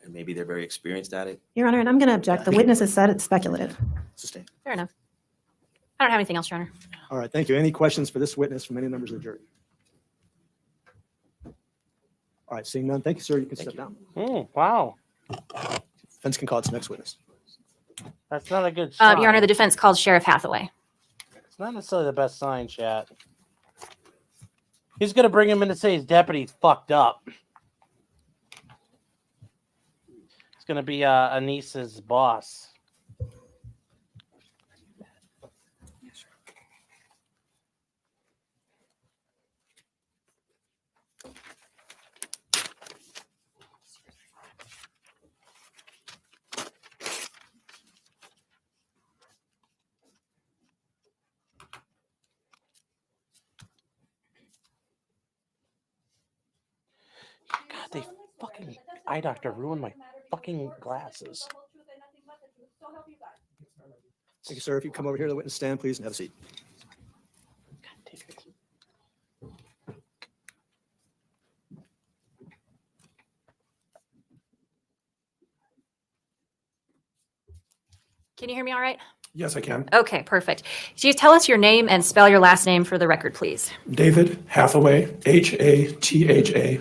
and maybe they're very experienced at it. Your Honor, and I'm going to object. The witness has said it's speculative. Sustain. Fair enough. I don't have anything else, Your Honor. All right, thank you. Any questions for this witness from any members of the jury? All right, seeing none, thank you, sir. You can step down. Wow. Defense can call its next witness. That's not a good sign. Your Honor, the defense called Sheriff Hathaway. It's not necessarily the best sign, chat. He's going to bring him in to say his deputy's fucked up. It's going to be Anissa's boss. God, they fucking eye doctor ruined my fucking glasses. Thank you, sir. If you come over here to the witness stand, please, and have a seat. Can you hear me all right? Yes, I can. Okay, perfect. Can you tell us your name and spell your last name for the record, please? David Hathaway, Hathaway.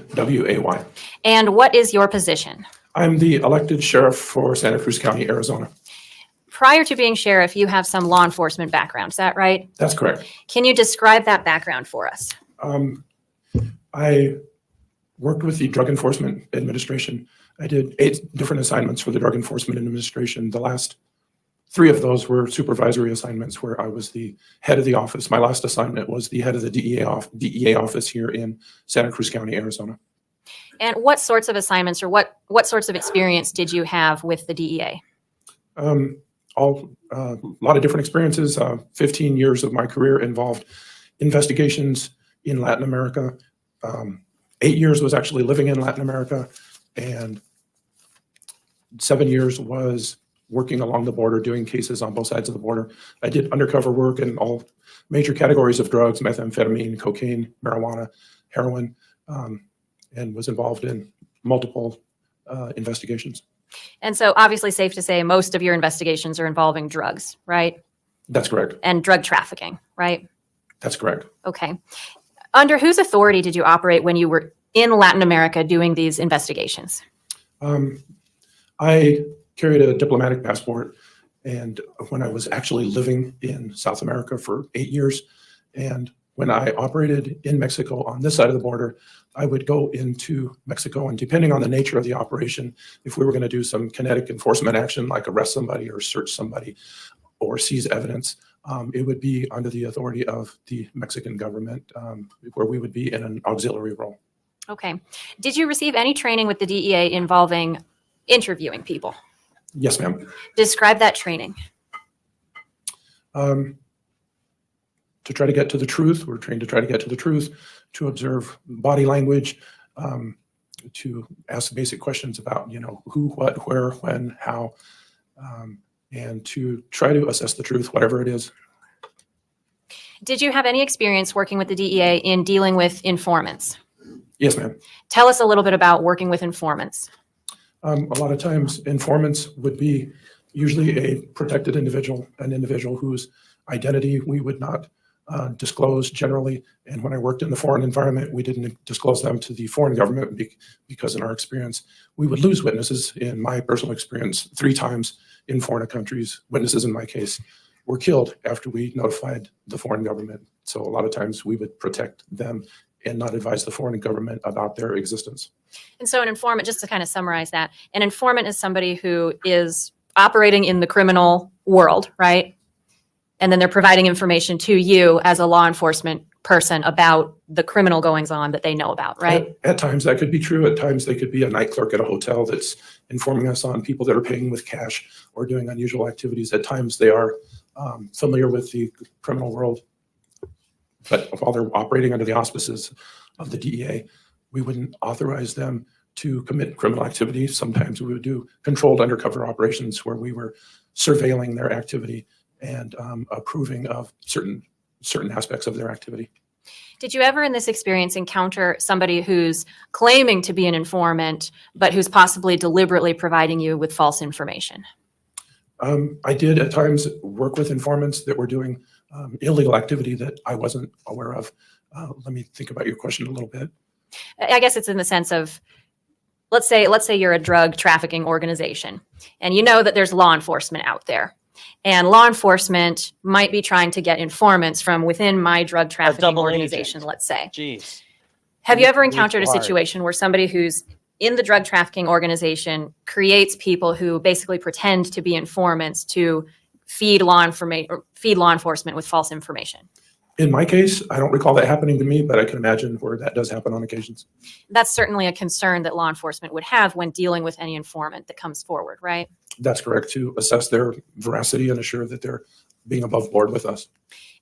And what is your position? I'm the elected sheriff for Santa Cruz County, Arizona. Prior to being sheriff, you have some law enforcement background. Is that right? That's correct. Can you describe that background for us? I worked with the Drug Enforcement Administration. I did 8 different assignments for the Drug Enforcement Administration. The last 3 of those were supervisory assignments where I was the head of the office. My last assignment was the head of the DEA office here in Santa Cruz County, Arizona. And what sorts of assignments or what sorts of experience did you have with the DEA? A lot of different experiences. 15 years of my career involved investigations in Latin America. 8 years was actually living in Latin America, and 7 years was working along the border, doing cases on both sides of the border. I did undercover work in all major categories of drugs: methamphetamine, cocaine, marijuana, heroin, and was involved in multiple investigations. And so obviously safe to say most of your investigations are involving drugs, right? That's correct. And drug trafficking, right? That's correct. Okay. Under whose authority did you operate when you were in Latin America doing these investigations? I carried a diplomatic passport, and when I was actually living in South America for 8 years, and when I operated in Mexico on this side of the border, I would go into Mexico, and depending on the nature of the operation, if we were going to do some kinetic enforcement action like arrest somebody or search somebody or seize evidence, it would be under the authority of the Mexican government, where we would be in an auxiliary role. Okay. Did you receive any training with the DEA involving interviewing people? Yes, ma'am. Describe that training. To try to get to the truth, we're trained to try to get to the truth, to observe body language, to ask basic questions about, who, what, where, when, how, and to try to assess the truth, whatever it is. Did you have any experience working with the DEA in dealing with informants? Yes, ma'am. Tell us a little bit about working with informants. A lot of times informants would be usually a protected individual, an individual whose identity we would not disclose generally. And when I worked in the foreign environment, we didn't disclose them to the foreign government because in our experience, we would lose witnesses. In my personal experience, 3 times in foreign countries, witnesses in my case were killed after we notified the foreign government. So a lot of times we would protect them and not advise the foreign government about their existence. And so an informant, just to kind of summarize that, an informant is somebody who is operating in the criminal world, right? And then they're providing information to you as a law enforcement person about the criminal goings on that they know about, right? At times that could be true. At times they could be a night clerk at a hotel that's informing us on people that are paying with cash or doing unusual activities. At times they are familiar with the criminal world. But while they're operating under the auspices of the DEA, we wouldn't authorize them to commit criminal activity. Sometimes we would do controlled undercover operations where we were surveilling their activity and approving of certain aspects of their activity. Did you ever in this experience encounter somebody who's claiming to be an informant, but who's possibly deliberately providing you with false information? I did at times work with informants that were doing illegal activity that I wasn't aware of. Let me think about your question a little bit. I guess it's in the sense of, let's say you're a drug trafficking organization and you know that there's law enforcement out there, and law enforcement might be trying to get informants from within my drug trafficking organization, let's say. Jeez. Have you ever encountered a situation where somebody who's in the drug trafficking organization creates people who basically pretend to be informants to feed law enforcement with false information? In my case, I don't recall that happening to me, but I can imagine where that does happen on occasions. That's certainly a concern that law enforcement would have when dealing with any informant that comes forward, right? That's correct, to assess their veracity and assure that they're being above board with us.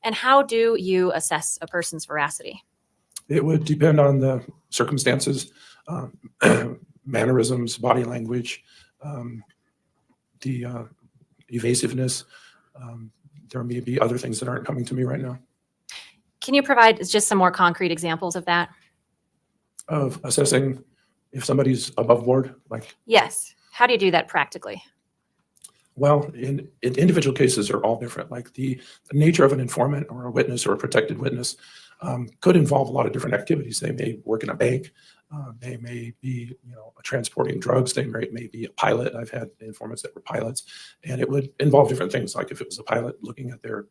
And how do you assess a person's veracity? It would depend on the circumstances, mannerisms, body language, the evasiveness. There may be other things that aren't coming to me right now. Can you provide just some more concrete examples of that? Of assessing if somebody's above board, like? Yes. How do you do that practically? Well, in individual cases are all different. Like the nature of an informant or a witness or a protected witness could involve a lot of different activities. They may work in a bank. They may be, transporting drugs. They may be a pilot. I've had informants that were pilots, and it would involve different things. Like if it was a pilot, looking at their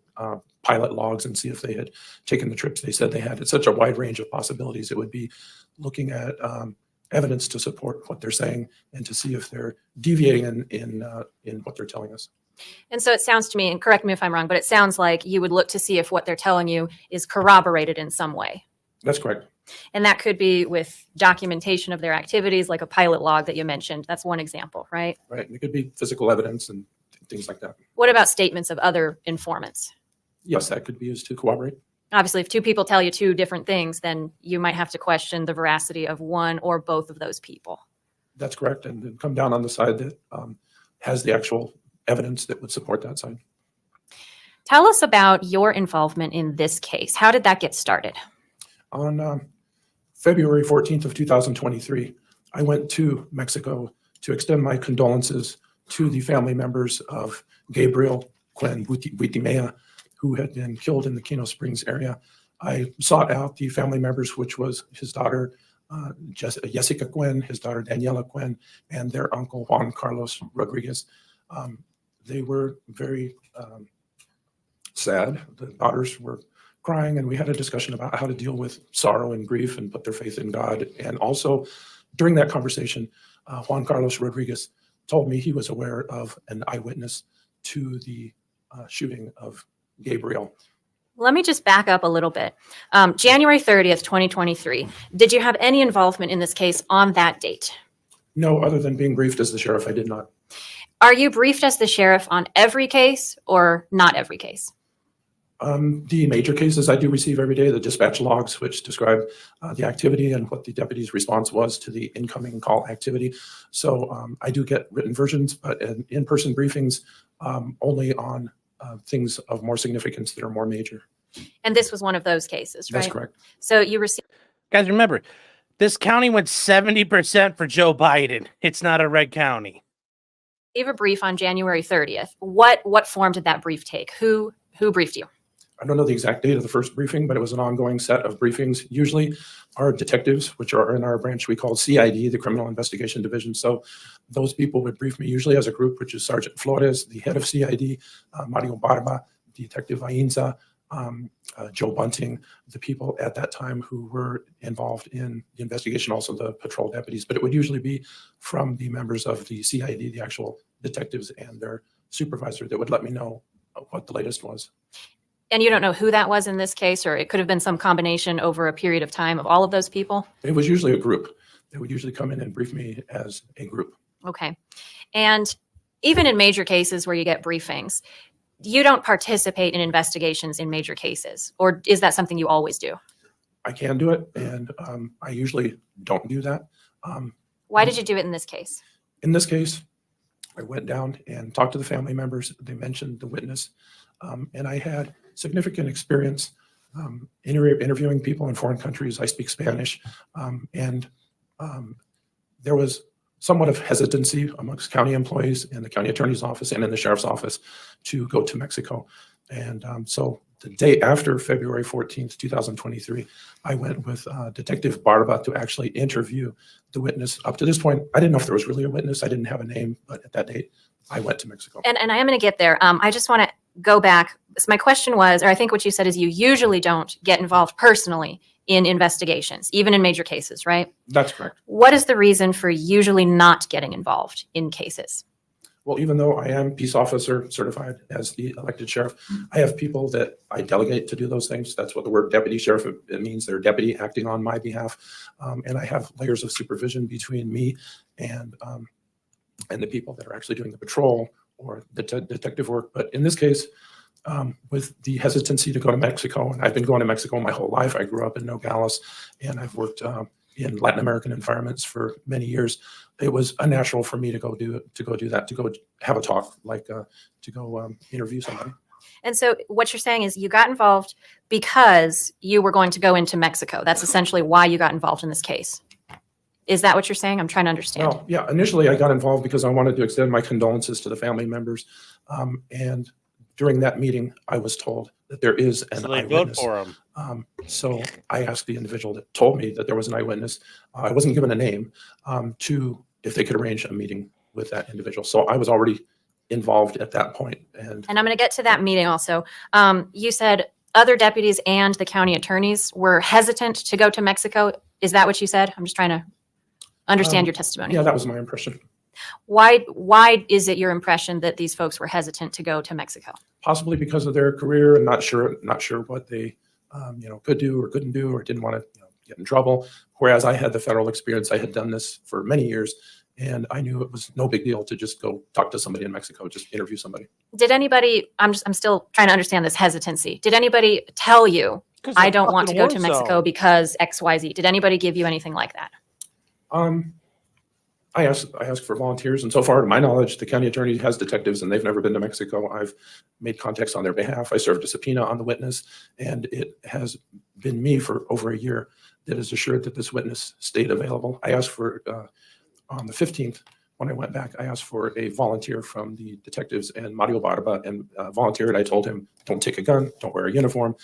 pilot logs and see if they had taken the trips they said they had. It's such a wide range of possibilities. It would be looking at evidence to support what they're saying and to see if they're deviating in what they're telling us. And so it sounds to me, and correct me if I'm wrong, but it sounds like you would look to see if what they're telling you is corroborated in some way. That's correct. And that could be with documentation of their activities, like a pilot log that you mentioned. That's one example, right? Right. And it could be physical evidence and things like that. What about statements of other informants? Yes, that could be used to corroborate. Obviously, if two people tell you two different things, then you might have to question the veracity of one or both of those people. That's correct. And then come down on the side that has the actual evidence that would support that side. Tell us about your involvement in this case. How did that get started? On February 14th of 2023, I went to Mexico to extend my condolences to the family members of Gabriel Cuen-Buitimea, who had been killed in the Kino Springs area. I sought out the family members, which was his daughter, Jessica Cuen, his daughter, Daniela Cuen, and their uncle, Juan Carlos Rodriguez. They were very sad. The daughters were crying, and we had a discussion about how to deal with sorrow and grief and put their faith in God. And also, during that conversation, Juan Carlos Rodriguez told me he was aware of an eyewitness to the shooting of Gabriel. Let me just back up a little bit. January 30th, 2023, did you have any involvement in this case on that date? No, other than being briefed as the sheriff, I did not. Are you briefed as the sheriff on every case or not every case? The major cases I do receive every day, the dispatch logs, which describe the activity and what the deputy's response was to the incoming call activity. So I do get written versions, but in-person briefings only on things of more significance that are more major. And this was one of those cases, right? That's correct. So you received... Guys, remember, this county went 70% for Joe Biden. It's not a red county. You gave a brief on January 30th. What form did that brief take? Who briefed you? I don't know the exact date of the first briefing, but it was an ongoing set of briefings. Usually our detectives, which are in our branch, we call CID, the Criminal Investigation Division. So those people would brief me usually as a group, which is Sergeant Flores, the head of CID, Mario Barba, Detective Ainza, Joe Bunting, the people at that time who were involved in the investigation, also the patrol deputies. But it would usually be from the members of the CID, the actual detectives and their supervisor, that would let me know what the latest was. And you don't know who that was in this case, or it could have been some combination over a period of time of all of those people? It was usually a group. They would usually come in and brief me as a group. Okay. And even in major cases where you get briefings, you don't participate in investigations in major cases, or is that something you always do? I can do it, and I usually don't do that. Why did you do it in this case? In this case, I went down and talked to the family members. They mentioned the witness, and I had significant experience interviewing people in foreign countries. I speak Spanish, and there was somewhat of hesitancy amongst county employees in the county attorney's office and in the sheriff's office to go to Mexico. And so the day after February 14th, 2023, I went with Detective Barba to actually interview the witness. Up to this point, I didn't know if there was really a witness. I didn't have a name, but at that date, I went to Mexico. And I am going to get there. I just want to go back. So my question was, or I think what you said is you usually don't get involved personally in investigations, even in major cases, right? That's correct. What is the reason for usually not getting involved in cases? Well, even though I am peace officer certified as the elected sheriff, I have people that I delegate to do those things. That's what the word deputy sheriff, it means they're deputy acting on my behalf. And I have layers of supervision between me and the people that are actually doing the patrol or the detective work. But in this case, with the hesitancy to go to Mexico, and I've been going to Mexico my whole life. I grew up in Nogales, and I've worked in Latin American environments for many years. It was unnatural for me to go do that, to go have a talk, like to go interview somebody. And so what you're saying is you got involved because you were going to go into Mexico. That's essentially why you got involved in this case. Is that what you're saying? I'm trying to understand. Well, yeah, initially I got involved because I wanted to extend my condolences to the family members. And during that meeting, I was told that there is an eyewitness. For him. So I asked the individual that told me that there was an eyewitness. I wasn't given a name, to if they could arrange a meeting with that individual. So I was already involved at that point. And I'm going to get to that meeting also. You said other deputies and the county attorneys were hesitant to go to Mexico. Is that what you said? I'm just trying to understand your testimony. Yeah, that was my impression. Why is it your impression that these folks were hesitant to go to Mexico? Possibly because of their career and not sure what they could do or couldn't do, or didn't want to get in trouble. Whereas I had the federal experience, I had done this for many years, and I knew it was no big deal to just go talk to somebody in Mexico, just interview somebody. Did anybody? I'm still trying to understand this hesitancy. Did anybody tell you I don't want to go to Mexico because XYZ? Did anybody give you anything like that? I asked for volunteers, and so far, to my knowledge, the county attorney has detectives, and they've never been to Mexico. I've made contacts on their behalf. I served a subpoena on the witness, and it has been me for over a year that has assured that this witness stayed available. I asked for, on the 15th, when I went back, I asked for a volunteer from the detectives and Mario Barba, and volunteered. I told him, don't take a gun, don't wear a uniform.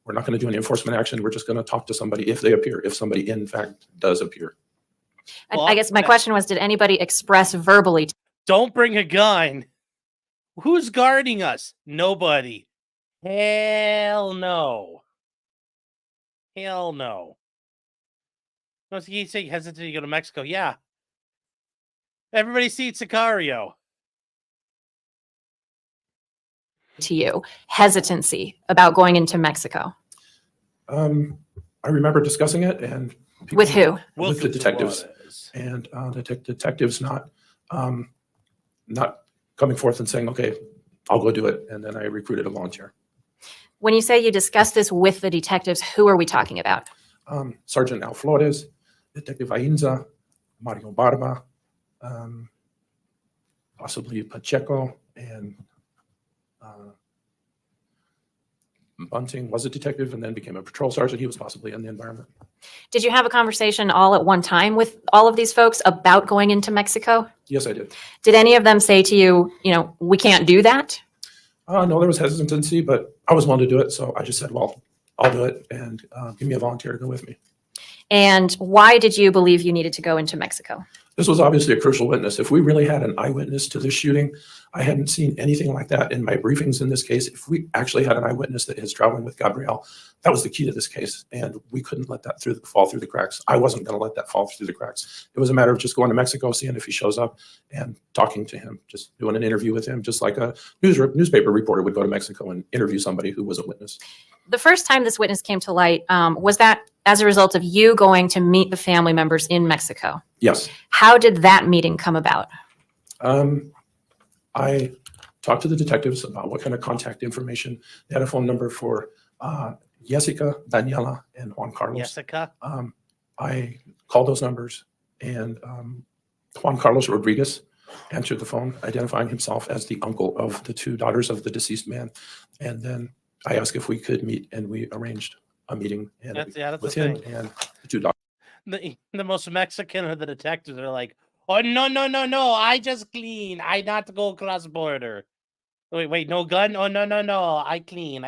We're not going to do any enforcement action. We're just going to talk to somebody if they appear, if somebody in fact does appear. Well, I guess my question was, did anybody express verbally? Don't bring a gun. Who's guarding us? Nobody. Hell no. Hell no. No, so you say hesitant to go to Mexico. Yeah. Everybody sees Sicario. To you, hesitancy about going into Mexico. I remember discussing it, and With who? With the detectives, and the detectives not coming forth and saying, okay, I'll go do it. And then I recruited a volunteer. When you say you discussed this with the detectives, who are we talking about? Sergeant Al Flores, Detective Ainza, Mario Barba, possibly Pacheco, and Bunting was a detective and then became a patrol sergeant. He was possibly in the environment. Did you have a conversation all at one time with all of these folks about going into Mexico? Yes, I did. Did any of them say to you, we can't do that? No, there was hesitancy, but I was willing to do it. So I just said, well, I'll do it, and give me a volunteer to go with me. And why did you believe you needed to go into Mexico? This was obviously a crucial witness. If we really had an eyewitness to this shooting, I hadn't seen anything like that in my briefings in this case. If we actually had an eyewitness that is traveling with Gabriel, that was the key to this case, and we couldn't let that fall through the cracks. I wasn't going to let that fall through the cracks. It was a matter of just going to Mexico, seeing if he shows up, and talking to him, just doing an interview with him, just like a newspaper reporter would go to Mexico and interview somebody who was a witness. The first time this witness came to light, was that as a result of you going to meet the family members in Mexico? Yes. How did that meeting come about? I talked to the detectives about what kind of contact information. They had a phone number for Jessica, Daniela, and Juan Carlos. Jessica? I called those numbers, and Juan Carlos Rodriguez answered the phone, identifying himself as the uncle of the 2 daughters of the deceased man. And then I asked if we could meet, and we arranged a meeting That's with the him thing. and the 2 daughters. The most Mexican of the detectives are like, oh, no, I just clean. I not go cross border. Wait, no gun? Oh, no, I clean.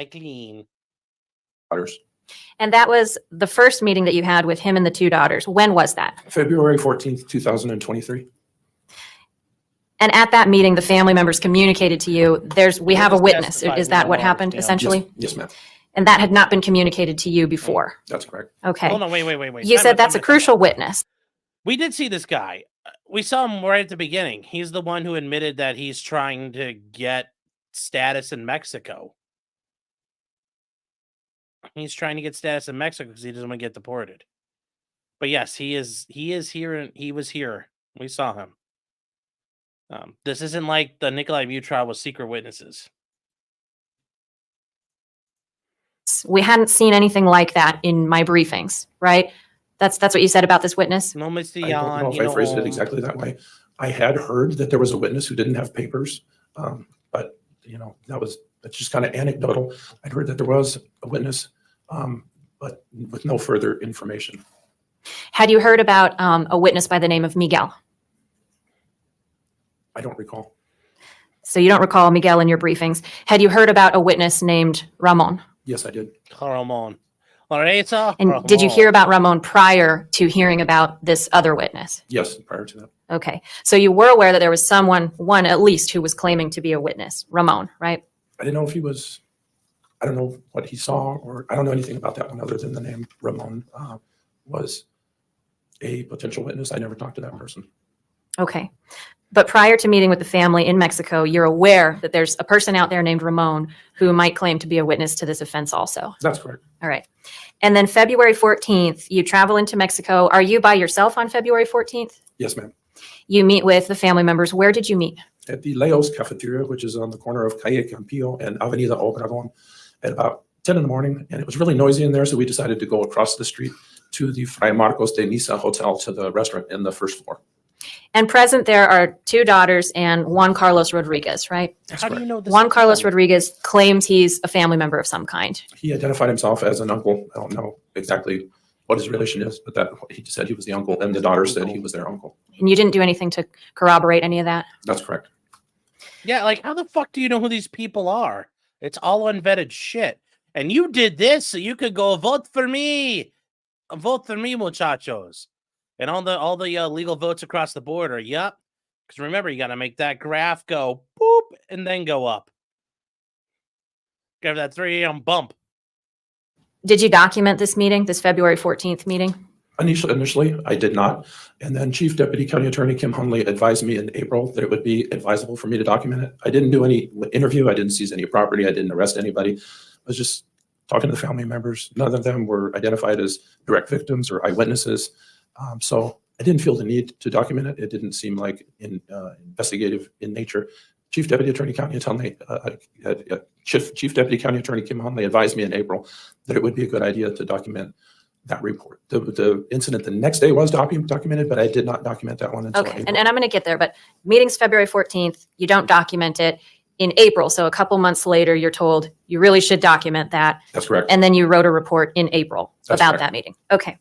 And that was the first meeting that you had with him and the 2 daughters. When was that? February 14th, 2023. And at that meeting, the family members communicated to you, we have a witness. Is that what happened, essentially? Yes, ma'am. And that had not been communicated to you before? That's correct. Okay. Hold on, wait. You said that's a crucial witness. We did see this guy. We saw him right at the beginning. He's the one who admitted that he's trying to get status in Mexico. He's trying to get status in Mexico because he doesn't want to get deported. But yes, he is here, and he was here. We saw him. This isn't like the Nikolai View trial with secret witnesses. We hadn't seen anything like that in my briefings, right? That's what you said about this witness? No, Mr. I don't know if I phrased it exactly that way. I had heard that there was a witness who didn't have papers, but that's just kind of anecdotal. I'd heard that there was a witness, but with no further information. Had you heard about a witness by the name of Miguel? I don't recall. So you don't recall Miguel in your briefings. Had you heard about a witness named Ramon? Yes, I did. Ramon. And did you hear about Ramon prior to hearing about this other witness? Yes, prior to that. Okay. So you were aware that there was one at least, who was claiming to be a witness, Ramon, right? I didn't know if he was, I don't know what he saw, or I don't know anything about that one other than the name Ramon was a potential witness. I never talked to that person. Okay. But prior to meeting with the family in Mexico, you're aware that there's a person out there named Ramon who might claim to be a witness to this offense also? That's correct. All right. And then February 14th, you travel into Mexico. Are you by yourself on February 14th? Yes, ma'am. You meet with the family members. Where did you meet? At the Leo's Cafeteria, which is on the corner of Calle Campillo and Avenida Obregón, at about 10 in the morning. And it was really noisy in there, so we decided to go across the street to the Fray Marcos de Niza Hotel, to the restaurant in the first floor. And present there are 2 daughters and Juan Carlos Rodriguez, right? How do you know this? Juan Carlos Rodriguez claims he's a family member of some kind. He identified himself as an uncle. I don't know exactly what his relation is, but that he just said he was the uncle, and the daughter said he was their uncle. And you didn't do anything to corroborate any of that? That's correct. Yeah, like, how the fuck do you know who these people are? It's all unvetted shit. And you did this so you could go vote for me. Vote for me, muchachos. And all the legal votes across the border. Yep. Because remember, you got to make that graph go boop and then go up. Give that 3 a.m. bump. Did you document this meeting, this February 14th meeting? Initially, I did not. And then Chief Deputy County Attorney Kim Hunley advised me in April that it would be advisable for me to document it. I didn't do any interview. I didn't seize any property. I didn't arrest anybody. I was just talking to the family members. None of them were identified as direct victims or eyewitnesses. So I didn't feel the need to document it. It didn't seem like investigative in nature. Chief Deputy Attorney County Attorney Chief Deputy County Attorney Kim Hunley advised me in April that it would be a good idea to document that report. The incident the next day was documented, but I did not document that one until Okay, April. and I'm going to get there, but meeting's February 14th. You don't document it in April. So a couple months later, you're told you really should document that. That's correct. And then you wrote a report in April That's about correct. that meeting. Okay.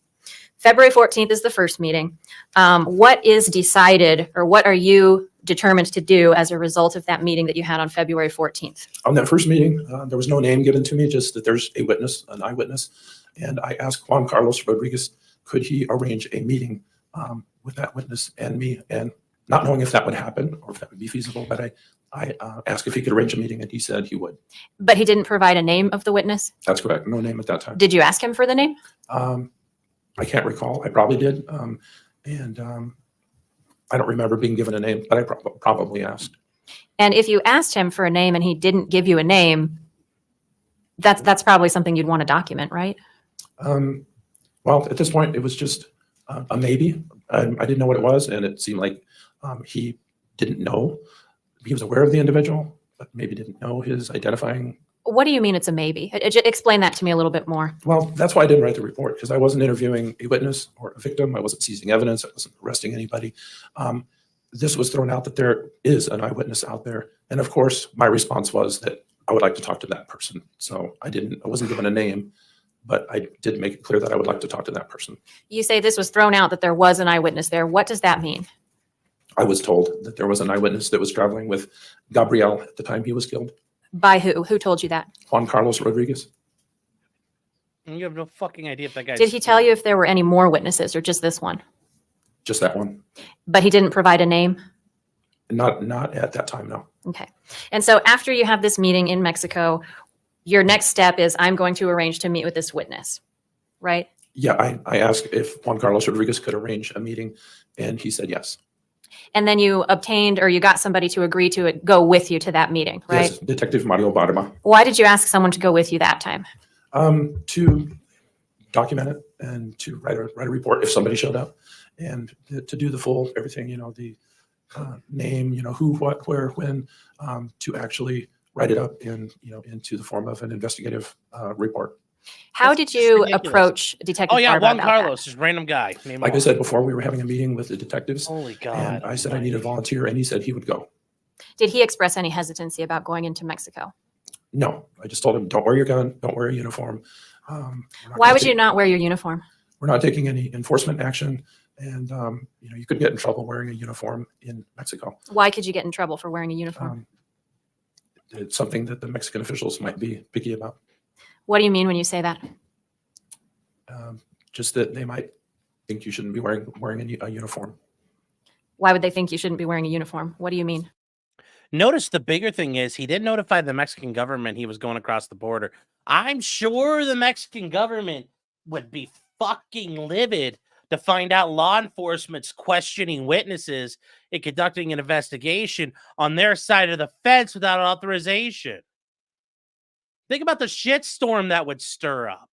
February 14th is the first meeting. What is decided, or what are you determined to do as a result of that meeting that you had on February 14th? On that first meeting, there was no name given to me, just that there's a witness, an eyewitness. And I asked Juan Carlos Rodriguez, could he arrange a meeting with that witness and me? And not knowing if that would happen or if that would be feasible, but I asked if he could arrange a meeting, and he said he would. But he didn't provide a name of the witness? That's correct. No name at that time. Did you ask him for the name? I can't recall. I probably did. I don't remember being given a name, but I probably asked. And if you asked him for a name and he didn't give you a name, that's probably something you'd want to document, right? Well, at this point, it was just a maybe. I didn't know what it was, and it seemed like he didn't know. He was aware of the individual, but maybe didn't know his identifying. What do you mean it's a maybe? Explain that to me a little bit more. Well, that's why I didn't write the report, because I wasn't interviewing a witness or a victim. I wasn't seizing evidence. I wasn't arresting anybody. This was thrown out that there is an eyewitness out there. And of course, my response was that I would like to talk to that person. So I wasn't given a name, but I did make it clear that I would like to talk to that person. You say this was thrown out that there was an eyewitness there. What does that mean? I was told that there was an eyewitness that was traveling with Gabriel at the time he was killed. By who? Who told you that? Juan Carlos Rodriguez. You have no fucking idea if that guy. Did he tell you if there were any more witnesses or just this one? Just that one. But he didn't provide a name? Not at that time, no. Okay. And so after you have this meeting in Mexico, your next step is I'm going to arrange to meet with this witness, right? Yeah, I asked if Juan Carlos Rodriguez could arrange a meeting, and he said yes. And then you obtained or you got somebody to agree to go with you to that meeting, right? Yes, Detective Mario Barba. Why did you ask someone to go with you that time? To document it and to write a report if somebody showed up, and to do the full everything, the name, who, what, where, when, to actually write it up into the form of an investigative report. How did you approach Detective Barba Juan about Carlos, just random guy. Like I said before, we were having a meeting with the detectives. Holy God. And I said I need a volunteer, and he said he would go. Did he express any hesitancy about going into Mexico? No, I just told him, don't wear your gun, don't wear a uniform. Why would you not wear your uniform? We're not taking any enforcement action, and you could get in trouble wearing a uniform in Mexico. Why could you get in trouble for wearing a uniform? It's something that the Mexican officials might be picky about. What do you mean when you say that? Just that they might think you shouldn't be wearing a uniform. Why would they think you shouldn't be wearing a uniform? What do you mean? Notice the bigger thing is he didn't notify the Mexican government he was going across the border. I'm sure the Mexican government would be fucking livid to find out law enforcement's questioning witnesses and conducting an investigation on their side of the fence without authorization. Think about the shitstorm that would stir up.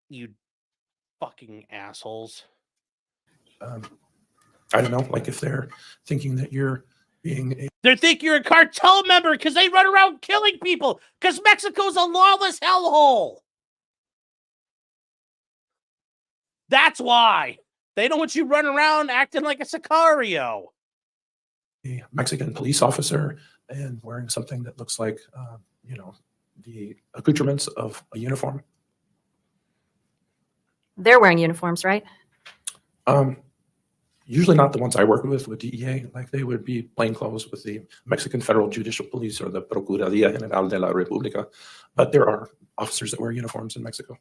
You fucking assholes. I don't know, like if they're thinking that you're being They think you're a cartel member because they run around killing people because Mexico's a lawless hellhole. That's why. They don't want you running around acting like a Sicario. a Mexican police officer and wearing something that looks like, the accoutrements of a uniform. They're wearing uniforms, right? Usually not the ones I work with DEA. Like they would be plainclothes with the Mexican Federal Judicial Police or the Procuraduría General de la República. But there are officers that wear uniforms in Mexico.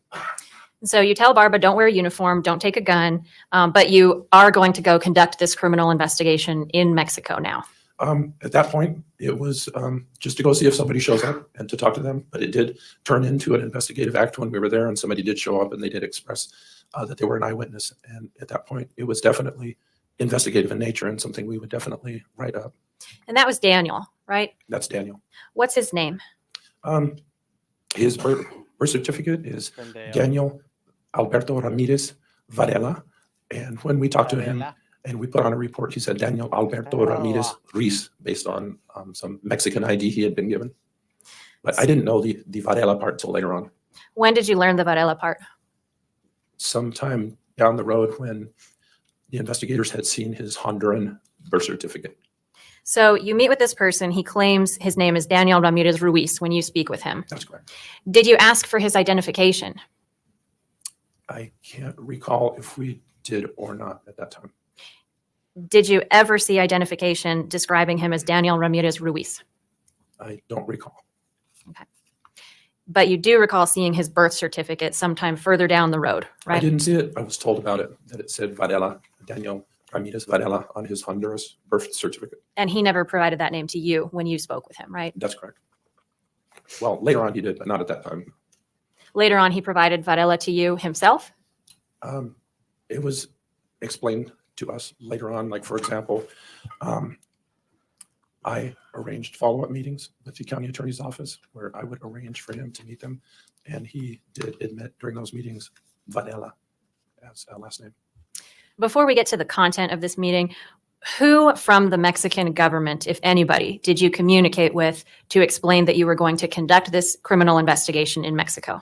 So you tell Barba, don't wear a uniform, don't take a gun, but you are going to go conduct this criminal investigation in Mexico now. At that point, it was just to go see if somebody shows up and to talk to them. But it did turn into an investigative act when we were there and somebody did show up and they did express that they were an eyewitness. And at that point, it was definitely investigative in nature and something we would definitely write up. And that was Daniel, right? That's Daniel. What's his name? His birth certificate is Daniel Alberto Ramirez Varela. And when we talked to him and we put on a report, he said Daniel Alberto Ramirez Ruiz, based on some Mexican ID he had been given. But I didn't know the Varela part till later on. When did you learn the Varela part? Sometime down the road when the investigators had seen his Honduran birth certificate. So you meet with this person. He claims his name is Daniel Ramirez Ruiz when you speak with him. That's correct. Did you ask for his identification? I can't recall if we did or not at that time. Did you ever see identification describing him as Daniel Ramirez Ruiz? I don't recall. Okay. But you do recall seeing his birth certificate sometime further down the road, right? I didn't see it. I was told about it, that it said Varela, Daniel Ramirez Varela on his Honduras birth certificate. And he never provided that name to you when you spoke with him, right? That's correct. Well, later on he did, but not at that time. Later on, he provided Varela to you himself? It was explained to us later on, like, for example, I arranged follow-up meetings with the county attorney's office where I would arrange for him to meet them. And he did admit during those meetings, Varela as a last name. Before we get to the content of this meeting, who from the Mexican government, if anybody, did you communicate with to explain that you were going to conduct this criminal investigation in Mexico?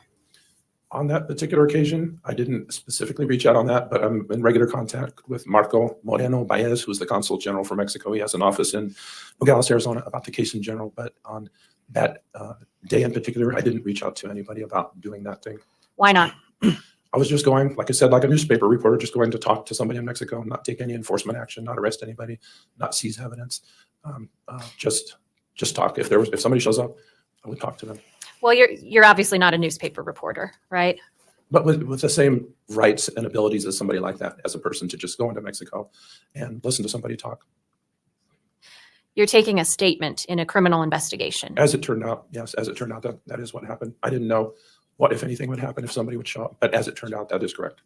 On that particular occasion, I didn't specifically reach out on that, but I'm in regular contact with Marco Moreno Baez, who's the consul general for Mexico. He has an office in Nogales, Arizona, about the case in general. But on that day in particular, I didn't reach out to anybody about doing that thing. Why not? I was just going, like I said, like a newspaper reporter, just going to talk to somebody in Mexico, not take any enforcement action, not arrest anybody, not seize evidence, just talk. If somebody shows up, I would talk to them. Well, you're obviously not a newspaper reporter, right? But with the same rights and abilities as somebody like that, as a person, to just go into Mexico and listen to somebody talk. You're taking a statement in a criminal investigation. As it turned out, yes, as it turned out, that is what happened. I didn't know what, if anything, would happen if somebody would show up. But as it turned out, that is correct.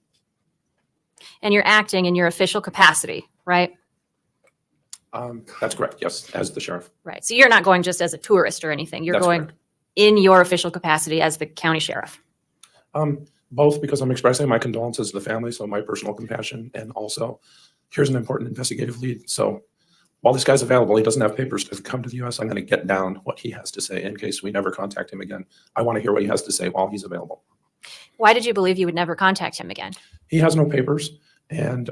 And you're acting in your official capacity, right? That's correct, yes, as the sheriff. Right. So you're not going just as a tourist or anything. You're That's going correct. in your official capacity as the county sheriff. Both, because I'm expressing my condolences to the family, so my personal compassion, and also here's an important investigative lead. So while this guy's available, he doesn't have papers to come to the U.S. I'm going to get down what he has to say in case we never contact him again. I want to hear what he has to say while he's available. Why did you believe you would never contact him again? He has no papers, and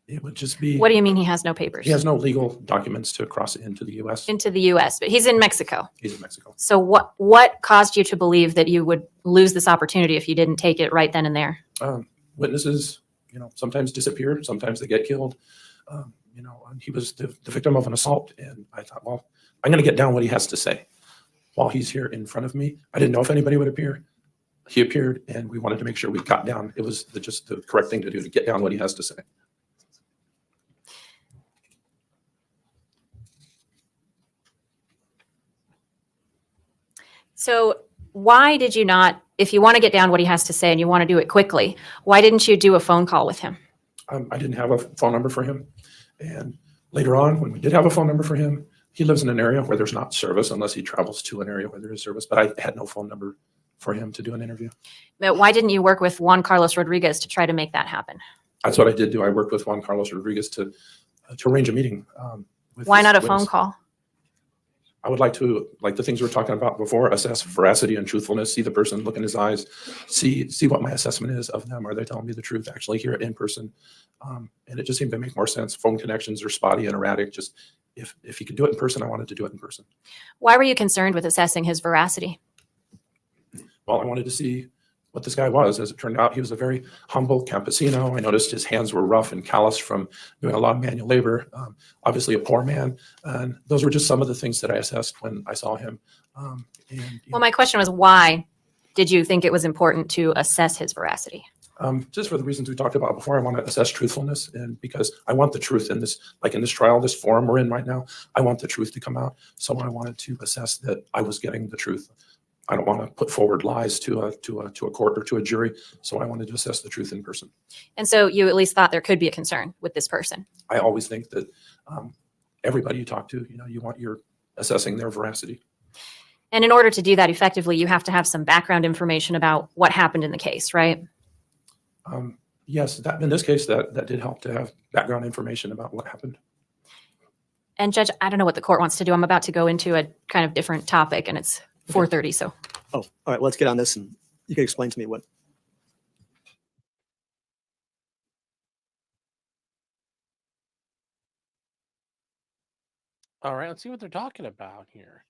it would just be. What do you mean he has no papers? He has no legal documents to cross into the U.S. Into the U.S., but he's in Mexico. He's in Mexico. So what caused you to believe that you would lose this opportunity if you didn't take it right then and there? Witnesses, sometimes disappear, sometimes they get killed. And he was the victim of an assault, and I thought, well, I'm going to get down what he has to say while he's here in front of me. I didn't know if anybody would appear. He appeared, and we wanted to make sure we got down. It was just the correct thing to do, to get down what he has to say. So why did you not, if you want to get down what he has to say and you want to do it quickly, why didn't you do a phone call with him? I didn't have a phone number for him. And later on, when we did have a phone number for him, he lives in an area where there's not service unless he travels to an area where there is service. But I had no phone number for him to do an interview. But why didn't you work with Juan Carlos Rodriguez to try to make that happen? That's what I did do. I worked with Juan Carlos Rodriguez to arrange a meeting. Why not a phone call? I would like to, like the things we were talking about before, assess veracity and truthfulness, see the person, look in his eyes, see what my assessment is of them. Are they telling me the truth? Actually hear it in person. And it just seemed to make more sense. Phone connections are spotty and erratic. Just if he could do it in person, I wanted to do it in person. Why were you concerned with assessing his veracity? Well, I wanted to see what this guy was. As it turned out, he was a very humble campesino. I noticed his hands were rough and calloused from doing a lot of manual labor. Obviously a poor man. And those were just some of the things that I assessed when I saw him. Well, my question was, why did you think it was important to assess his veracity? Just for the reasons we talked about before, I want to assess truthfulness, and because I want the truth in this, like in this trial, this forum we're in right now, I want the truth to come out. So I wanted to assess that I was getting the truth. I don't want to put forward lies to a court or to a jury. So I wanted to assess the truth in person. And so you at least thought there could be a concern with this person. I always think that everybody you talk to, you're assessing their veracity. And in order to do that effectively, you have to have some background information about what happened in the case, right? Yes, that in this case, that did help to have background information about what happened. And Judge, I don't know what the court wants to do. I'm about to go into a kind of different topic, and it's 4:30, so. Oh, all right, let's get on this, and you can explain to me what. All right, let's see what they're talking about here.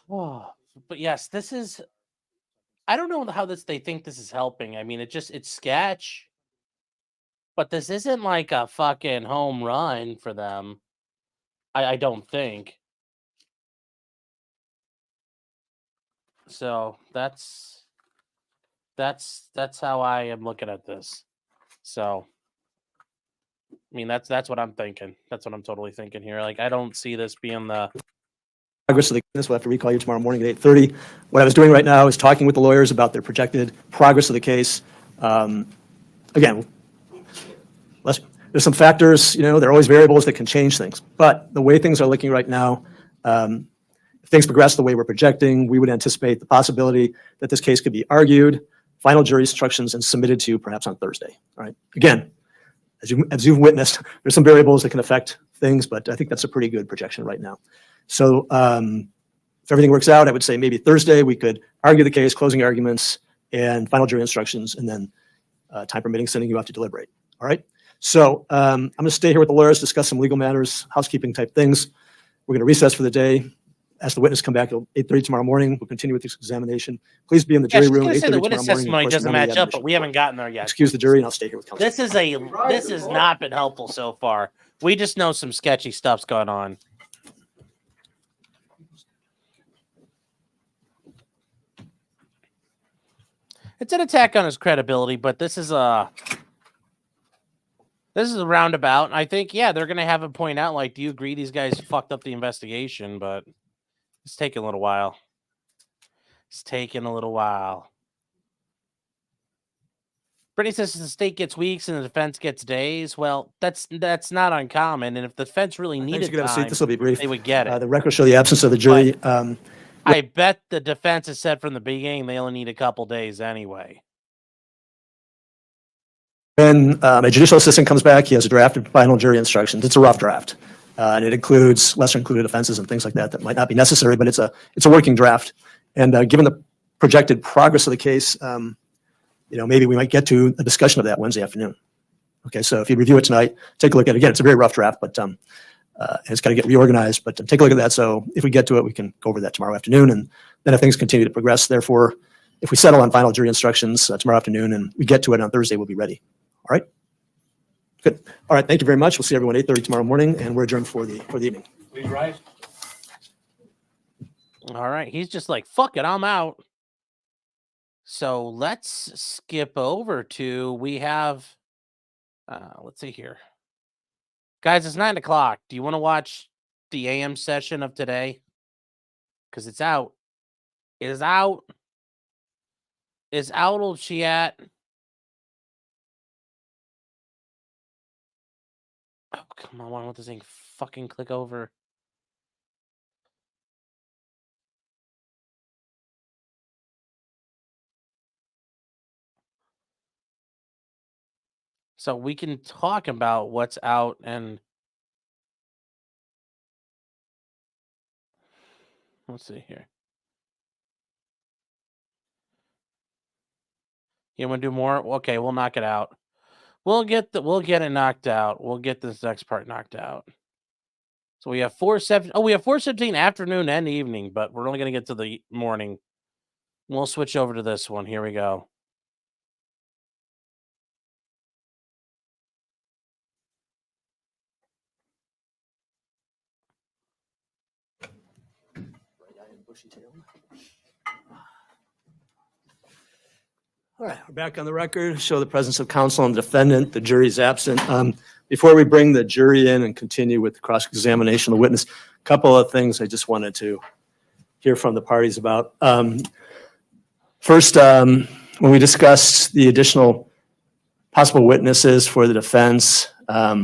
Oh, but yes, this is, I don't know how they think this is helping. I mean, it's sketch, but this isn't like a fucking home run for them. I don't think. So that's how I am looking at this. So I mean, that's what I'm thinking. That's what I'm totally thinking here. Like, I don't see this being the progress of the case. We'll have to recall you tomorrow morning at 8:30. What I was doing right now is talking with the lawyers about their projected progress of the case. Again, there's some factors, there are always variables that can change things. But the way things are looking right now, if things progress the way we're projecting, we would anticipate the possibility that this case could be argued, final jury instructions, and submitted to you perhaps on Thursday. All right. Again, as you've witnessed, there's some variables that can affect things, but I think that's a pretty good projection right now. So if everything works out, I would say maybe Thursday we could argue the case, closing arguments, and final jury instructions, and then time permitting, sending you out to deliberate. All right. So I'm going to stay here with the lawyers, discuss some legal matters, housekeeping type things. We're going to recess for the day. Ask the witness come back at 8:30 tomorrow morning. We'll continue with this examination. Please be in the jury room at 8:30 the tomorrow witness morning. testimony Of course, doesn't remember match the up, but we haven't gotten there yet. Excuse the jury, and I'll stay here with counsel. This has not been helpful so far. We just know some sketchy stuff's going on. It's an attack on his credibility, but this is a roundabout. I think, yeah, they're gonna have him point out, like, do you agree these guys fucked up the investigation? But it's taking a little while. It's taking a little while. Brittany says the state gets weeks and the defense gets days. Well, that's not uncommon. And if the defense really needed time, this will be brief. they would get it. The record will show the absence of the jury. I bet the defense has said from the beginning they only need a couple days anyway. When a judicial assistant comes back, he has a draft of final jury instructions. It's a rough draft, and it includes lesser included offenses and things like that that might not be necessary, but it's a working draft. And given the projected progress of the case, maybe we might get to a discussion of that Wednesday afternoon. Okay, so if you review it tonight, take a look at it. Again, it's a very rough draft, but it's got to get reorganized. But take a look at that. So if we get to it, we can go over that tomorrow afternoon. And then if things continue to progress, therefore, if we settle on final jury instructions tomorrow afternoon and we get to it on Thursday, we'll be ready. All right? Good. All right, thank you very much. We'll see everyone at 8:30 tomorrow morning, and we're adjourned for the evening. Please rise. All right, he's just like, fuck it, I'm out. So let's skip over to, we have, let's see here. Guys, it's 9 o'clock. Do you want to watch the AM session of today? Because it's out. It is out. It's out, old chat. Oh, come on. Why won't this thing fucking click over? So we can talk about what's out and let's see here. You want to do more? Okay, we'll knock it out. We'll get it knocked out. We'll get this next part knocked out. So we have 4:17. Oh, we have 4:17 afternoon and evening, but we're only going to get to the morning. We'll switch over to this one. Here we go. All right, we're back on the record. Show the presence of counsel and the defendant. The jury's absent. Before we bring the jury in and continue with the cross-examination of the witness, a couple of things I just wanted to hear from the parties about. First, when we discussed the additional possible witnesses for the defense, I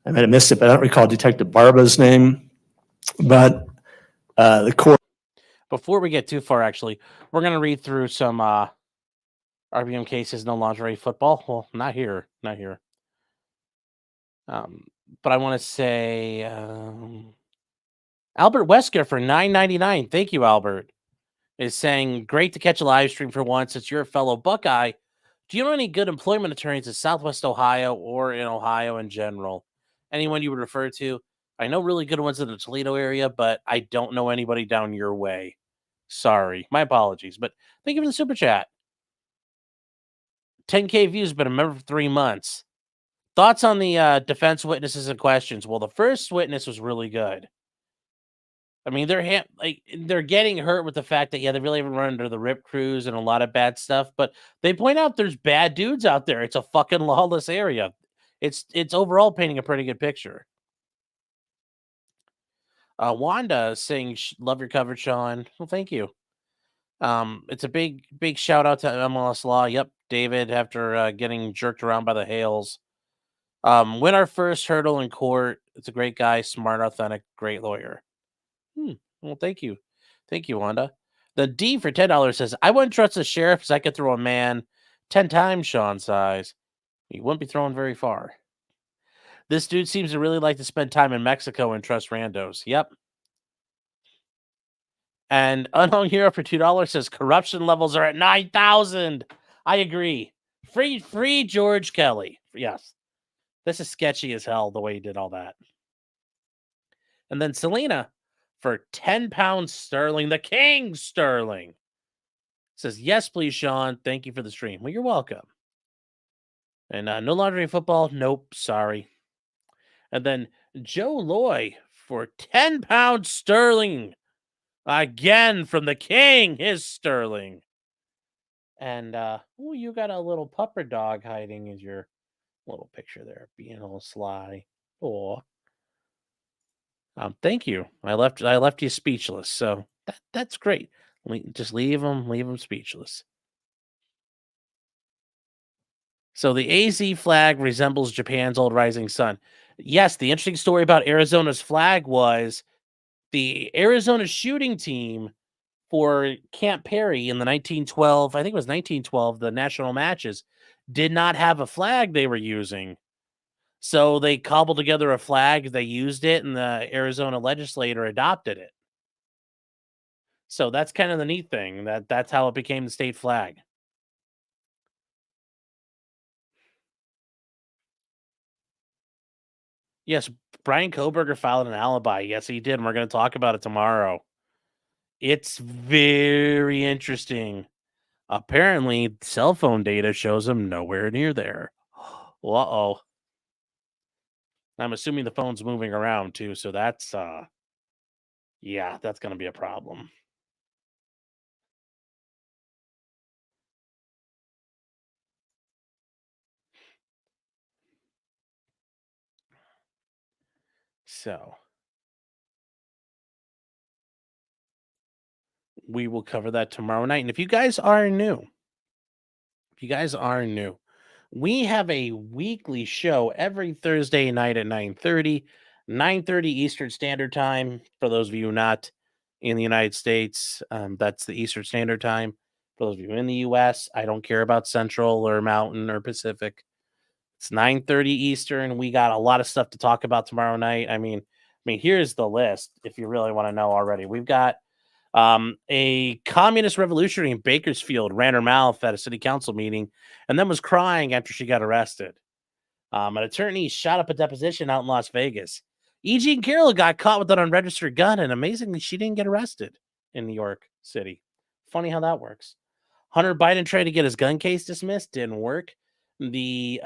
might have missed it, but I don't recall Detective Barba's name. But the court. Before we get too far, actually, we're going to read through some RBM cases, no lingerie football. Well, not here. But I want to say Albert Wesker for $9.99. Thank you, Albert. Is saying, great to catch a live stream for once. It's your fellow Buckeye. Do you know any good employment attorneys in Southwest Ohio or in Ohio in general? Anyone you would refer to? I know really good ones in the Toledo area, but I don't know anybody down your way. Sorry. My apologies. But thank you for the super chat. 10K views, been a member for 3 months. Thoughts on the defense witnesses and questions? Well, the first witness was really good. I mean, they're getting hurt with the fact that, yeah, they really haven't run under the rip crews and a lot of bad stuff, but they point out there's bad dudes out there. It's a fucking lawless area. It's overall painting a pretty good picture. Wanda saying, "Love your coverage, Sean." Well, thank you. It's a big shout out to MLS Law. Yep, David, after getting jerked around by the Hales, win our first hurdle in court. It's a great guy, smart, authentic, great lawyer. Well, thank you, Wanda. The D for $10 says, "I wouldn't trust the sheriff as I could throw a man 10 times Sean's size. He wouldn't be throwing very far. This dude seems to really like to spend time in Mexico and trust randos." Yep. And Unknown Hero for $2 says, "Corruption levels are at 9,000. I agree. Free George Kelly. Yes. This is sketchy as hell, the way he did all that." And then Selena for 10 pounds sterling, the King Sterling, says, "Yes, please, Sean. Thank you for the stream." Well, you're welcome. And no laundry in football. Nope. Sorry. And then Joe Loy for 10 pounds sterling. Again from the King, his sterling. And you got a little pupper dog hiding in your little picture there, being all sly. Oh, thank you. I left you speechless, so that's great. Just leave them speechless. So the AZ flag resembles Japan's old rising sun. Yes, the interesting story about Arizona's flag was the Arizona shooting team for Camp Perry in the 1912, I think it was 1912, the national matches, did not have a flag they were using. So they cobbled together a flag, they used it, and the Arizona legislature adopted it. So that's kind of the neat thing, that's how it became the state flag. Yes, Brian Koberger filed an alibi. Yes, he did, and we're going to talk about it tomorrow. It's very interesting. Apparently, cell phone data shows him nowhere near there. Uh-oh. I'm assuming the phone's moving around too, so that's yeah, that's going to be a problem. So we will cover that tomorrow night. And if you guys are new, we have a weekly show every Thursday night at 9:30 Eastern Standard Time. For those of you not in the United States, that's the Eastern Standard Time. For those of you in the US, I don't care about Central or Mountain or Pacific. It's 9:30 Eastern. We got a lot of stuff to talk about tomorrow night. I mean, here's the list if you really want to know already. We've got a communist revolutionary in Bakersfield ran her mouth at a city council meeting and then was crying after she got arrested. An attorney shot up a deposition out in Las Vegas. E. Jean Carroll got caught with an unregistered gun, and amazingly, she didn't get arrested in New York City. Funny how that works. Hunter Biden tried to get his gun case dismissed, didn't work. The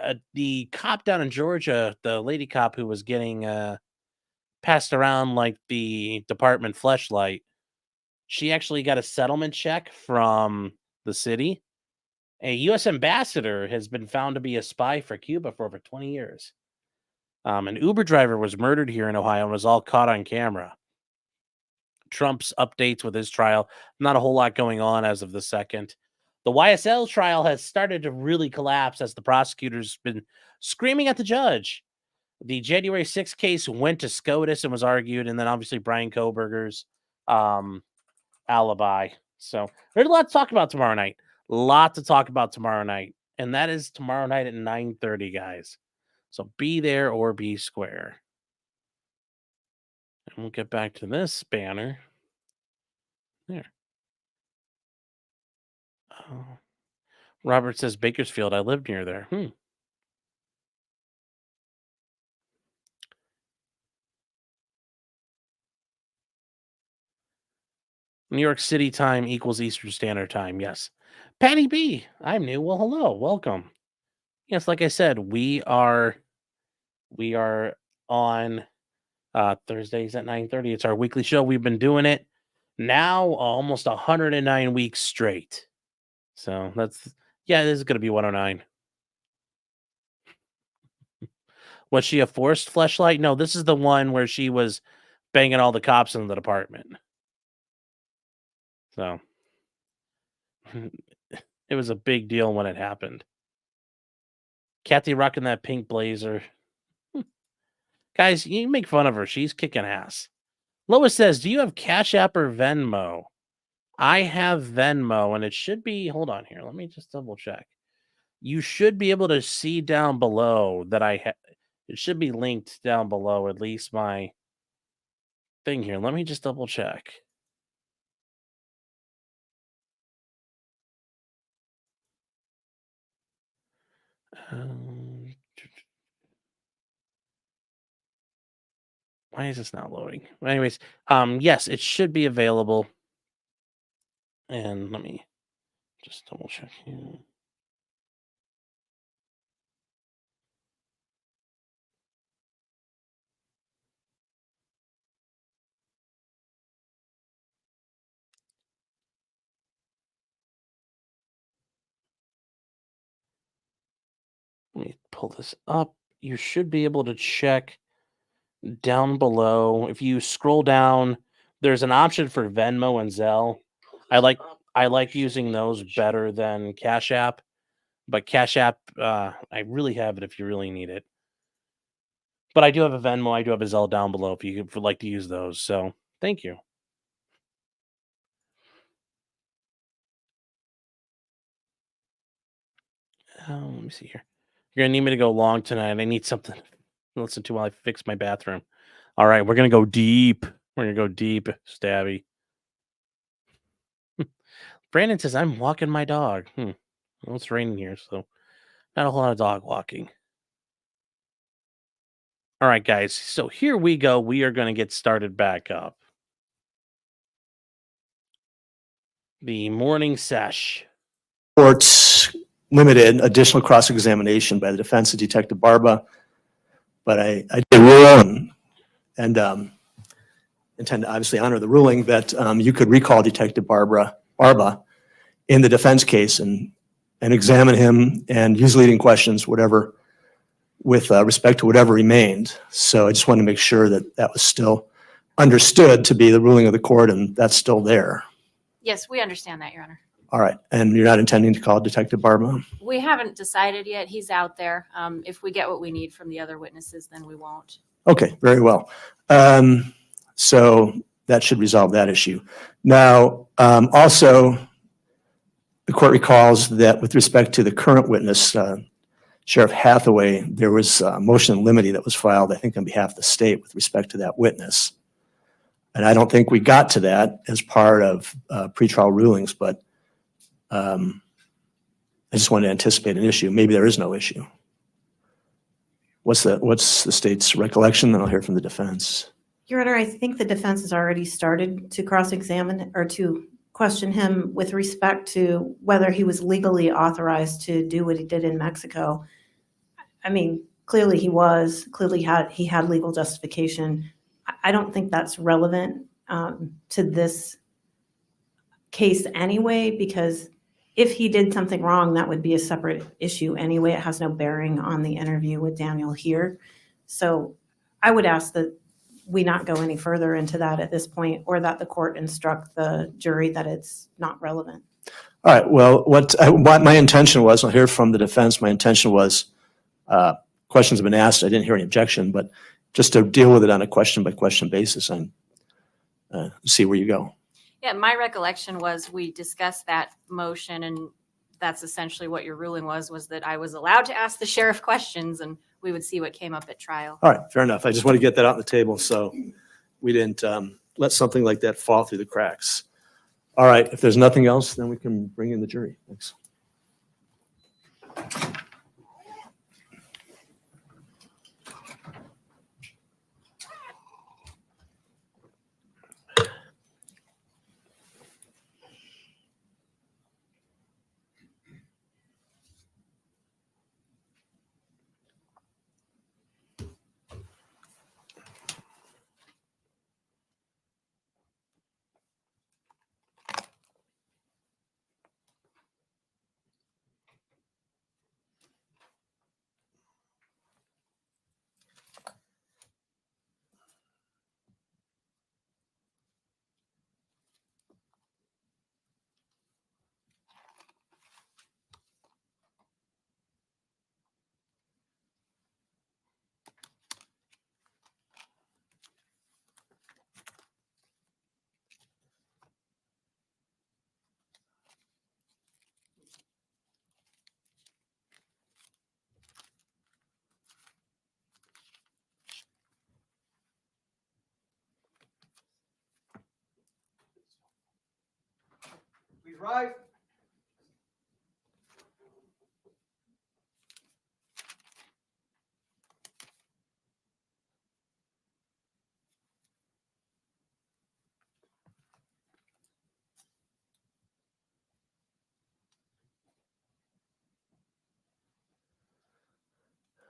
cop down in Georgia, the lady cop who was getting passed around like the department fleshlight, she actually got a settlement check from the city. A U.S. ambassador has been found to be a spy for Cuba for over 20 years. An Uber driver was murdered here in Ohio and was all caught on camera. Trump's updates with his trial. Not a whole lot going on as of the second. The YSL trial has started to really collapse as the prosecutor's been screaming at the judge. The January 6th case went to SCOTUS and was argued, and then obviously Brian Koberger's alibi. So there's a lot to talk about tomorrow night. And that is tomorrow night at 9:30, guys. So be there or be square. And we'll get back to this banner. There. Oh. Robert says Bakersfield. I lived near there. New York City time equals Eastern Standard Time. Yes. Patty B, I'm new. Well, hello. Welcome. Yes, like I said, we are on Thursdays at 9:30. It's our weekly show. We've been doing it now almost 109 weeks straight. So this is going to be 109. Was she a forced fleshlight? No, this is the one where she was banging all the cops in the department. So it was a big deal when it happened. Kathy rocking that pink blazer. Guys, you make fun of her. She's kicking ass. Lois says, do you have Cash App or Venmo? I have Venmo, and it should be, hold on here. Let me just double check. You should be able to see down below that it should be linked down below, at least my thing here. Let me just double check. Why is this not loading? Anyways, yes, it should be available. And let me just double check here. Let me pull this up. You should be able to check down below. If you scroll down, there's an option for Venmo and Zelle. I like using those better than Cash App, but Cash App, I really have it if you really need it. But I do have a Venmo, I do have a Zelle down below if you would like to use those. So thank you. Let me see here. You're gonna need me to go long tonight. I need something to listen to while I fix my bathroom. All right, we're gonna go deep. We're gonna go deep, Stabby. Brandon says I'm walking my dog. Well, it's raining here, so not a whole lot of dog walking. All right, guys. So here we go. We are going to get started back up. The morning sesh. Court's limited additional cross-examination by the defense of Detective Barba, but I did rule and intend to obviously honor the ruling that you could recall Detective Barba in the defense case and examine him and use leading questions, whatever, with respect to whatever remained. So I just wanted to make sure that that was still understood to be the ruling of the court, and that's still there. Yes, we understand that, Your Honor. All right, and you're not intending to call Detective Barba? We haven't decided yet. He's out there. If we get what we need from the other witnesses, then we won't. Okay, very well. So that should resolve that issue. Now, also, the court recalls that with respect to the current witness, Sheriff Hathaway, there was a motion in limine that was filed, I think, on behalf of the state with respect to that witness. And I don't think we got to that as part of pretrial rulings, but I just wanted to anticipate an issue. Maybe there is no issue. What's the state's recollection? Then I'll hear from the defense. Your Honor, I think the defense has already started to cross-examine or to question him with respect to whether he was legally authorized to do what he did in Mexico. I mean, clearly he was. Clearly he had legal justification. I don't think that's relevant to this case anyway, because if he did something wrong, that would be a separate issue anyway. It has no bearing on the interview with Daniel here. So I would ask that we not go any further into that at this point, or that the court instruct the jury that it's not relevant. All right, well, what my intention was, I'll hear from the defense, my intention was, questions have been asked, I didn't hear any objection, but just to deal with it on a question-by-question basis and see where you go. Yeah, my recollection was we discussed that motion, and that's essentially what your ruling was that I was allowed to ask the sheriff questions, and we would see what came up at trial. All right, fair enough. I just want to get that out on the table so we didn't let something like that fall through the cracks. All right, if there's nothing else, then we can bring in the jury. Thanks. right.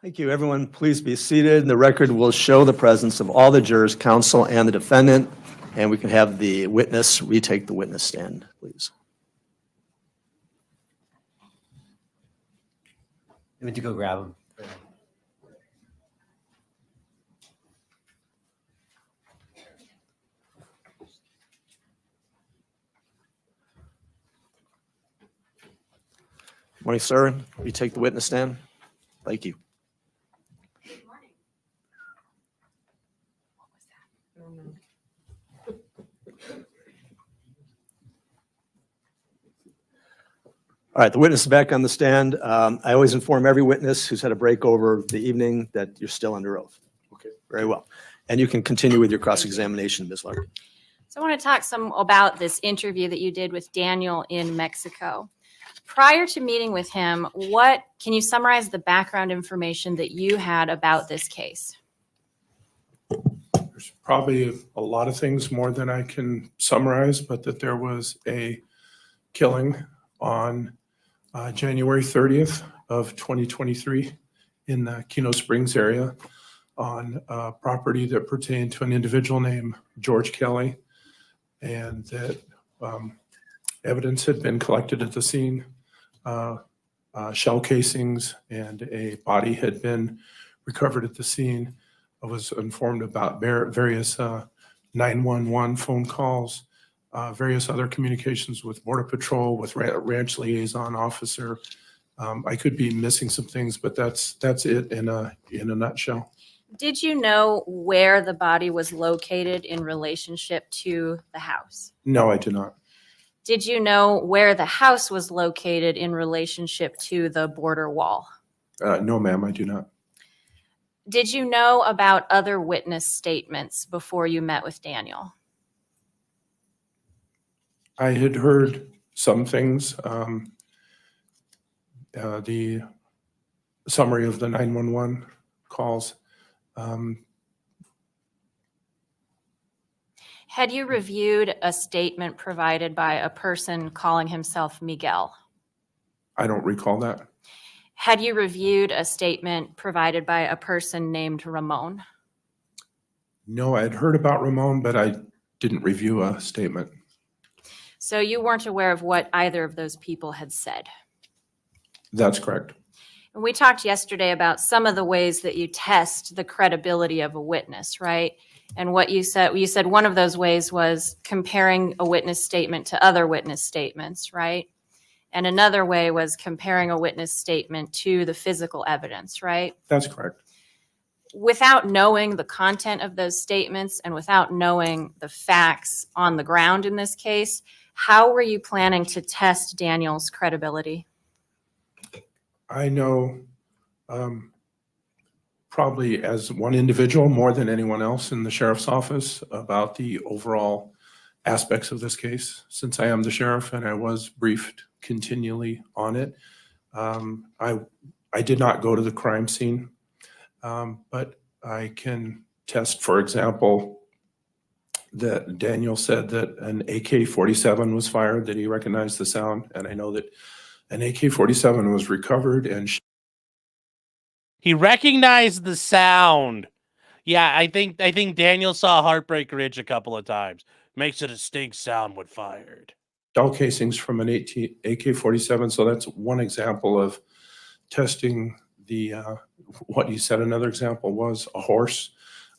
Thank you, everyone. Please be seated. The record will show the presence of all the jurors, counsel, and the defendant, and we can have the witness retake the witness stand, please. I went to go grab him. Morning, sir. Retake the witness stand. Thank you. All right, the witness is back on the stand. I always inform every witness who's had a break over the evening that you're still under oath. Okay, very well. And you can continue with your cross-examination, Ms. Larkin. So I want to talk some about this interview that you did with Daniel in Mexico. Prior to meeting with him, can you summarize the background information that you had about this case? There's probably a lot of things more than I can summarize, but that there was a killing on January 30th of 2023 in the Kino Springs area on a property that pertained to an individual named George Kelly, and that evidence had been collected at the scene. Shell casings and a body had been recovered at the scene. I was informed about various 911 phone calls, various other communications with Border Patrol, with ranch liaison officer. I could be missing some things, but that's it in a nutshell. Did you know where the body was located in relationship to the house? No, I do not. Did you know where the house was located in relationship to the border wall? No, ma'am, I do not. Did you know about other witness statements before you met with Daniel? I had heard some things. The summary of the 911 calls. Had you reviewed a statement provided by a person calling himself Miguel? I don't recall that. Had you reviewed a statement provided by a person named Ramon? No, I had heard about Ramon, but I didn't review a statement. So you weren't aware of what either of those people had said? That's correct. And we talked yesterday about some of the ways that you test the credibility of a witness, right? And what you said one of those ways was comparing a witness statement to other witness statements, right? And another way was comparing a witness statement to the physical evidence, right? That's correct. Without knowing the content of those statements and without knowing the facts on the ground in this case, how were you planning to test Daniel's credibility? I know probably as one individual more than anyone else in the sheriff's office about the overall aspects of this case, since I am the sheriff and I was briefed continually on it. I did not go to the crime scene, but I can test, for example, that Daniel said that an AK-47 was fired, that he recognized the sound, and I know that an AK-47 was recovered and he recognized the sound. Yeah, I think Daniel saw Heartbreak Ridge a couple of times. Makes a distinct sound when fired. shell casings from an AK-47. So that's one example of testing the what you said. Another example was a horse,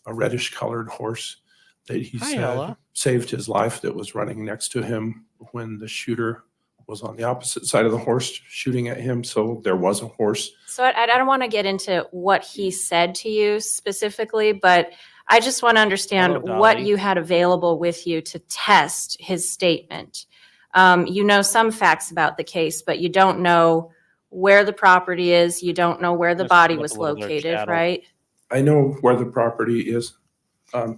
a reddish colored horse that he said saved his life, that was running next to him when the shooter was on the opposite side of the horse shooting at him. So there was a horse. So I don't want to get into what he said to you specifically, but I just want to understand what you had available with you to test his statement. You know some facts about the case, but you don't know where the property is. You don't know where the body was located, right? I know where the property is.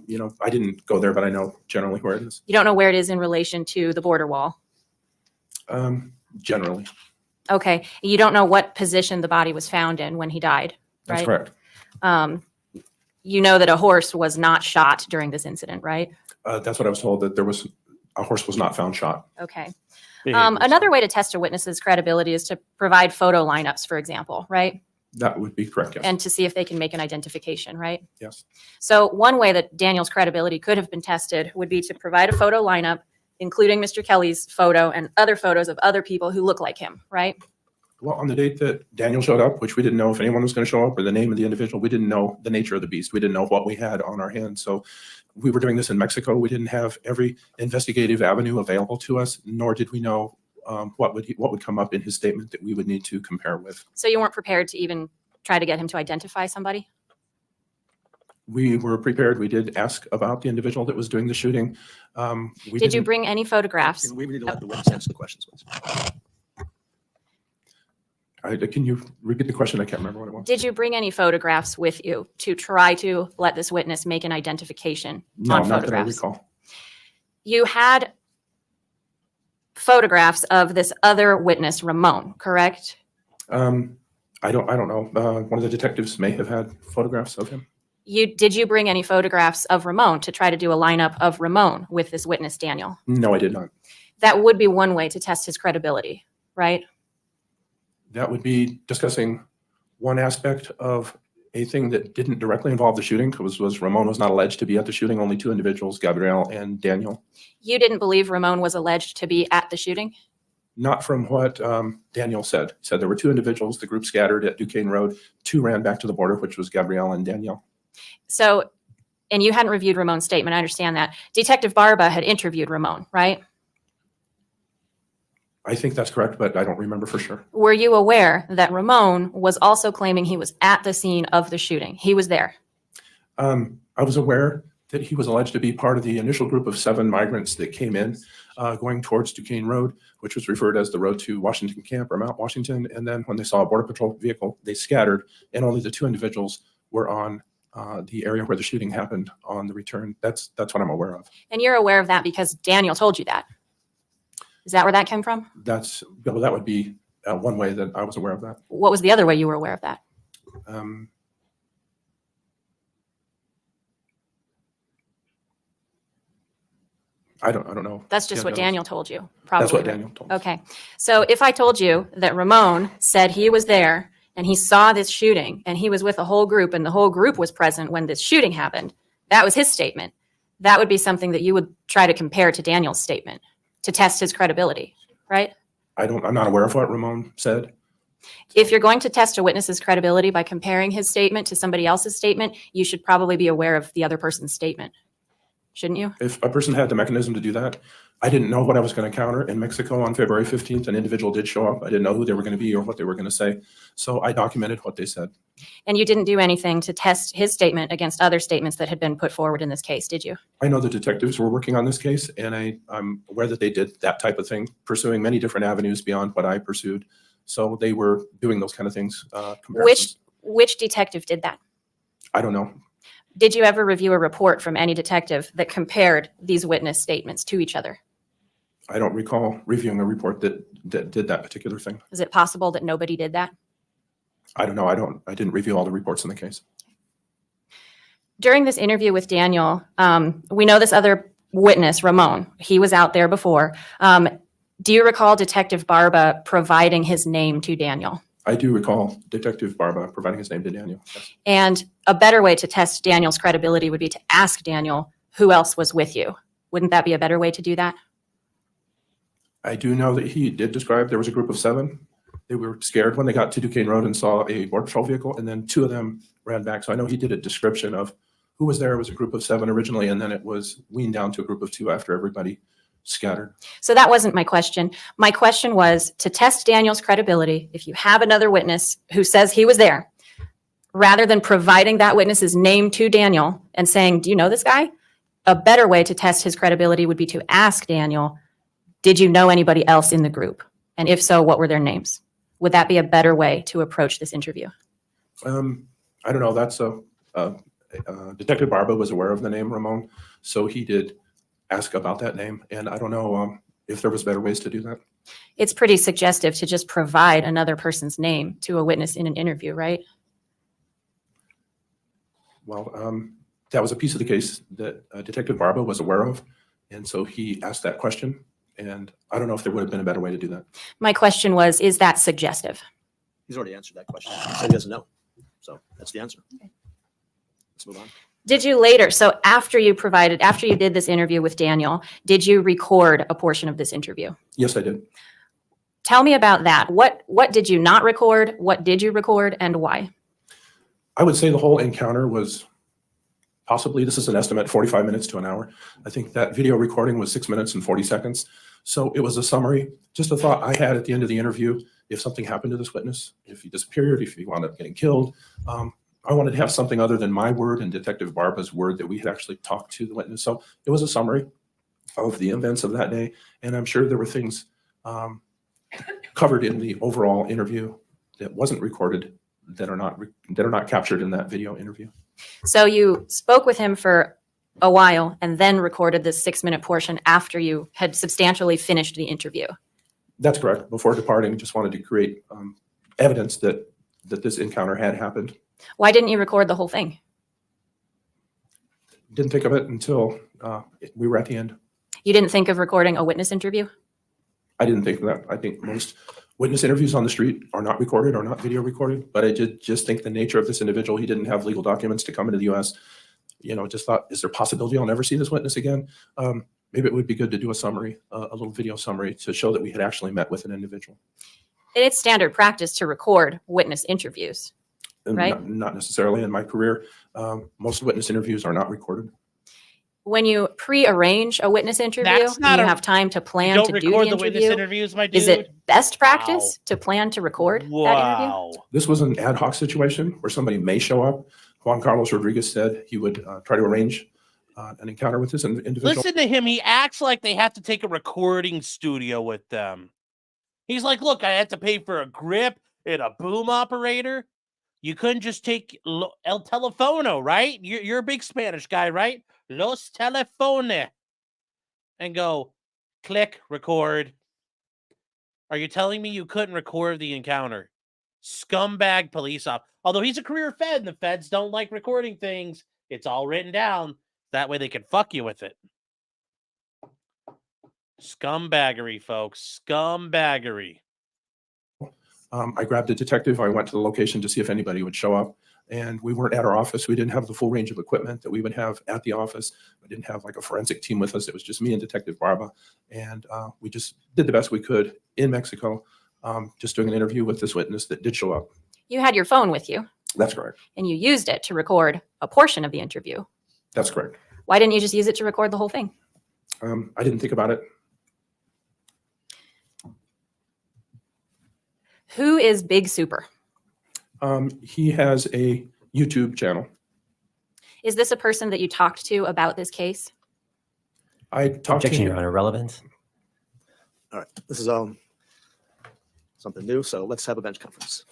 You know, I didn't go there, but I know generally where it is. You don't know where it is in relation to the border wall. Generally, Okay. You don't know what position the body was found in when he died, that's right? correct. You know that a horse was not shot during this incident, right? That's what I was told, that a horse was not found shot. Okay. Behaviors. Another way to test a witness's credibility is to provide photo lineups, for example, right? That would be correct, yes. And to see if they can make an identification, right? Yes. So one way that Daniel's credibility could have been tested would be to provide a photo lineup, including Mr. Kelly's photo and other photos of other people who look like him, right? Well, on the date that Daniel showed up, which we didn't know if anyone was going to show up or the name of the individual, we didn't know the nature of the beast. We didn't know what we had on our hands. So we were doing this in Mexico. We didn't have every investigative avenue available to us, nor did we know what would come up in his statement that we would need to compare with. So you weren't prepared to even try to get him to identify somebody? We were prepared. We did ask about the individual that was doing the shooting. Did you bring any photographs? We need to let the witness answer the questions. Can you repeat the question? I can't remember what it was. Did you bring any photographs with you to try to let this witness make an identification No, on not that I photographs? recall. You had photographs of this other witness, Ramon, correct? I don't know. One of the detectives may have had photographs of him. Did you bring any photographs of Ramon to try to do a lineup of Ramon with this witness, Daniel? No, I did not. That would be one way to test his credibility, right? That would be discussing one aspect of a thing that didn't directly involve the shooting, was Ramon was not alleged to be at the shooting, only two individuals, Gabriel and Daniel. You didn't believe Ramon was alleged to be at the shooting? Not from what Daniel said. He said there were two individuals, the group scattered at Duquesne Road, two ran back to the border, which was Gabriel and Daniel. So, and you hadn't reviewed Ramon's statement, I understand that. Detective Barba had interviewed Ramon, right? I think that's correct, but I don't remember for sure. Were you aware that Ramon was also claiming he was at the scene of the shooting? He was there. I was aware that he was alleged to be part of the initial group of 7 migrants that came in going towards Duquesne Road, which was referred as the road to Washington Camp or Mount Washington. And then when they saw a Border Patrol vehicle, they scattered, and only the 2 individuals were on the area where the shooting happened on the return. That's what I'm aware of. And you're aware of that because Daniel told you that. Is that where that came from? Well, that would be one way that I was aware of that. What was the other way you were aware of that? I don't know. That's just what Daniel told you, That's probably. what Daniel told me. Okay. So if I told you that Ramon said he was there and he saw this shooting and he was with a whole group and the whole group was present when this shooting happened, that was his statement. That would be something that you would try to compare to Daniel's statement to test his credibility, right? I'm not aware of what Ramon said. If you're going to test a witness's credibility by comparing his statement to somebody else's statement, you should probably be aware of the other person's statement. Shouldn't you? If a person had the mechanism to do that, I didn't know what I was going to encounter. In Mexico on February 15th, an individual did show up. I didn't know who they were going to be or what they were going to say. So I documented what they said. And you didn't do anything to test his statement against other statements that had been put forward in this case, did you? I know the detectives were working on this case, and I'm aware that they did that type of thing, pursuing many different avenues beyond what I pursued. So they were doing those kind of things. Which detective did that? I don't know. Did you ever review a report from any detective that compared these witness statements to each other? I don't recall reviewing a report that did that particular thing. Is it possible that nobody did that? I don't know. I didn't review all the reports in the case. During this interview with Daniel, we know this other witness, Ramon. He was out there before. Do you recall Detective Barba providing his name to Daniel? I do recall Detective Barba providing his name to Daniel. Yes. And a better way to test Daniel's credibility would be to ask Daniel who else was with you. Wouldn't that be a better way to do that? I do know that he did describe there was a group of 7. They were scared when they got to Duquesne Road and saw a Border Patrol vehicle, and then 2 of them ran back. So I know he did a description of who was there. It was a group of 7 originally, and then it was weaned down to a group of 2 after everybody scattered. So that wasn't my question. My question was to test Daniel's credibility. If you have another witness who says he was there, rather than providing that witness's name to Daniel and saying, do you know this guy? A better way to test his credibility would be to ask Daniel, did you know anybody else in the group? And if so, what were their names? Would that be a better way to approach this interview? I don't know. That's Detective Barba was aware of the name Ramon, so he did ask about that name. And I don't know if there was better ways to do that. It's pretty suggestive to just provide another person's name to a witness in an interview, right? Well, that was a piece of the case that Detective Barba was aware of. And so he asked that question. And I don't know if there would have been a better way to do that. My question was, is that suggestive? He's already answered that question. He said yes and no. So that's the answer. Let's move on. Did you later, so after you did this interview with Daniel, did you record a portion of this interview? Yes, I did. Tell me about that. What did you not record? What did you record and why? I would say the whole encounter was possibly, this is an estimate, 45 minutes to an hour. I think that video recording was 6 minutes and 40 seconds. So it was a summary, just a thought I had at the end of the interview. If something happened to this witness, if he disappeared, if he wound up getting killed, I wanted to have something other than my word and Detective Barba's word that we had actually talked to the witness. So it was a summary of the events of that day. And I'm sure there were things covered in the overall interview that wasn't recorded that are not captured in that video interview. So you spoke with him for a while and then recorded this 6-minute portion after you had substantially finished the interview. That's correct. Before departing, just wanted to create evidence that this encounter had happened. Why didn't you record the whole thing? Didn't think of it until we were at the end. You didn't think of recording a witness interview? I didn't think of that. I think most witness interviews on the street are not recorded or not video recorded, but I did just think the nature of this individual, he didn't have legal documents to come into the US. Just thought, is there a possibility I'll never see this witness again? Maybe it would be good to do a summary, a little video summary to show that we had actually met with an individual. It's standard practice to record witness interviews, right? Not necessarily in my career. Most witness interviews are not recorded. When you pre-arrange a witness interview, That's not you have time to plan to do the record interview. the witness interviews, my dude. Is it best practice to plan to record that interview? This was an ad hoc situation where somebody may show up. Juan Carlos Rodriguez said he would try to arrange an encounter with this individual. Listen to him. He acts like they have to take a recording studio with them. He's like, look, I had to pay for a grip and a boom operator. You couldn't just take el telefono, right? You're a big Spanish guy, right? Los telefones. And go, click, record. Are you telling me you couldn't record the encounter? Scumbag police officer. Although he's a career Fed and the Feds don't like recording things. It's all written down. That way they can fuck you with it. Scumbaggery, folks. Scumbaggery. I grabbed a detective. I went to the location to see if anybody would show up. And we weren't at our office. We didn't have the full range of equipment that we would have at the office. We didn't have like a forensic team with us. It was just me and Detective Barba. And we just did the best we could in Mexico, just doing an interview with this witness that did show up. You had your phone with you. That's correct. And you used it to record a portion of the interview. That's correct. Why didn't you just use it to record the whole thing? I didn't think about it. Who is Big Super? He has a YouTube channel. Is this a person that you talked to about this case? I talked to him. Your Honor, relevant. All right, this is something new, so let's have a bench conference.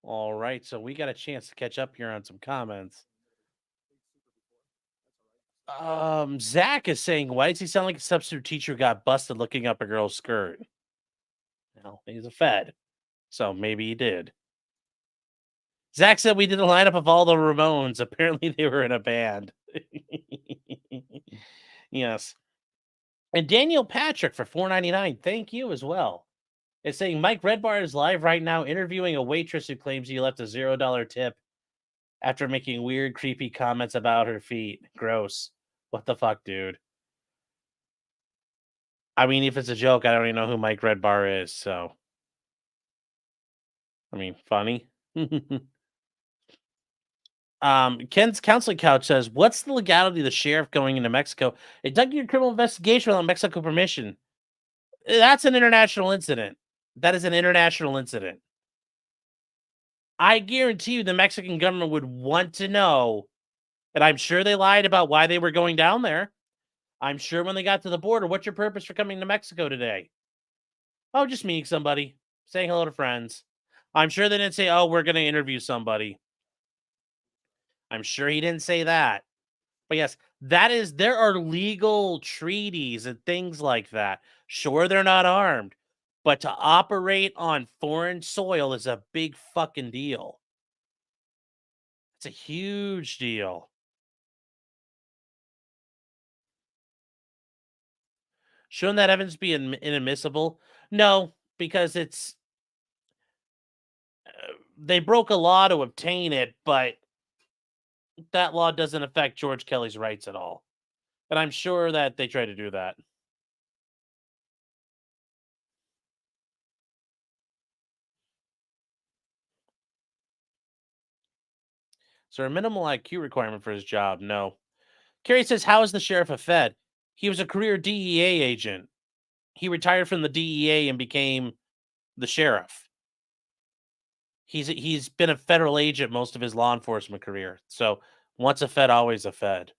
All right, so we got a chance to catch up here on some comments. Zach is saying, why does he sound like a substitute teacher who got busted looking up a girl's skirt? Well, he's a Fed, so maybe he did. Zach said we did a lineup of all the Ramones. Apparently they were in a band. Yes. And Daniel Patrick for $4.99. Thank you as well. It's saying Mike Redbar is live right now interviewing a waitress who claims he left a $0 tip after making weird, creepy comments about her feet. Gross. What the fuck, dude? I mean, if it's a joke, I don't even know who Mike Redbar is, so. I mean, funny. Ken's counseling couch says, what's the legality of the sheriff going into Mexico? Conducting a criminal investigation without Mexico permission. That's an international incident. That is an international incident. I guarantee you the Mexican government would want to know, and I'm sure they lied about why they were going down there. I'm sure when they got to the border, what's your purpose for coming to Mexico today? Oh, just meeting somebody, saying hello to friends. I'm sure they didn't say, oh, we're going to interview somebody. I'm sure he didn't say that. But yes, there are legal treaties and things like that. Sure, they're not armed, but to operate on foreign soil is a big fucking deal. It's a huge deal. Shouldn't that evidence be inadmissible? No, because they broke a law to obtain it, but that law doesn't affect George Kelly's rights at all. And I'm sure that they try to do that. So a minimal IQ requirement for his job? No. Kerry says, how is the sheriff a Fed? He was a career DEA agent. He retired from the DEA and became the sheriff. He's been a federal agent most of his law enforcement career. So once a Fed, always a Fed.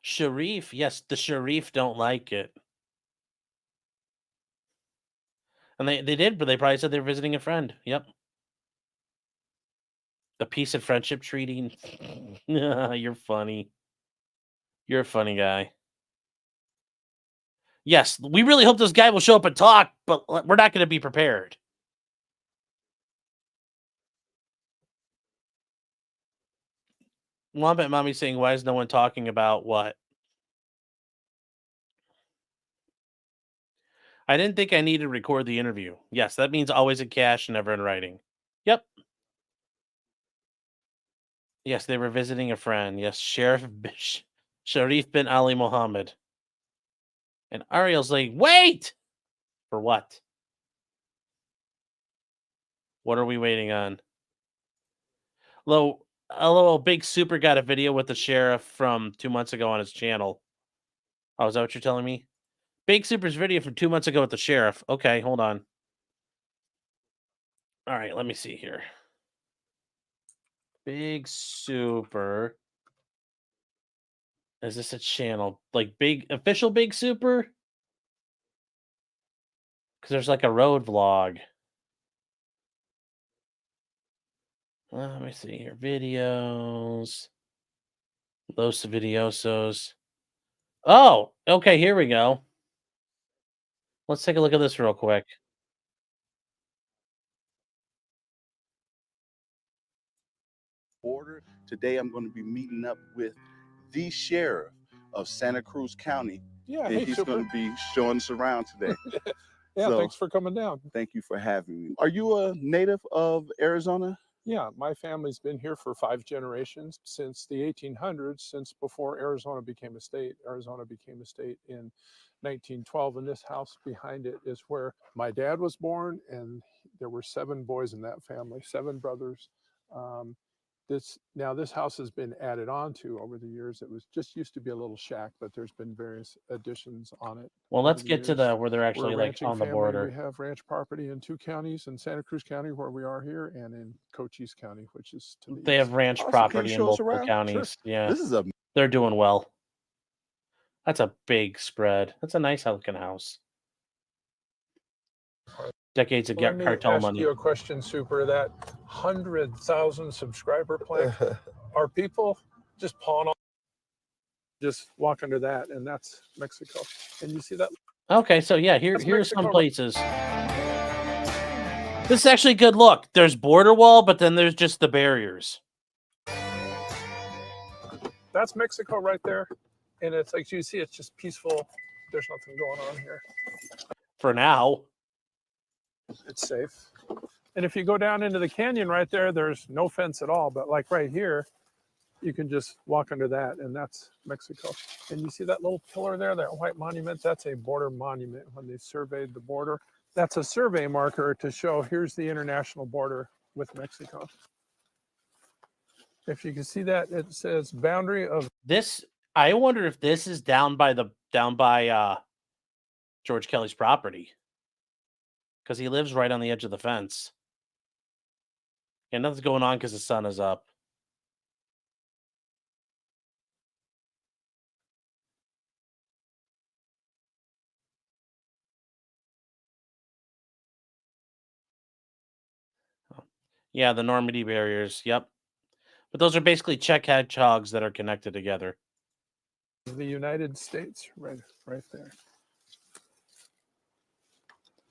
Sharif, yes, the Sharif don't like it. And they did, but they probably said they were visiting a friend. Yep. The peace and friendship treaty. You're funny. You're a funny guy. Yes, we really hope this guy will show up and talk, but we're not going to be prepared. Wombat Mommy saying, why is no one talking about what? I didn't think I needed to record the interview. Yes, that means always in cash, never in writing. Yep. Yes, they were visiting a friend. Yes, Sharif bin Ali Mohammed. And Ariel's like, wait! For what? What are we waiting on? A little Big Super got a video with the sheriff from 2 months ago on his channel. Oh, is that what you're telling me? Big Super's video from 2 months ago with the sheriff. Okay, hold on. All right, let me see here. Big Super. Is this a channel? Like official Big Super? Because there's like a road vlog. Let me see here. Videos. Los Videosos. Oh, okay, here we go. Let's take a look at this real quick. Border. Today I'm going to be meeting up with the sheriff of Santa Cruz County. Yeah, and hey, he's Super. going to be showing us around today. Yeah, So, thanks for coming down. Thank you for having me. Are you a native of Arizona? Yeah, my family's been here for 5 generations since the 1800s, since before Arizona became a state. Arizona became a state in 1912, and this house behind it is where my dad was born, and there were 7 boys in that family, 7 brothers. This house has been added on to over the years. It was just used to be a little shack, but there's been various additions on it. Well, let's get to years. where they're actually We're a like ranching on the family. border. We have ranch property in 2 counties, in Santa Cruz County, where we are here, and in Cochise County, which is to the They have east. ranch Awesome. Can property you in show us multiple around? counties. Sure. Yeah. This is a They're doing well. That's a big spread. That's a nice looking house. Decades of Let me cartel ask money. you a question, Super. That 100,000 subscriber plaque, are people just pawing off? Just walk under that, and that's Mexico. And you see that? Okay, so yeah, That's here's some Mexico. places. This is actually a good look. There's border wall, but then there's just the barriers. That's Mexico right there. And it's like, you see, it's just peaceful. There's nothing going on here. For now. It's safe. And if you go down into the canyon right there, there's no fence at all. But like right here, you can just walk under that, and that's Mexico. And you see that little pillar there, that white monument? That's a border monument. When they surveyed the border, that's a survey marker to show here's the international border with Mexico. If you can see that, it says boundary of This, I wonder if this is down by George Kelly's property. Because he lives right on the edge of the fence. And nothing's going on because the sun is up. Yeah, the Normandy barriers. Yep. But those are basically Czech hedgehogs that are connected together. The United States, right there.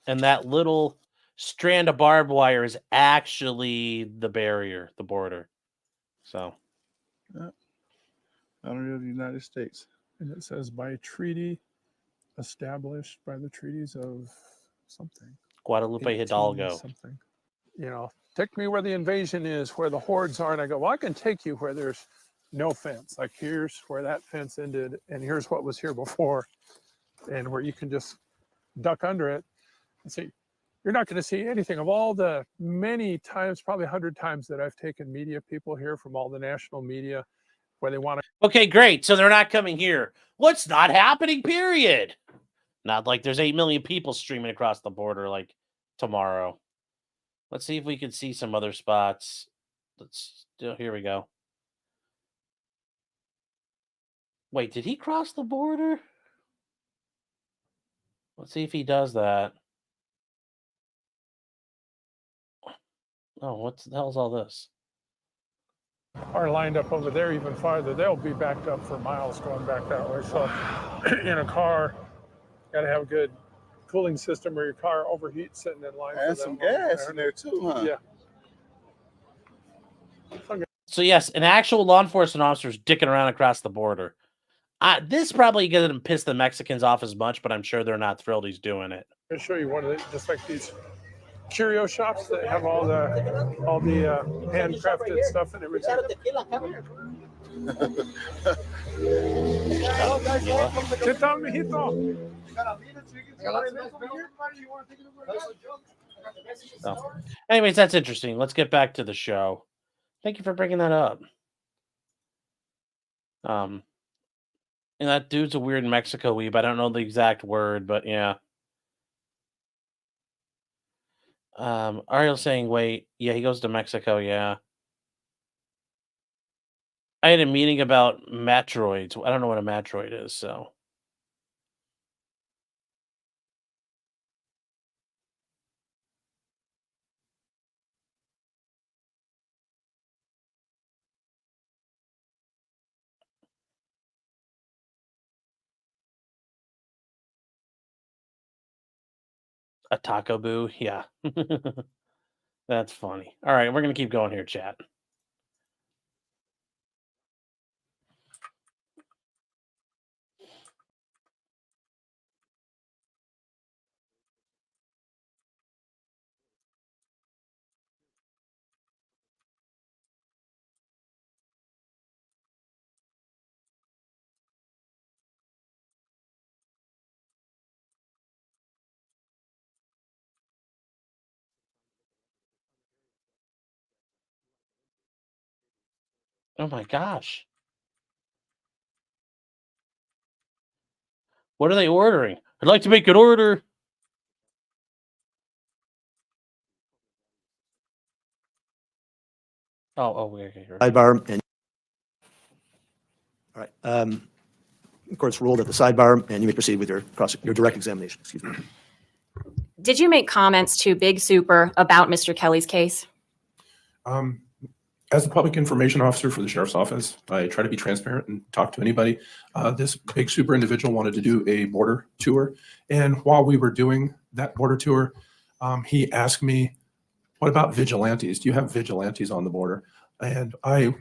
And that little strand of barbed wire is actually the barrier, the border. So. Boundary of the United States. And it says by treaty established by the treaties of something. Guadalupe Hidalgo. Something. You know, take me where the invasion is, where the hordes are. And I go, well, I can take you where there's no fence. Like here's where that fence ended, and here's what was here before, and where you can just duck under it and see. You're not going to see anything of all the many times, probably 100 times that I've taken media people here from all the national media where they want to. Okay, great. So they're not coming here. What's not happening, period? Not like there's 8 million people streaming across the border like tomorrow. Let's see if we can see some other spots. Here we go. Wait, did he cross the border? Let's see if he does that. Oh, what the hell's all this? Are lined up over there even farther. They'll be backed up for miles going back that way. So in a car, got to have a good cooling system or your car overheats sitting in line. And some gas in there too, huh? Yeah. So yes, an actual law enforcement officer is dicking around across the border. This probably doesn't piss the Mexicans off as much, but I'm sure they're not thrilled he's doing it. I'll show you one of the, just like these curio shops that have all the handcrafted stuff and everything. ¿Qué tal, mijito? So, anyways, that's interesting. Let's get back to the show. Thank you for bringing that up. And that dude's a weird Mexico weeb. I don't know the exact word, but yeah. Ariel's saying, wait, yeah, he goes to Mexico, yeah. I had a meeting about Metroids. I don't know what a Metroid is, so. A taco boo? Yeah. That's funny. All right, we're going to keep going here, chat. Oh my gosh. What are they ordering? I'd like to make an order. Okay. Sidebar. And all right. The court's ruled at the sidebar, and you may proceed with your direct examination. Excuse me. Did you make comments to Big Super about Mr. Kelly's case? As the public information officer for the sheriff's office, I try to be transparent and talk to anybody. This Big Super individual wanted to do a border tour. And while we were doing that border tour, he asked me, what about vigilantes? Do you have vigilantes on the border? And I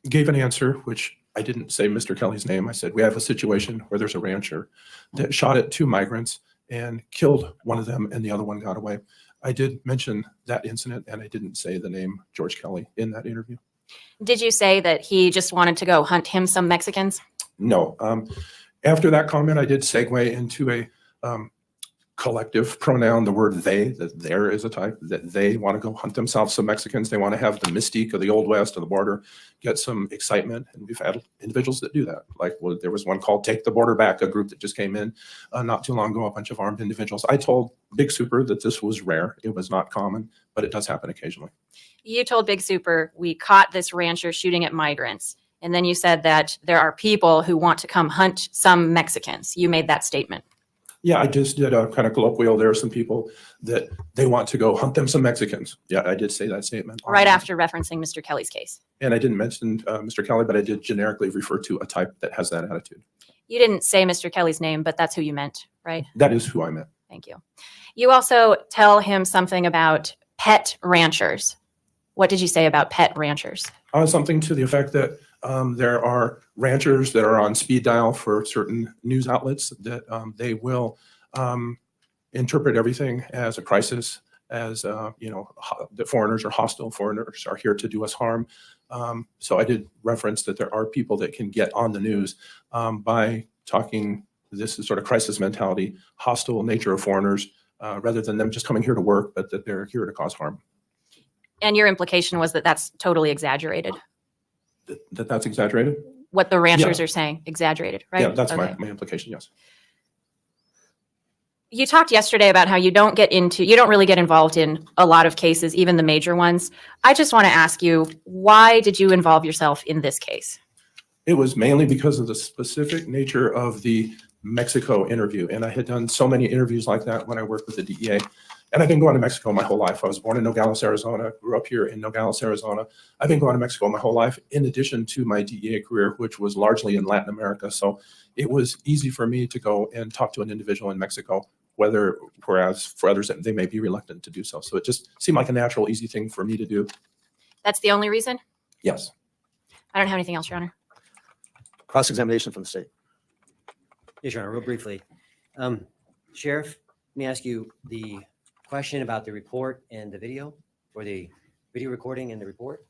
gave an answer, which I didn't say Mr. Kelly's name. I said, we have a situation where there's a rancher that shot at 2 migrants and killed one of them, and the other one got away. I did mention that incident, and I didn't say the name George Kelly in that interview. Did you say that he just wanted to go hunt him some Mexicans? No. After that comment, I did segue into a collective pronoun, the word they, that there is a type, that they want to go hunt themselves some Mexicans. They want to have the mystique of the Old West of the border, get some excitement. And we've had individuals that do that. Like, well, there was one called Take the Border Back, a group that just came in not too long ago, a bunch of armed individuals. I told Big Super that this was rare. It was not common, but it does happen occasionally. You told Big Super, we caught this rancher shooting at migrants. And then you said that there are people who want to come hunt some Mexicans. You made that statement. Yeah, I just did a kind of colloquial. There are some people that they want to go hunt them some Mexicans. Yeah, I did say that statement. Right after referencing Mr. Kelly's case. And I didn't mention Mr. Kelly, but I did generically refer to a type that has that attitude. You didn't say Mr. Kelly's name, but that's who you meant, right? That is who I meant. Thank you. You also tell him something about pet ranchers. What did you say about pet ranchers? Something to the effect that there are ranchers that are on speed dial for certain news outlets that they will interpret everything as a crisis, as that foreigners are hostile, foreigners are here to do us harm. So I did reference that there are people that can get on the news by talking this is sort of crisis mentality, hostile nature of foreigners, rather than them just coming here to work, but that they're here to cause harm. And your implication was that that's totally exaggerated. That's exaggerated? What the ranchers are saying, exaggerated, right? Yeah, that's okay. my implication, yes. You talked yesterday about how you don't really get involved in a lot of cases, even the major ones. I just want to ask you, why did you involve yourself in this case? It was mainly because of the specific nature of the Mexico interview. And I had done so many interviews like that when I worked with the DEA. And I've been going to Mexico my whole life. I was born in Nogales, Arizona, grew up here in Nogales, Arizona. I've been going to Mexico my whole life, in addition to my DEA career, which was largely in Latin America. So it was easy for me to go and talk to an individual in Mexico, whereas for others, they may be reluctant to do so. So it just seemed like a natural, easy thing for me to do. That's the only reason? Yes. I don't have anything else, Your Honor. Cross-examination from the state. Yes, Your Honor, real briefly. Sheriff, let me ask you the question about the report and the video, or the video recording and the report.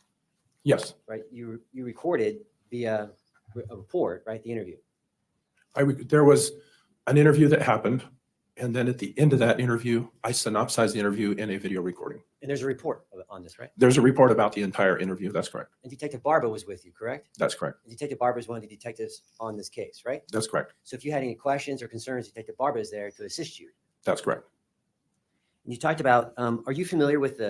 Yes. Right, you recorded via a report, right, the interview. There was an interview that happened, and then at the end of that interview, I synopsized the interview in a video recording. And there's a report on this, right? There's a report about the entire interview. That's correct. And Detective Barba was with you, correct? That's correct. And Detective Barba is one of the detectives on this case, right? That's correct. So if you had any questions or concerns, Detective Barba is there to assist you. That's correct. And you talked about, are you familiar with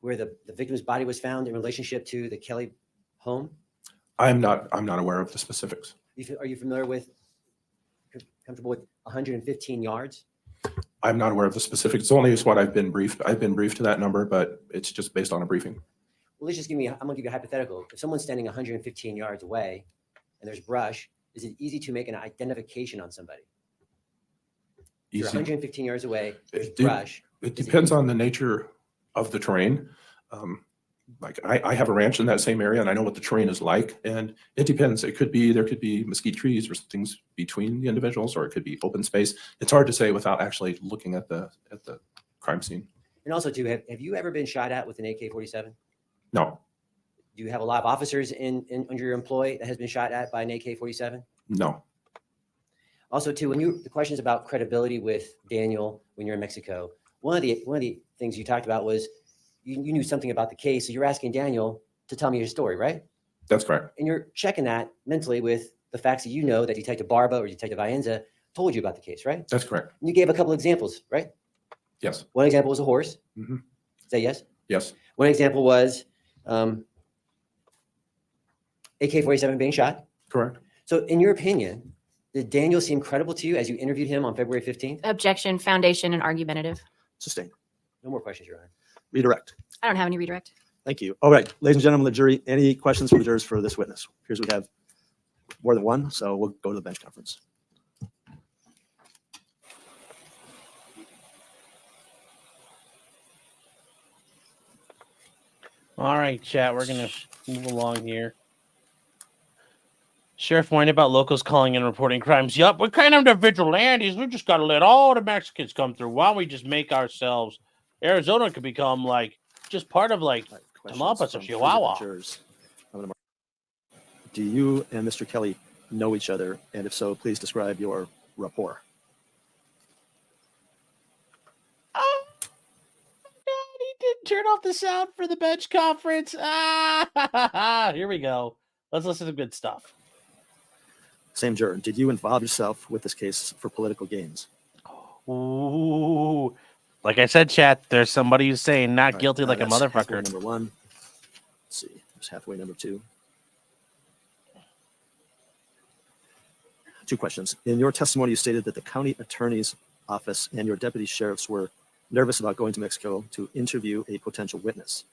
where the victim's body was found in relationship to the Kelly home? I'm not aware of the specifics. Are you familiar with, comfortable with 115 yards? I'm not aware of the specifics. It's only what I've been briefed. I've been briefed to that number, but it's just based on a briefing. Well, let's just I'm gonna give you a hypothetical. If someone's standing 115 yards away and there's brush, is it easy to make an identification on somebody? If you're 115 yards away, there's brush. It depends on the nature of the terrain. Like I have a ranch in that same area, and I know what the terrain is like, and it depends. There could be mesquite trees or things between the individuals, or it could be open space. It's hard to say without actually looking at the crime scene. And also, too, have you ever been shot at with an AK-47? No. Do you have a lot of officers under your employ that has been shot at by an AK-47? No. Also, too, the questions about credibility with Daniel when you're in Mexico, one of the things you talked about was you knew something about the case, so you're asking Daniel to tell me your story, right? That's correct. And you're checking that mentally with the facts that you know that Detective Barba or Detective Ienza told you about the case, right? That's correct. And you gave a couple examples, right? Yes. One example was a horse. Mm-hmm. Is that yes? Yes. One example was AK-47 being shot. Correct. So in your opinion, did Daniel seem credible to you as you interviewed him on February 15th? Objection, foundation, and argumentative. Sustained. No more questions, Your Honor. Redirect. I don't have any redirect. Thank you. All right, ladies and gentlemen of the jury, any questions for the jurors for this witness? Here's we have more than one, so we'll go to the bench conference. All right, chat, we're going to move along here. Sheriff whining about locals calling and reporting crimes. Yup, we're kind of the vigilantes. We just got to let all the Mexicans come through. Why don't we just make ourselves... Arizona could become like just part of like Tamaulipas or Chihuahua. Do you and Mr. Kelly know each other? And if so, please describe your rapport. Oh, God, he didn't turn off the sound for the bench conference. Here we go. Let's listen to good stuff. Same juror. Did you involve yourself with this case for political gains? Ooh. Like I said, chat, there's somebody who's saying not guilty like a motherfucker. Number one. Let's see. There's halfway number two. Two questions. In your testimony, you stated that the county attorney's office and your deputy sheriffs were nervous about going to Mexico to interview a potential witness.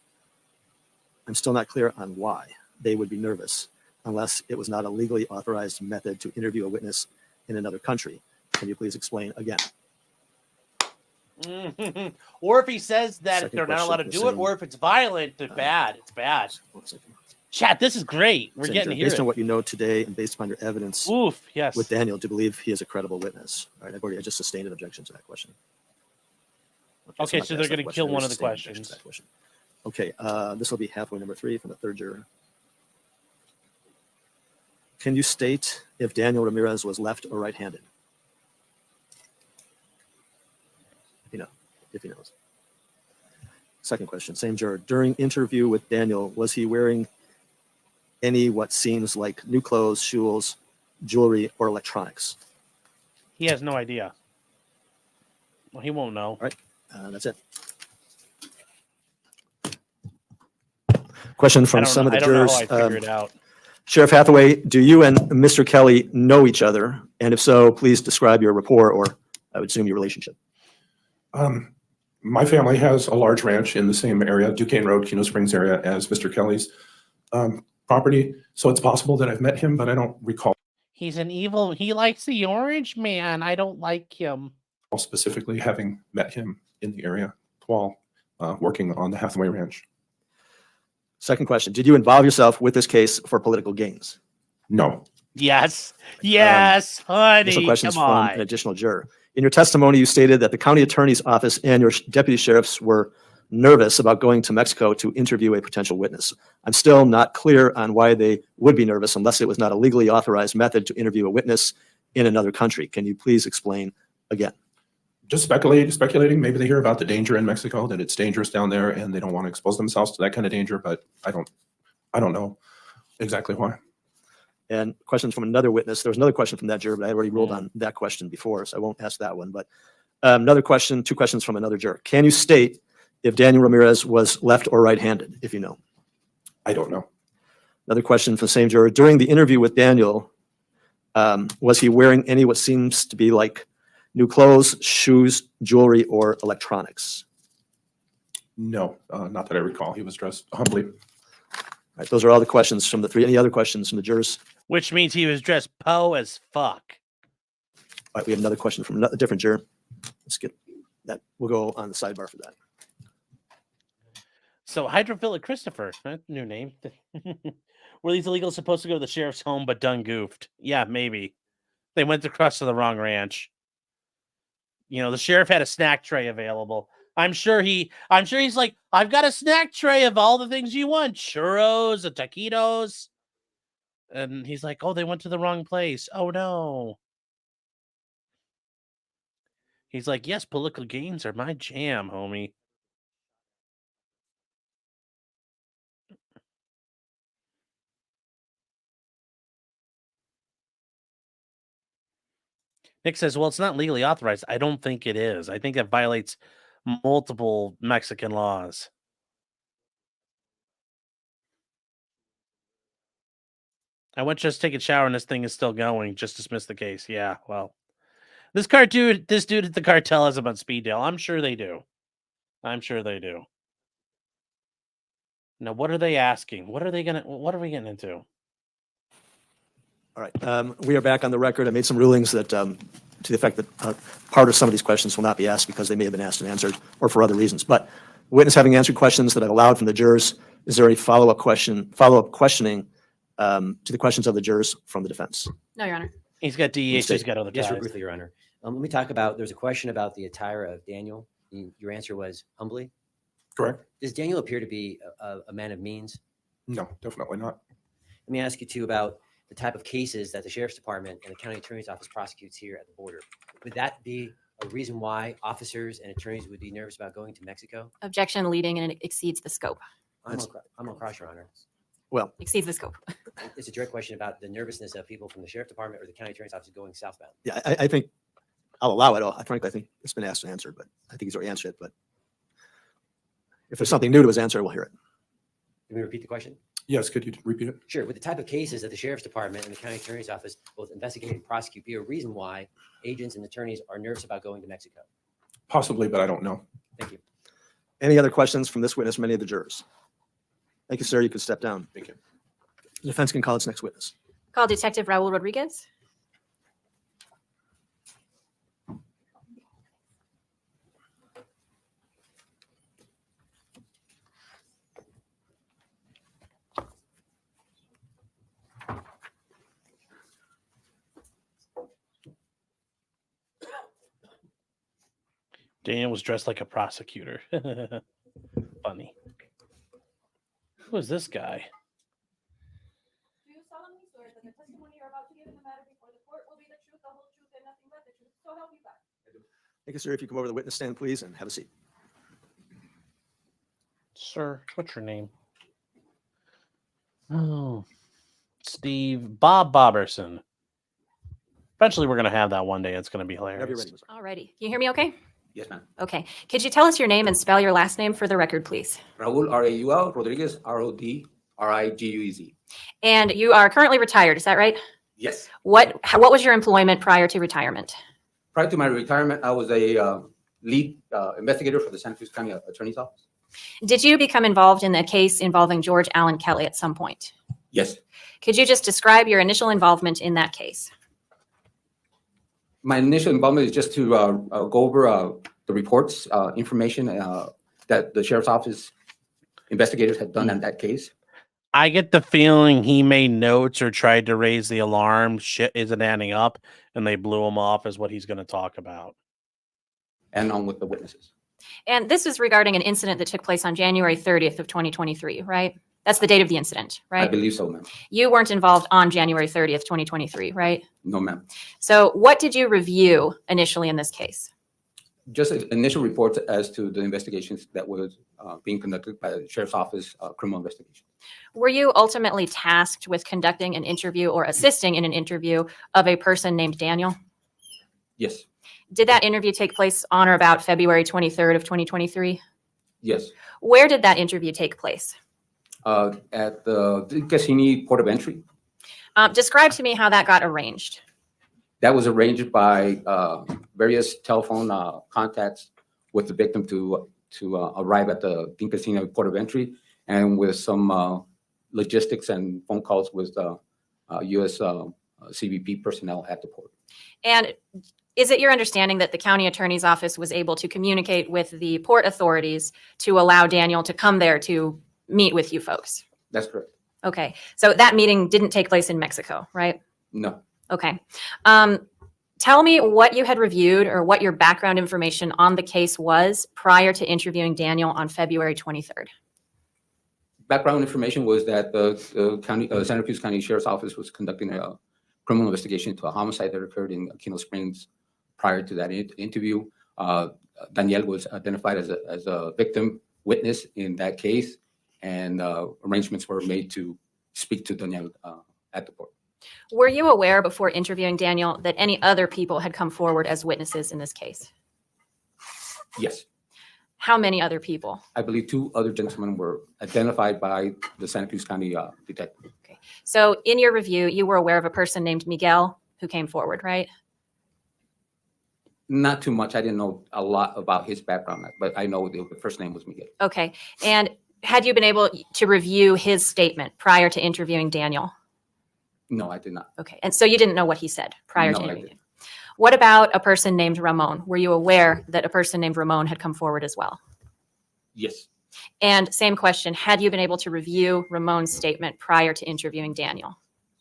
I'm still not clear on why they would be nervous unless it was not a legally authorized method to interview a witness in another country. Can you please explain again? Or if he says that Second they're not allowed to question, do it, same. or if it's violent, it's bad. It's bad. Chat, this is great. We're Same, getting Joe. to hear Based it. on what you know today and based upon your evidence Oof, yes. with Daniel, to believe he is a credible witness. All right, I just sustained an objection to that question. Okay, I'm not so gonna they're ask going that to kill question. I one of the sustained an objection questions. to that question. Okay, this will be halfway number 3 from the third juror. Can you state if Daniel Ramirez was left or right-handed? If he knows. Second question, same juror. During interview with Daniel, was he wearing any what seems like new clothes, shoes, jewelry, or electronics? He has no idea. Well, he won't know. All right, that's it. Question from some of the I don't know jurors. how I figure it out. Sheriff Hathaway, do you and Mr. Kelly know each other? And if so, please describe your rapport, or I would assume your relationship. My family has a large ranch in the same area, Duquesne Road, Kino Springs area, as Mr. Kelly's property. So it's possible that I've met him, but I don't recall He's an evil. He likes the orange man. I don't like him. specifically having met him in the area while working on the Hathaway Ranch. Second question, did you involve yourself with this case for political gains? No. Yes. Yes, honey. Additional questions Come from on. an additional juror. In your testimony, you stated that the county attorney's office and your deputy sheriffs were nervous about going to Mexico to interview a potential witness. I'm still not clear on why they would be nervous unless it was not a legally authorized method to interview a witness in another country. Can you please explain again? Just speculating. Maybe they hear about the danger in Mexico, that it's dangerous down there, and they don't want to expose themselves to that kind of danger. But I don't know exactly why. And questions from another witness. There was another question from that juror, but I had already ruled on that question before, so I won't ask that one. But another question, 2 questions from another juror. Can you state if Daniel Ramirez was left or right-handed, if you know? I don't know. Another question from the same juror. During the interview with Daniel, was he wearing any what seems to be like new clothes, shoes, jewelry, or electronics? No, not that I recall. He was dressed humbly. All right, those are all the questions from the 3. Any other questions from the jurors? Which means he was dressed po as fuck. All right, we have another question from a different juror. Let's get that. We'll go on the sidebar for that. So Hydrophilic Christopher, that's a new name. Were these illegals supposed to go to the sheriff's home but done goofed? Yeah, maybe. They went across to the wrong ranch. You know, the sheriff had a snack tray available. I'm sure he's like, I've got a snack tray of all the things you want. Churros and taquitos. And he's like, oh, they went to the wrong place. Oh, no. He's like, yes, political games are my jam, homie. Nick says, well, it's not legally authorized. I don't think it is. I think that violates multiple Mexican laws. I went just to take a shower and this thing is still going. Just dismiss the case. Yeah, well. This dude at the cartel has them on speed dial. I'm sure they do. I'm sure they do. Now, what are they asking? What are we getting into? All right, we are back on the record. I made some rulings that to the effect that part of some of these questions will not be asked because they may have been asked and answered or for other reasons. But witness having answered questions that I've allowed from the jurors, is there a follow-up questioning to the questions of the jurors from the defense? No, Your Honor. He's got DEH, he's got other Yes, ties. briefly, Your Honor. Let me talk about, there's a question about the attire of Daniel. Your answer was humbly. Correct. Does Daniel appear to be a man of means? No, definitely not. Let me ask you too about the type of cases that the Sheriff's Department and the County Attorney's Office prosecutes here at the border. Would that be a reason why officers and attorneys would be nervous about going to Mexico? Objection leading and it exceeds the scope. I'm on cross, Your Honor. Well, exceeds the scope. It's a direct question about the nervousness of people from the Sheriff's Department or the County Attorney's Office going southbound. Yeah, I think I'll allow it. Frankly, I think it's been asked and answered, but I think he's already answered it. But if there's something new to his answer, we'll hear it. Can we repeat the question? Yes, could you repeat it? Sure. With the type of cases that the Sheriff's Department and the County Attorney's Office both investigate and prosecute, be a reason why agents and attorneys are nervous about going to Mexico? Possibly, but I don't know. Thank you. Any other questions from this witness, many of the jurors? Thank you, sir. You can step down. Thank you. The defense can call its next witness. Call Detective Raul Rodriguez. Daniel was dressed like a prosecutor. Funny. Who is this guy? Do you solemnly swear that the testimony you're about to give in the matter before the court will be the truth, the whole truth, and nothing but the truth? So help you God. Thank you, sir. If you come over to the witness stand, please, and have a seat. Sir, what's your name? Oh, Steve Bob Boberson. Eventually, we're going to have that one day. It's going to be hilarious. Alrighty. Can you hear me okay? Yes, ma'am. Okay. Could you tell us your name and spell your last name for the record, please? Raul, R-A-U-L, Rodriguez, R-O-D-R-I-G-U-E-Z. And you are currently retired, is that right? Yes. What was your employment prior to retirement? Prior to my retirement, I was a lead investigator for the Santa Cruz County Attorney's Office. Did you become involved in a case involving George Allen Kelly at some point? Yes. Could you just describe your initial involvement in that case? My initial involvement is just to go over the reports, information that the Sheriff's Office investigators had done on that case. I get the feeling he made notes or tried to raise the alarm. Shit isn't adding up, and they blew him off as what he's going to talk about. And on with the witnesses. And this is regarding an incident that took place on January 30th of 2023, right? That's the date of the incident, right? I believe so, ma'am. You weren't involved on January 30th, 2023, right? No, ma'am. So what did you review initially in this case? Just initial reports as to the investigations that was being conducted by the Sheriff's Office criminal investigation. Were you ultimately tasked with conducting an interview or assisting in an interview of a person named Daniel? Yes. Did that interview take place on or about February 23rd of 2023? Yes. Where did that interview take place? At the Cassini Port of Entry. Describe to me how that got arranged. That was arranged by various telephone contacts with the victim to arrive at the Casino Port of Entry, and with some logistics and phone calls with U.S. CBP personnel at the port. And is it your understanding that the county attorney's office was able to communicate with the port authorities to allow Daniel to come there to meet with you folks? That's correct. Okay. So that meeting didn't take place in Mexico, right? No. Okay. Tell me what you had reviewed or what your background information on the case was prior to interviewing Daniel on February 23rd. Background information was that the county, Santa Cruz County Sheriff's Office was conducting a criminal investigation into a homicide that occurred in Kino Springs prior to that interview. Daniel was identified as a victim witness in that case, and arrangements were made to speak to Daniel at the port. Were you aware before interviewing Daniel that any other people had come forward as witnesses in this case? Yes. How many other people? I believe 2 other gentlemen were identified by the Santa Cruz County detective. Okay. So in your review, you were aware of a person named Miguel who came forward, right? Not too much. I didn't know a lot about his background, but I know the first name was Miguel. Okay. And had you been able to review his statement prior to interviewing Daniel? No, I did not. Okay. And so you didn't know what he said prior No, to I interviewing him? didn't. What about a person named Ramon? Were you aware that a person named Ramon had come forward as well? Yes. And same question, had you been able to review Ramon's statement prior to interviewing Daniel?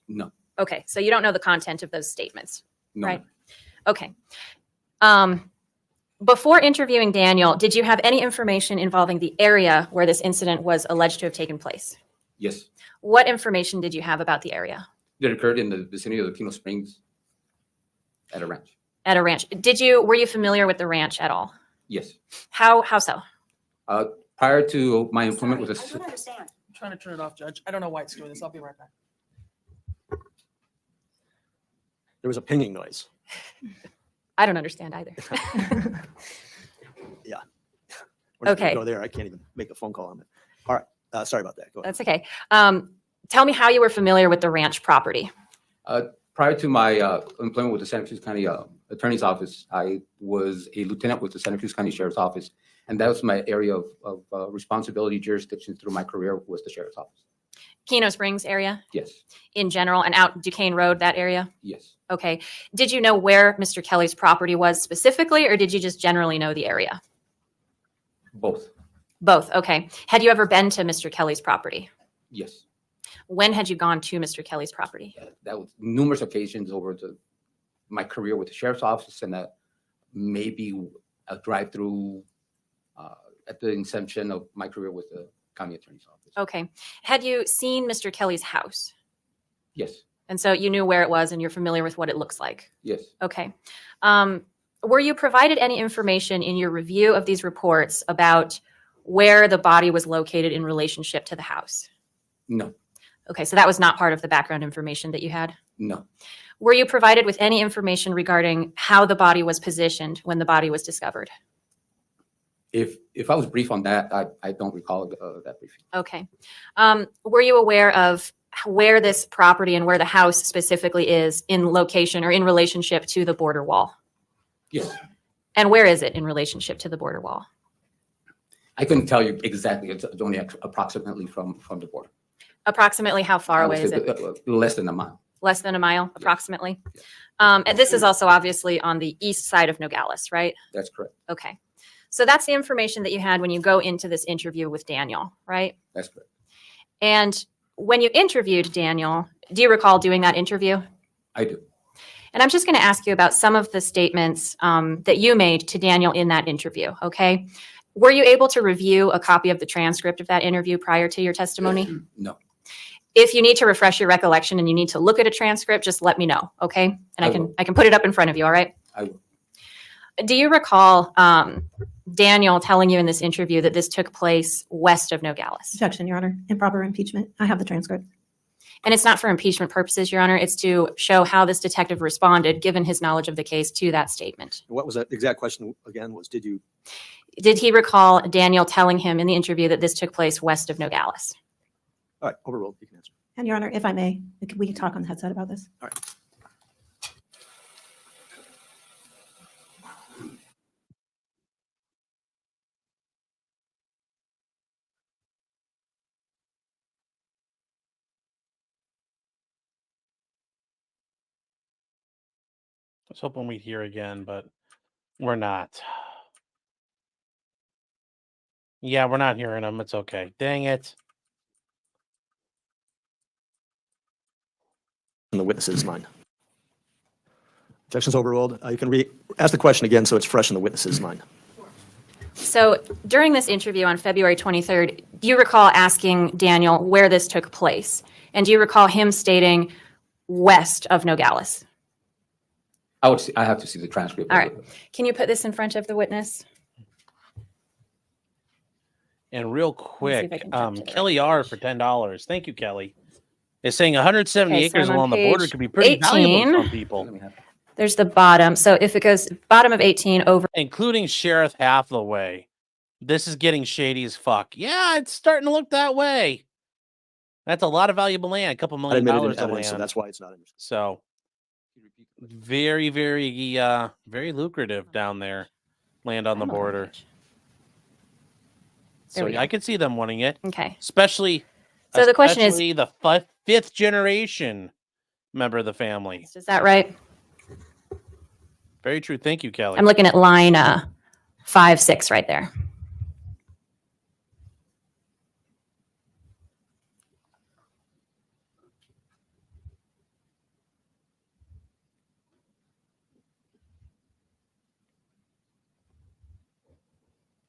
No. Okay, so you don't know the content of those statements, No. right? Okay. Before interviewing Daniel, did you have any information involving the area where this incident was alleged to have taken place? Yes. What information did you have about the area? It occurred in the vicinity of the Kino Springs at a ranch. At a ranch. Were you familiar with the ranch at all? Yes. How so? Prior to my employment with I don't understand. I'm trying to turn it off, Judge. I don't know why it's doing this. I'll be right back. There was a pinging noise. I don't understand either. Yeah. We're not gonna Okay. go there. I can't even make a phone call on it. All right. Sorry about that. Go ahead. That's okay. Tell me how you were familiar with the ranch property. Prior to my employment with the Santa Cruz County Attorney's Office, I was a lieutenant with the Santa Cruz County Sheriff's Office, and that was my area of responsibility jurisdiction through my career was the Sheriff's Office. Kino Springs area Yes, in general and out Duquesne Road, that area? yes. Okay. Did you know where Mr. Kelly's property was specifically, or did you just generally know the area? Both. Both. Okay. Had you ever been to Mr. Kelly's property? Yes. When had you gone to Mr. Kelly's property? That was numerous occasions over my career with the Sheriff's Office, and maybe a drive-through at the inception of my career with the County Attorney's Office. Okay. Had you seen Mr. Kelly's house? Yes. And so you knew where it was and you're familiar with what it looks like? Yes. Okay. Were you provided any information in your review of these reports about where the body was located in relationship to the house? No. Okay, so that was not part of the background information that you had? No. Were you provided with any information regarding how the body was positioned when the body was discovered? If I was brief on that, I don't recall that briefing. Okay. Were you aware of where this property and where the house specifically is in location or in relationship to the border wall? Yes. And where is it in relationship to the border wall? I couldn't tell you exactly. It's only approximately from the border. Approximately how far away is it? Less than a mile. Less than a mile, approximately? And this is also obviously on the east side of Nogales, right? That's correct. Okay. So that's the information that you had when you go into this interview with Daniel, right? That's correct. And when you interviewed Daniel, do you recall doing that interview? I do. And I'm just going to ask you about some of the statements that you made to Daniel in that interview, okay? Were you able to review a copy of the transcript of that interview prior to your testimony? No. If you need to refresh your recollection and you need to look at a transcript, just let me know, okay? And I can put it up in front of you, all right? I will. Do you recall Daniel telling you in this interview that this took place west of Nogales? Objection, Your Honor. Improper impeachment. I have the transcript. And it's not for impeachment purposes, Your Honor. It's to show how this detective responded, given his knowledge of the case, to that statement. What was that exact question again? Did he recall Daniel telling him in the interview that this took place west of Nogales? All right, overruled. You can answer. And Your Honor, if I may, we can talk on the headset about this. All right. I was hoping we'd hear again, but we're not. Yeah, we're not hearing them. It's okay. Dang it. In the witness's mind. Objections overruled. You can ask the question again so it's fresh in the witness's mind. So during this interview on February 23rd, do you recall asking Daniel where this took place? And do you recall him stating west of Nogales? I have to see the transcript. All right. Can you put this in front of the witness? And real see quick, if I can jump to the Kelly R for $10. Thank you, Kelly. Is saying 170 Okay, so acres I'm on along the border page could be pretty valuable 18. to some people, There's the bottom. So if it goes bottom of 18 over. including Sheriff Hathaway. This is getting shady as fuck. Yeah, it's starting to look that way. That's a lot of valuable land, a couple $1 million Admitted in of evidence, land. so that's why it's not interesting. So very, very, very lucrative down there, land on the border. There So we go. I could see them wanting it. Okay. Especially, So the question is- especially the fifth generation member of the family. Is that right? Very true. Thank you, Kelly. I'm looking at line 5-6 right there.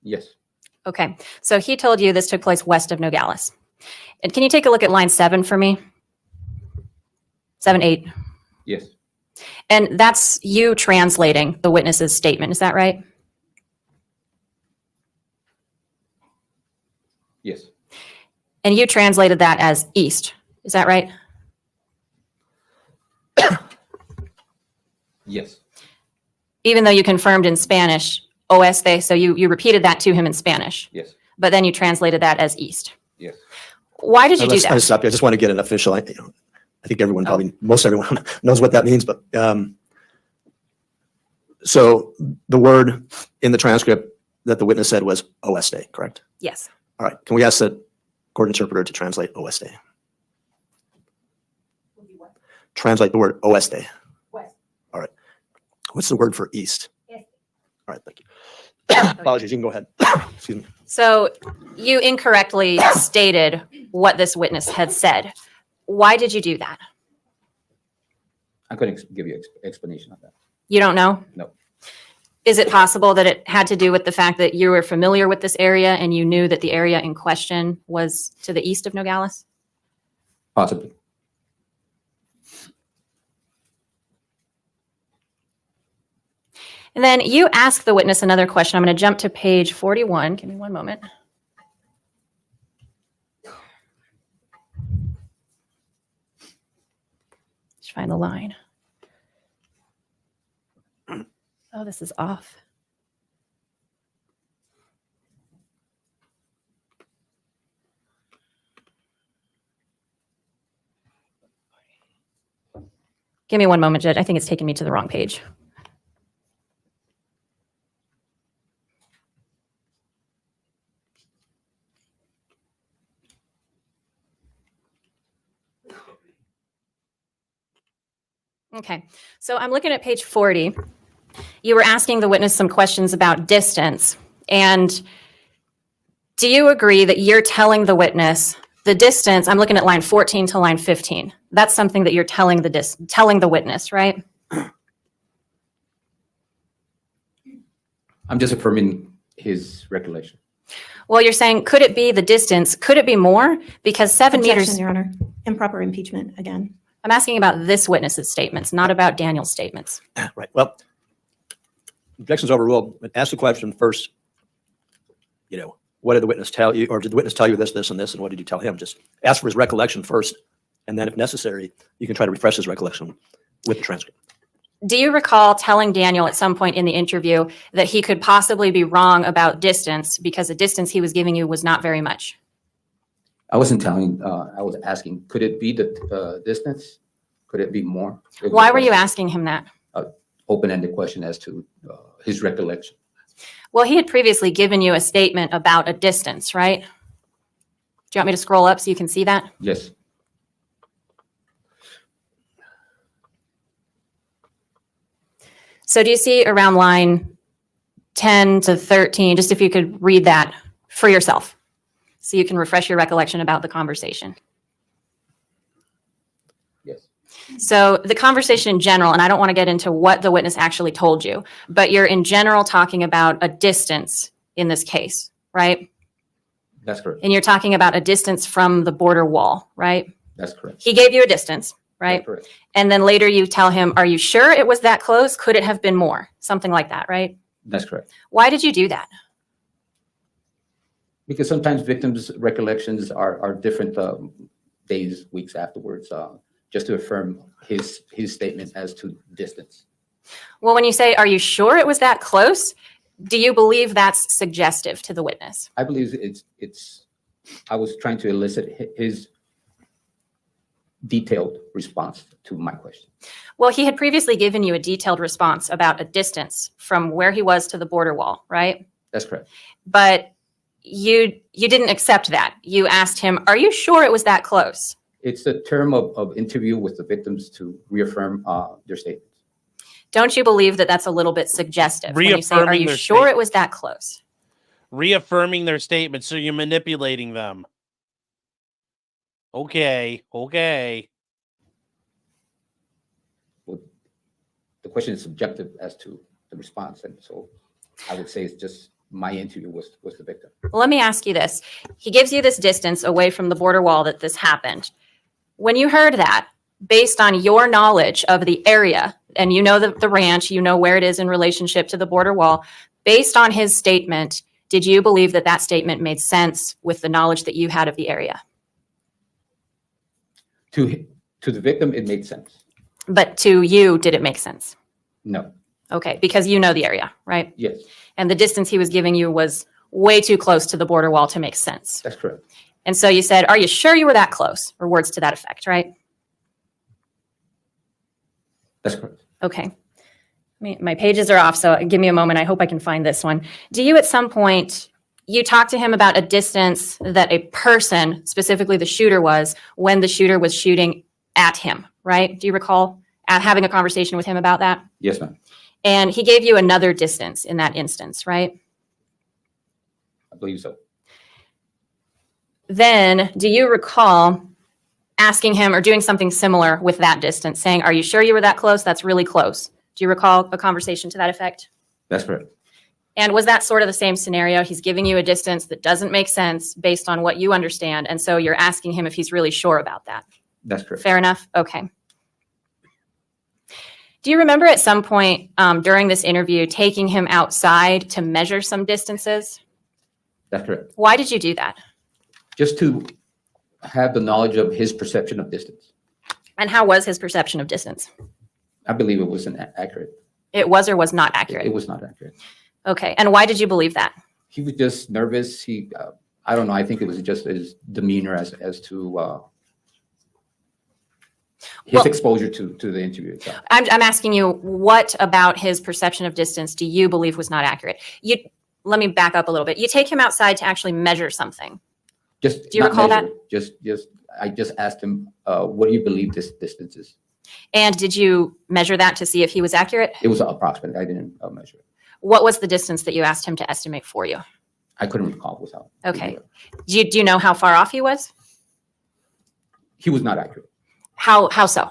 Yes. Okay. So he told you this took place west of Nogales. And can you take a look at line 7 for me? 7, 8. Yes. And that's you translating the witness's statement. Is that right? Yes. And you translated that as east. Is that right? Yes. Even though you confirmed in Spanish, oeste, so you repeated that to him in Spanish. Yes. But then you translated that as east. Yes. Why did you do I that? just want to get an official, I think everyone probably, most everyone knows what that means, but so the word in the transcript that the witness said was oeste, correct? Yes. All right. Can we ask the court interpreter to translate oeste? Translate the word oeste. West. All right. What's the word for east? Este. All right. Thank you. Apologies. You can go ahead. Excuse me. So you incorrectly stated what this witness had said. Why did you do that? I couldn't give you explanation of that. You don't know? No. Is it possible that it had to do with the fact that you were familiar with this area and you knew that the area in question was to the east of Nogales? Possibly. And then you ask the witness another question. I'm going to jump to page 41. Give me one moment. Let's find the line. Oh, this is off. Give me one moment, Judge. I think it's taking me to the wrong page. Okay, so I'm looking at page 40. You were asking the witness some questions about distance. And do you agree that you're telling the witness the distance? I'm looking at line 14 to line 15. That's something that you're telling the witness, right? I'm just affirming his recollection. Well, you're saying, could it be the distance? Could it be more? Because 7 Objection, meters. Your Honor. Improper impeachment again. I'm asking about this witness's statements, not about Daniel's statements. Right. Well, objection's overruled, but ask the question first. What did the witness tell you? Or did the witness tell you this, this, and this? And what did you tell him? Just ask for his recollection first. And then if necessary, you can try to refresh his recollection with the transcript. Do you recall telling Daniel at some point in the interview that he could possibly be wrong about distance because the distance he was giving you was not very much? I wasn't telling, I was asking, could it be the distance? Could it be more? Why were you asking him that? Open-ended question as to his recollection. Well, he had previously given you a statement about a distance, right? Do you want me to scroll up so you can see that? Yes. So do you see around line 10 to 13, just if you could read that for yourself so you can refresh your recollection about the conversation? Yes. So the conversation in general, and I don't want to get into what the witness actually told you, but you're in general talking about a distance in this case, right? That's correct. And you're talking about a distance from the border wall, right? That's correct. He gave you a distance, right? That's correct. And then later you tell him, are you sure it was that close? Could it have been more? Something like that, right? That's correct. Why did you do that? Because sometimes victims' recollections are different days, weeks afterwards, just to affirm his statement as to distance. Well, when you say, are you sure it was that close? Do you believe that's suggestive to the witness? I believe it's I was trying to elicit his detailed response to my question. Well, he had previously given you a detailed response about a distance from where he was to the border wall, right? That's correct. But you didn't accept that. You asked him, are you sure it was that close? It's the term of interview with the victims to reaffirm their statements. Don't you believe that that's a little bit suggestive when you say, are you sure it was that close? Reaffirming their statements, so you're manipulating them. Okay. Well, the question is subjective as to the response, and so I would say it's just my interview was the victim. Well, let me ask you this. He gives you this distance away from the border wall that this happened. When you heard that, based on your knowledge of the area, and you know the ranch, you know where it is in relationship to the border wall, based on his statement, did you believe that that statement made sense with the knowledge that you had of the area? To the victim, it made sense. But to you, did it make sense? No. Okay, because you know the area, right? Yes. And the distance he was giving you was way too close to the border wall to make sense. That's correct. And so you said, are you sure you were that close? Or words to that effect, right? That's correct. Okay. My pages are off, so give me a moment. I hope I can find this one. Do you at some point, you talked to him about a distance that a person, specifically the shooter, was when the shooter was shooting at him, right? Do you recall having a conversation with him about that? Yes, ma'am. And he gave you another distance in that instance, right? I believe so. Then do you recall asking him or doing something similar with that distance, saying, are you sure you were that close? That's really close. Do you recall a conversation to that effect? That's correct. And was that sort of the same scenario? He's giving you a distance that doesn't make sense based on what you understand. And so you're asking him if he's really sure about that. That's correct. Fair enough? Okay. Do you remember at some point during this interview taking him outside to measure some distances? That's correct. Why did you do that? Just to have the knowledge of his perception of distance. And how was his perception of distance? I believe it wasn't accurate. It was or was not accurate? It was not accurate. Okay. And why did you believe that? He was just nervous. I don't know. I think it was just his demeanor as to his exposure to the interview itself. I'm asking you, what about his perception of distance do you believe was not accurate? Let me back up a little bit. You take him outside to actually measure something. Do you recall that? I just asked him, what do you believe this distance is? And did you measure that to see if he was accurate? It was approximate. I didn't measure it. What was the distance that you asked him to estimate for you? I couldn't recall without. Okay. Do you know how far off he was? He was not accurate. How so?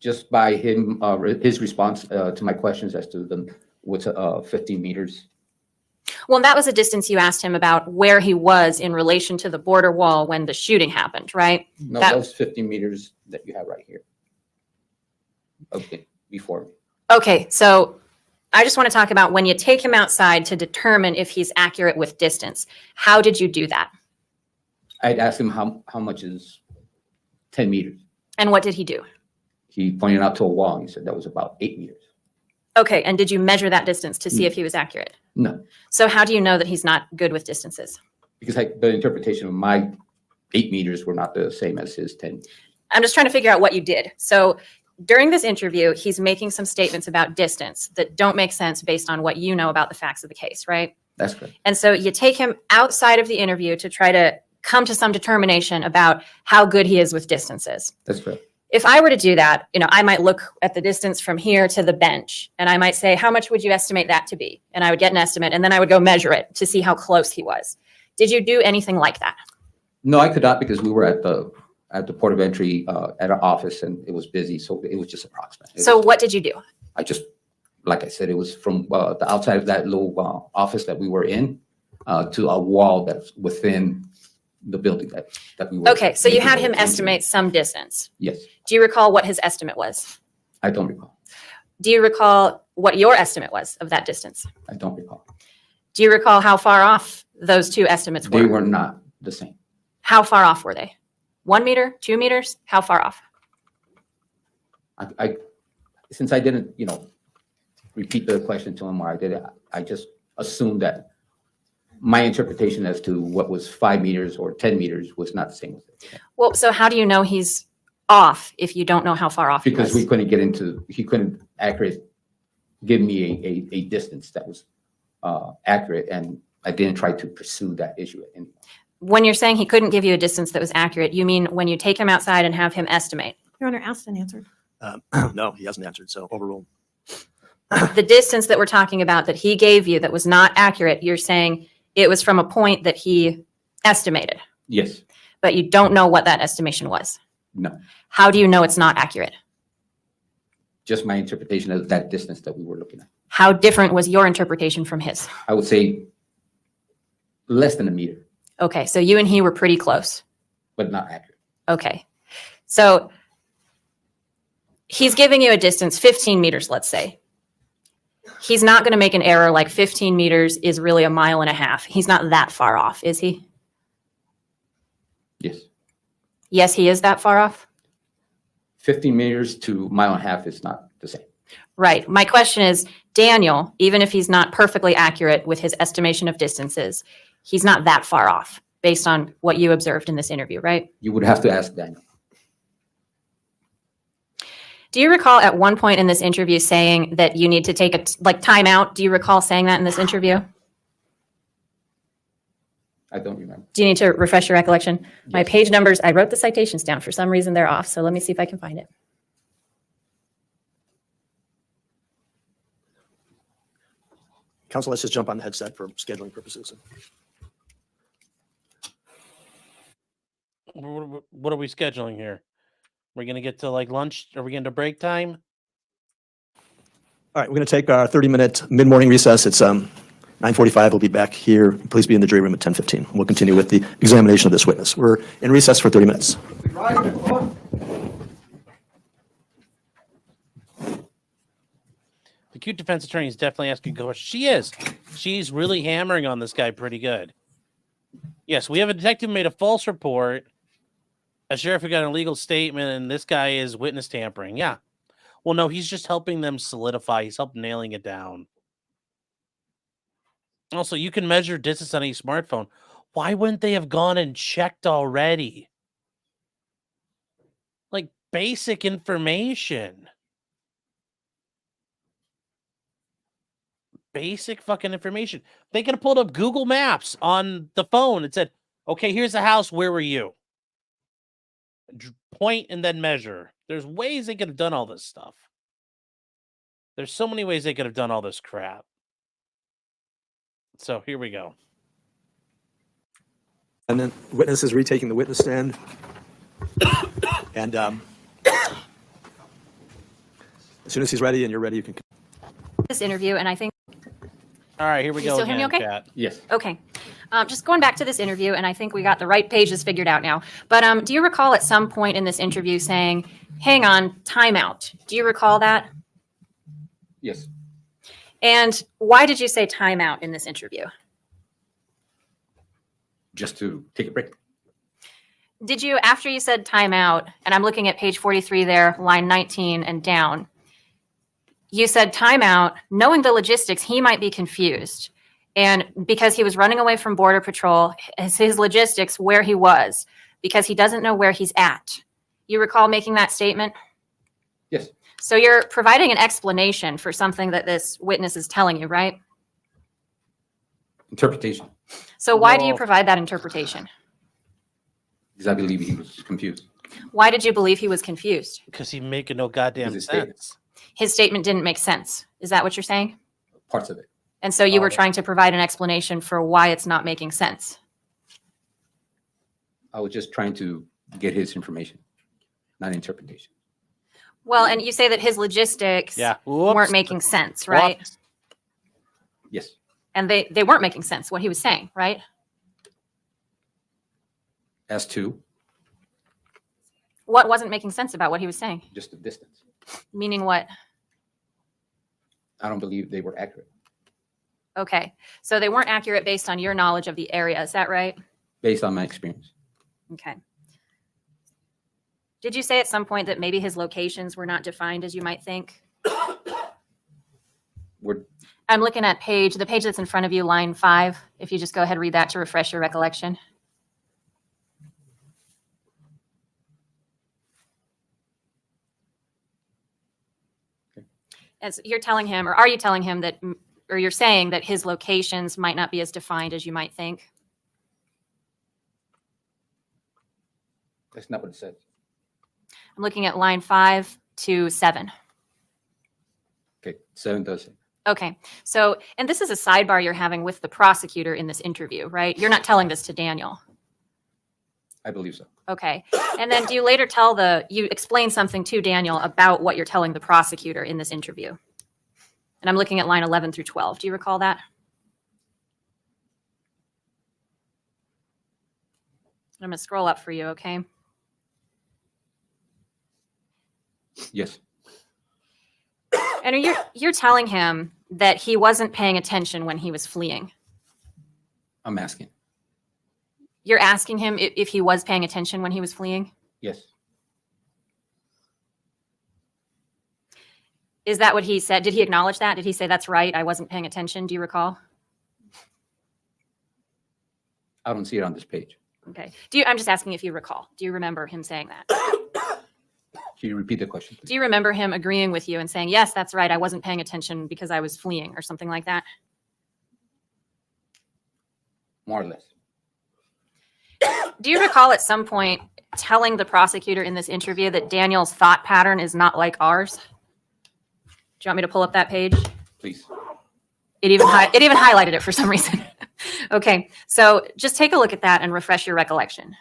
Just by him, his response to my questions as to what's 15 meters. Well, that was a distance you asked him about where he was in relation to the border wall when the shooting happened, right? No, that was 15 meters that you have right here. Okay, before me. Okay, so I just want to talk about when you take him outside to determine if he's accurate with distance. How did you do that? I'd ask him how much is 10 meters. And what did he do? He pointed out to a wall. He said that was about 8 meters. Okay, and did you measure that distance to see if he was accurate? No, So how do you know that he's not good with distances? because the interpretation of my 8 meters were not the same as his 10. I'm just trying to figure out what you did. So during this interview, he's making some statements about distance that don't make sense based on what you know about the facts of the case, right? That's correct. And so you take him outside of the interview to try to come to some determination about how good he is with distances. That's correct. If I were to do that, I might look at the distance from here to the bench and I might say, how much would you estimate that to be? And I would get an estimate and then I would go measure it to see how close he was. Did you do anything like that? No, I could not because we were at the port of entry at our office and it was busy. So it was just approximate. What did you do? I just, like I said, it was from the outside of that little office that we were in to a wall that's within the building that we were. Okay, so you had him estimate some distance. Yes, Do you recall what his estimate was? I don't recall. Do you recall what your estimate was of that distance? I don't recall. Do you recall how far off those two estimates were? They were not the same. How far off were they? 1 meter, 2 meters? How far off? I since I didn't, repeat the question to him or I did it, I just assumed that my interpretation as to what was 5 meters or 10 meters was not the same. Well, so how do you know he's off if you don't know how far off he Because was? he couldn't give me a distance that was accurate, and I didn't try to pursue that issue anymore. When you're saying he couldn't give you a distance that was accurate, you mean when you take him outside and have him estimate? Your Honor, asked and answered. No, he hasn't answered, so overruled. The distance that we're talking about that he gave you that was not accurate, you're saying it was from a point that he estimated, Yes. but you don't know what that estimation was. No. How do you know it's not accurate? Just my interpretation of that distance that we were looking at. How different was your interpretation from his? I would say less than a meter, Okay, so you and he were pretty close. but not accurate. Okay, so he's giving you a distance, 15 meters, let's say. He's not going to make an error like 15 meters is really 1.5 miles. He's not that far off, is he? Yes. Yes, he is that far off? 15 meters to 1.5 miles is not the same. Right. My question is, Daniel, even if he's not perfectly accurate with his estimation of distances, he's not that far off based on what you observed in this interview, right? You would have to ask Daniel. Do you recall at one point in this interview saying that you need to take a time out? Do you recall saying that in this interview? I don't remember. Do you need to refresh your recollection? My page numbers, I wrote the citations down. For some reason, they're off. So let me see if I can find it. Council, let's just jump on the headset for scheduling purposes. What are we scheduling here? We're going to get to like lunch? Are we getting to break time? All right, we're going to take our 30-minute mid-morning recess. It's 9:45. We'll be back here. Please be in the jury room at 10:15. We'll continue with the examination of this witness. We're in recess for 30 minutes. The cute defense attorney is definitely asking questions. She is. She's really hammering on this guy pretty good. Yes, we have a detective who made a false report. A sheriff who got an illegal statement, and this guy is witness tampering. Yeah. Well, no, he's just helping them solidify. He's helping nailing it down. Also, you can measure distance on a smartphone. Why wouldn't they have gone and checked already? Like basic information. Basic fucking information. They could have pulled up Google Maps on the phone and said, okay, here's the house. Where were you? Point and then measure. There's ways they could have done all this stuff. There's so many ways they could have done all this crap. So here we go. And then witness is retaking the witness stand. And as soon as he's ready and you're ready, you can. This interview, and I think. All right, here we You go still hear me again, okay? Kat. Yes. Okay. Just going back to this interview, and I think we got the right pages figured out now. But do you recall at some point in this interview saying, hang on, timeout? Do you recall that? Yes. And why did you say timeout in this interview? Just to take a break. Did you, after you said timeout, and I'm looking at page 43 there, line 19 and down, you said timeout, knowing the logistics, he might be confused. And because he was running away from Border Patrol, his logistics, where he was, because he doesn't know where he's at. You recall making that statement? Yes. So you're providing an explanation for something that this witness is telling you, right? Interpretation. So why do you provide that interpretation? Because I believe he was confused. Why did you believe he was confused? Because he's making no goddamn sense. His statement didn't make sense. Is that what you're saying? Parts of it. And so you were trying to provide an explanation for why it's not making sense. I was just trying to get his information, not interpretation. Well, and you say that his logistics weren't making sense, right? Whoops. Yes. And they weren't making sense, what he was saying, right? As to What wasn't making sense about what he was saying? just the distance. Meaning what? I don't believe they were accurate. Okay. So they weren't accurate based on your knowledge of the area. Is that right? Based on my experience. Okay. Did you say at some point that maybe his locations were not defined as you might think? I'm looking at the page that's in front of you, line 5. If you just go ahead and read that to refresh your recollection. As you're telling him, or are you telling him that, or you're saying that his locations might not be as defined as you might think? That's not what it said. I'm looking at line 5 to 7. Okay, 7 does it. Okay. So, and this is a sidebar you're having with the prosecutor in this interview, right? You're not telling this to Daniel. I believe so. Okay. And then do you later you explain something to Daniel about what you're telling the prosecutor in this interview? And I'm looking at line 11 through 12. Do you recall that? I'm going to scroll up for you, okay? Yes. And you're telling him that he wasn't paying attention when he was fleeing. I'm asking. You're asking him if he was paying attention when he was fleeing? Yes. Is that what he said? Did he acknowledge that? Did he say, that's right, I wasn't paying attention? Do you recall? I don't see it on this page. Okay. I'm just asking if you recall. Do you remember him saying that? Can you repeat the question, please? Do you remember him agreeing with you and saying, yes, that's right, I wasn't paying attention because I was fleeing or something like that? More or less. Do you recall at some point telling the prosecutor in this interview that Daniel's thought pattern is not like ours? Do you want me to pull up that page? Please. It even highlighted it for some reason. Okay, so just take a look at that and refresh your recollection.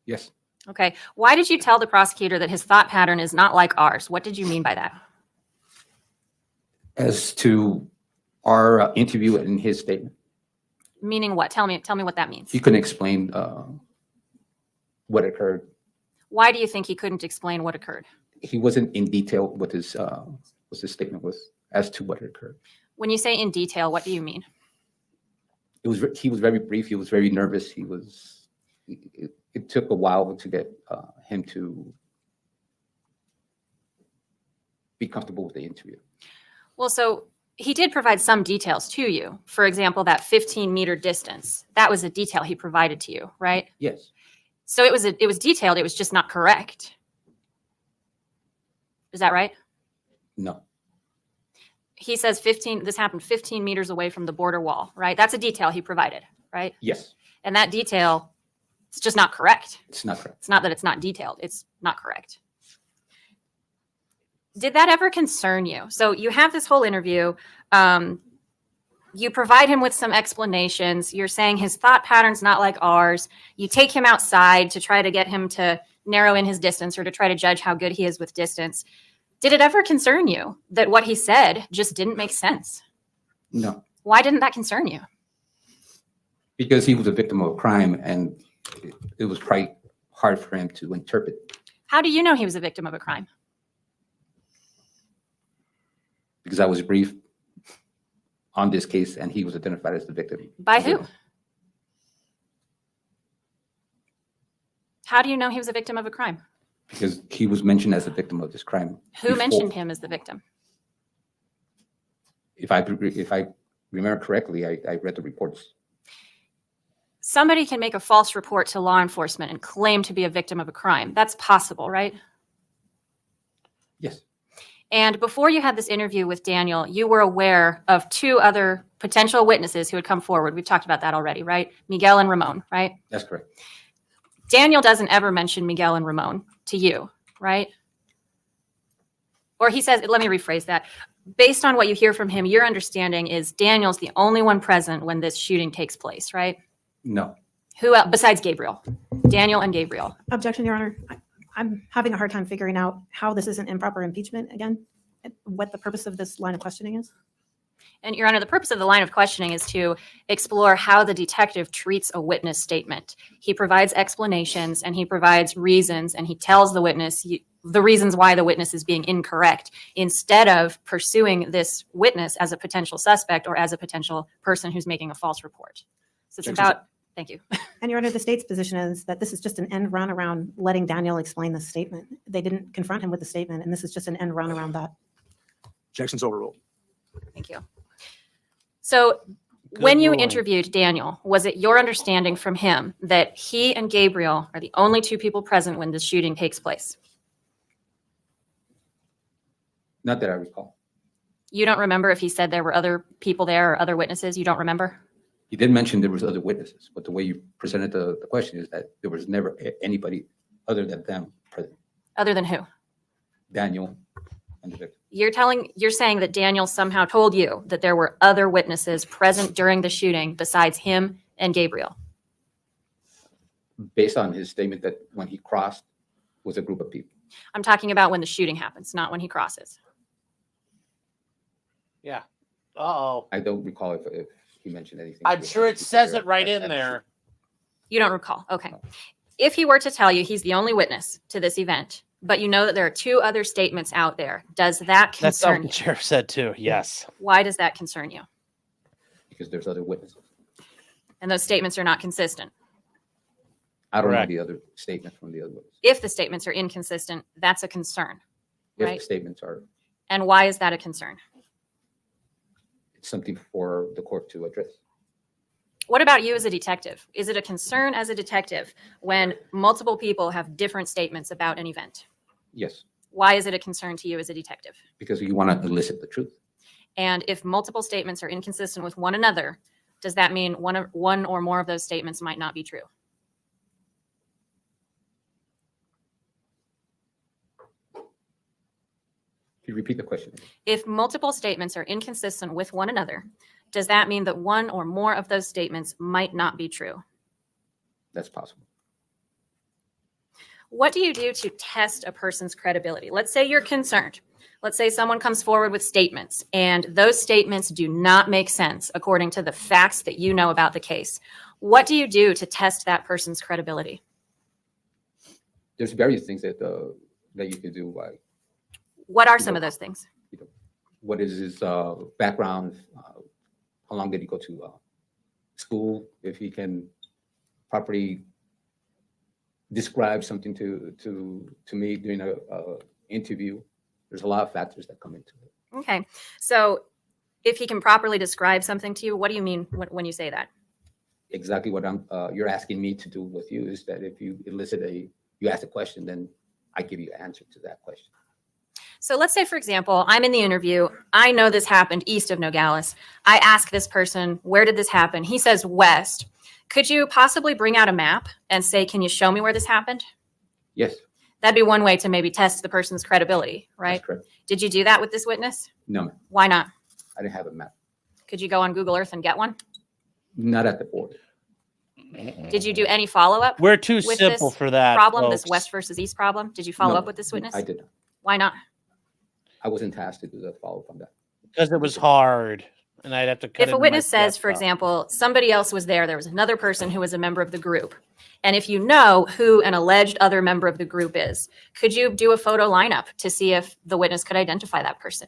Yes. Okay, why did you tell the prosecutor that his thought pattern is not like ours? What did you mean by that? As to our interview and his statement, Meaning what? Tell me what that means. he couldn't explain what occurred. Why do you think he couldn't explain what occurred? He wasn't in detail what his statement was as to what occurred. When you say in detail, what do you mean? He was very brief. He was very nervous. It took a while to get him to be comfortable with the interview. Well, so he did provide some details to you. For example, that 15-meter distance, that was a detail he provided to you, right? Yes. So it was detailed, it was just not correct. Is that right? No. He says this happened 15 meters away from the border wall, right? That's a detail he provided, right? Yes. And that detail, it's just not correct. It's not correct. It's not that it's not detailed, it's not correct. Did that ever concern you? So you have this whole interview. You provide him with some explanations. You're saying his thought pattern's not like ours. You take him outside to try to get him to narrow in his distance or to try to judge how good he is with distance. Did it ever concern you that what he said just didn't make sense? No. Why didn't that concern you? Because he was a victim of a crime, and it was quite hard for him to interpret. How do you know he was a victim of a crime? Because I was briefed on this case, and he was identified as the victim. By who? How do you know he was a victim of a crime? Because he was mentioned as a victim of this crime. Who mentioned him as the victim? If I remember correctly, I read the reports. Somebody can make a false report to law enforcement and claim to be a victim of a crime. That's possible, right? Yes. And before you had this interview with Daniel, you were aware of two other potential witnesses who had come forward. We've talked about that already, right? Miguel and Ramon, right? That's correct. Daniel doesn't ever mention Miguel and Ramon to you, right? Or he says, let me rephrase that. Based on what you hear from him, your understanding is Daniel's the only one present when this shooting takes place, right? No. Who else besides Gabriel? Daniel and Gabriel. Objection, Your Honor. I'm having a hard time figuring out how this isn't improper impeachment again, what the purpose of this line of questioning is. And Your Honor, the purpose of the line of questioning is to explore how the detective treats a witness statement. He provides explanations and he provides reasons and he tells the witness the reasons why the witness is being incorrect instead of pursuing this witness as a potential suspect or as a potential person who's making a false report. So it's about, thank you. And Your Honor, the state's position is that this is just an end run around letting Daniel explain the statement. They didn't confront him with the statement, and this is just an end run around that. Objection's overruled. Thank you. So when you ruling. interviewed Daniel, was it your understanding from him that he and Gabriel are the only two people present when this shooting takes place? Not that I recall. You don't remember if he said there were other people there or other witnesses? You don't remember? He did mention there was other witnesses, but the way you presented the question is that there was never anybody other than them present. Other than who? Daniel and the victim. You're saying that Daniel somehow told you that there were other witnesses present during the shooting besides him and Gabriel. Based on his statement that when he crossed was a group of people. I'm talking about when the shooting happens, not when he crosses. Yeah. Uh-oh. I don't recall if he mentioned anything. I'm sure it says it right in there. You don't recall. Okay. If he were to tell you he's the only witness to this event, but you know that there are two other statements out there, does that That's concern something you? the sheriff said too. Yes. Why does that concern you? Because there's other witnesses. And those statements are not consistent. I don't Correct. know the other statements from the other witnesses. If the statements are inconsistent, that's a concern, If right? the statements are, And why is that a concern? something for the court to address. What about you as a detective? Is it a concern as a detective when multiple people have different statements about an event? Yes, Why is it a concern to you as a detective? because you want to elicit the truth. And if multiple statements are inconsistent with one another, does that mean one or more of those statements might not be true? Can you repeat the question? If multiple statements are inconsistent with one another, does that mean that one or more of those statements might not be true? That's possible. What do you do to test a person's credibility? Let's say you're concerned. Let's say someone comes forward with statements and those statements do not make sense according to the facts that you know about the case. What do you do to test that person's credibility? There's various things that that you can do. Like, What are some of those things? what is his background? How long did he go to school? If he can properly describe something to me during a interview. There's a lot of factors that come into it. Okay. So if he can properly describe something to you, what do you mean when you say that? Exactly what you're asking me to do with you is that if you you ask a question, then I give you an answer to that question. So let's say, for example, I'm in the interview. I know this happened east of Nogales. I ask this person, where did this happen? He says west. Could you possibly bring out a map and say, can you show me where this happened? Yes. That'd be one way to maybe test the person's credibility, right? That's correct. Did you do that with this witness? No, ma'am. Why not? I didn't have a map. Could you go on Google Earth and get one? Not at the border. Did you do any follow-up? We're too with simple this for that, problem, this folks. west versus east problem? Did you follow No, up with this witness? I did not. Why not? I wasn't tasked to do the follow-up on that. Because it was hard, and I'd have to cut If it a in witness my says, for desktop. example, somebody else was there was another person who was a member of the group, and if you know who an alleged other member of the group is, could you do a photo lineup to see if the witness could identify that person?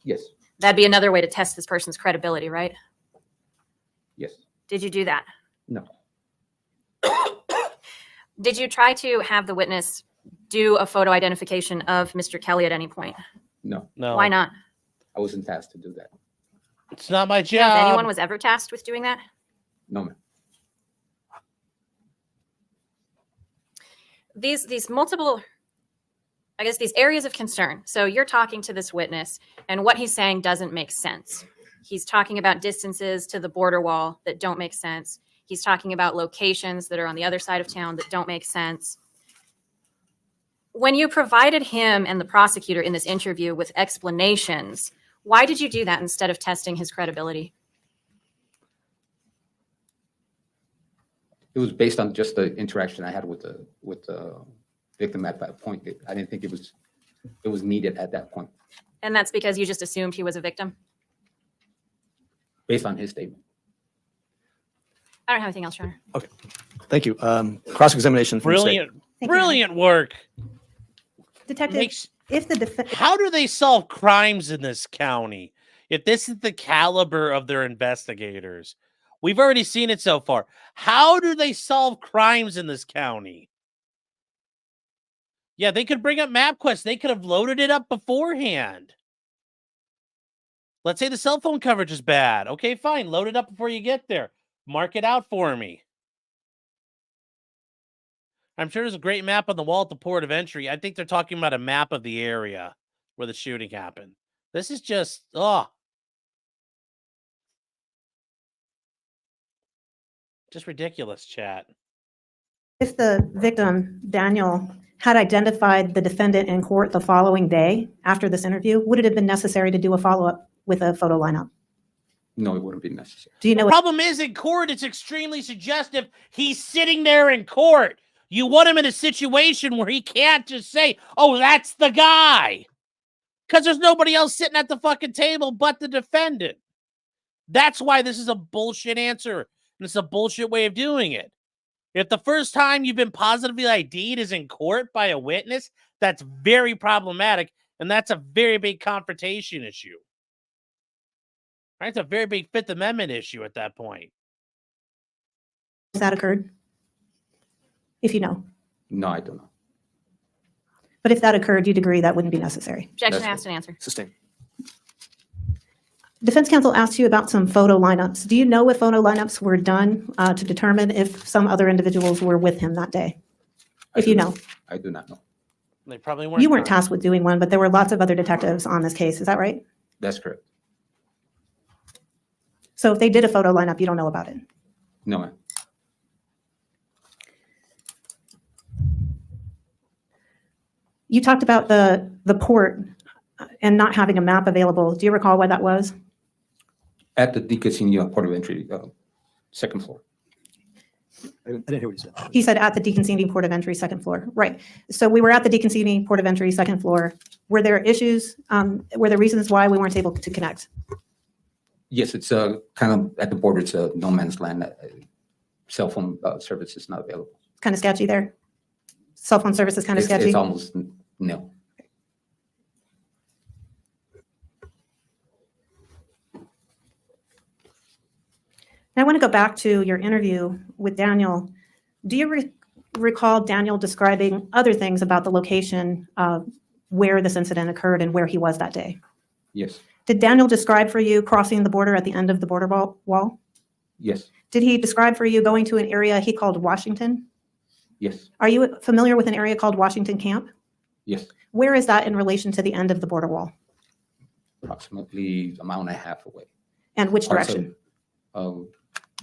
Yes. That'd be another way to test this person's credibility, right? Yes. Did you do that? No. Did you try to have the witness do a photo identification of Mr. Kelly at any point? No. No. Why not? I wasn't tasked to do that. It's not my Do you know if job. anyone was ever tasked with doing that? No, ma'am. These multiple, I guess, these areas of concern. So you're talking to this witness, and what he's saying doesn't make sense. He's talking about distances to the border wall that don't make sense. He's talking about locations that are on the other side of town that don't make sense. When you provided him and the prosecutor in this interview with explanations, why did you do that instead of testing his credibility? It was based on just the interaction I had with the victim at that point. I didn't think it was needed at that point, And that's because you just assumed he was a victim? based on his statement. I don't have anything else, Your Honor. Okay, thank you. Cross-examination from the state. Brilliant, brilliant work. Detective, Makes- if the defense, How do they solve crimes in this county? If this is the caliber of their investigators, we've already seen it so far. How do they solve crimes in this county? Yeah, they could bring up MapQuest. They could have loaded it up beforehand. Let's say the cell phone coverage is bad. Okay, fine. Load it up before you get there. Mark it out for me. I'm sure there's a great map on the wall at the port of entry. I think they're talking about a map of the area where the shooting happened. This is just, just ridiculous, chat. if the victim, Daniel, had identified the defendant in court the following day after this interview, would it have been necessary to do a follow-up with a photo lineup? No, it wouldn't be necessary. Do you know The problem is in court, it's extremely suggestive. He's sitting there in court. You want him in a situation where he can't just say, oh, that's the guy. Because there's nobody else sitting at the fucking table but the defendant. That's why this is a bullshit answer. And it's a bullshit way of doing it. If the first time you've been positively ID'd is in court by a witness, that's very problematic. And that's a very big confrontation issue. Right? It's a very big Fifth Amendment issue at that point. Has that occurred? If you know. No, I don't know. But if that occurred, you'd agree that wouldn't be necessary. Objection That's asked and answered. Sustain. Defense counsel asked you about some photo lineups. Do you know if photo lineups were done to determine if some other individuals were with him that day? If you know. I do not know. They probably weren't. You weren't tasked with doing one, but there were lots of other detectives on this case. Is that right? That's correct. So if they did a photo lineup, you don't know about it? No, ma'am. You talked about the port and not having a map available. Do you recall why that was? At the DeCasino Port of Entry, second floor. I didn't hear what you said. He said at the deconceiving port of entry, second floor. Right. So we were at the deconceiving port of entry, second floor. Were there issues? Were there reasons why we weren't able to connect? Yes, it's kind of at the border. It's a no man's land. Cell phone service is not available. Kind of sketchy there. Cell phone service is kind of sketchy. It's almost no. Now, I want to go back to your interview with Daniel. Do you recall Daniel describing other things about the location of where this incident occurred and where he was that day? Yes. Did Daniel describe for you crossing the border at the end of the border wall? Yes. Did he describe for you going to an area he called Washington? Yes. Are you familiar with an area called Washington Camp? Yes. Where is that in relation to the end of the border wall? Approximately a mile and a half away. And which direction?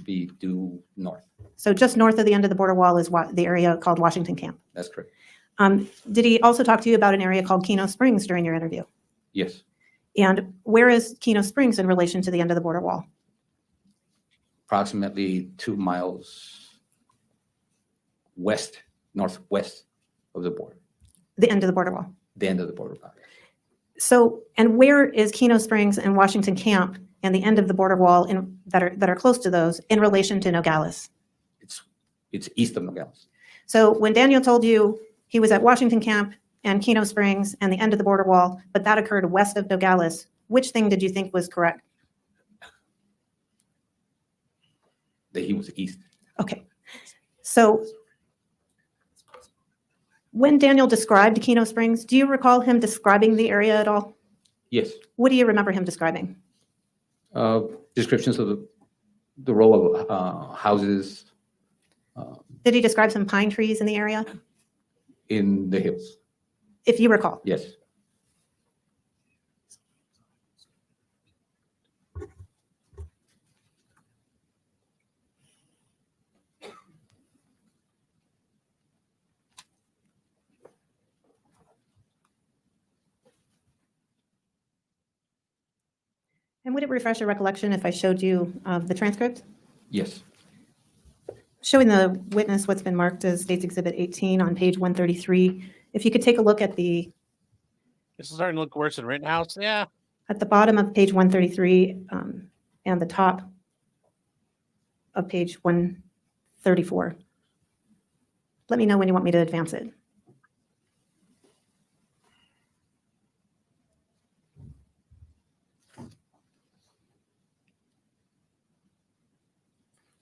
Be due north. So just north of the end of the border wall is the area called Washington Camp. That's correct. Did he also talk to you about an area called Kino Springs during your interview? Yes. And where is Kino Springs in relation to the end of the border wall? Approximately 2 miles northwest of the border. The end of the border wall. The end of the border. So, and where is Kino Springs and Washington Camp and the end of the border wall that are close to those in relation to Nogales? It's east of Nogales. So when Daniel told you he was at Washington Camp and Kino Springs and the end of the border wall, but that occurred west of Nogales, which thing did you think was correct? That he was east. Okay. So when Daniel described Kino Springs, do you recall him describing the area at all? Yes. What do you remember him describing? Descriptions of the row of houses Did he describe some pine trees in the area? in the hills. If you recall. Yes. And would it refresh your recollection if I showed you the transcript? Yes. Showing the witness what's been marked as State's Exhibit 18 on page 133. If you could take a look at This is starting to look worse than Rittenhouse. Yeah. at the bottom of page 133 and the top of page 134. Let me know when you want me to advance it.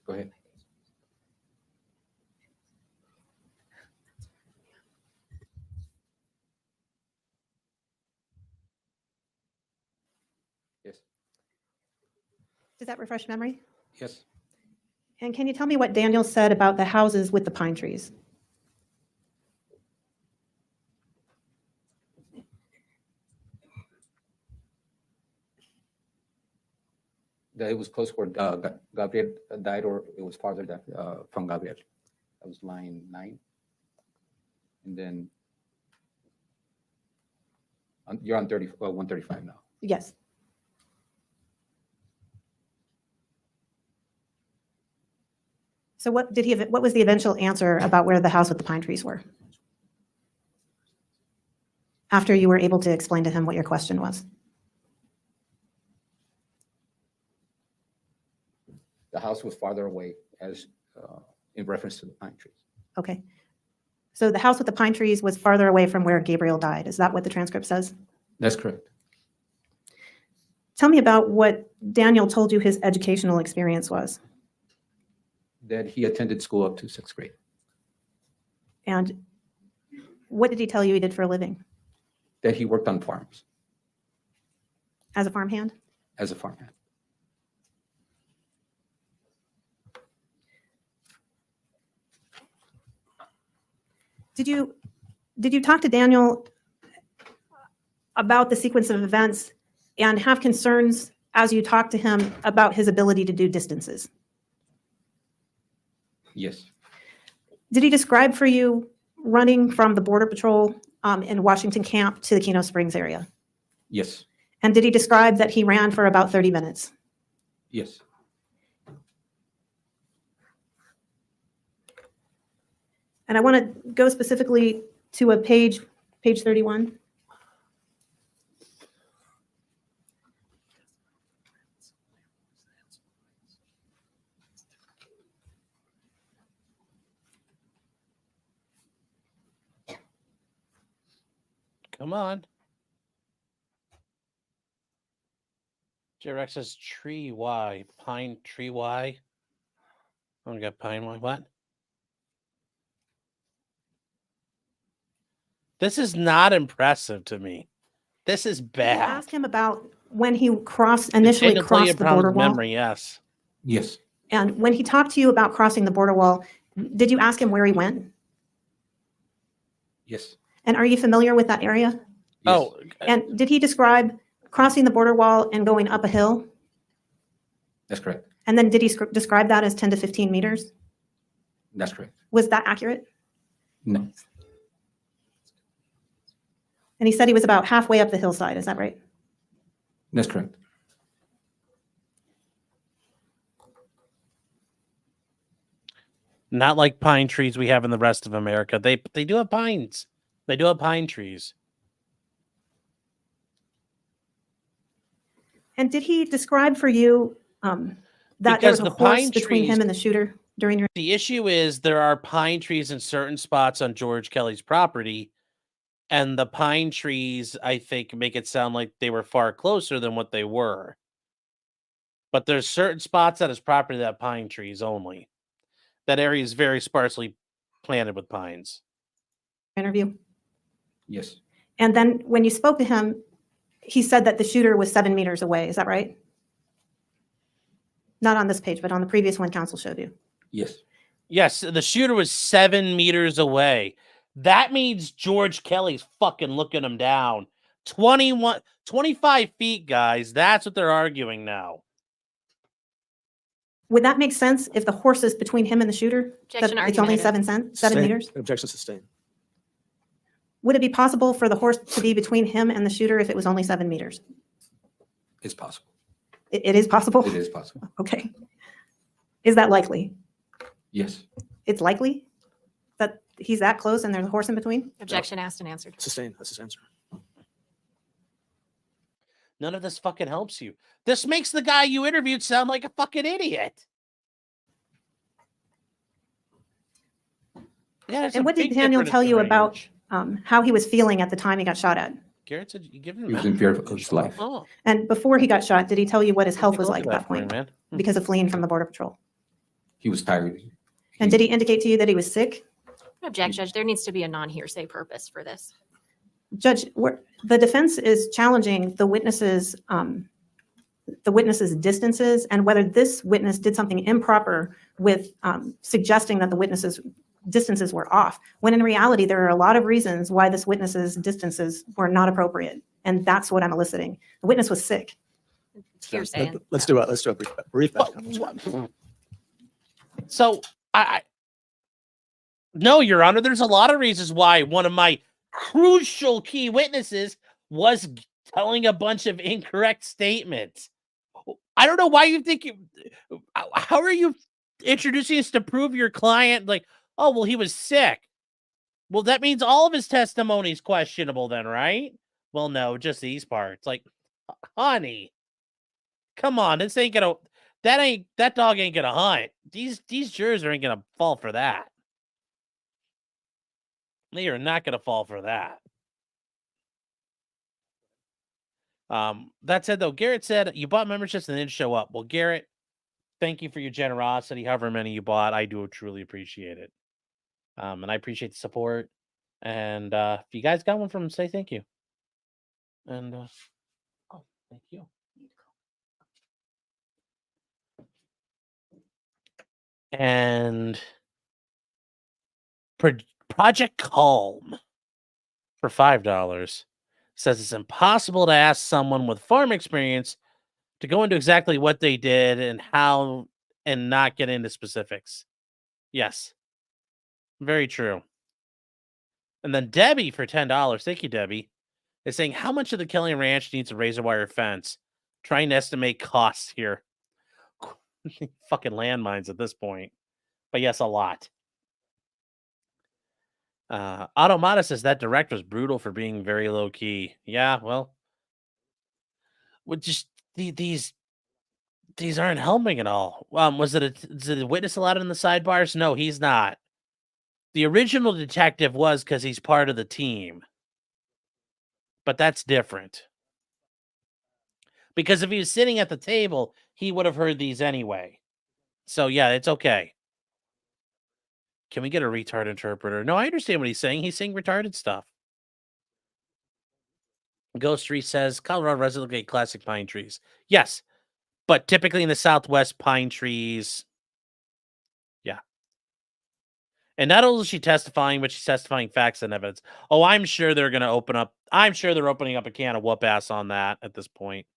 Go ahead. Yes. Does that refresh memory? Yes. And can you tell me what Daniel said about the houses with the pine trees? That it was close where Gabriel died, or it was farther from Gabriel. That was line 9. And then you're on 135 now. Yes. So what was the eventual answer about where the house with the pine trees were? After you were able to explain to him what your question was. The house was farther away as in reference to the pine trees. Okay. So the house with the pine trees was farther away from where Gabriel died. Is that what the transcript says? That's correct. Tell me about what Daniel told you his educational experience was. That he attended school up to 6th grade. And what did he tell you he did for a living? That he worked on farms As a farmhand? as a farmhand. Did you talk to Daniel about the sequence of events and have concerns as you talked to him about his ability to do distances? Yes. Did he describe for you running from the Border Patrol in Washington Camp to the Kino Springs area? Yes. And did he describe that he ran for about 30 minutes? Yes. And I want to go specifically to a page 31. Come on. J-Rex says tree Y. Pine tree Y. Oh, we got pine Y. What? This is not impressive to me. This is Did you bad. ask him about when he initially Daniel tell you crossed the about his border wall? memory, yes. Yes. And when he talked to you about crossing the border wall, did you ask him where he went? Yes. And are you familiar with that area? Oh, And did he describe crossing the border wall and going up a hill? That's correct. And then did he describe that as 10 to 15 meters? That's correct. Was that accurate? No. And he said he was about halfway up the hillside. Is that right? That's correct. Not like pine trees we have in the rest of America. They do have pines. They do have pine trees. And did he describe for you that there was Because a the horse pine between him trees- and the shooter during your? The issue is there are pine trees in certain spots on George Kelly's property, and the pine trees, I think, make it sound like they were far closer than what they were. But there's certain spots at his property that have pine trees only. That area is very sparsely planted with pines. Interview. Yes. And then when you spoke to him, he said that the shooter was 7 meters away. Is that right? Not on this page, but on the previous one council showed you. Yes. Yes, the shooter was 7 meters away. That means George Kelly's fucking looking him down. 25 feet, guys. That's what they're arguing now. Would that make sense if the horse is between him and the shooter? Objection That it's only argumentative. 7 Sustained. meters? Objection sustained. Would it be possible for the horse to be between him and the shooter if it was only 7 meters? It's possible. It is possible? It is possible. Okay. Is that likely? Yes. It's likely that he's that close and there's a horse in between? Objection asked and answered. Sustained. That's his answer. None of this fucking helps you. This makes the guy you interviewed sound like a fucking idiot. Yeah, there's And a what did big Daniel difference tell in you range. about how he was feeling at the time he got shot at? Garrett said you give him He was in fear of his life. Oh, And before he got shot, did he tell you what his health take was a look like at at that for me, point man. because of fleeing from the Border Patrol? He was tired. And did he indicate to you that he was sick? Object, Judge. There needs to be a non-hearsay purpose for this. Judge, the defense is challenging the witnesses' distances and whether this witness did something improper with suggesting that the witnesses' distances were off, when in reality, there are a lot of reasons why this witness's distances were not appropriate. And that's what I'm eliciting. The witness was sick. It's hearsay. Let's do a brief background. So no, Your Honor, there's a lot of reasons why one of my crucial key witnesses was telling a bunch of incorrect statements. I don't know why you think how are you introducing us to prove your client like, oh, well, he was sick. Well, that means all of his testimony is questionable then, right? Well, no, just these parts. Like, honey, come on, this ain't gonna that dog ain't gonna hunt. These jurors ain't gonna fall for that. They are not gonna fall for that. That said, though, Garrett said you bought memberships and didn't show up. Well, Garrett, thank you for your generosity. However many you bought, I do truly appreciate it. And I appreciate the support. And if you guys got one from him, say thank you. And oh, thank you. And Project Calm for $5 says it's impossible to ask someone with farm experience to go into exactly what they did and how and not get into specifics. Yes, very true. And then Debbie for $10, thank you, Debbie, is saying how much of the Kelly Ranch needs a razor wire fence? Trying to estimate costs here. Fucking landmines at this point. But yes, a lot. Automata says that direct was brutal for being very low key. Yeah, well, just these aren't helping at all. Is it a witness allowed in the sidebars? No, he's not. The original detective was because he's part of the team, but that's different. Because if he was sitting at the table, he would have heard these anyway. So yeah, it's okay. Can we get a retard interpreter? No, I understand what he's saying. He's saying retarded stuff. Ghost Tree says Colorado residents get classic pine trees. Yes, but typically in the Southwest, pine trees. Yeah. And not only is she testifying, but she's testifying facts and evidence. Oh, I'm sure they're going to open up. I'm sure they're opening up a can of whoop ass on that at this point.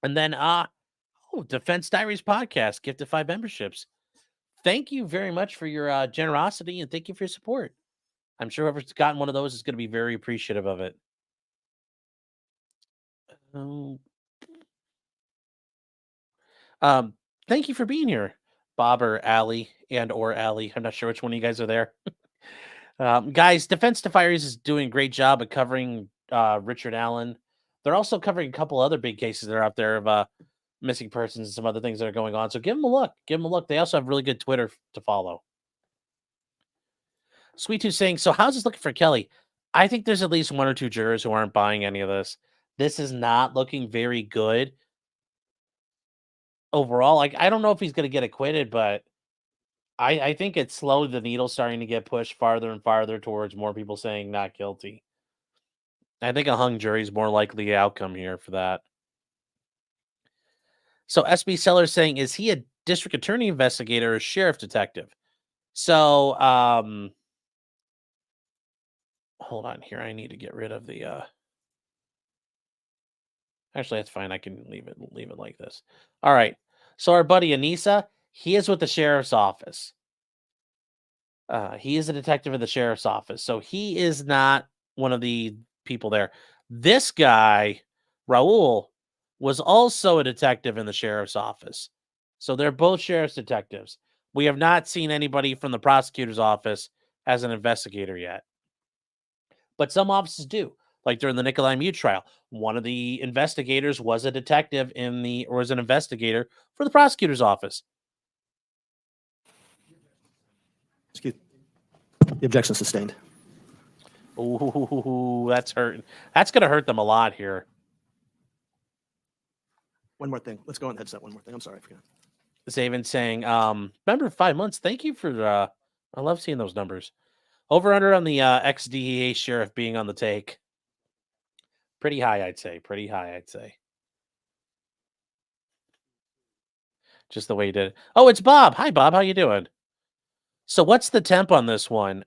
And then, Defense Diaries podcast, gifted 5 memberships. Thank you very much for your generosity and thank you for your support. I'm sure whoever's gotten one of those is going to be very appreciative of it. Thank you for being here, Bob or Allie or Allie. I'm not sure which one of you guys are there. Guys, Defense Diaries is doing a great job of covering Richard Allen. They're also covering a couple other big cases that are out there of missing persons and some other things that are going on. So give them a look. Give them a look. They also have really good Twitter to follow. Sweet Tooth saying, so how's this looking for Kelly? I think there's at least 1 or 2 jurors who aren't buying any of this. This is not looking very good overall. Like, I don't know if he's going to get acquitted, but I think it's slowly the needle starting to get pushed farther and farther towards more people saying not guilty. I think a hung jury is more likely outcome here for that. So SB Sellers saying, is he a district attorney investigator or sheriff detective? So, hold on here. I need to get rid of the, actually, that's fine. I can leave it like this. All right. So our buddy Anissa, he is with the sheriff's office. He is a detective in the sheriff's office. So he is not one of the people there. This guy, Raul, was also a detective in the sheriff's office. So they're both sheriff's detectives. We have not seen anybody from the prosecutor's office as an investigator yet. But some offices do. Like during the Nikolai Mute trial, one of the investigators was a detective was an investigator for the prosecutor's office. Excuse me. The objection sustained. Ooh, that's hurting. That's going to hurt them a lot here. One more thing. Let's go on the headset. One more thing. I'm sorry, I forgot. Zaven saying, remember 5 months. Thank you for, I love seeing those numbers. Over under on the ex-DEA sheriff being on the take. Pretty high, I'd say. Pretty high, I'd say. Just the way you did it. Oh, it's Bob. Hi, Bob. How you doing? So what's the temp on this one?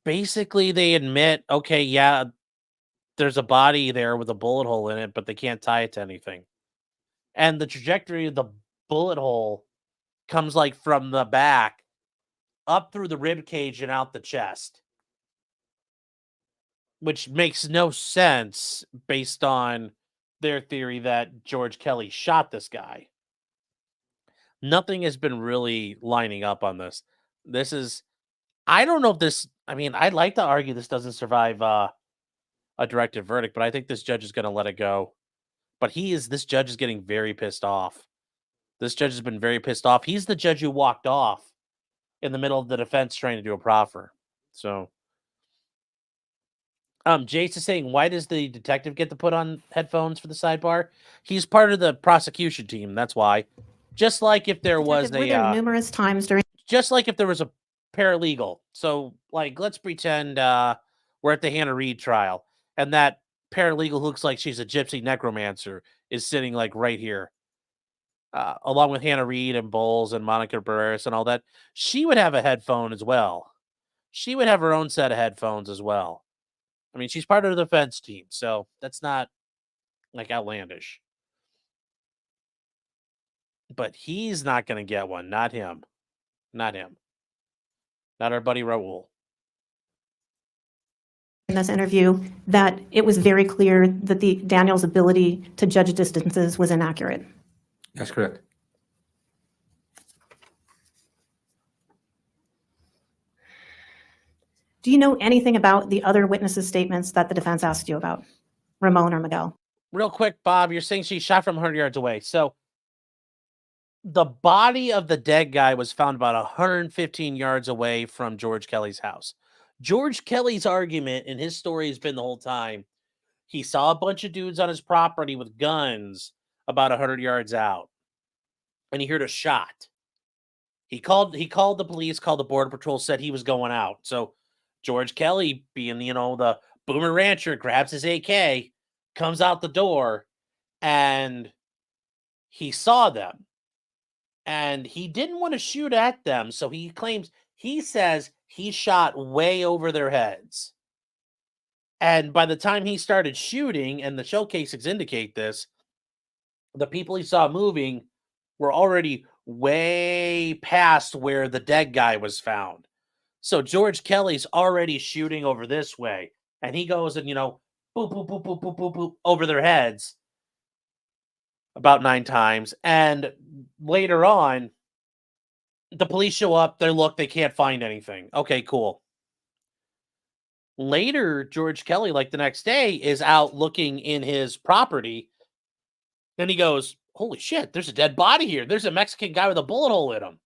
Basically, they admit, okay, yeah, there's a body there with a bullet hole in it, but they can't tie it to anything. And the trajectory of the bullet hole comes like from the back up through the rib cage and out the chest, which makes no sense based on their theory that George Kelly shot this guy. Nothing has been really lining up on this. I don't know if this, I'd like to argue this doesn't survive a directed verdict, but I think this judge is going to let it go. But this judge is getting very pissed off. This judge has been very pissed off. He's the judge who walked off in the middle of the defense trying to do a proffer. So, Jace is saying, why does the detective get to put on headphones for the sidebar? He's part of the prosecution team. That's why. Just like if there was numerous times during. Just like if there was a paralegal. So, like, let's pretend we're at the Hannah Reid trial, and that paralegal who looks like she's a gypsy necromancer is sitting like right here. along with Hannah Reed and Bowles and Monica Barreras and all that, she would have a headphone as well. She would have her own set of headphones as well. I mean, she's part of the defense team, so that's not like outlandish. But he's not going to get one. Not him. Not him. Not our buddy Raul. In this interview, that it was very clear that Daniel's ability to judge distances was inaccurate. That's correct. Do you know anything about the other witnesses' statements that the defense asked you about, Ramon or Miguel? Real quick, Bob, you're saying she shot from 100 yards away. So the body of the dead guy was found about 115 yards away from George Kelly's house. George Kelly's argument in his story has been the whole time, he saw a bunch of dudes on his property with guns about 100 yards out, and he heard a shot. He called the police, called the Border Patrol, said he was going out. So George Kelly, being, the boomer rancher, grabs his AK, comes out the door, and he saw them. And he didn't want to shoot at them, so he says he shot way over their heads. And by the time he started shooting, and the showcases indicate this, the people he saw moving were already way past where the dead guy was found. So George Kelly's already shooting over this way, and he goes and, boop, boop, boop, boop, boop, boop, boop, over their heads about 9 times. And later on, the police show up, they can't find anything. Okay, cool. Later, George Kelly, like the next day, is out looking in his property. Then he goes, holy shit, there's a dead body here. There's a Mexican guy with a bullet hole in him.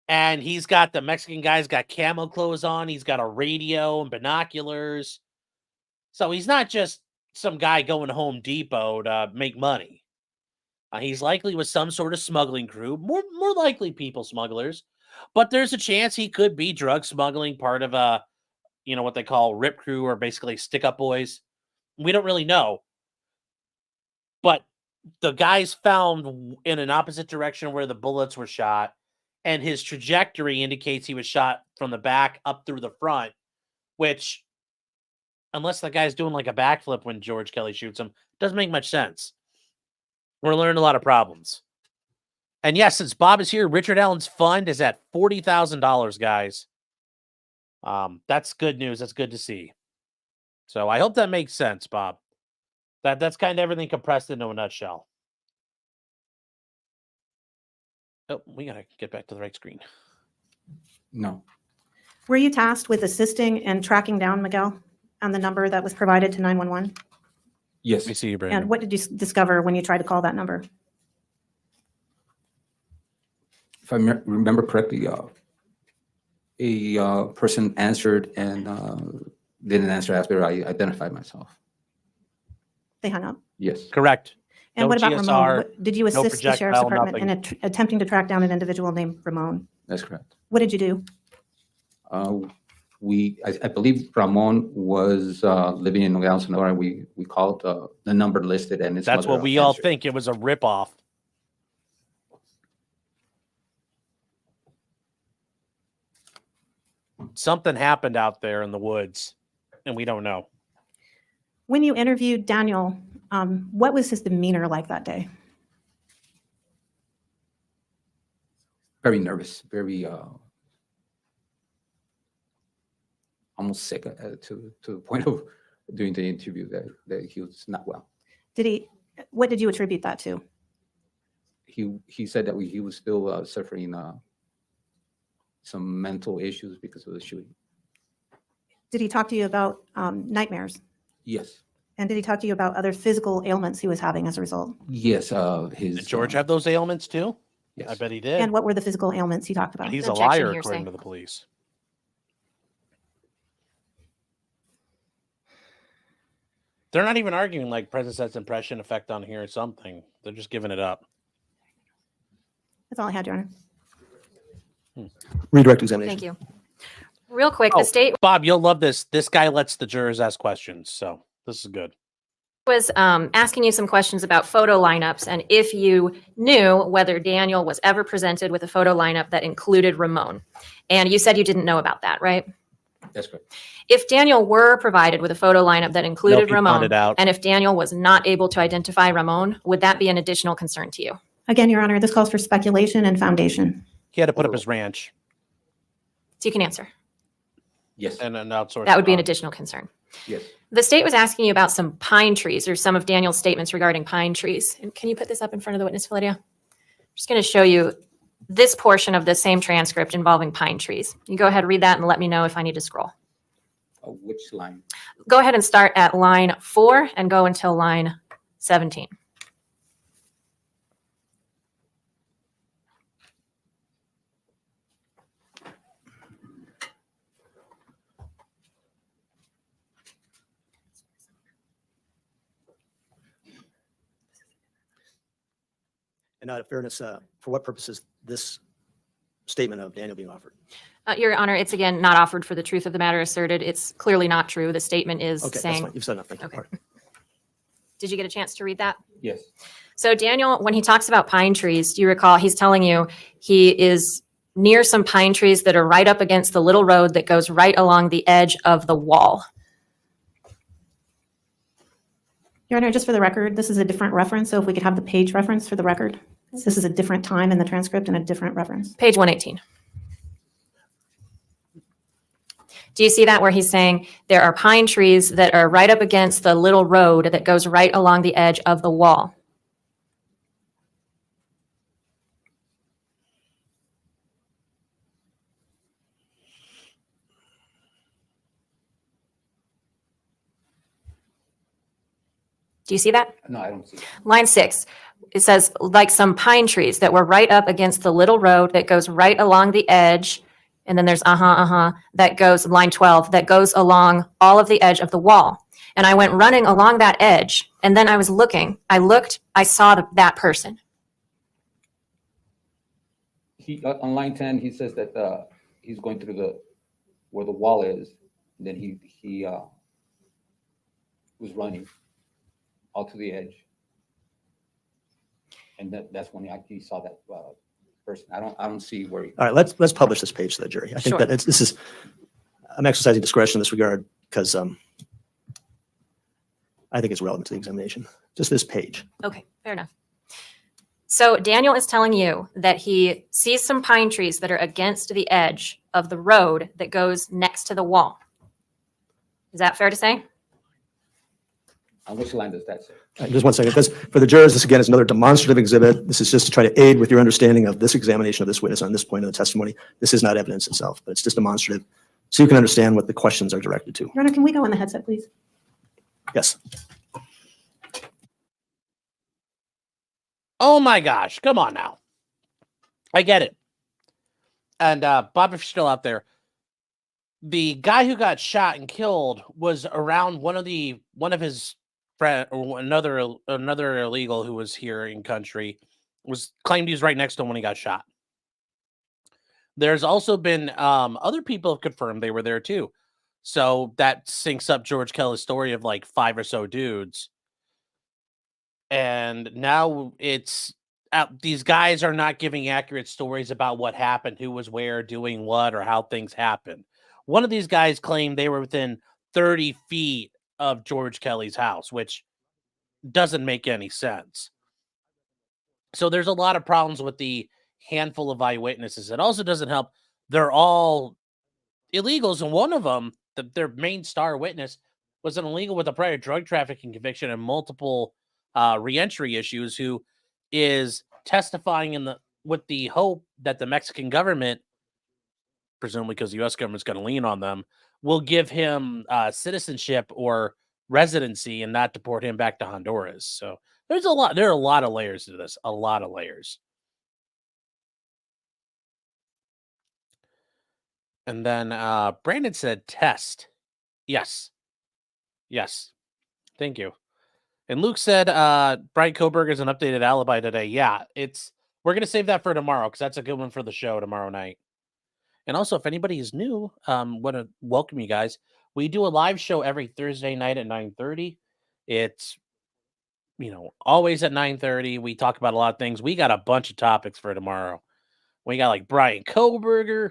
And the Mexican guy's got camo clothes on. He's got a radio and binoculars. So he's not just some guy going to Home Depot to make money. He's likely with some sort of smuggling crew, more likely people smugglers, but there's a chance he could be drug smuggling, part of a, what they call rip crew, or basically stick-up boys. We don't really know. But the guy's found in an opposite direction where the bullets were shot, and his trajectory indicates he was shot from the back up through the front, which, unless the guy's doing like a backflip when George Kelly shoots him, doesn't make much sense. We're learning a lot of problems. And yes, since Bob is here, Richard Allen's fund is at $40,000, guys. That's good news. That's good to see. So I hope that makes sense, Bob. That's kind of everything compressed into a nutshell. Oh, we got to get back to the right screen. No. Were you tasked with assisting and tracking down Miguel and the number that was provided to 911? Yes. I see you, Brandon. And what did you discover when you tried to call that number? If I remember correctly, a person answered and didn't answer after I identified myself. They hung up. Yes. Correct. And No what about GSR, Ramon? Did you no assist the sheriff's projectile, department in nothing. attempting to track down an individual named Ramon? That's correct. What did you do? I believe Ramon was living in Nogales, Sonora. We called the number listed, and it's That's what we all think. It was a ripoff. Something happened out there in the woods, and we don't know. When you interviewed Daniel, what was his demeanor like that day? Very nervous, very almost sick to the point of doing the interview that he was not well. What did you attribute that to? He said that he was still suffering some mental issues because of the shooting. Did he talk to you about nightmares? Yes. And did he talk to you about other physical ailments he was having as a result? Yes. Did George have those ailments too? Yes. I bet he did. And what were the physical ailments he talked about? He's a liar, according to the police. They're not even arguing like presence impression effect on here or something. They're just giving it up. That's all I had, Your Honor. Redirect examination. Thank you. Real quick, the state. Bob, you'll love this. This guy lets the jurors ask questions, so this is good. Was asking you some questions about photo lineups and if you knew whether Daniel was ever presented with a photo lineup that included Ramon. And you said you didn't know about that, right? That's correct. If Daniel were provided with a photo lineup that included he found Ramon, it out. and if Daniel was not able to identify Ramon, would that be an additional concern to you? Again, Your Honor, this calls for speculation and foundation. He had to put up his ranch So you can answer. Yes. and an outsourced. That would be an additional concern. Yes. The state was asking you about some pine trees or some of Daniel's statements regarding pine trees. And can you put this up in front of the witness, Validia? I'm just going to show you this portion of the same transcript involving pine trees. You go ahead, read that, and let me know if I need to scroll. Which line? Go ahead and start at line 4 and go until line 17. And out of fairness, for what purpose is this statement of Daniel being offered? Your Honor, it's again not offered for the truth of the matter asserted. It's clearly not true. The statement is Okay, that's saying. fine. You've said enough. Thank you. Okay. All right. Did you get a chance to read that? Yes. So Daniel, when he talks about pine trees, do you recall he's telling you he is near some pine trees that are right up against the little road that goes right along the edge of the wall. Your Honor, just for the record, this is a different reference, so if we could have the page reference for the record. This is a different time in the transcript and a different reference. Page 118. Do you see that where he's saying there are pine trees that are right up against the little road that goes right along the edge of the wall? Do you see that? No, I don't see it. Line 6, it says like some pine trees that were right up against the little road that goes right along the edge. And then there's that goes, line 12, that goes along all of the edge of the wall. And I went running along that edge. And then I was looking. I looked, I saw that person. He on line 10, he says that he's going through where the wall is. And then he was running out to the edge. And that's when he saw that person. I don't see where he. All right, let's publish this page to the jury. I think Sure. that I'm exercising discretion in this regard because I think it's relevant to the examination. Just this page. Okay, fair enough. So Daniel is telling you that he sees some pine trees that are against the edge of the road that goes next to the wall. Is that fair to say? On which line does that say? All right, just one second. For the jurors, this again is another demonstrative exhibit. This is just to try to aid with your understanding of this examination of this witness on this point of the testimony. This is not evidence itself, but it's just demonstrative so you can understand what the questions are directed to. Your Honor, can we go on the headset, please? Yes. Oh my gosh, come on now. I get it. And Bob, if you're still out there, the guy who got shot and killed was around one of his friend or another illegal who was here in country was claimed he was right next to him when he got shot. There's also been other people have confirmed they were there too. So that syncs up George Kelly's story of like 5 or so dudes. And now it's these guys are not giving accurate stories about what happened, who was where, doing what, or how things happened. One of these guys claimed they were within 30 feet of George Kelly's house, which doesn't make any sense. So there's a lot of problems with the handful of eyewitnesses. It also doesn't help. They're all illegals, and one of them, their main star witness, was an illegal with a prior drug trafficking conviction and multiple reentry issues, who is testifying with the hope that the Mexican government, presumably because the U.S. government's going to lean on them, will give him citizenship or residency and not deport him back to Honduras. So there are a lot of layers to this, a lot of layers. And then Brandon said test. Yes. Thank you. And Luke said Brian Koberg is an updated alibi today. Yeah, we're going to save that for tomorrow because that's a good one for the show tomorrow night. And also, if anybody is new, want to welcome you guys. We do a live show every Thursday night at 9:30. It's always at 9:30. We talk about a lot of things. We got a bunch of topics for tomorrow. We got like Brian Koberger.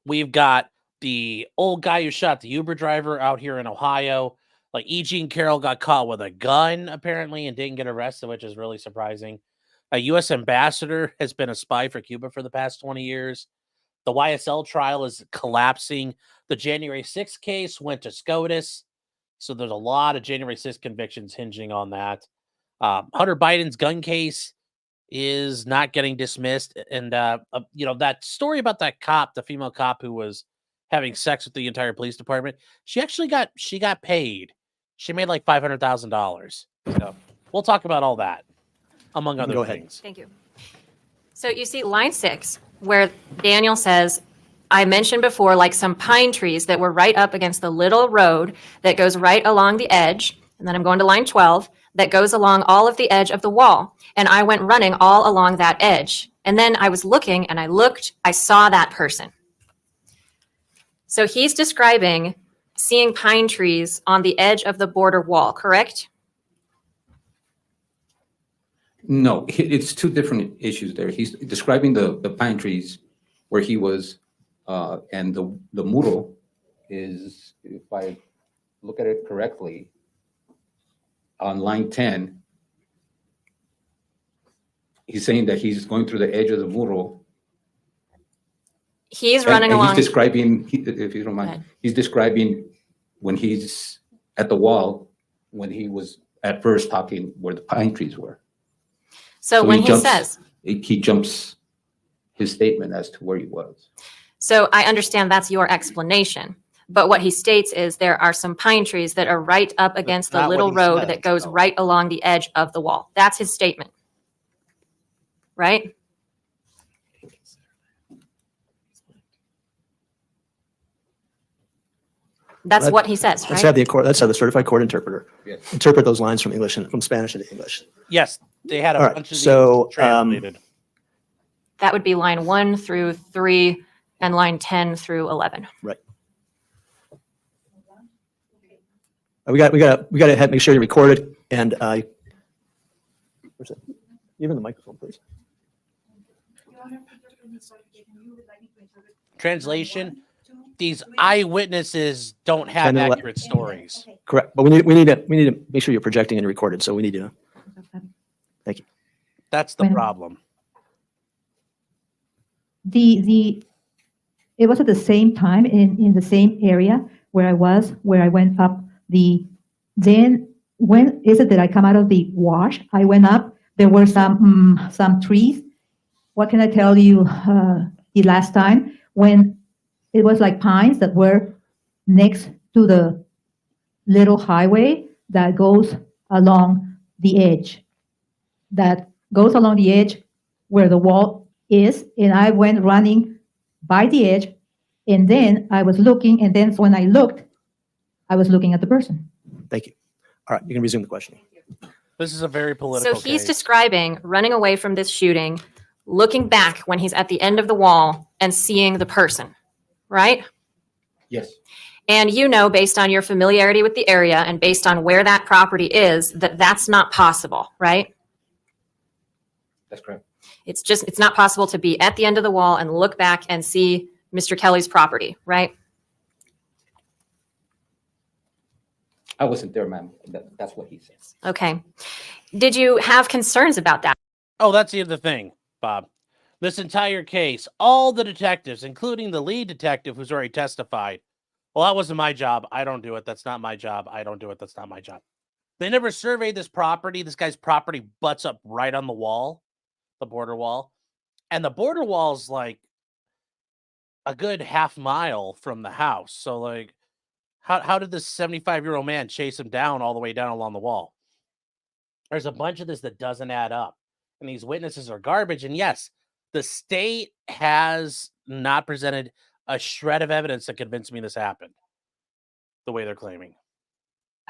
We've got the old guy who shot the Uber driver out here in Ohio. Like Eugene Carroll got caught with a gun apparently and didn't get arrested, which is really surprising. A U.S. ambassador has been a spy for Cuba for the past 20 years. The YSL trial is collapsing. The January 6th case went to SCOTUS. So there's a lot of January 6th convictions hinging on that. Hunter Biden's gun case is not getting dismissed. And, that story about that cop, the female cop who was having sex with the entire police department, she got paid. She made like $500,000. So we'll talk about all that, among other things. Thank you. So you see line 6, where Daniel says, I mentioned before, like some pine trees that were right up against the little road that goes right along the edge. And then I'm going to line 12 that goes along all of the edge of the wall. And I went running all along that edge. And then I was looking and I saw that person. So he's describing seeing pine trees on the edge of the border wall, correct? No, it's two different issues there. He's describing the pine trees where he was, and the mural is, if I look at it correctly, on line 10, he's saying that he's going through the edge of the mural. He's running along. He's describing, if you don't mind, he's describing when he's at the wall, when he was at first talking where the pine trees were. So when he says, he jumps his statement as to where he was. so I understand that's your explanation. But what he states is there are some pine trees that are right up against the little road that goes right along the edge of the wall. That's his statement. Right? That's what he says, Let's right? have the certified court interpreter interpret those lines from Spanish into English. Yes, they had a All right, bunch of so, these translated. That would be line 1 through 3 and line 10 through 11. Right. We got to make sure you record it and where's it? Give him the microphone, please. Translation: these eyewitnesses don't have accurate stories. Correct, but we need to make sure you're projecting and recorded. So we need to. Thank you. That's the problem. It was at the same time in the same area where I went up then when is it that I come out of the wash? I went up, there were some trees. What can I tell you, the last time when it was like pines that were next to the little highway that goes along the edge, where the wall is, and I went running by the edge, and then I was looking, and then when I looked, I was looking at the person. Thank you. All right, you can resume the questioning. This is a very political So he's case. describing running away from this shooting, looking back when he's at the end of the wall and seeing the person, right? Yes. And based on your familiarity with the area and based on where that property is, that's not possible, right? That's correct. It's not possible to be at the end of the wall and look back and see Mr. Kelly's property, right? I wasn't there, ma'am. That's what he says. Okay. Did you have concerns about that? Oh, that's the other thing, Bob. This entire case, all the detectives, including the lead detective who's already testified, well, that wasn't my job. I don't do it. That's not my job. I don't do it. That's not my job. They never surveyed this property. This guy's property butts up right on the wall, the border wall. And the border wall is like a good half mile from the house. So, like, how did this 75-year-old man chase him down all the way down along the wall? There's a bunch of this that doesn't add up. And these witnesses are garbage. And yes, the state has not presented a shred of evidence that convinced me this happened the way they're claiming.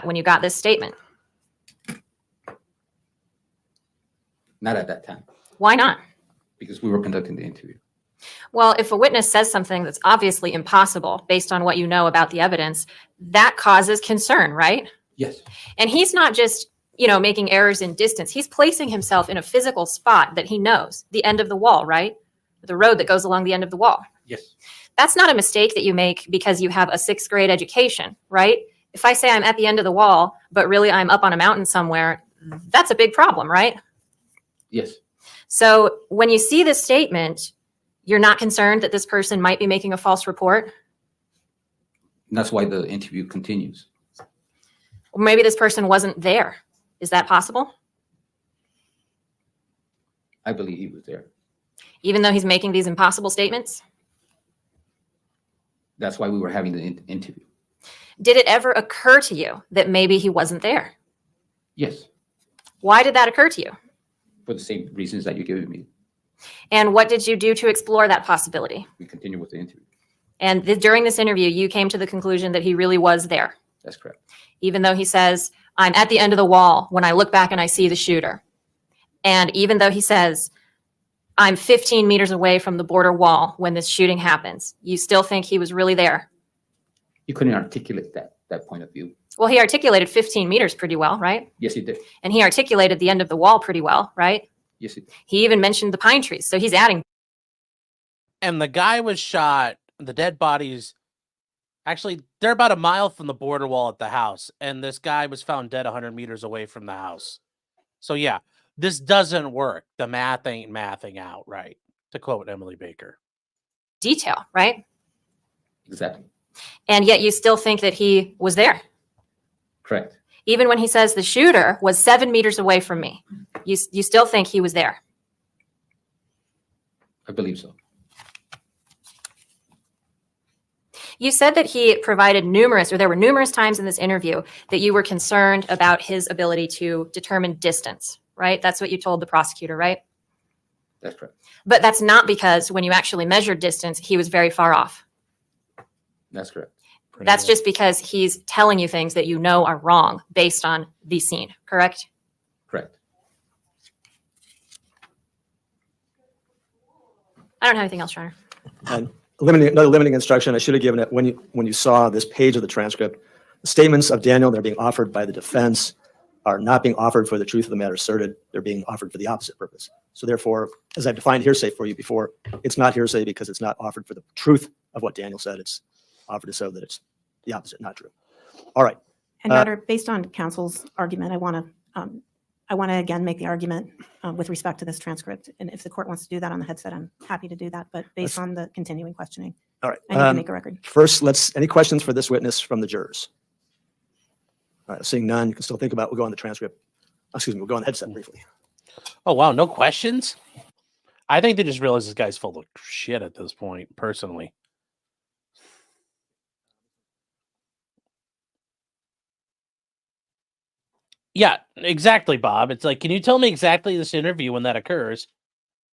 When you got this statement? Not at that time, Why not? because we were conducting the interview. Well, if a witness says something that's obviously impossible based on what you know about the evidence, that causes concern, right? Yes. And he's not just making errors in distance. He's placing himself in a physical spot that he knows, the end of the wall, right? The road that goes along the end of the wall. Yes. That's not a mistake that you make because you have a 6th grade education, right? If I say I'm at the end of the wall, but really I'm up on a mountain somewhere, that's a big problem, right? Yes. So when you see this statement, you're not concerned that this person might be making a false report? And that's why the interview continues. Or maybe this person wasn't there. Is that possible? I believe he was there. Even though he's making these impossible statements? That's why we were having the interview. Did it ever occur to you that maybe he wasn't there? Yes. Why did that occur to you? For the same reasons that you're giving me. And what did you do to explore that possibility? We continue with the interview. And during this interview, you came to the conclusion that he really was there. That's correct. Even though he says, I'm at the end of the wall when I look back and I see the shooter. And even though he says, I'm 15 meters away from the border wall when this shooting happens, you still think he was really there? You couldn't articulate that point of view. Well, he articulated 15 meters pretty well, right? Yes, he did. And he articulated the end of the wall pretty well, right? Yes, he did. He even mentioned the pine trees. So he's adding. And the guy was shot. The dead bodies, actually, they're about a mile from the border wall at the house. And this guy was found dead 100 meters away from the house. So yeah, this doesn't work. The math ain't mathing out, right? To quote Emily Baker. Detail, right? Exactly. And yet you still think that he was there. Correct. Even when he says the shooter was 7 meters away from me, you still think he was there. I believe so. You said that he provided there were numerous times in this interview that you were concerned about his ability to determine distance, right? That's what you told the prosecutor, right? That's correct. But that's not because when you actually measured distance, he was very far off. That's correct. That's just because he's telling you things that you know are wrong based on the scene, correct? Correct. I don't have anything else, Your Honor. And another limiting instruction I should have given it when you saw this page of the transcript. The statements of Daniel that are being offered by the defense are not being offered for the truth of the matter asserted. They're being offered for the opposite purpose. So therefore, as I've defined hearsay for you before, it's not hearsay because it's not offered for the truth of what Daniel said. It's offered to show that it's the opposite, not true. All right. And Your Honor, based on counsel's argument, I want to again make the argument with respect to this transcript. And if the court wants to do that on the headset, I'm happy to do that. But based on the continuing questioning, All right. I need to make a record. First, any questions for this witness from the jurors? All right, seeing none, you can still think about, we'll go on the transcript. Excuse me, we'll go on the headset briefly. Oh, wow. No questions? I think they just realized this guy's full of shit at this point, personally. Yeah, exactly, Bob. It's like, can you tell me exactly this interview when that occurs?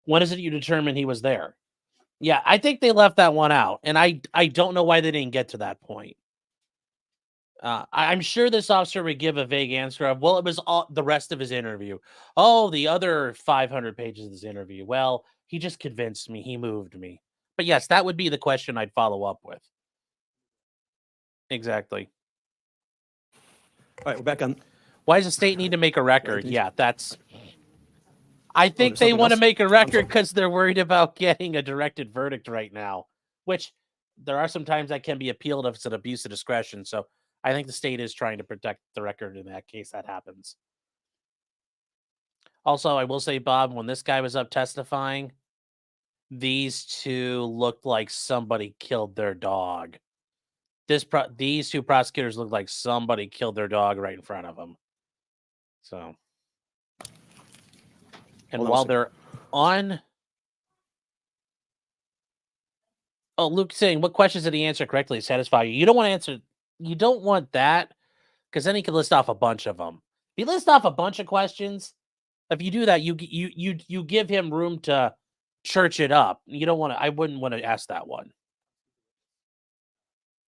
When is it you determine he was there? Yeah, I think they left that one out, and I don't know why they didn't get to that point. I'm sure this officer would give a vague answer of, well, it was all the rest of his interview. Oh, the other 500 pages of his interview. Well, he just convinced me. He moved me. But yes, that would be the question I'd follow up with. Exactly. All right, we're back on. Why does the state need to make a record? Yeah, that's. I think there's they something want to else? make a record because they're worried about getting a directed verdict right now, which there are some times that can be appealed if it's an abuse of discretion. So I think the state is trying to protect the record in that case that happens. Also, I will say, Bob, when this guy was up testifying, these two looked like somebody killed their dog. These two prosecutors looked like somebody killed their dog right in front of them. So, and Hold on a while second. they're on, oh, Luke's saying, what questions did he answer correctly to satisfy you? You don't want to answer. You don't want that because then he can list off a bunch of them. If you list off a bunch of questions, if you do that, you give him room to church it up. You don't want to. I wouldn't want to ask that one.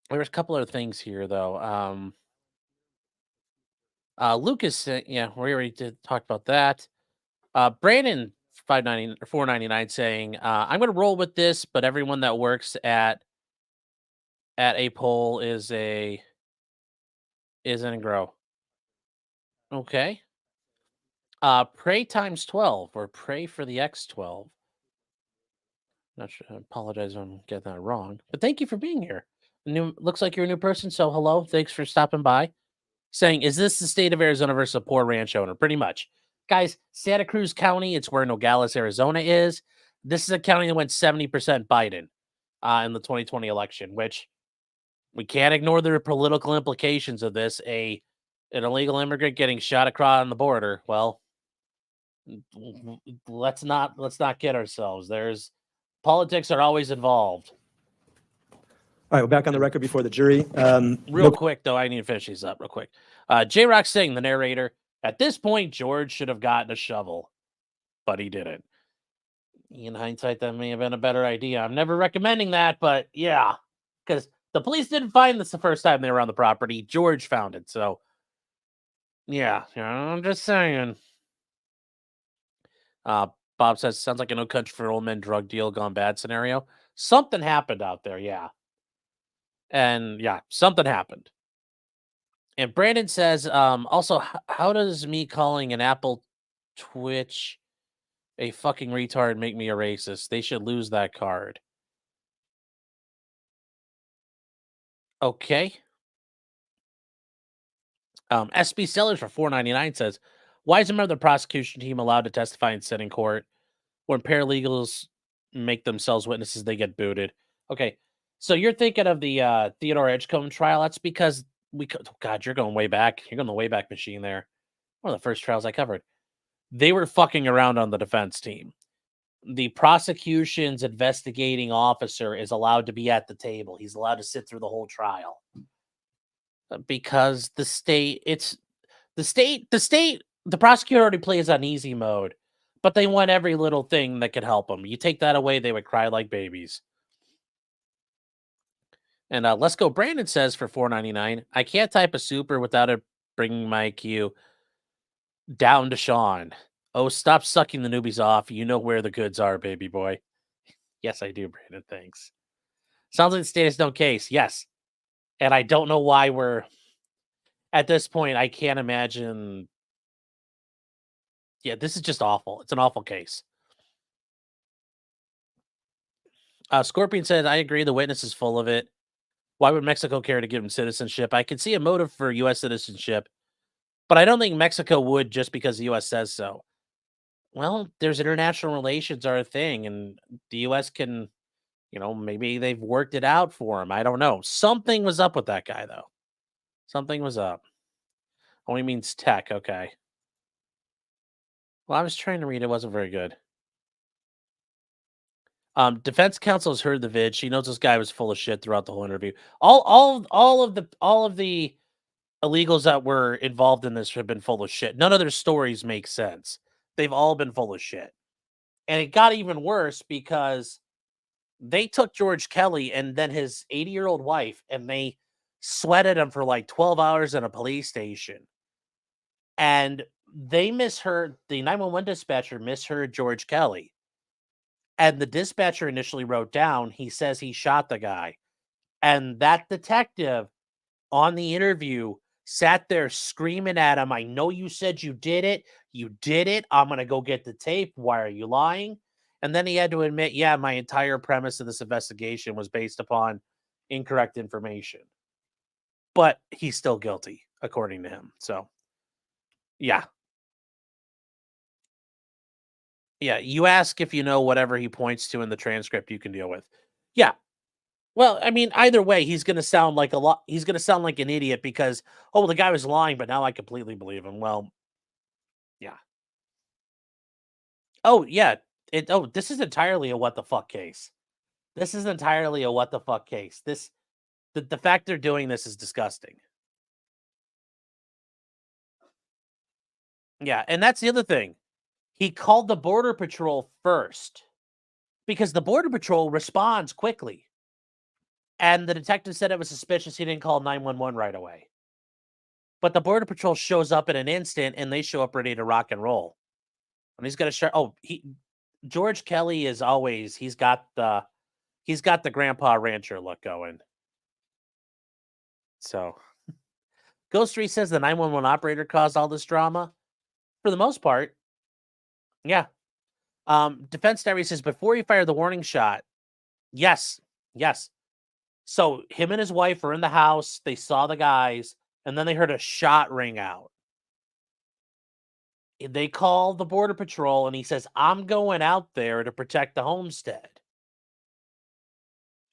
There's a couple other things here, though. Lucas, yeah, we already talk about that. Brandon 590 or 499 saying, I'm going to roll with this, but everyone that works at a poll is an grow. Okay. Pray times 12 or pray for the X12. Not sure. I apologize if I'm getting that wrong. But thank you for being here. Looks like you're a new person, so hello. Thanks for stopping by. Saying, is this the state of Arizona versus a poor ranch owner? Pretty much. Guys, Santa Cruz County, it's where Nogales, Arizona is. This is a county that went 70% Biden in the 2020 election, which we can't ignore the political implications of this. An illegal immigrant getting shot across on the border. Well, let's not kid ourselves. Politics are always involved. All right, we're back on the record before the jury. Real quick, though, I need to finish these up real quick. J-Rock Singh, the narrator, at this point, George should have gotten a shovel, but he didn't. In hindsight, that may have been a better idea. I'm never recommending that, but yeah, because the police didn't find this the first time they were on the property. George found it, so yeah, I'm just saying. Bob says, sounds like a No Country for Old Men drug deal gone bad scenario. Something happened out there, yeah. And yeah, something happened. And Brandon says, also, how does me calling an Apple Twitch a fucking retard make me a racist? They should lose that card. Okay. SB Sellers for $4.99 says, why is a member of the prosecution team allowed to testify and sit in court? When paralegals make themselves witnesses, they get booted. Okay. So you're thinking of the Theodore Edgecombe trial. That's because God, you're going way back. You're going the way back machine there. One of the first trials I covered. They were fucking around on the defense team. The prosecution's investigating officer is allowed to be at the table. He's allowed to sit through the whole trial. Because the prosecutor already plays on easy mode, but they want every little thing that could help them. You take that away, they would cry like babies. And Let's Go Brandon says for $4.99, I can't type a super without it bringing my IQ down to Sean. Oh, stop sucking the newbies off. You know where the goods are, baby boy. Yes, I do, Brandon. Thanks. Sounds like the status no case. Yes. And I don't know why we're at this point. I can't imagine. Yeah, this is just awful. It's an awful case. Scorpion said, I agree. The witness is full of it. Why would Mexico care to give him citizenship? I could see a motive for U.S. citizenship, but I don't think Mexico would just because the U.S. says so. Well, there's international relations are a thing, and the U.S. can, maybe they've worked it out for him. I don't know. Something was up with that guy, though. Something was up. Only means tech. Okay. Well, I was trying to read. It wasn't very good. Defense counsel has heard the vid. She knows this guy was full of shit throughout the whole interview. All of the illegals that were involved in this have been full of shit. None of their stories make sense. They've all been full of shit. And it got even worse because they took George Kelly and then his 80-year-old wife and they sweated him for like 12 hours in a police station. And they misheard, the 911 dispatcher misheard George Kelly. And the dispatcher initially wrote down, he says he shot the guy. And that detective on the interview sat there screaming at him, I know you said you did it. You did it. I'm going to go get the tape. Why are you lying? And then he had to admit, yeah, my entire premise of this investigation was based upon incorrect information. But he's still guilty, according to him. So, yeah. Yeah, you ask if you know whatever he points to in the transcript you can deal with. Yeah. Well, I mean, either way, he's going to sound like he's going to sound like an idiot because, oh, the guy was lying, but now I completely believe him. Well, yeah. Oh, yeah. This is entirely a what the fuck case. This is entirely a what the fuck case. The fact they're doing this is disgusting. Yeah, and that's the other thing. He called the Border Patrol first because the Border Patrol responds quickly. And the detective said it was suspicious he didn't call 911 right away. But the Border Patrol shows up in an instant and they show up ready to rock and roll. And he's going to start. George Kelly is always, he's got the grandpa rancher look going. So Ghost 3 says the 911 operator caused all this drama. for the most part. Yeah. Defense Diary says before he fired the warning shot. Yes. So him and his wife were in the house. They saw the guys, and then they heard a shot ring out. They call the Border Patrol, and he says, I'm going out there to protect the homestead.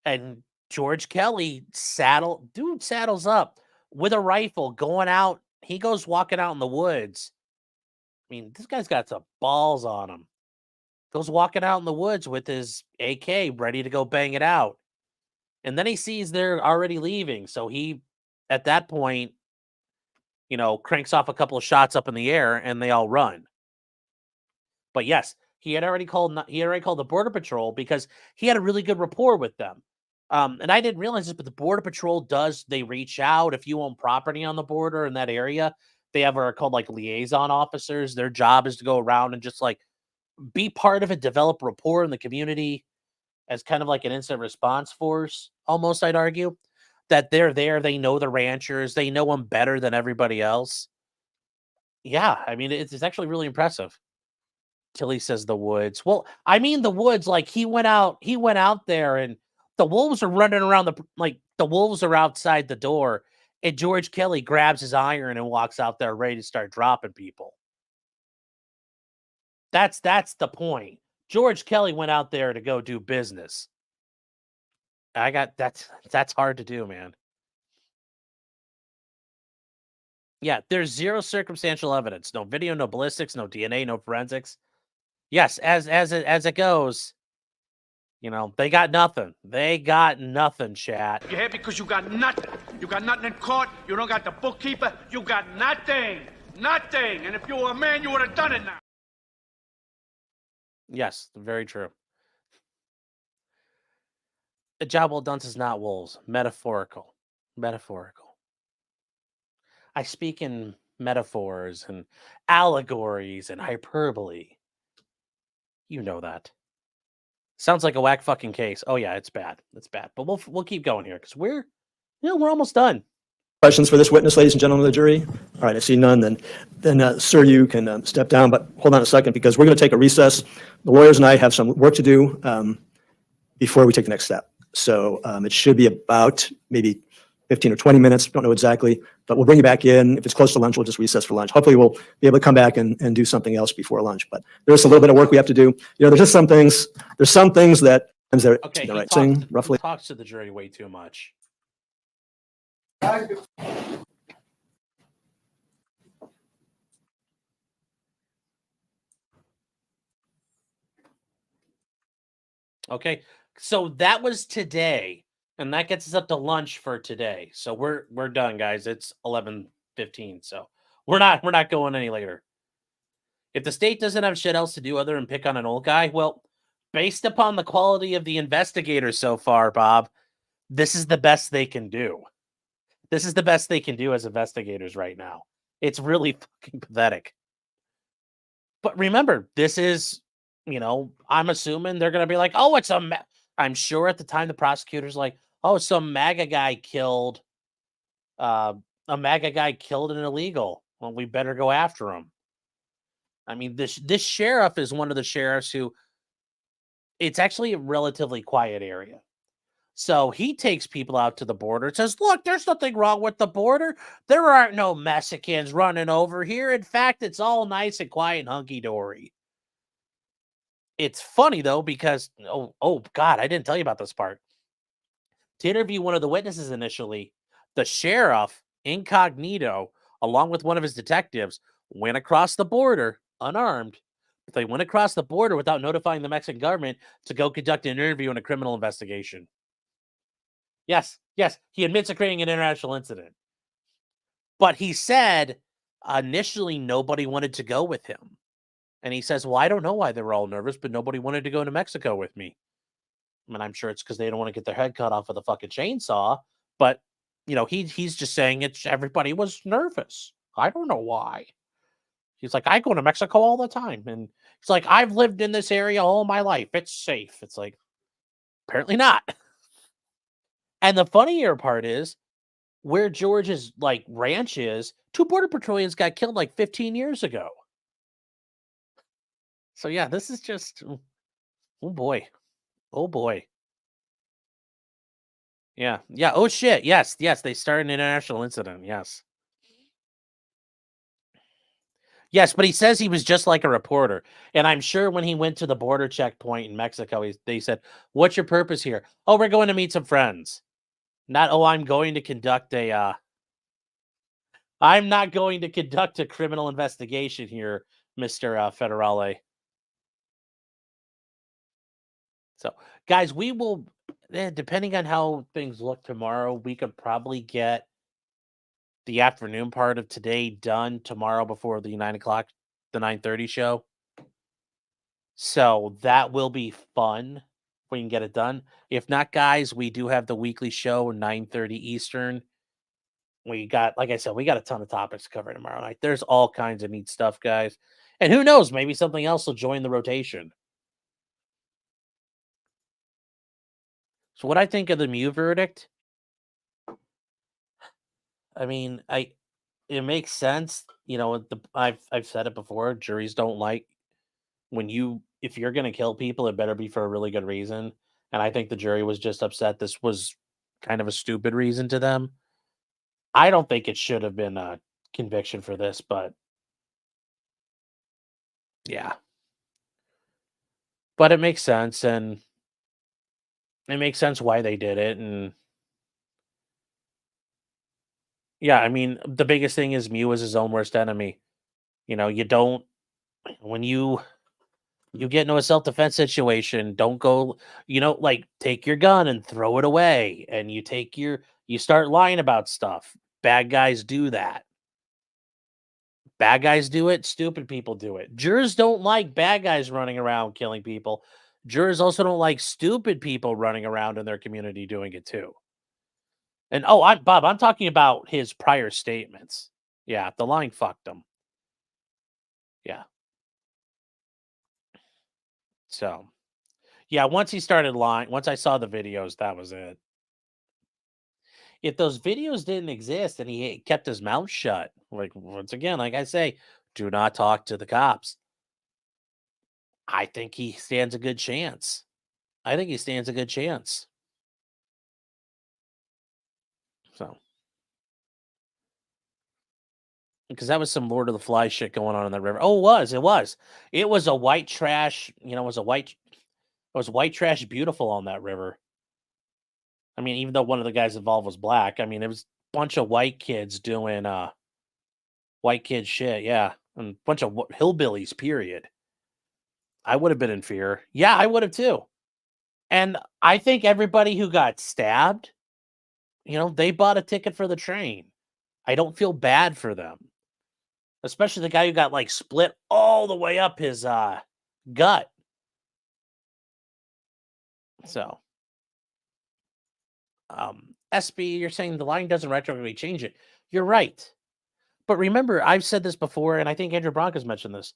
And George Kelly saddles up with a rifle going out. He goes walking out in the woods. I mean, this guy's got some balls on him. Goes walking out in the woods with his AK ready to go bang it out. And then he sees they're already leaving. So he, at that point, cranks off a couple of shots up in the air and they all run. But yes, he had already called the Border Patrol because he had a really good rapport with them. And I didn't realize this, but the Border Patrol they reach out if you own property on the border in that area. They have what are called like liaison officers. Their job is to go around and just like be part of it, develop rapport in the community as kind of like an instant response force, almost, I'd argue. That they're there, they know the ranchers, they know them better than everybody else. Yeah, I mean, it's actually really impressive. Tilly says the woods. Well, I mean the woods, like he went out there and the wolves are running around the wolves are outside the door, and George Kelly grabs his iron and walks out there ready to start dropping people. That's the point. George Kelly went out there to go do business. That's hard to do, man. Yeah, there's zero circumstantial evidence. No video, no ballistics, no DNA, no forensics. Yes, as it goes, they got nothing. They got nothing, chat. You're here because you got nothing. You got nothing in court. You don't got the bookkeeper. You got nothing. Nothing. And if you were a man, you would have done it now. Yes, very true. A job well done is not wolves. Metaphorical. I speak in metaphors and allegories and hyperbole. You know that. Sounds like a whack fucking case. Oh yeah, it's bad. It's bad. But we'll keep going here because we're almost done. Questions for this witness, ladies and gentlemen of the jury? All right, I see none. Then sir, you can step down. But hold on a second because we're going to take a recess. The lawyers and I have some work to do before we take the next step. So it should be about maybe 15 or 20 minutes. Don't know exactly, but we'll bring you back in. If it's close to lunch, we'll just recess for lunch. Hopefully we'll be able to come back and do something else before lunch. But there's a little bit of work we have to do. There's just some things. There's some things that they're Okay, the right thing, roughly. He talks to the jury way too much. Okay, so that was today, and that gets us up to lunch for today. So we're done, guys. It's 11:15, so we're not going any later. If the state doesn't have shit else to do other than pick on an old guy, well, based upon the quality of the investigators so far, Bob, this is the best they can do. This is the best they can do as investigators right now. It's really fucking pathetic. But remember, this is, I'm assuming they're going to be like, oh, it's I'm sure at the time the prosecutor's like, oh, some MAGA guy killed an illegal. Well, we better go after him. I mean, this sheriff is one of the sheriffs who, it's actually a relatively quiet area. So he takes people out to the border and says, look, there's nothing wrong with the border. There aren't no Mexicans running over here. In fact, it's all nice and quiet and hunky-dory. It's funny, though, because, oh, God, I didn't tell you about this part. To interview one of the witnesses initially, the sheriff, incognito, along with one of his detectives, went across the border unarmed. They went across the border without notifying the Mexican government to go conduct an interview in a criminal investigation. Yes, he admits to creating an international incident. But he said initially nobody wanted to go with him. And he says, well, I don't know why they were all nervous, but nobody wanted to go to Mexico with me. I mean, I'm sure it's because they don't want to get their head cut off with a fucking chainsaw. But, he's just saying everybody was nervous. I don't know why. He's like, I go to Mexico all the time. And he's like, I've lived in this area all my life. It's safe. It's like, apparently not. And the funnier part is where George's ranch is, 2 Border Patrollians got killed 15 years ago. So yeah, this is just oh boy. Oh boy. Yeah. Yeah. Oh shit. Yes. Yes. They started an international incident. Yes. Yes, but he says he was just like a reporter. And I'm sure when he went to the border checkpoint in Mexico, they said, "What's your purpose here?" "Oh, we're going to meet some friends." Not, "Oh, I'm going to conduct I'm not going to conduct a criminal investigation here, Mr. Federale." So, guys, we will, depending on how things look tomorrow, we could probably get the afternoon part of today done tomorrow before the 9 o'clock, the 9:30 show. So that will be fun if we can get it done. If not, guys, we do have the weekly show, 9:30 Eastern. We got, like I said, we got a ton of topics to cover tomorrow night. There's all kinds of neat stuff, guys. And who knows, maybe something else will join the rotation. So what I think of the Mew verdict, I mean, it makes sense. You know, I've said it before, juries don't like when if you're gonna kill people, it better be for a really good reason. And I think the jury was just upset this was kind of a stupid reason to them. I don't think it should have been a conviction for this, but yeah. But it makes sense, and it makes sense why they did it. And yeah, I mean, the biggest thing is Mew is his own worst enemy. You know, you don't when you get into a self-defense situation, don't go, like take your gun and throw it away, and you start lying about stuff. Bad guys do that. Bad guys do it, stupid people do it. Jurors don't like bad guys running around killing people. Jurors also don't like stupid people running around in their community doing it too. And Bob, I'm talking about his prior statements. Yeah, the lying fucked him. Yeah. So, yeah, once he started lying, once I saw the videos, that was it. If those videos didn't exist and he kept his mouth shut, like once again, like I say, do not talk to the cops. I think he stands a good chance. I think he stands a good chance. So, because that was some Lord of the Flies shit going on in the river. Oh, it was a white trash. It was white trash beautiful on that river. I mean, even though one of the guys involved was black, I mean, it was a bunch of white kids doing white kid shit. Yeah, and a bunch of hillbillies. Period. I would have been in fear. Yeah, I would have too. And I think everybody who got stabbed, they bought a ticket for the train. I don't feel bad for them. Especially the guy who got like split all the way up his gut. So, SB, you're saying the line doesn't retroactively change it. You're right. But remember, I've said this before, and I think Andrew Bronco's mentioned this.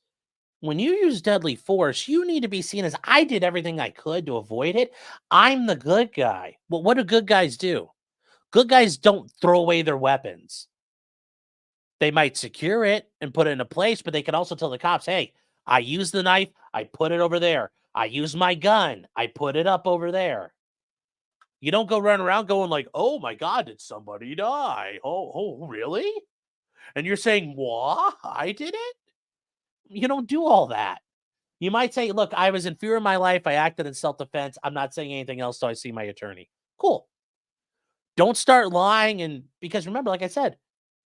When you use deadly force, you need to be seen as I did everything I could to avoid it. I'm the good guy. Well, what do good guys do? Good guys don't throw away their weapons. They might secure it and put it in a place, but they can also tell the cops, hey, I used the knife, I put it over there. I used my gun, I put it up over there. You don't go running around going like, oh my God, did somebody die? Oh, really? And you're saying, what? I did it? You don't do all that. You might say, look, I was in fear of my life. I acted in self-defense. I'm not saying anything else, so I see my attorney. Cool. Don't start lying. Because remember, like I said,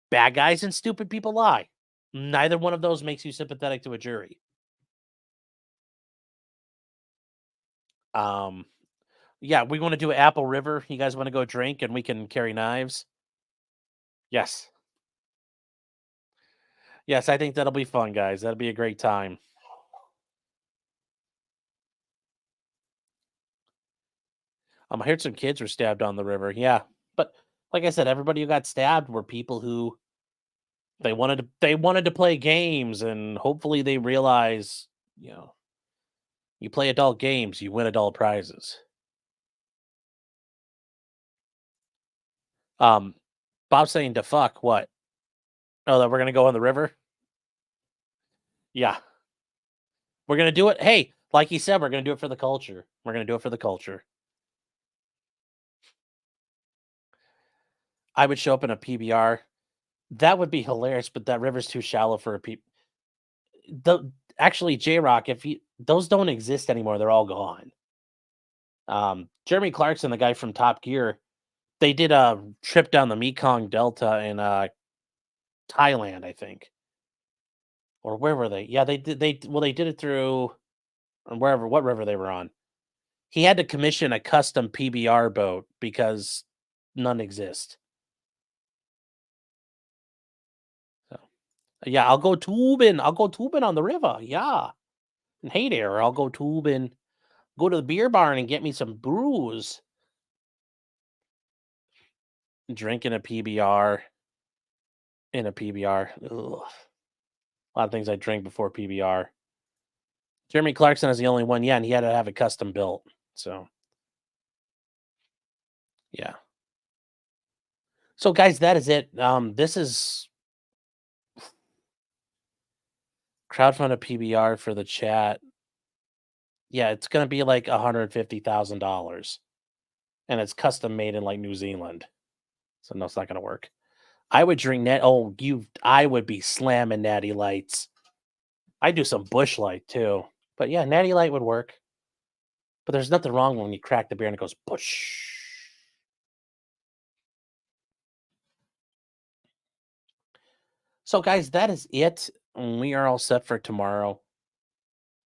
bad guys and stupid people lie. Neither one of those makes you sympathetic to a jury. Yeah, we want to do Apple River. You guys want to go drink and we can carry knives? Yes. Yes, I think that'll be fun, guys. That'll be a great time. I heard some kids were stabbed on the river. Yeah. But like I said, everybody who got stabbed were people who they wanted to play games, and hopefully they realize, you play adult games, you win adult prizes. Bob's saying to fuck what? Oh, that we're gonna go on the river? Yeah. We're going to do it. Hey, like he said, we're going to do it for the culture. We're going to do it for the culture. I would show up in a PBR. That would be hilarious, but that river's too shallow for a actually, J-Rock, those don't exist anymore. They're all gone. Jeremy Clarkson, the guy from Top Gear, they did a trip down the Mekong Delta in Thailand, I think. Or where were they? Yeah, they did it through what river they were on. He had to commission a custom PBR boat because none exist. So, yeah, I'll go tubing. I'll go tubing on the river. Yeah. And hey there, I'll go tubing. Go to the beer barn and get me some brews. Drinking a PBR in a PBR. Ugh. A lot of things I drink before PBR. Jeremy Clarkson is the only one, yeah, and he had to have it custom built. So, yeah. So, guys, that is it. This is crowdfund a PBR for the chat. Yeah, it's going to be like $150,000. And it's custom made in like New Zealand. So, no, it's not going to work. I would drink I would be slamming Natty Lights. I do some Bush Light too. But yeah, Natty Light would work. But there's nothing wrong when you crack the beer and it goes Bush. So, guys, that is it. We are all set for tomorrow.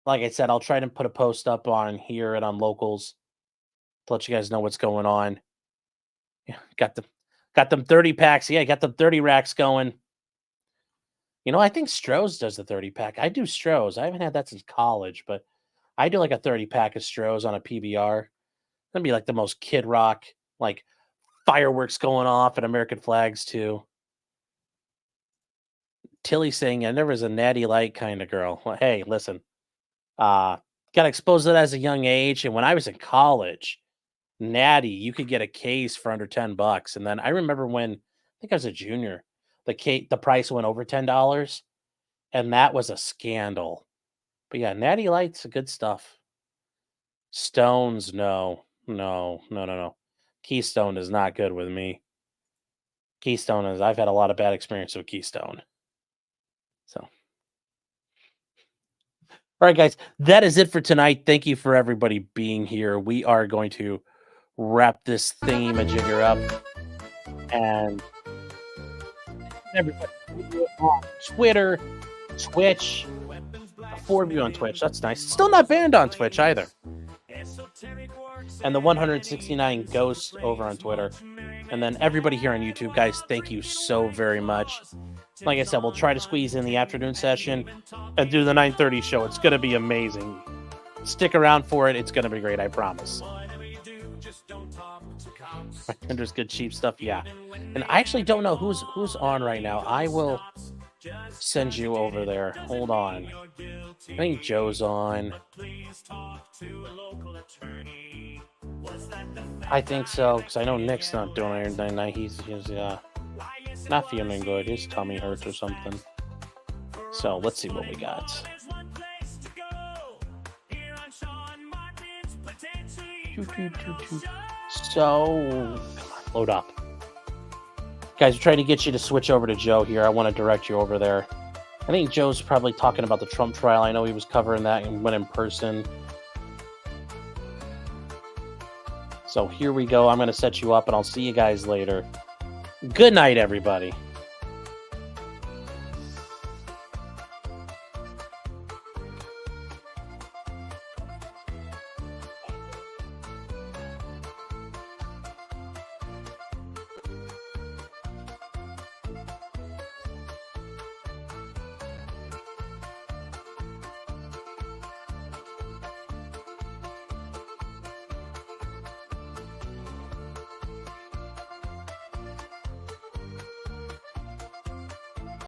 Like I said, I'll try to put a post up on here and on Locals to let you guys know what's going on. Yeah, got them 30 packs. Yeah, got them 30 racks going. You know, I think Stroh's does the 30 pack. I do Stroh's. I haven't had that since college, but I do like a 30 pack of Stroh's on a PBR. That'd be like the most Kid Rock, like fireworks going off and American flags too. Tilly saying, I never was a Natty Light kind of girl. Well, hey, listen, got exposed to that as a young age. And when I was in college, Natty, you could get a case for under $10. And then I remember when, I think I was a junior, the price went over $10. And that was a scandal. But yeah, Natty Light's good stuff. Stones, no. Keystone is not good with me. I've had a lot of bad experience with Keystone. So, all right, guys, that is it for tonight. Thank you for everybody being here. We are going to wrap this thingamajigger up. And everybody on Twitter, Twitch, 4 of you on Twitch. That's nice. Still not banned on Twitch either. And the 169 Ghost over on Twitter. And then everybody here on YouTube, guys, thank you so very much. Like I said, we'll try to squeeze in the afternoon session and do the 9:30 show. It's going to be amazing. Stick around for it. It's going to be great, I promise. And there's good cheap stuff, yeah. And I actually don't know who's on right now. I will send you over there. Hold on. I think Joe's on. I think so, because I know Nick's not doing anything. He's not feeling good. His tummy hurts or something. So let's see what we got. So, load up. Guys, we're trying to get you to switch over to Joe here. I want to direct you over there. I think Joe's probably talking about the Trump trial. I know he was covering that and went in person. So here we go. I'm going to set you up, and I'll see you guys later. Good night, everybody.